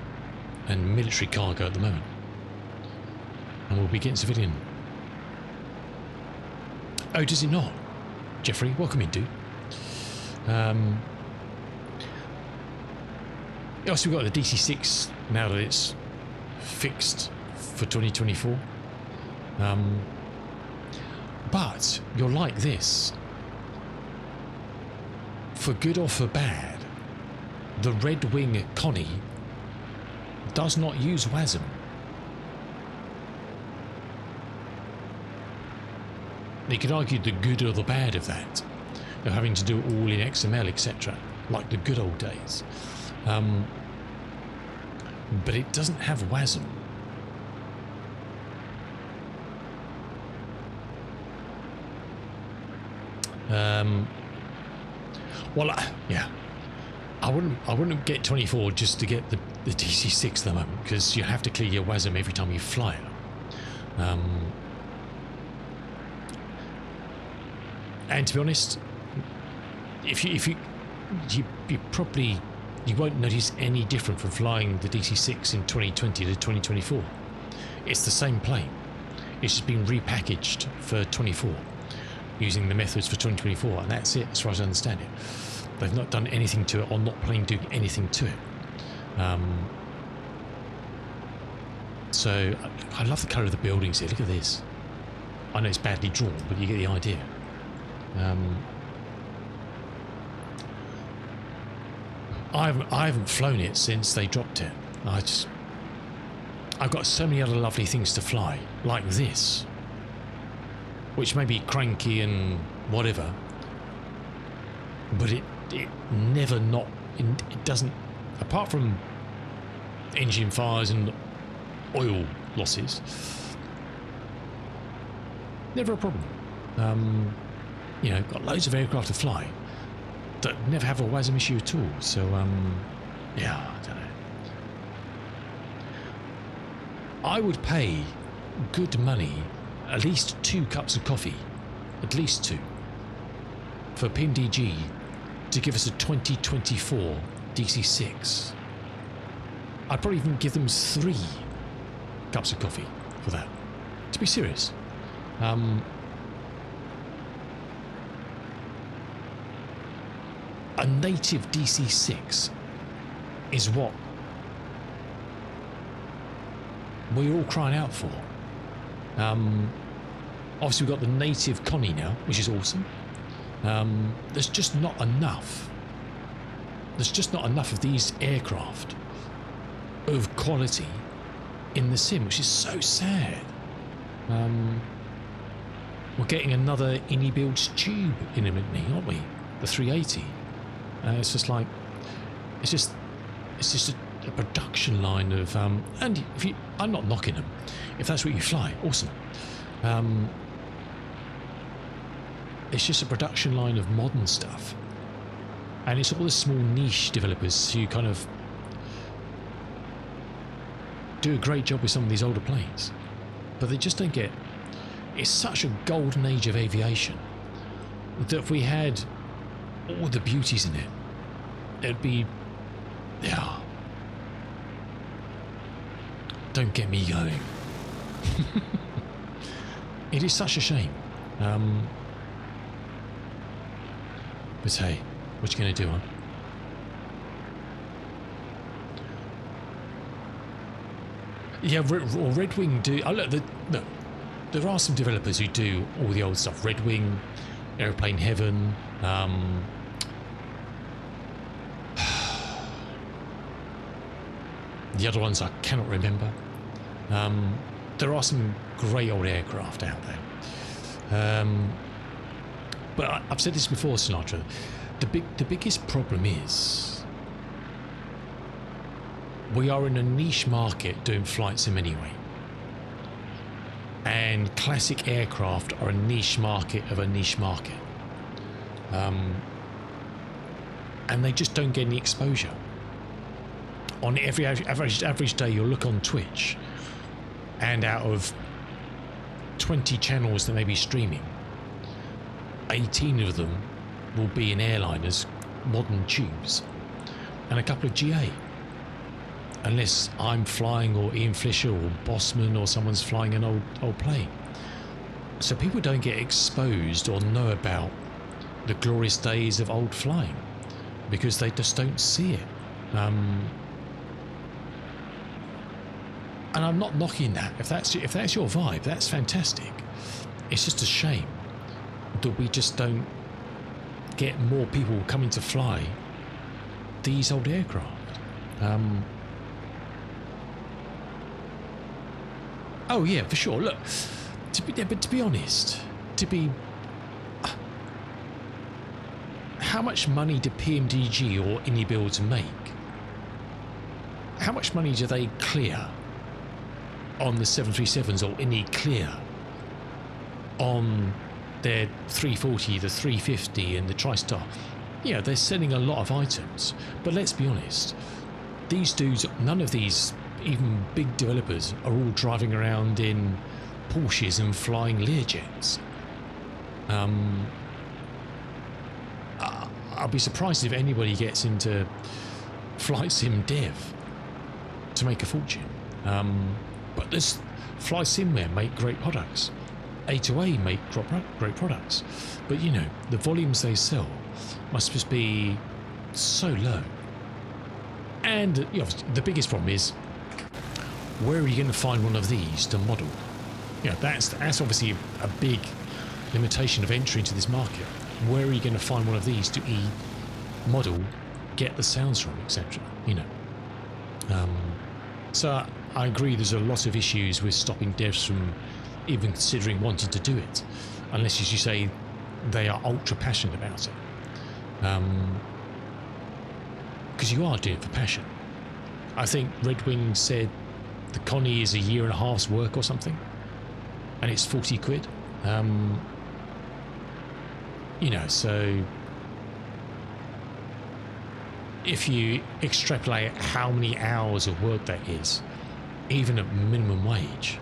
and military cargo at the moment, and we'll be getting civilian. Oh, does it not? Jeffrey, welcome in, dude. Also, we've got the DC-6 now that it's fixed for 2024. But you're like this. For good or for bad, the Red Wing Connie does not use WASM. You could argue the good or the bad of that, of having to do it all in XML, etc., like the good old days. But it doesn't have WASM. Yeah, I wouldn't get 24 just to get the DC-6 at the moment, because you have to clear your WASM every time you fly it. And to be honest, if you probably won't notice any different from flying the DC-6 in 2020 to 2024. It's the same plane. It's just been repackaged for 24, using the methods for 2024, and that's it, as far as I understand it. They've not done anything to it, or not planning to do anything to it. So I love the colour of the buildings here. Look at this. I know it's badly drawn, but you get the idea. I haven't flown it since they dropped it. I've got so many other lovely things to fly, like this, which may be cranky and whatever, but it never not, it doesn't, apart from engine fires and oil losses, never a problem. You know, got loads of aircraft to fly that never have a WASM issue at all. So, yeah, I don't know. I would pay good money, at least 2 cups of coffee, at least 2, for PMDG to give us a 2024 DC-6. I'd probably even give them 3 cups of coffee for that. To be serious. A native DC-6 is what we're all crying out for. Obviously we've got the native Connie now, which is awesome. There's just not enough. There's just not enough of these aircraft of quality in the sim, which is so sad. We're getting another Builds tube imminently, aren't we? The 380. It's just like, it's just a production line of, and if you, I'm not knocking them. If that's what you fly, awesome. It's just a production line of modern stuff, and it's all the small niche developers who kind of do a great job with some of these older planes, but they just don't get. It's such a golden age of aviation that if we had all the beauties in it, it'd be, yeah. Don't get me going. It is such a shame. But hey, what you going to do, huh? Yeah, Red Wing do. Oh, look, there are some developers who do all the old stuff. Red Wing, Aeroplane Heaven. The other ones I cannot remember. There are some great old aircraft out there. But I've said this before, Sinatra. The biggest problem is we are in a niche market doing flight sim anyway. And classic aircraft are a niche market of a niche market. And they just don't get any exposure. On every average day, you'll look on Twitch, and out of 20 channels that may be streaming, 18 of them will be in airliners, modern tubes, and a couple of GA. Unless I'm flying, or Ian Fisher, or Bossman, or someone's flying an old plane. So people don't get exposed or know about the glorious days of old flying because they just don't see it. And I'm not knocking that. If that's your vibe, that's fantastic. It's just a shame that we just don't get more people coming to fly these old aircraft. Oh yeah, for sure. Look, to be honest, how much money do PMDG or Builds make? How much money do they clear on the 737s, or clear on their 340, the 350 and the TriStar? Yeah, they're selling a lot of items, but let's be honest, these dudes, none of these even big developers are all driving around in Porsches and flying Learjets. I'll be surprised if anybody gets into flight sim dev to make a fortune. But this Fly Simware make great products. A2A make great products. But you know, the volumes they sell must just be so low. And you know, the biggest problem is where are you going to find one of these to model? That's obviously a big limitation of entry into this market. Where are you going to find one of these to model, get the sounds from, etc.? So I agree. There's a lot of issues with stopping devs from even considering wanting to do it, unless, as you say, they are ultra passionate about it. Because you are doing it for passion. I think Red Wing said the Connie is a year and a half's work or something, and it's 40 quid. So if you extrapolate how many hours of work that is, even at minimum wage,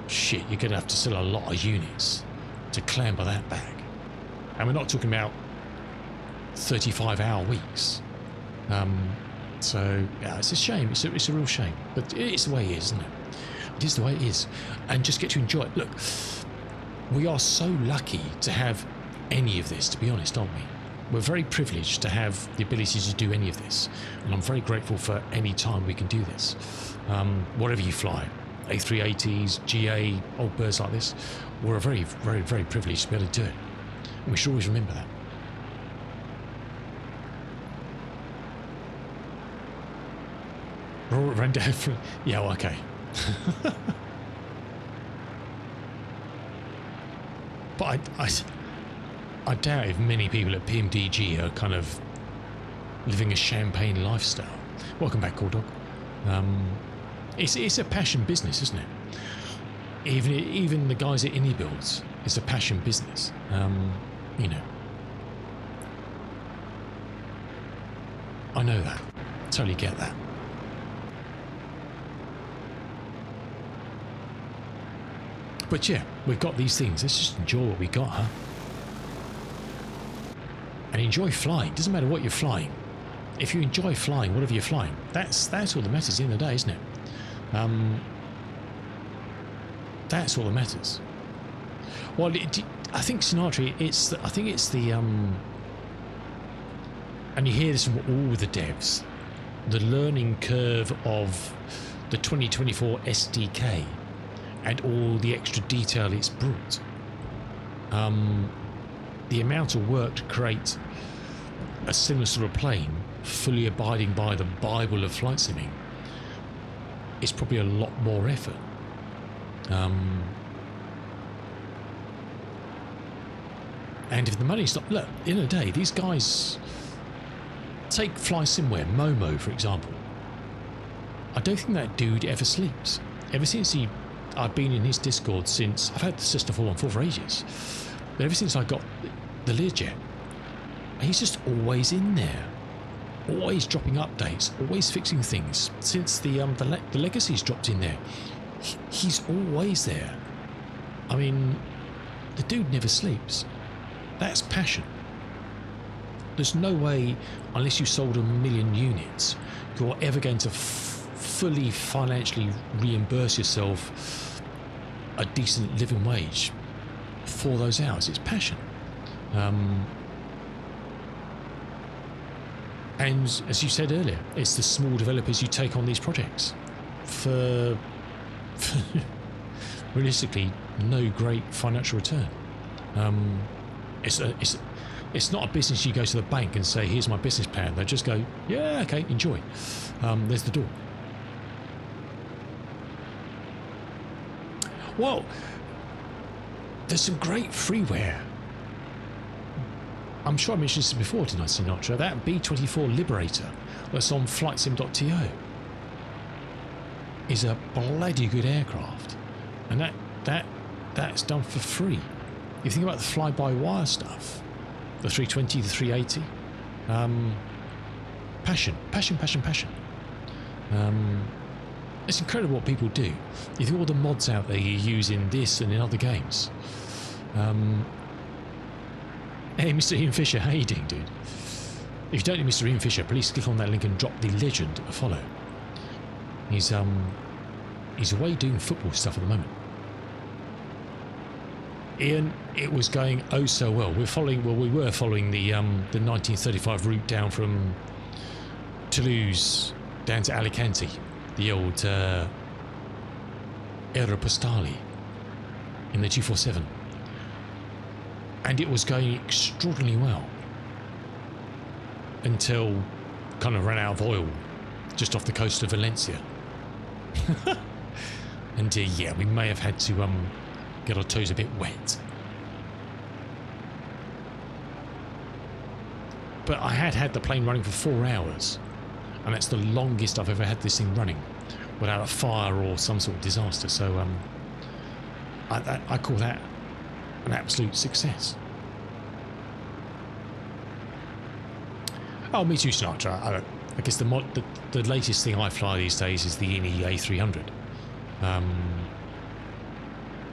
shit, you're going to have to sell a lot of units to clamber that back. And we're not talking about 35-hour weeks. So, yeah, it's a shame. It's a real shame. But it's the way it is, isn't it? It is the way it is. And just get to enjoy it. Look, we are so lucky to have any of this, to be honest, aren't we? We're very privileged to have the ability to do any of this. And I'm very grateful for any time we can do this. Whatever you fly, A380s, GA, old birds like this, we're very, very, very privileged to be able to do it. And we should always remember that. Yeah, well, okay. But I doubt if many people at PMDG are kind of living a champagne lifestyle. Welcome back, Cordog. It's a passion business, isn't it? Even the guys at Indie Builds, it's a passion business. I know that. Totally get that. But yeah, we've got these things. Let's just enjoy what we got, huh? And enjoy flying. Doesn't matter what you're flying. If you enjoy flying, whatever you're flying, that's all that matters at the end of the day, isn't it? That's all that matters. Well, I think Sinatra, I think it's the and you hear this from all the devs, the learning curve of the 2024 SDK and all the extra detail it's brought. The amount of work to create a similar sort of plane, fully abiding by the Bible of flight simming, is probably a lot more effort. And if the money's not... Look, at the end of the day, these guys... Take FlySimware, Momo, for example. I don't think that dude ever sleeps. Ever since I've been in his Discord since... I've had the Cessna 414 for ages. But ever since I got the Learjet, he's just always in there. Always dropping updates, always fixing things. Since the Legacy's dropped in there, he's always there. I mean, the dude never sleeps. That's passion. There's no way, unless you sold 1 million units, you're ever going to fully financially reimburse yourself a decent living wage for those hours. It's passion. And as you said earlier, it's the small developers you take on these projects for realistically no great financial return. It's not a business you go to the bank and say, here's my business plan. They just go, yeah, okay, enjoy. There's the door. Well, there's some great freeware. I'm sure I mentioned this before, didn't I, Sinatra? That B-24 Liberator that's on flightsim.to is a bloody good aircraft. And that's done for free. If you think about the fly-by-wire stuff, the 320, the 380, passion. It's incredible what people do. You think all the mods out there you use in this and in other games. Hey, Mr. Ian Fisher, how you doing, dude? If you don't know Mr. Ian Fisher, please click on that link and drop the legend a follow. He's away doing football stuff at the moment. Ian, it was going oh so well. We were following the 1935 route down from Toulouse down to Alicante, the old Aéropostale in the 247, and it was going extraordinarily well until kind of ran out of oil just off the coast of Valencia. And yeah, we may have had to get our toes a bit wet. But I had the plane running for 4 hours, and that's the longest I've ever had this thing running without a fire or some sort of disaster. So I call that an absolute success. Oh, me too, Sinatra. I guess the latest thing I fly these days is the A300.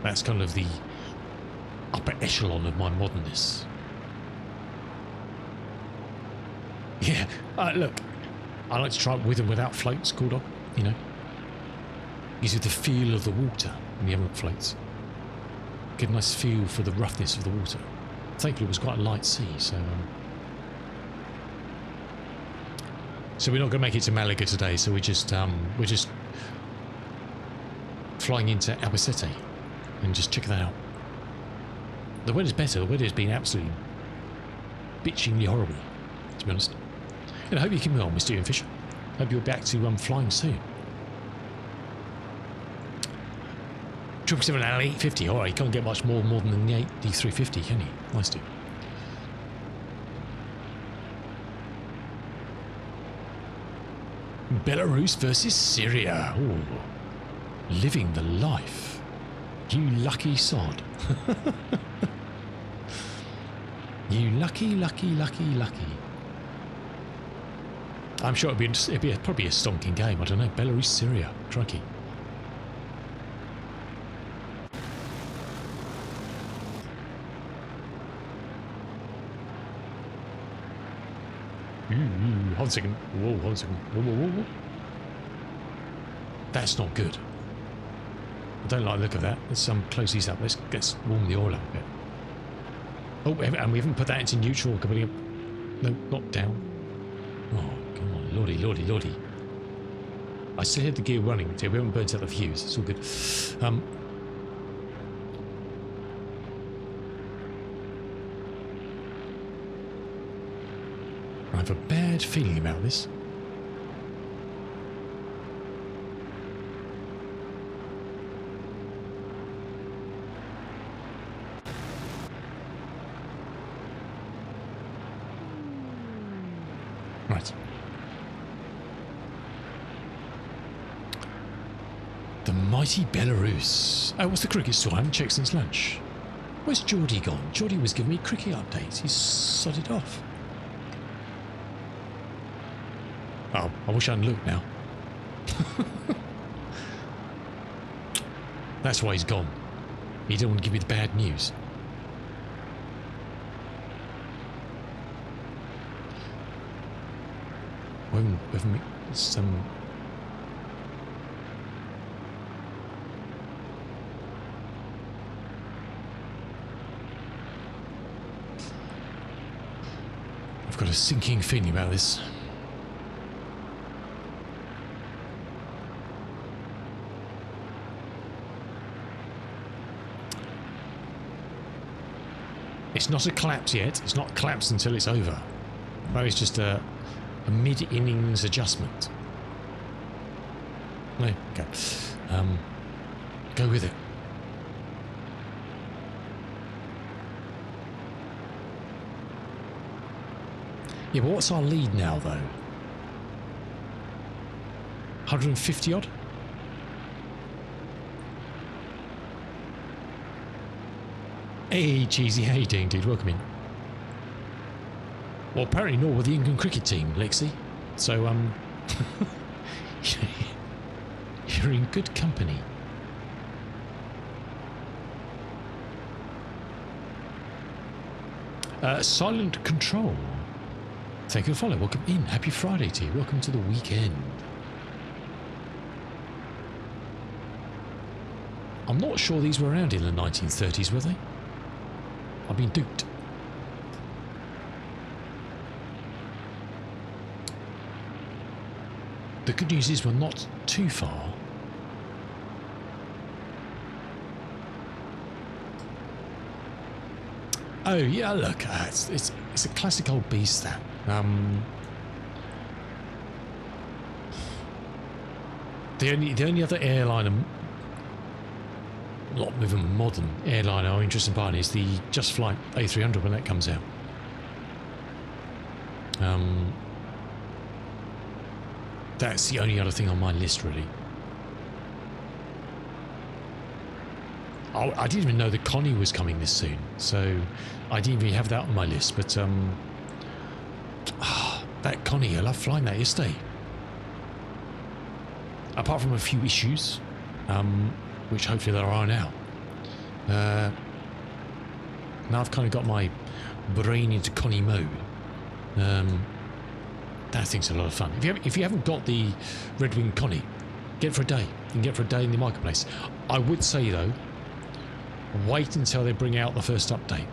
That's kind of the upper echelon of my modernness. Yeah, look, I like to try it with and without floats, cool dog, you know. Gives you the feel of the water when you haven't floats. Get a nice feel for the roughness of the water. Thankfully, it was quite a light sea, so we're not going to make it to Malaga today. So we're just flying into Albacete and just check that out. The weather's better. The weather's been absolutely bitchingly horrible, to be honest. And I hope you keep well, Mr. Ian Fisher. Hope you're back to flying soon. 777 and 850. All right, you can't get much more than the 350, can you? Nice to. Belarus versus Syria. Ooh. Living the life. You lucky sod. You lucky. I'm sure it'd be probably a stonking game. I don't know. Belarus, Syria. Crikey. Hold on a second. Whoa, hold on a second. Whoa. That's not good. I don't like the look of that. Let's close these up. Let's warm the oil up a bit. Oh, and we haven't put that into neutral. No, not down. Oh, come on. Lordy. I still had the gear running. We haven't burnt out the fuse. It's all good. I have a bad feeling about this. Right. The mighty Belarus. Oh, what's the cricket score? I haven't checked since lunch. Where's Geordie gone? Geordie was giving me cricket updates. He's sodded off. Oh, I wish I hadn't looked now. That's why he's gone. He didn't want to give me the bad news. I've got a sinking feeling about this. It's not a collapse yet. It's not collapsed until it's over. That is just a mid-innings adjustment. No, okay. Go with it. Yeah, but what's our lead now, though? 150 odd? Hey, Cheesy, how you doing, dude? Welcome in. Well, apparently not with the England cricket team, Lexi. So, you're in good company. Silent Control. Thank you for following. Welcome in. Happy Friday to you. Welcome to the weekend. I'm not sure these were around in the 1930s, were they? I've been duped. The good news is we're not too far Oh yeah, look, it's a classic old beast. That the only other airline, not even modern airline, I'm interested in buying is the Just Flight A300 when that comes out. That's the only other thing on my list, really. I didn't even know the Connie was coming this soon, so I didn't even have that on my list. But that Connie, I love flying that yesterday. Apart from a few issues, which hopefully there are now. Now I've kind of got my brain into Connie mode. That thing's a lot of fun. If you haven't got the Red Wing Connie, get it for a day. You can get it for a day in the marketplace. I would say though, wait until they bring out the first update.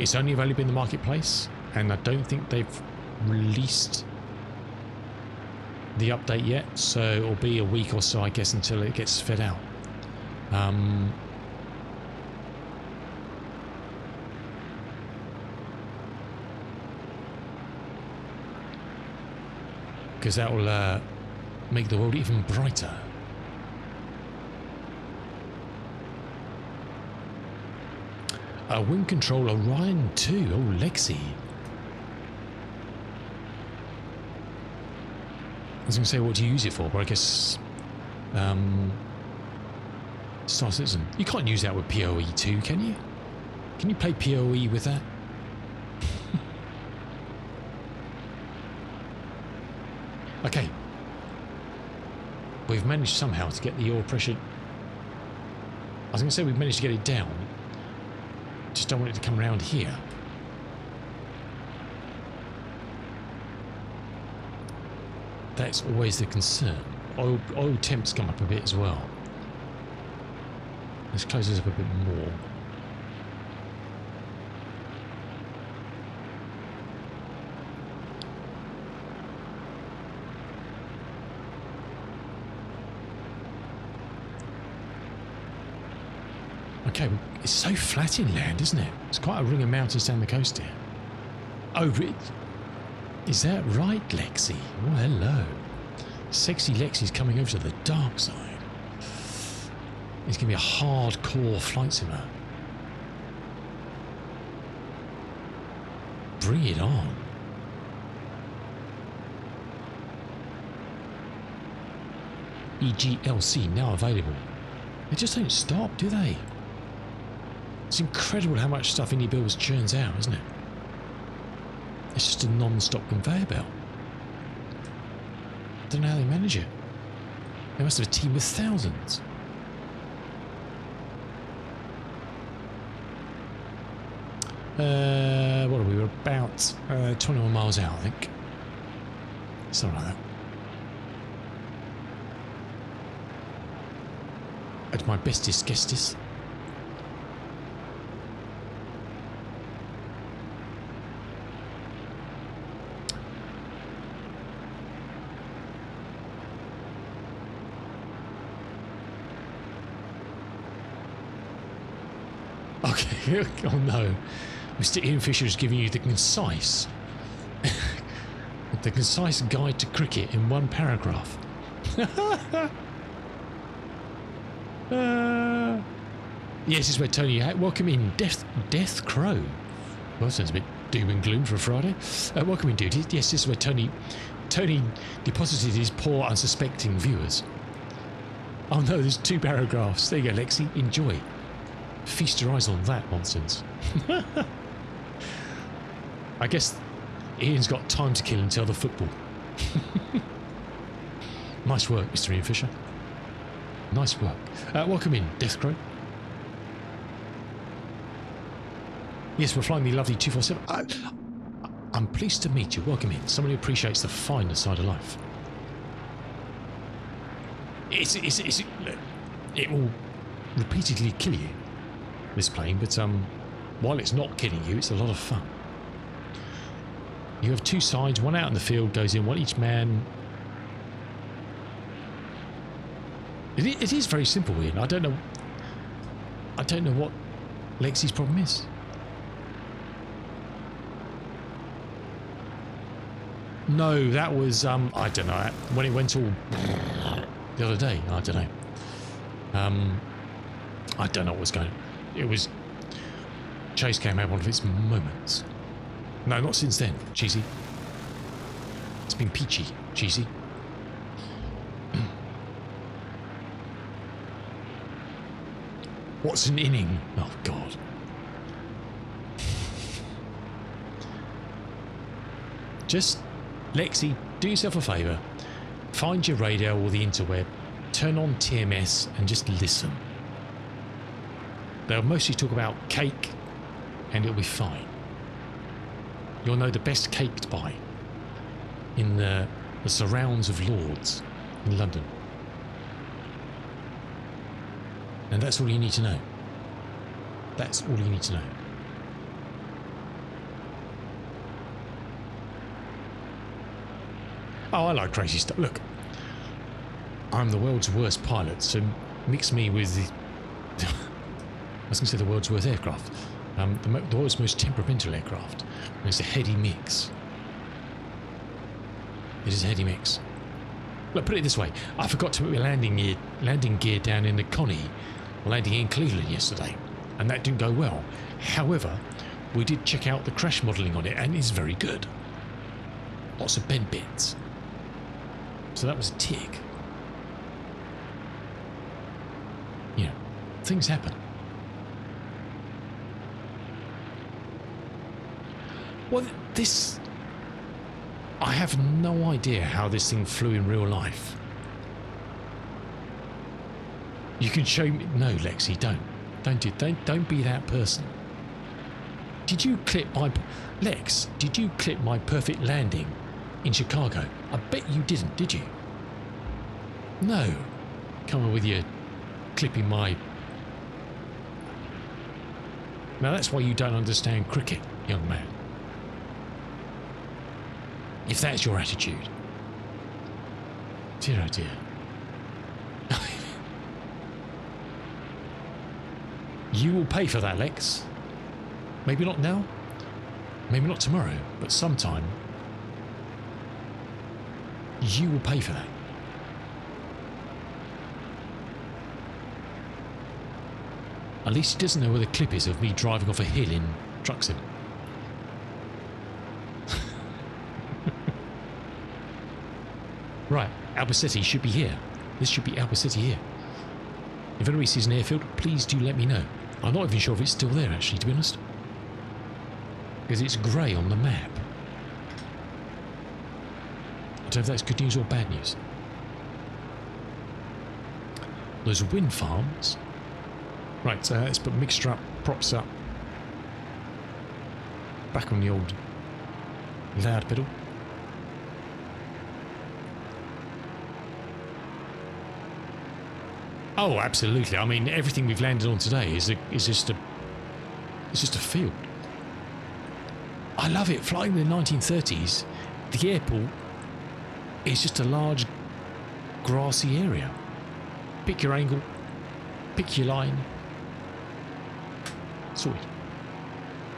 It's only available in the marketplace, and I don't think they've released the update yet, so it'll be a week or so, I guess, until it gets fed out. Because that will make the world even brighter. Wind Control Orion 2. Oh, Lexi. I was going to say, what do you use it for? But I guess Star Citizen. You can't use that with PoE 2, can you? Can you play PoE with that? Okay. We've managed somehow to get the yaw pressure. I was going to say we've managed to get it down. Just don't want it to come around here. That's always the concern. Oil temps come up a bit as well. Let's close this up a bit more. Okay, it's so flat inland, isn't it? It's quite a ring of mountains down the coast here. Oh, is that right, Lexi? Oh, hello. Sexy Lexi's coming over to the dark side. It's going to be a hardcore flight simmer. Bring it on. EGLC now available. They just don't stop, do they? It's incredible how much stuff Indie Builds churns out, isn't it? It's just a non-stop conveyor belt. I don't know how they manage it. They must have a team of thousands. What are we? We're about 21 miles out, I think. Something like that. At my bestest guestis. Okay, oh no. Mr. Ian Fisher is giving you the concise guide to cricket in one paragraph. Yes, it's where Tony. Welcome in, Death Crow. Well, that sounds a bit doom and gloom for a Friday. Welcome in, dude. Yes, this is where Tony deposited his poor, unsuspecting viewers. Oh no, there's 2 paragraphs. There you go, Lexi. Enjoy. Feast your eyes on that nonsense. I guess Ian's got time to kill until the football. Nice work, Mr. Ian Fisher. Nice work. Welcome in, Death Crow. Yes, we're flying the lovely 247. I'm pleased to meet you. Welcome in. Someone who appreciates the finer side of life. It will repeatedly kill you, this plane, but while it's not killing you, it's a lot of fun. You have 2 sides, one out in the field goes in, one each man. It is very simple, Ian. I don't know what Lexi's problem is. No, that was I don't know, when it went all the other day. I don't know. I don't know what was going on. It was Chase came out one of its moments. No, not since then, cheesy. It's been peachy, cheesy. What's an inning? Oh God. Just, Lexi, do yourself a favour. Find your radio or the interweb, turn on TMS and just listen. They'll mostly talk about cake and it'll be fine. You'll know the best cake to buy in the surrounds of Lord's in London. And that's all you need to know. That's all you need to know. Oh, I like crazy stuff. Look, I'm the world's worst pilot, so mix me with the... I was going to say the world's worst aircraft. The world's most temperamental aircraft. And it's a heady mix. It is a heady mix. Look, put it this way. I forgot to put my landing gear down in the Connie landing in Cleveland yesterday, and that didn't go well. However, we did check out the crash modelling on it, and it's very good. Lots of bent bits. So that was a tick. You know, things happen. Well, this... I have no idea how this thing flew in real life. You can show me... No, Lexi, don't be that person. Did you clip my... Lex, did you clip my perfect landing in Chicago? I bet you didn't, did you? No. Come on with your clipping my... Now that's why you don't understand cricket, young man. If that's your attitude. Dear oh dear. You will pay for that, Lex. Maybe not now, maybe not tomorrow, but sometime you will pay for that. At least he doesn't know where the clip is of me driving off a hill in Truxton. Right, Albacete should be here. This should be Albacete here. If anybody sees an airfield, please do let me know. I'm not even sure if it's still there, actually, to be honest. Because it's grey on the map. I don't know if that's good news or bad news. Those wind farms. Right, so let's put mixture up, props up. Back on the old loud pedal. Oh, absolutely. I mean, everything we've landed on today is just a field. I love it. Flying in the 1930s, the airport is just a large grassy area. Pick your angle, pick your line. Sweet.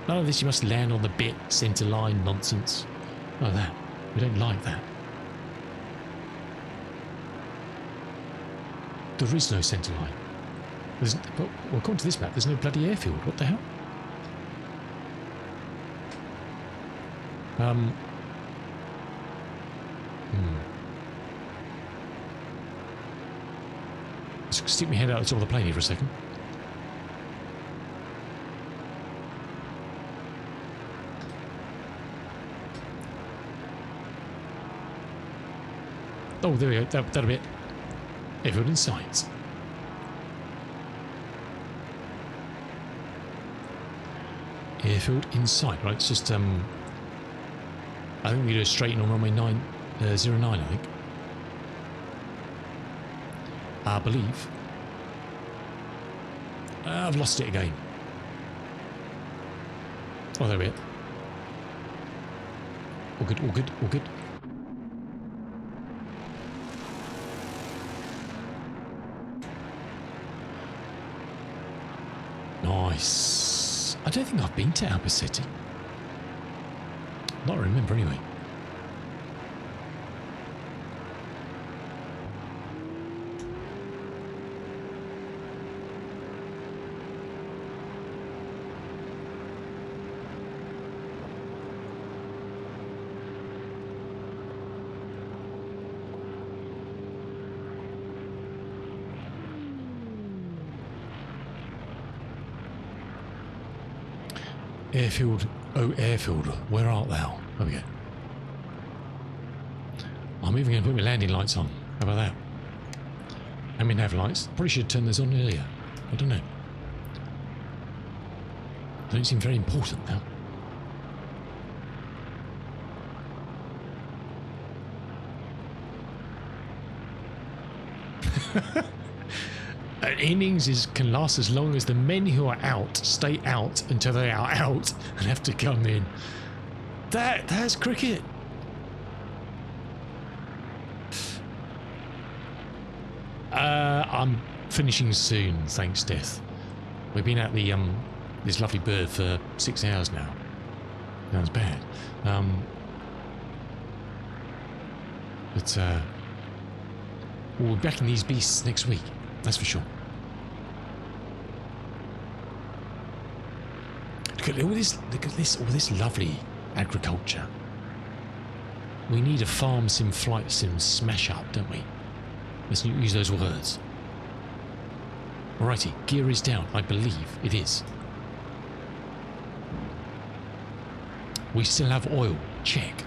None of this you must land on the bit, centre line nonsense. None of that. We don't like that. There is no centre line. But according to this map, there's no bloody airfield. What the hell? Let's stick my head out the top of the plane here for a second. Oh, there we go. That'll be it. Airfield in sight. Airfield in sight. Right, it's just I think we do a straight in on runway 09, I think. I believe. I've lost it again. Oh, there we are. All good, all good, all good. Nice. I don't think I've been to Albacete. Not remember anyway. Airfield, oh airfield, where art thou? There we go. I'm even going to put my landing lights on. How about that? I mean, nav lights. Probably should have turned those on earlier. I don't know. They don't seem very important now. An innings can last as long as the men who are out stay out until they are out and have to come in. That's cricket. I'm finishing soon, thanks Death. We've been at the this lovely bird for 6 hours now. Sounds bad. But we'll be back in these beasts next week. That's for sure. Look at this! Look at this! All this lovely agriculture. We need a farm sim, flight sim smash up, don't we? Let's use those words. Alrighty, gear is down. I believe it is. We still have oil. Check.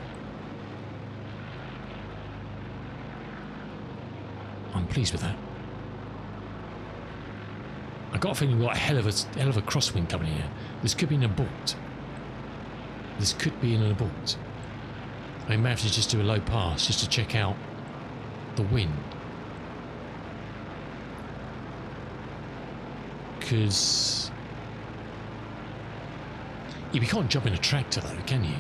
I'm pleased with that. I got a feeling we've got a hell of a crosswind coming here. This could be an abort. This could be an abort. I may have to just do a low pass just to check out the wind. Because you can't jump in a tractor though, can you?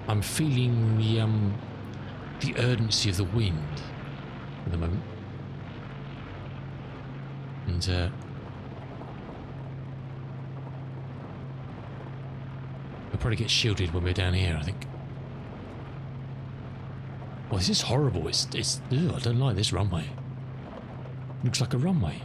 I'm feeling the urgency of the wind at the moment, and we'll probably get shielded when we're down here, I think. Well, this is horrible. It's ugh, I don't like this runway. Looks like a runway.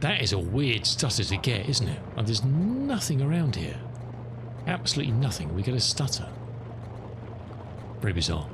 That is a weird stutter to get, isn't it? And there's nothing around here. Absolutely nothing. We get a stutter. Very bizarre.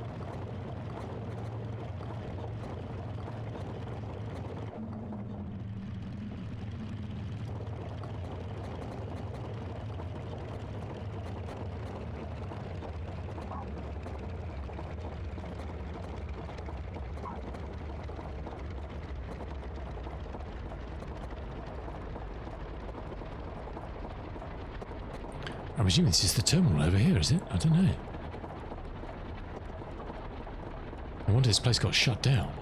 I presume this is the terminal over here, is it? I don't know. I wonder if this place got shut down.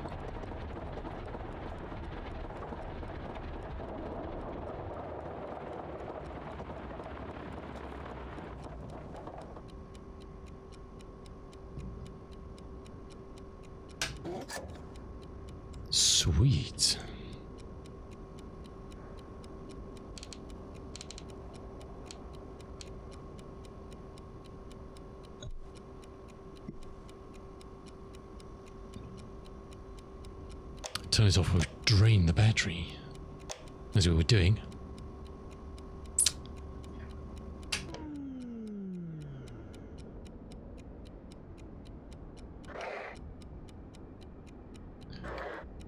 Sweet. Turn this off, we'll drain the battery. As we were doing.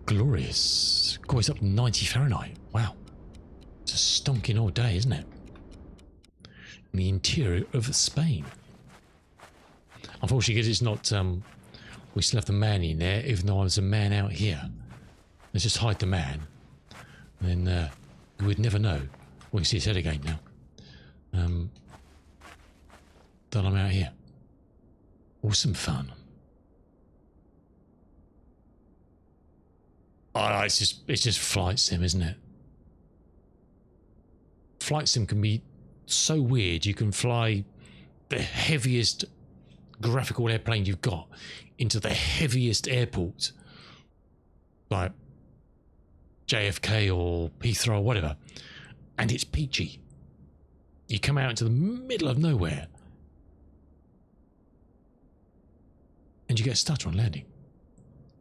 Glorious. God, it's up to 90 Fahrenheit. Wow. It's a stonking old day, isn't it? In the interior of Spain. Unfortunately, because it's not, we still have the man in there, even though there's a man out here. Let's just hide the man. And then we would never know. We can see his head again now. That I'm out here. Awesome fun. Oh, it's just flight sim, isn't it? Flight sim can be so weird. You can fly the heaviest graphical airplane you've got into the heaviest airport, like JFK or Heathrow or whatever, and it's peachy. You come out into the middle of nowhere and you get a stutter on landing.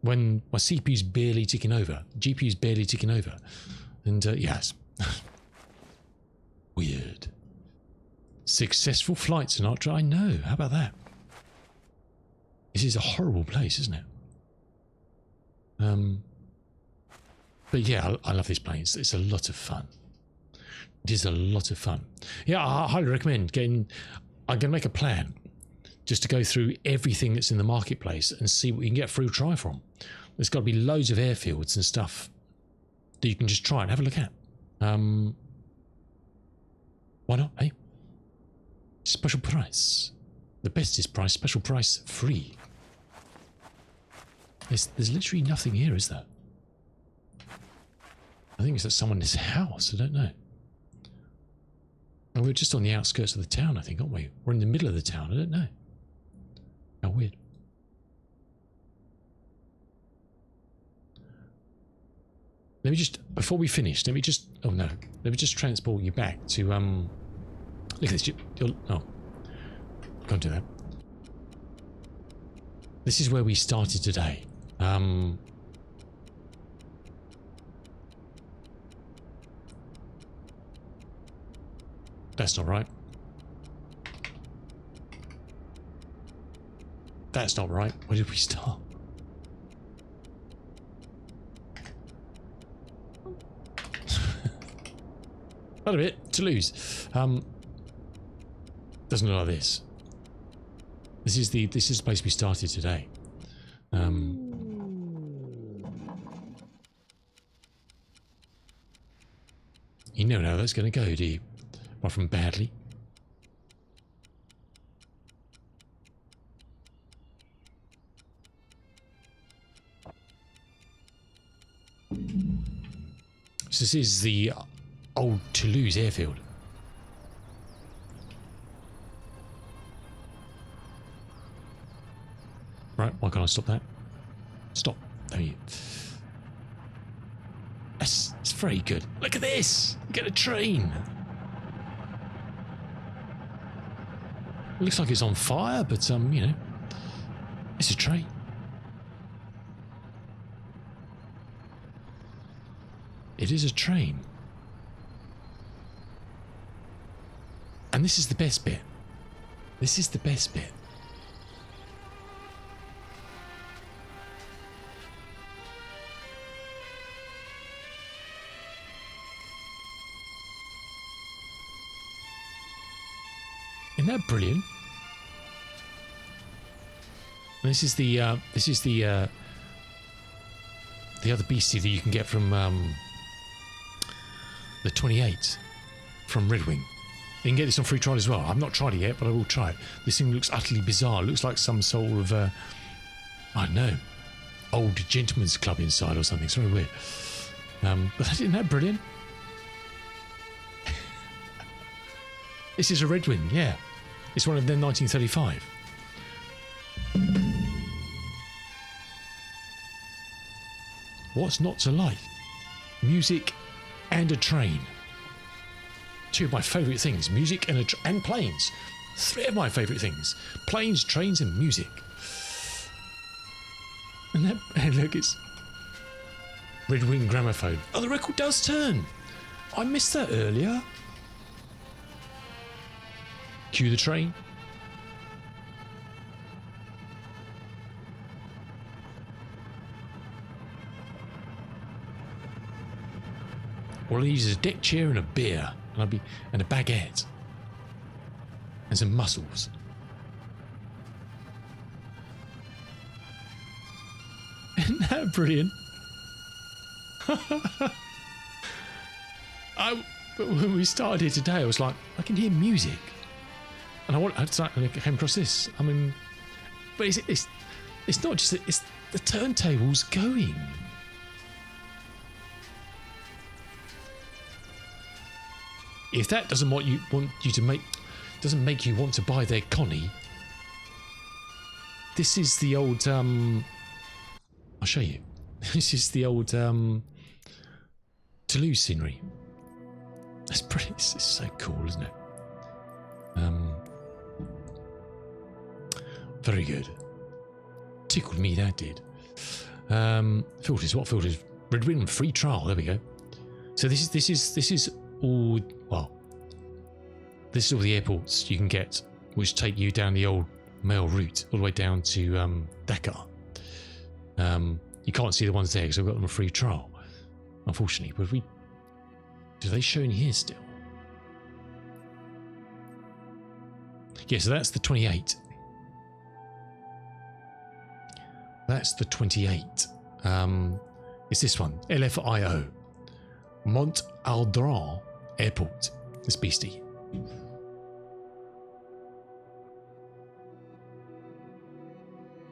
When my CPU's barely ticking over, GPU's barely ticking over, and yes, weird. Successful flights and not I know. How about that? This is a horrible place, isn't it? But yeah, I love this plane. It's a lot of fun. It is a lot of fun. Yeah, I highly recommend getting. I'm going to make a plan just to go through everything that's in the marketplace and see what you can get a free trial from. There's got to be loads of airfields and stuff that you can just try and have a look at. Why not, eh? Special price. The bestest price, special price, free. There's literally nothing here, is there? I think it's at someone's house, I don't know. And we're just on the outskirts of the town, I think, aren't we? We're in the middle of the town, I don't know. How weird. Let me just, before we finish, let me just, oh no, let me just transport you back to, look at this, oh, can't do that. This is where we started today. That's not right. That's not right. Where did we start? Not a bit. Toulouse. Doesn't look like this. This is the place we started today. You never know how that's going to go, do you? Apart from badly. So this is the old Toulouse airfield. Right, why can't I stop that? Stop. There you go. It's very good. Look at this! Get a train! It looks like it's on fire, but you know, it's a train. It is a train. And this is the best bit. This is the best bit. Isn't that brilliant? This is the other beastie that you can get from the 28 from Red Wing. You can get this on free trial as well. I've not tried it yet, but I will try it. This thing looks utterly bizarre. It looks like some sort of I don't know, old gentleman's club inside or something. It's very weird. But isn't that brilliant? This is a Red Wing, yeah. It's one of them 1935. What's not to like? Music and a train. Two of my favourite things. Music and planes. Three of my favourite things. Planes, trains and music. And look, it's Red Wing gramophone. Oh, the record does turn. I missed that earlier. Cue the train. All I need is a deck chair and a beer, and a baguette and some mussels. Isn't that brilliant? When we started here today, I was like, I can hear music. And I came across this. I mean, but it's not just that, it's the turntable's going. If that doesn't want you to make, doesn't make you want to buy their Connie, this is the old. I'll show you. This is the old Toulouse scenery. That's pretty. This is so cool, isn't it? Very good. Tickled me, that did. Filters. What filters? Red Wing free trial. There we go. So this is all. Well, this is all the airports you can get, which take you down the old mail route all the way down to Dakar. You can't see the ones there because I've got them a free trial, unfortunately. But do they show in here still? Yeah, so that's the 28. That's the 28. It's this one, LFIO, Mont Aldran Airport. This beastie.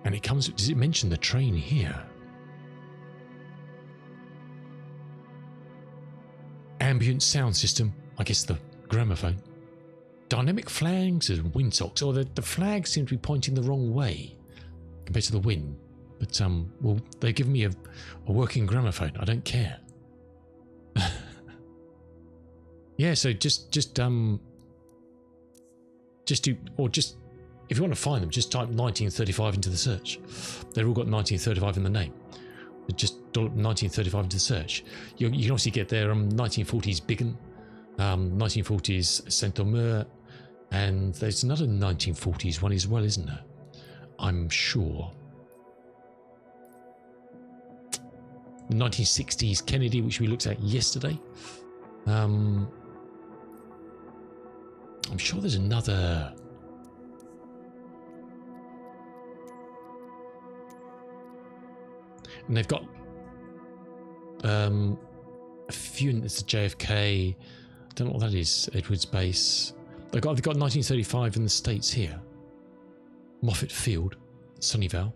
And it comes. Does it mention the train here? Ambient sound system. I guess the gramophone. Dynamic flags and windsock. Or the flags seem to be pointing the wrong way compared to the wind. But well, they've given me a working gramophone. I don't care. Yeah, so just if you want to find them, just type 1935 into the search. They've all got 1935 in the name. Just 1935 into the search. You can obviously get their 1940s Biggin, 1940s Saint-Omer, and there's another 1940s one as well, isn't there? I'm sure. The 1960s Kennedy, which we looked at yesterday. I'm sure there's another. And they've got a few. It's a JFK. I don't know what that is. Edwards Base. They've got 1935 in the States here. Moffett Field, Sunnyvale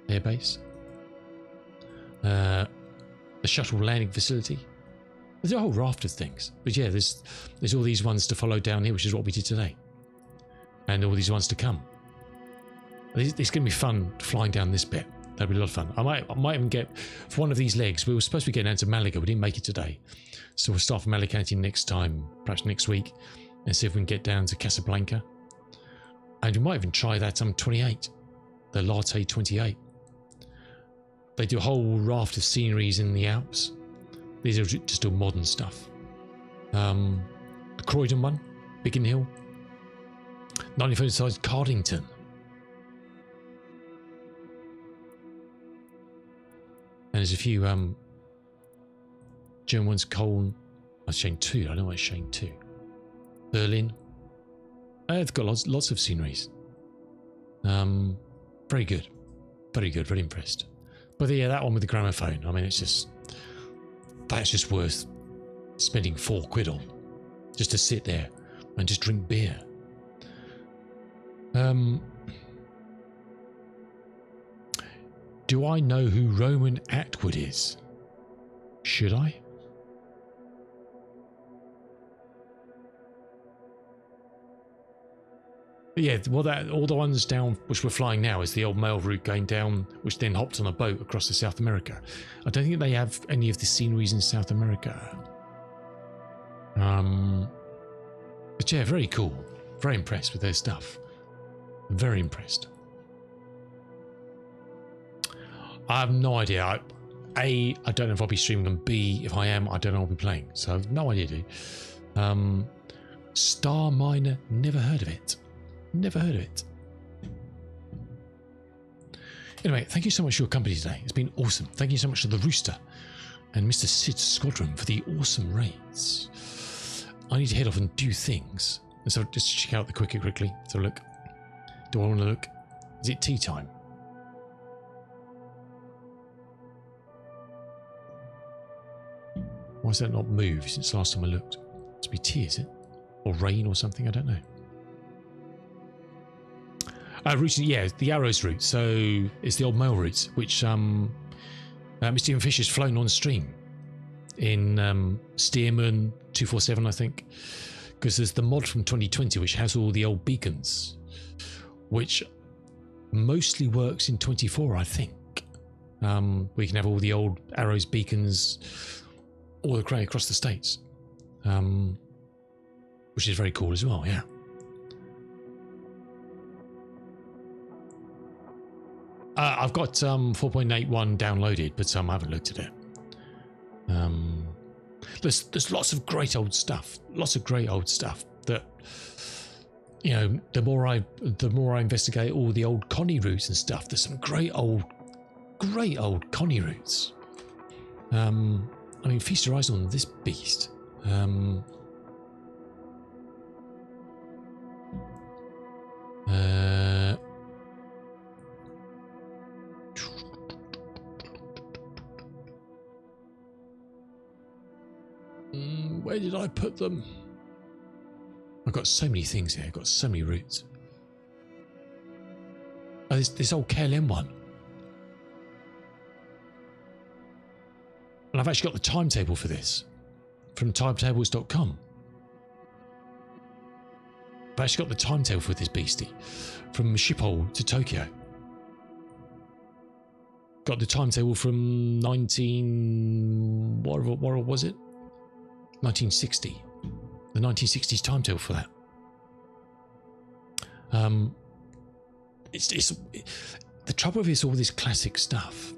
Air Base. The shuttle landing facility. There's a whole raft of things. But yeah, there's all these ones to follow down here, which is what we did today. And all these ones to come. It's going to be fun flying down this bit. That'd be a lot of fun. I might even get, for one of these legs, we were supposed to be getting down to Malaga. We didn't make it today. So we'll start from Alicante next time, perhaps next week, and see if we can get down to Casablanca. And we might even try that 28, the Latte 28. They do a whole raft of sceneries in the Alps. These are just all modern stuff. The Croydon one, Biggin Hill. 1935 Cardington. And there's a few German ones, Cologne. That's Shane 2. I know it's Shane 2. Berlin. They've got lots of sceneries. Very good. Very good. Very impressed. But yeah, that one with the gramophone. I mean, that's just worth spending £4 on. Just to sit there and just drink beer. Do I know who Roman Atwood is? Should I? But yeah, well, all the ones down which we're flying now is the old mail route going down, which then hopped on a boat across to South America. I don't think they have any of the sceneries in South America. But yeah, very cool. Very impressed with their stuff. Very impressed. I have no idea. A, I don't know if I'll be streaming, and B, if I am, I don't know what I'll be playing. So I've no idea, dude. Star Miner, never heard of it. Never heard of it. Anyway, thank you so much for your company today. It's been awesome. Thank you so much to the Rooster and Mr. Sid Squadron for the awesome raids. I need to head off and do things. So just check out the Quicker quickly. So look. Do I want to look? Is it tea time? Why has that not moved since the last time I looked? It must be tea, is it? Or rain or something? I don't know. Yeah, the Arrows route. So it's the old mail route, which Mr. Ian Fisher's flown on stream in Stearman 247, I think. Because there's the mod from 2020, which has all the old beacons, which mostly works in 24, I think. We can have all the old Arrows beacons all across the states, which is very cool as well, yeah. I've got 4.81 downloaded, but I haven't looked at it. There's lots of great old stuff. Lots of great old stuff. that, you know, the more I investigate all the old Connie routes and stuff, there's some great old Connie routes. I mean, feast your eyes on this beast. Where did I put them? I've got so many things here. I've got so many routes. Oh, this old KLM one. And I've actually got the timetable for this from timetables.com. I've actually got the timetable for this beastie from Schiphol to Tokyo. Got the timetable from what was it? 1960. The 1960s timetable for that. The trouble with all this classic stuff.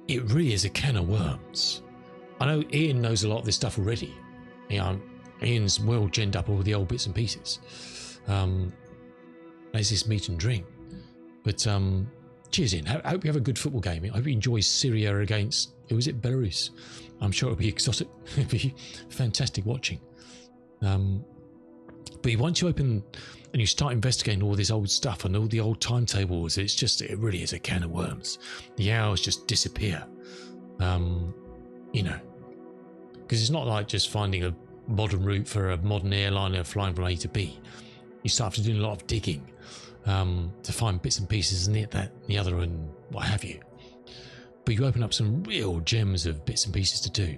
It really is a can of worms. I know Ian knows a lot of this stuff already. You know, Ian's well genned up all the old bits and pieces. There's this meat and drink. But cheers, Ian. I hope you have a good football game. I hope you enjoy Syria against, who was it, Belarus. I'm sure it'll be exotic. It'll be fantastic watching. But once you open and you start investigating all this old stuff and all the old timetables, it really is a can of worms. The hours just disappear. You know, because it's not like just finding a modern route for a modern airliner flying from A to B. You start to do a lot of digging to find bits and pieces and that, the other, and what have you. But you open up some real gems of bits and pieces to do.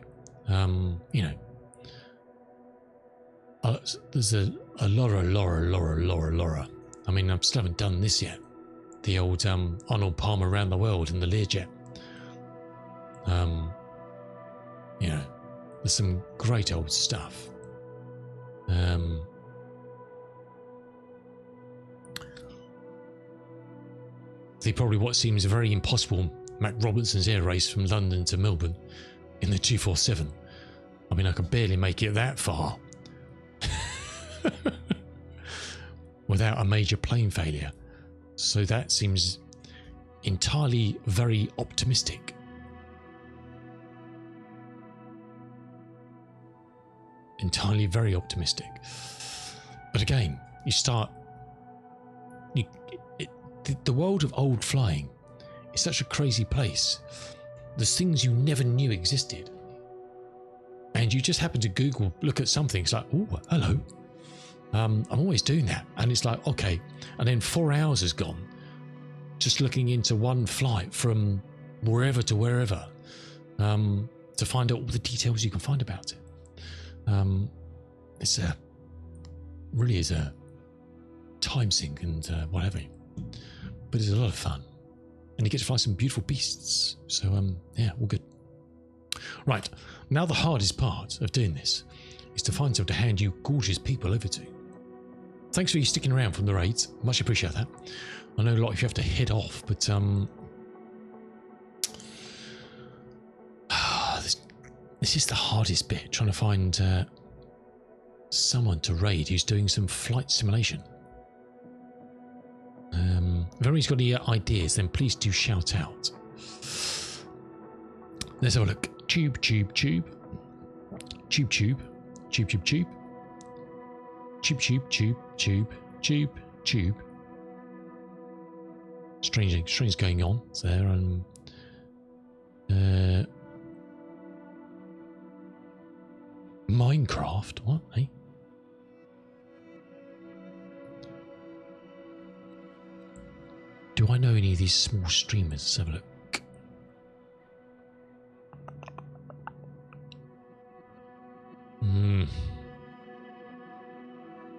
You know, there's a Laura. I mean, I still haven't done this yet. The old Arnold Palmer around the world and the Learjet. You know, there's some great old stuff. They probably what seems a very impossible Mac Robinson's air race from London to Melbourne in the 247. I mean, I could barely make it that far without a major plane failure. So that seems entirely very optimistic. Entirely very optimistic. But again, you start... the world of old flying is such a crazy place. There's things you never knew existed. And you just happen to Google, look at something, it's like, oh, hello. I'm always doing that. And it's like, okay. And then 4 hours has gone just looking into one flight from wherever to wherever to find out all the details you can find about it. Really is a time sink and what have you. But it's a lot of fun. And you get to fly some beautiful beasts. So, yeah, all good. Right, now the hardest part of doing this is to find someone to hand you gorgeous people over to. Thanks for you sticking around from the raids. Much appreciate that. I know a lot of you have to head off, but this is the hardest bit, trying to find someone to raid who's doing some flight simulation. If anybody's got any ideas, then please do shout out. Let's have a look. Tube. Strange going on there. Minecraft, what? Hey? Do I know any of these small streamers? Let's have a look.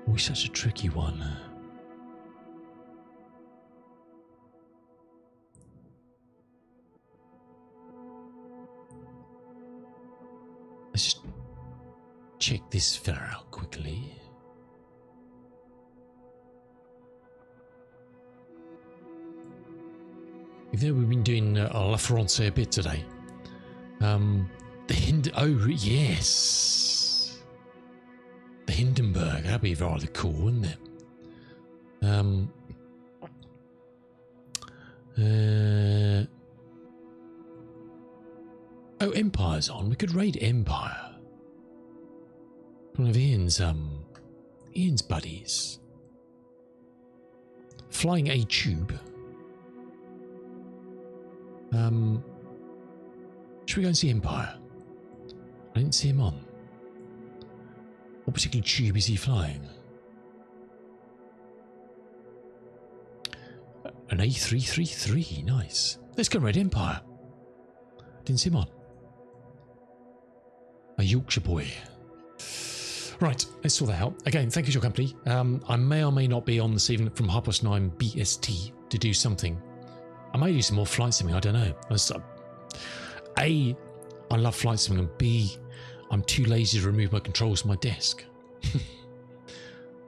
Always such a tricky one. Let's just check this fella out quickly. Even though we've been doing La France a bit today. The Hindu... Oh, yes. the Hindenburg. That'd be rather cool, wouldn't it? Oh, Empire's on. We could raid Empire. One of Ian's buddies. Flying a tube. Should we go and see Empire? I didn't see him on. What particular tube is he flying? An A333, nice. Let's go raid Empire. Didn't see him on. A Yorkshire boy. Right, let's sort that out. Again, thank you for your company. I may or may not be on this evening from 9:30 BST to do something. I may do some more flight simming, I don't know. A, I love flight simming, and B, I'm too lazy to remove my controls from my desk.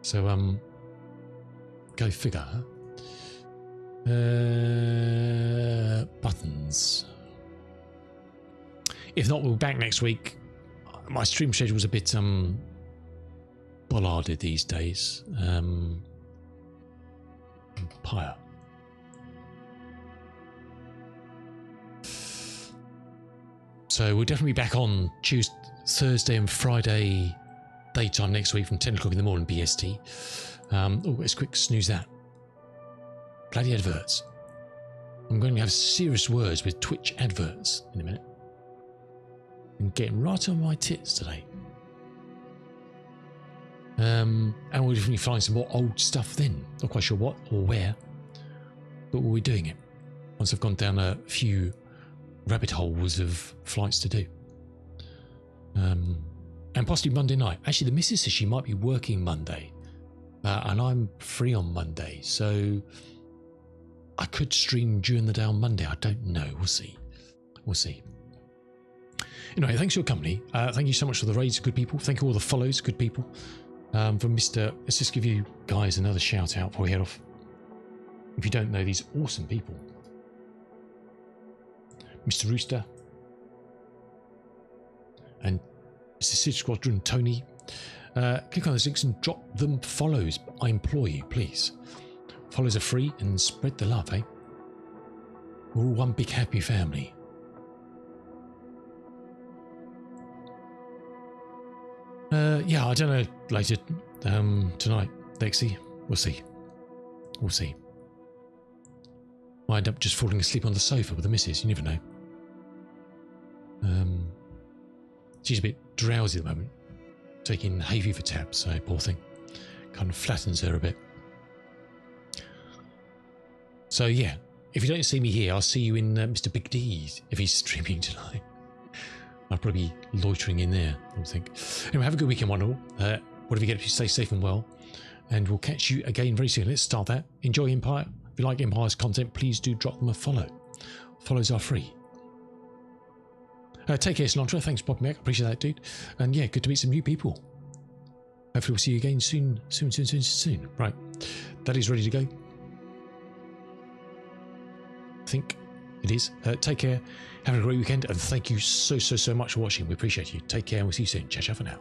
So, go figure. Buttons. If not, we'll be back next week. My stream schedule was a bit bollarded these days. Empire. So we'll definitely be back on Tuesday, Thursday and Friday daytime next week from 10 o'clock in the morning BST. Oh, let's quick snooze that. Bloody adverts. I'm going to have serious words with Twitch adverts in a minute. I'm getting right on my tits today. And we'll definitely find some more old stuff then. Not quite sure what or where, but we'll be doing it once I've gone down a few rabbit holes of flights to do. And possibly Monday night. Actually, the missus says she might be working Monday, and I'm free on Monday, so I could stream during the day on Monday. I don't know. We'll see. We'll see. Anyway, thanks for your company. Thank you so much for the raids, good people. Thank you all the follows, good people. From Mr. Let's just give you guys another shout out before we head off. If you don't know these awesome people. Mr. Rooster. And Mr. Sid Squadron Tony. Click on those links and drop them follows. I implore you, please. Follows are free and spread the love, eh? We're all one big happy family. Yeah, I don't know. Later tonight, Lexi. We'll see. We'll see. Might end up just falling asleep on the sofa with the missus. You never know. She's a bit drowsy at the moment, taking hay fever tabs. So poor thing, kind of flattens her a bit. So yeah, if you don't see me here, I'll see you in Mr. Big D's if he's streaming tonight. I'll probably be loitering in there, I think. Anyway, have a good weekend, one all. Whatever you get, stay safe and well. And we'll catch you again very soon. Let's start that. Enjoy Empire. If you like Empire's content, please do drop them a follow. Follows are free. Take care, Sinatra. Thanks for popping back. Appreciate that, dude. And yeah, good to meet some new people. Hopefully we'll see you again soon. Soon. Right. That is ready to go. I think it is. Take care. Have a great weekend. And thank you so much for watching. We appreciate you. Take care and we'll see you soon. Ciao for now.